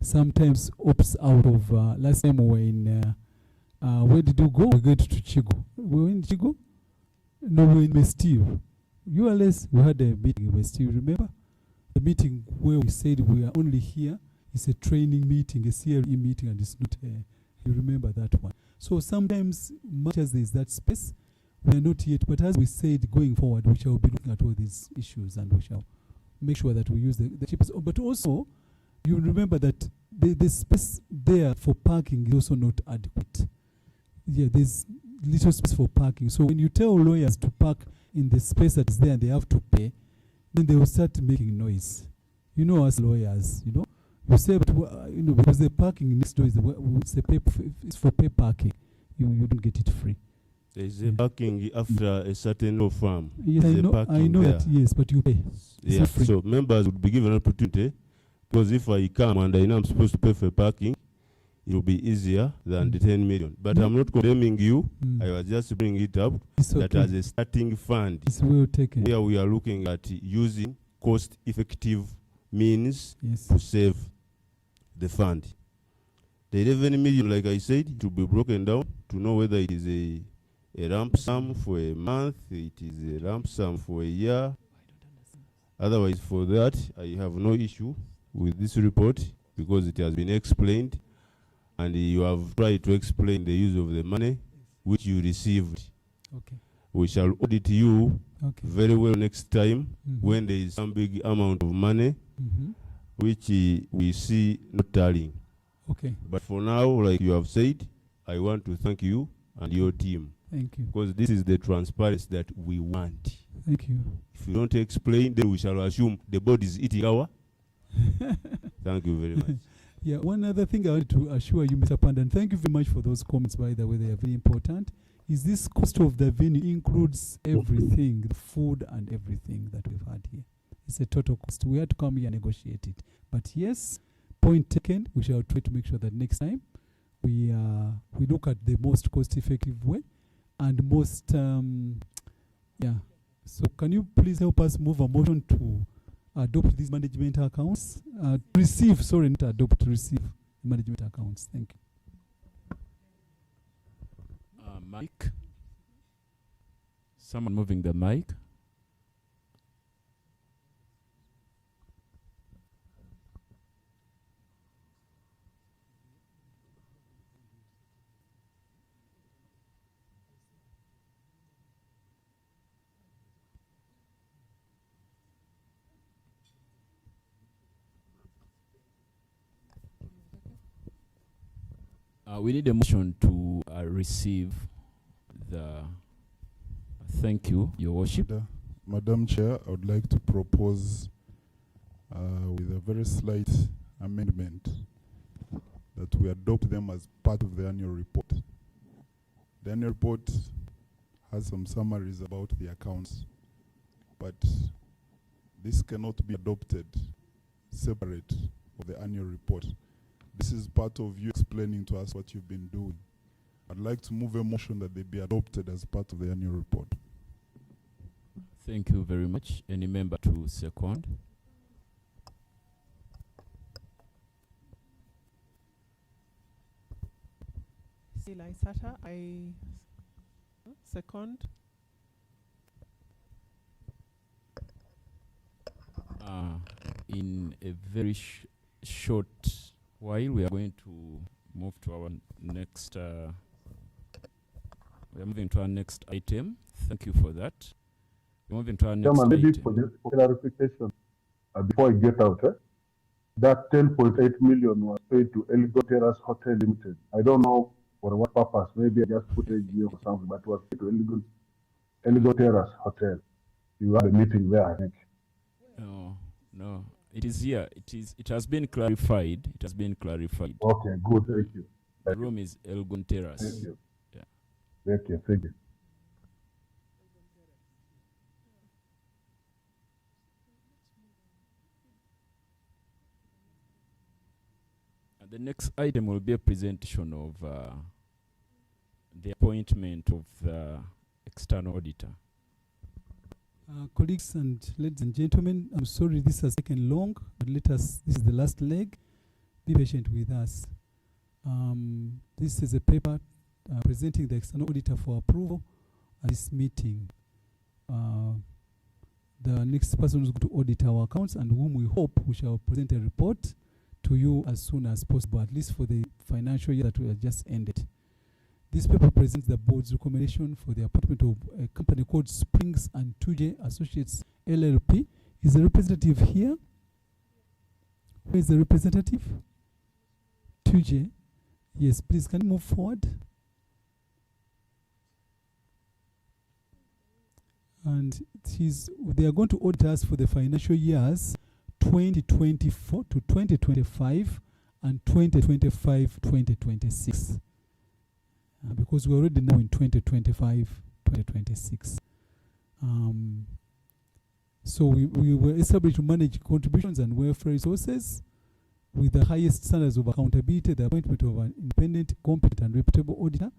sometimes opts out of, last time we were in, where did you go? We went to Chigo. We were in Chigo? No, we were in Mestive. ULS, we had a meeting in Mestive, remember? The meeting where we said we are only here, it's a training meeting, a CLE meeting, and it's not, you remember that one. So sometimes, much as there is that space, we are not yet, but as we said, going forward, we shall be looking at all these issues, and we shall make sure that we use the cheapest. But also, you remember that the space there for parking is also not adequate. Yeah, there's little space for parking. So when you tell lawyers to park in the space that is there and they have to pay, then they will start making noise. You know, as lawyers, you know, you say, but you know, because the parking next door is it's for pay parking. You don't get it free. There is a parking after a certain law firm. Yes, I know that, yes, but you pay. Yeah, so members would be given an opportunity, because if I come and I know I'm supposed to pay for parking, it will be easier than the 10 million. But I'm not condemning you. I was just bringing it up that as a starting fund, it's well taken. Here we are looking at using cost-effective means to save the fund. The 11 million, like I said, it will be broken down to know whether it is a lump sum for a month, it is a lump sum for a year. Otherwise, for that, I have no issue with this report, because it has been explained, and you have tried to explain the use of the money which you received. Okay. We shall audit you very well next time when there is some big amount of money which we see not tallying. Okay. But for now, like you have said, I want to thank you and your team. Thank you. Because this is the transparency that we want. Thank you. If you don't explain, then we shall assume the board is eating our. Thank you very much. Yeah, one other thing I want to assure you, Mr. Pandan, thank you very much for those comments, by the way, they are very important. Is this cost of the venue includes everything, the food and everything that we've had here. It's a total cost. We had to come here and negotiate it. But yes, point taken, we shall try to make sure that next time we look at the most cost-effective way and most, yeah. So can you please help us move a motion to adopt these management accounts? Receive, sorry, not adopt, receive management accounts. Thank you. Mic. Someone moving the mic. We need a motion to receive the thank you, Your Worship. Madam Chair, I would like to propose with a very slight amendment that we adopt them as part of the annual report. The annual report has some summaries about the accounts, but this cannot be adopted separate of the annual report. This is part of you explaining to us what you've been doing. I'd like to move a motion that they be adopted as part of the annual report. Thank you very much. Any member to second? Sila Isata, I second. In a very short while, we are going to move to our next. We are moving to our next item. Thank you for that. We're moving to our next Chairman, maybe item. for clarification, before I get out, that 10.8 million was paid to Elgon Terrace Hotel Limited. I don't know for what purpose. Maybe I just put a G or something, but it was paid to Elgon Terrace Hotel. You had a meeting there, I think. No. It is here. It has been clarified. It has been clarified. Okay, good. Thank you. The room is Elgon Terrace. Thank you. Yeah. Thank you. Thank you. And the next item will be a presentation of the appointment of the external auditor. Colleagues and ladies and gentlemen, I'm sorry this has taken long, but this is the last leg. Be patient with us. This is a paper presenting the external auditor for approval at this meeting. The next person who's going to audit our accounts and whom we hope we shall present a report to you as soon as possible, at least for the financial year that we have just ended. This paper presents the board's recommendation for the appointment of a company called Springs and Tuje Associates LLP. Is the representative here? Where is the representative? Tuje. Yes, please, can you move forward? And they are going to audit us for the financial years 2024 to 2025 and 2025-2026. Because we're already now in 2025-2026. So we were established to manage contributions and welfare resources with the highest standards of accountability. The appointment of an independent, competent, and reputable auditor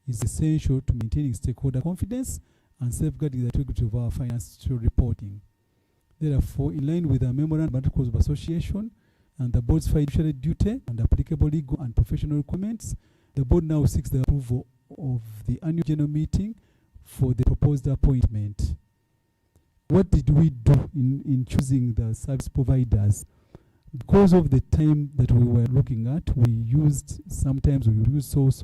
is essential to maintaining stakeholder confidence and safeguarding the integrity of our financial reporting. Therefore, in line with the Memorandum of Articles of Association and the board's fiduciary duty and applicable legal and professional requirements, the board now seeks the approval of the annual general meeting for the proposed appointment. What did we do in choosing the service providers? Because of the time that we were looking at, sometimes we use source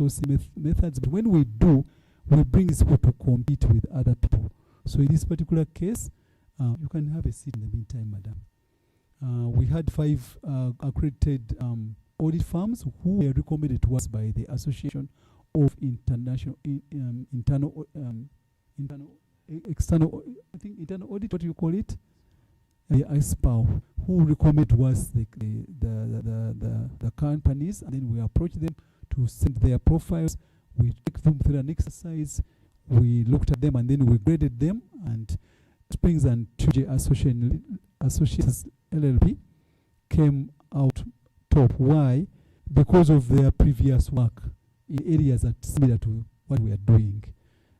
methods, but when we do, we bring these people to compete with other people. So in this particular case, you can have a seat in the meantime, madam. We had 5 accredited audit firms who were recommended to us by the Association of International External, I think internal audit, what do you call it? The ISPAO, who recommended to us the companies, and then we approach them to send their profiles. We took them through an exercise. We looked at them and then we graded them. And Springs and 2J Associates LLP came out top. Why? Because of their previous work in areas that are similar to what we are doing.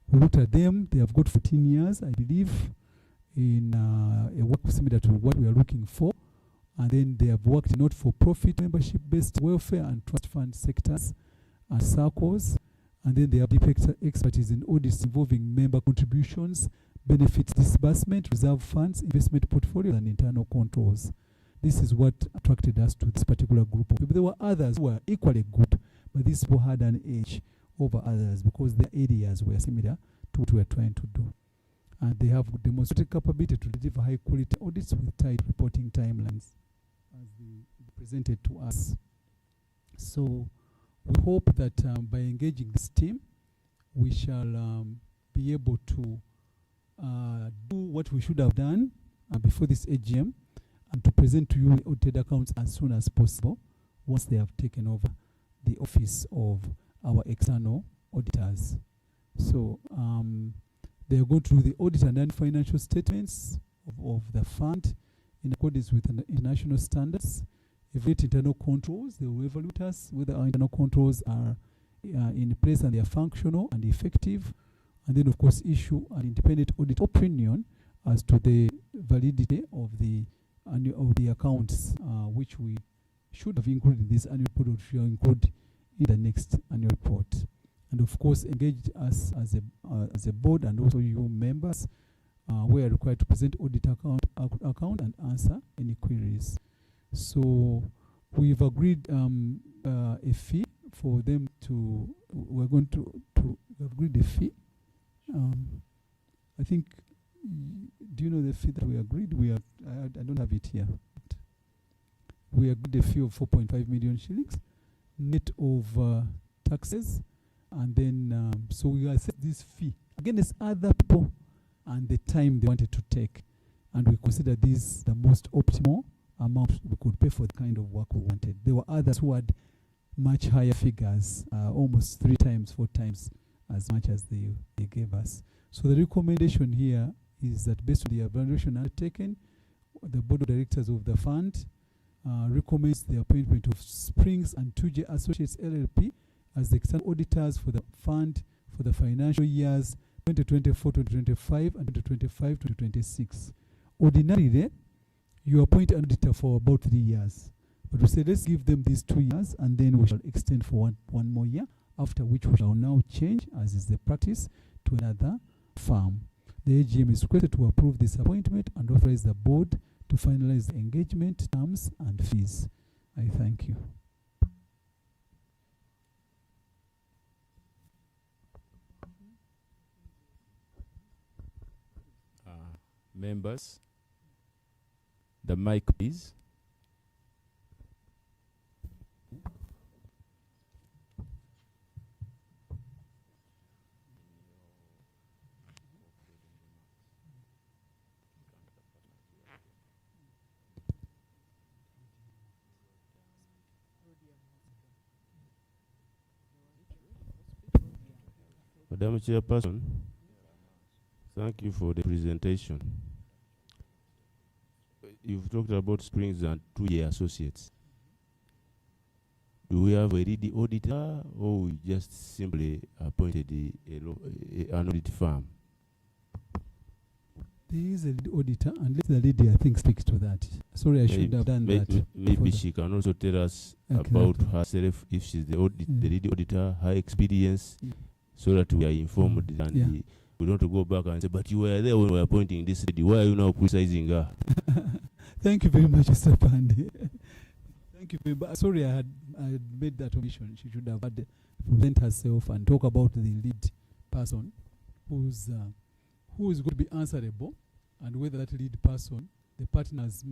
We looked at them. They have got 14 years, I believe, in a work similar to what we are looking for. And then they have worked in not-for-profit, membership-based welfare and trust fund sectors and circles. And then they have deep expertise in audits involving member contributions, benefits disbursement, reserve funds, investment portfolios, and internal controls. This is what attracted us to this particular group of people. There were others who were equally good, but these people had an edge over others because their areas were similar to what we are trying to do. And they have demonstrated capability to deliver high quality audits with tight reporting timelines as they presented to us. So we hope that by engaging this team, we shall be able to do what we should have done before this AGM and to present to you the audited accounts as soon as possible once they have taken over the office of our external auditors. So they are going to do the audit and then financial statements of the fund in accordance with international standards, evaluate internal controls. They will evaluate us whether our internal controls are in place and they are functional and effective, and then of course issue an independent audit opinion as to the validity of the accounts, which we should have included in this annual report, which we will include in the next annual report. And of course engage us as a board and also you members we are required to present audit account and answer any queries. So we've agreed a fee for them to, we're going to agreed a fee. I think, do you know the fee that we agreed? I don't have it here. We agreed a fee of 4.5 million shillings, net of taxes. And then, so we assess this fee against other people and the time they wanted to take. And we consider this the most optimal amount we could pay for the kind of work we wanted. There were others who had much higher figures, almost 3 times, 4 times as much as they gave us. So the recommendation here is that based on the evaluation undertaken, the board of directors of the fund recommends the appointment of Springs and 2J Associates LLP as the external auditors for the fund for the financial years 2024-2025 and 2025-2026. Ordinarily, you appoint an auditor for about 3 years. But we said, let's give them these 2 years and then we shall extend for one more year, after which we shall now change, as is the practice, to another firm. The AGM is requested to approve this appointment and authorize the board to finalize the engagement terms and fees. I thank you. Members, the mic please. Madam Chairperson, thank you for the presentation. You've talked about Springs and 2J Associates. Do we have a lead auditor or we just simply appointed an audit firm? There is a lead auditor, and let the lady, I think, speaks to that. Sorry, I should have done that. Maybe she can also tell us about herself, if she's the lead auditor, her experience, so that we are informed and we don't go back and say, but you were there when we were appointing this lady. Why are you now criticizing her? Thank you very much, Mr. Pandey. Thank you very much. Sorry, I had made that omission. She should have had to present herself and talk about the lead person who is going to be answerable, and whether that lead person, the partner's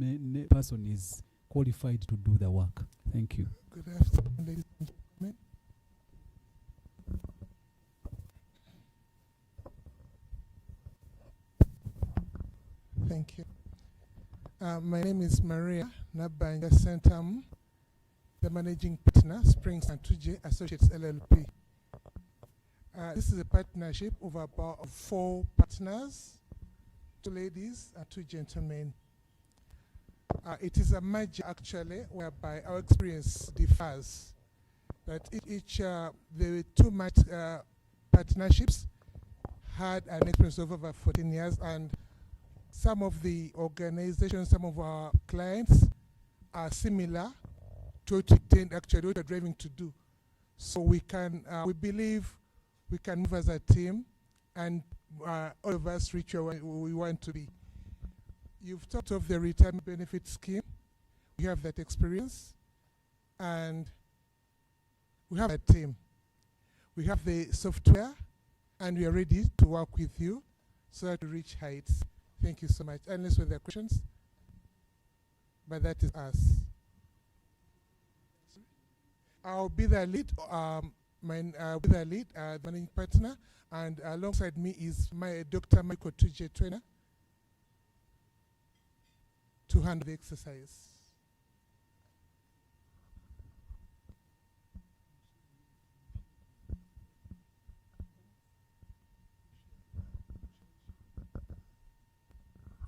person, is qualified to do the work. Thank you. Good afternoon, ladies and gentlemen. Thank you. My name is Maria Nabanja Sentam, the managing partner, Springs and 2J Associates LLP. This is a partnership of about 4 partners, 2 ladies and 2 gentlemen. It is a merger actually, whereby our experience differs. That the 2 partnerships had an experience of over 14 years, and some of the organizations, some of our clients are similar to what we intend actually what we're driving to do. So we believe we can move as a team, and all of us reach where we want to be. You've talked of the retirement benefit scheme. We have that experience, and we have a team. We have the software, and we are ready to work with you so that we reach heights. Thank you so much. Unless there are questions, but that is us. I'll be the lead, managing partner, and alongside me is my Dr. Michael 2J trainer to handle the exercise.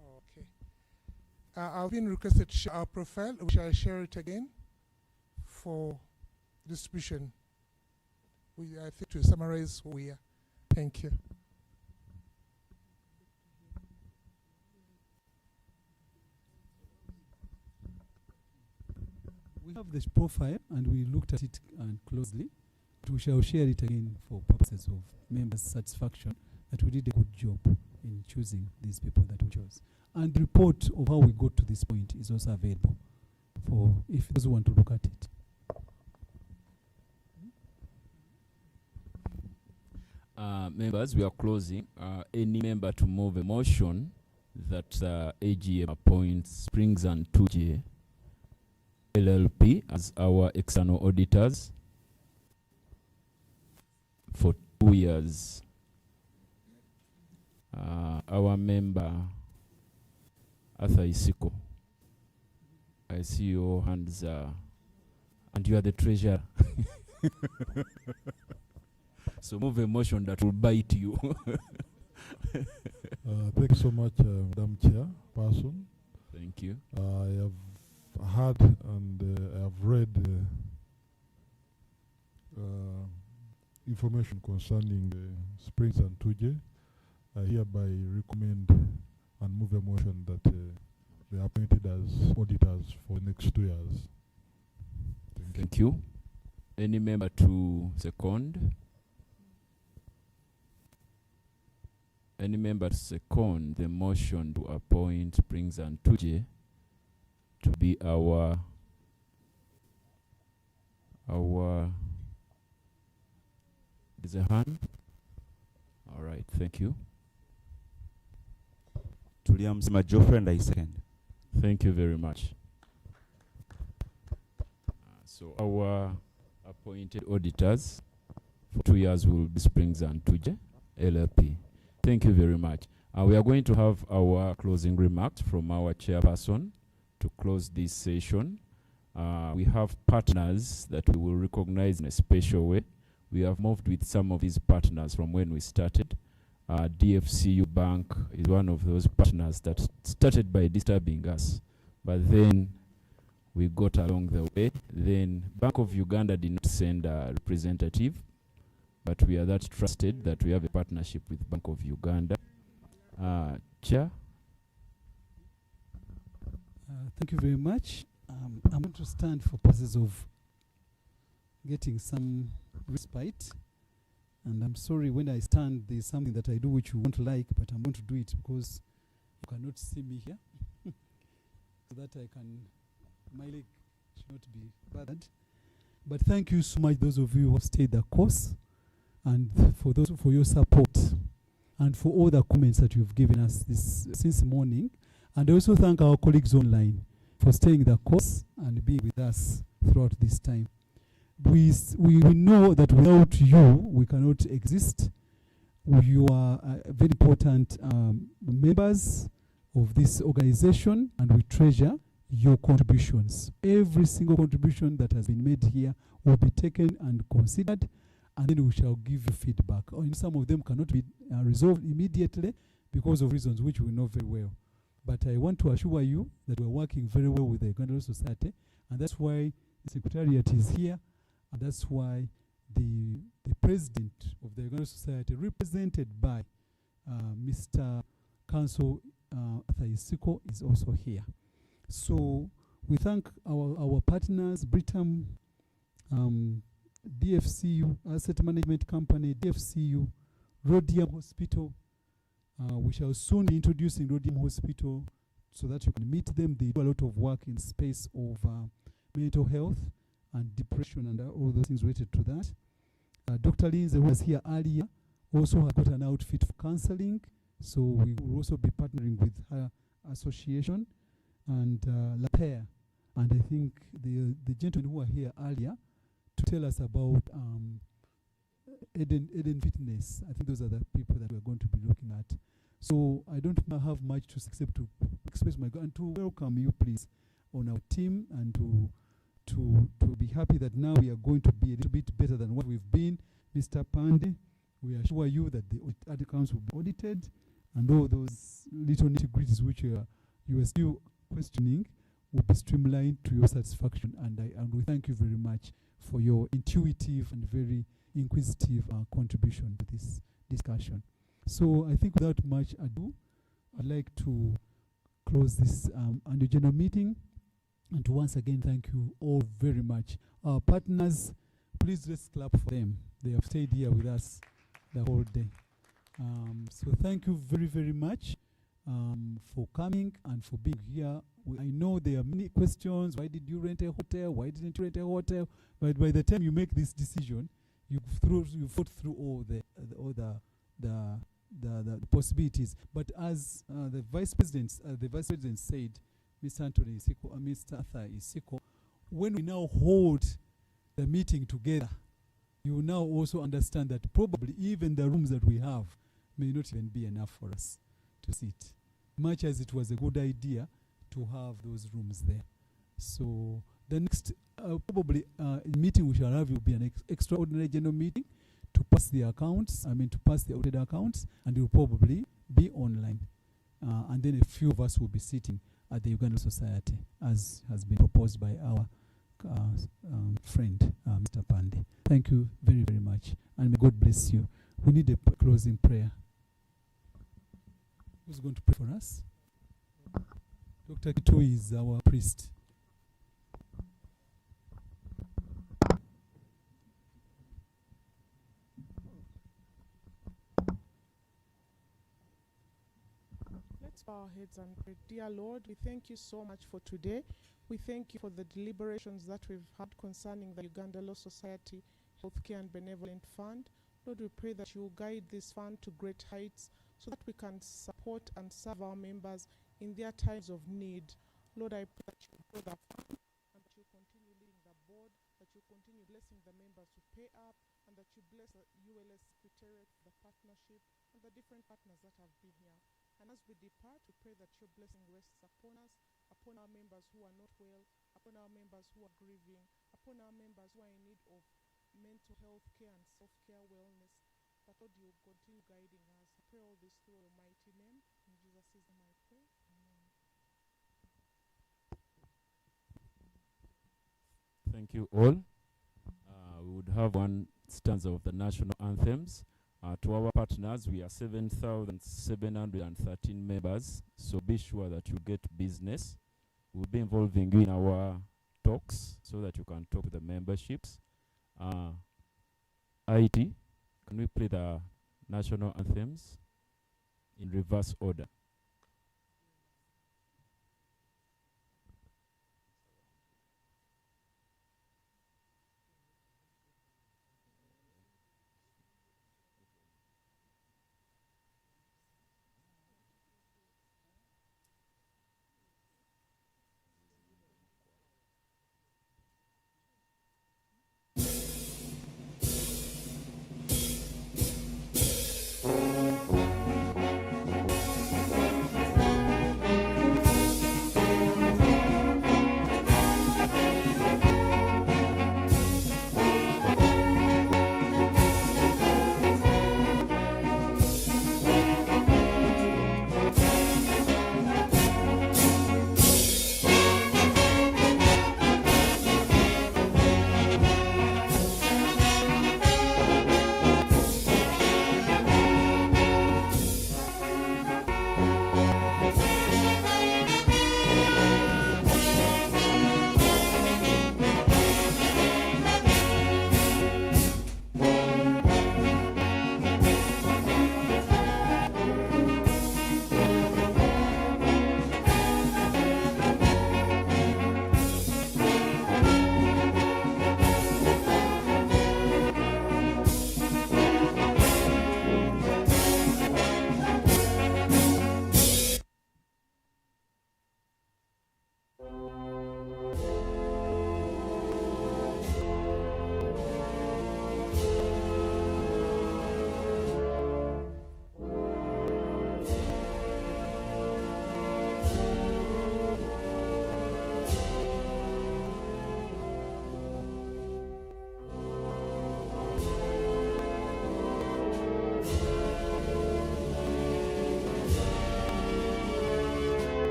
Okay. I've been requested to share our profile. We shall share it again for distribution. I think to summarize who we are. Thank you. We have this profile and we looked at it closely. We shall share it again for purposes of members' satisfaction that we did a good job in choosing these people that we chose. And the report of how we got to this point is also available for if those who want to look at it. Members, we are closing. Any member to move a motion that AGM appoints Springs and 2J LLP as our external auditors for 2 years. Our member, Arthur Isiko, I see your hands, and you are the treasurer. So move a motion that will bite you. Thank you so much, Madam Chairperson. Thank you. I have heard and I have read information concerning Springs and 2J. I hereby recommend and move a motion that they are appointed as auditors for the next 2 years. Thank you. Any member to second? Any member to second the motion to appoint Springs and 2J to be our is a hand? All right, thank you. Tuliam Joffrey, and I second. Thank you very much. So our appointed auditors for 2 years will be Springs and 2J LLP. Thank you very much. We are going to have our closing remarks from our chairperson to close this session. We have partners that we will recognize in a special way. We have moved with some of these partners from when we started. DFCU Bank is one of those partners that started by disturbing us, but then we got along the way. Then Bank of Uganda did not send a representative, but we are that trusted that we have a partnership with Bank of Uganda. Chair? Thank you very much. I'm going to stand for purposes of getting some respite. And I'm sorry when I stand, there's something that I do which you won't like, but I'm going to do it because you cannot see me here. So that my leg should not be bothered. But thank you so much, those of you who have stayed the course, and for your support, and for all the comments that you've given us since morning. And I also thank our colleagues online for staying the course and being with us throughout this time. We know that without you, we cannot exist. You are very important members of this organization, and we treasure your contributions. Every single contribution that has been made here will be taken and considered, and then we shall give you feedback. And some of them cannot be resolved immediately because of reasons which we know very well. But I want to assure you that we're working very well with the Uganda Law Society, and that's why the Secretariat is here, and that's why the President of the Uganda Law Society, represented by Mr. Council Arthur Isiko, is also here. So we thank our partners, Britam, DFCU, Asset Management Company, DFCU, Rhodium Hospital. We shall soon be introducing Rhodium Hospital so that you can meet them. They do a lot of work in space of mental health and depression and all those things related to that. Dr. Lindsay, who was here earlier, also has got an outfit for counseling. So we will also be partnering with her association and LAPER. And I think the gentlemen who were here earlier to tell us about Eden Fitness, I think those are the people that we're going to be looking at. So I don't have much to say except to express my and to welcome you, please, on our team, and to be happy that now we are going to be a little bit better than what we've been. Mr. Pandey, we assure you that the accounts will be audited, and all those little nitty-gritties which you are still questioning will be streamlined to your satisfaction. And we thank you very much for your intuitive and very inquisitive contribution to this discussion. So I think without much ado, I'd like to close this annual general meeting, and to once again thank you all very much. Our partners, please let's clap for them. They have stayed here with us the whole day. So thank you very, very much for coming and for being here. I know there are many questions. Why did you rent a hotel? Why didn't you rent a hotel? But by the time you make this decision, you thought through all the possibilities. But as the vice president said, Mr. Anthony Isiko, Mr. Arthur Isiko, when we now hold the meeting together, you will now also understand that probably even the rooms that we have may not even be enough for us to sit, much as it was a good idea to have those rooms there. So the next probably meeting we shall have will be an extraordinary general meeting to pass the accounts, to pass the audited accounts, and it will probably be online. And then a few of us will be sitting at the Uganda Society, as has been proposed by our friend, Mr. Pandey. Thank you very, very much, and may God bless you. We need a closing prayer. Who's going to pray for us? Dr. Kitu is our priest. Let's bow our heads and pray. Dear Lord, we thank you so much for today. We thank you for the deliberations that we've had concerning the Uganda Law Society Healthcare and Benevolent Fund. Lord, we pray that you will guide this fund to great heights so that we can support and serve our members in their times of need. Lord, I pray that you grow the fund and that you continue leading the board, that you continue blessing the members to pay up, and that you bless the ULS Secretariat, the partnership, and the different partners that have been here. And as we depart, we pray that your blessing rests upon us, upon our members who are not well, upon our members who are grieving, upon our members who are in need of mental health care and self-care wellness. That Lord, you continue guiding us. I pray all this through your mighty name. In Jesus' name I pray. Amen. Thank you all. We would have one stanza of the national anthems. To our partners, we are 7,713 members, so be sure that you get business. We'll be involving you in our talks so that you can talk to the memberships. IT, can we play the national anthems in reverse order?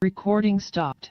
Recording stopped.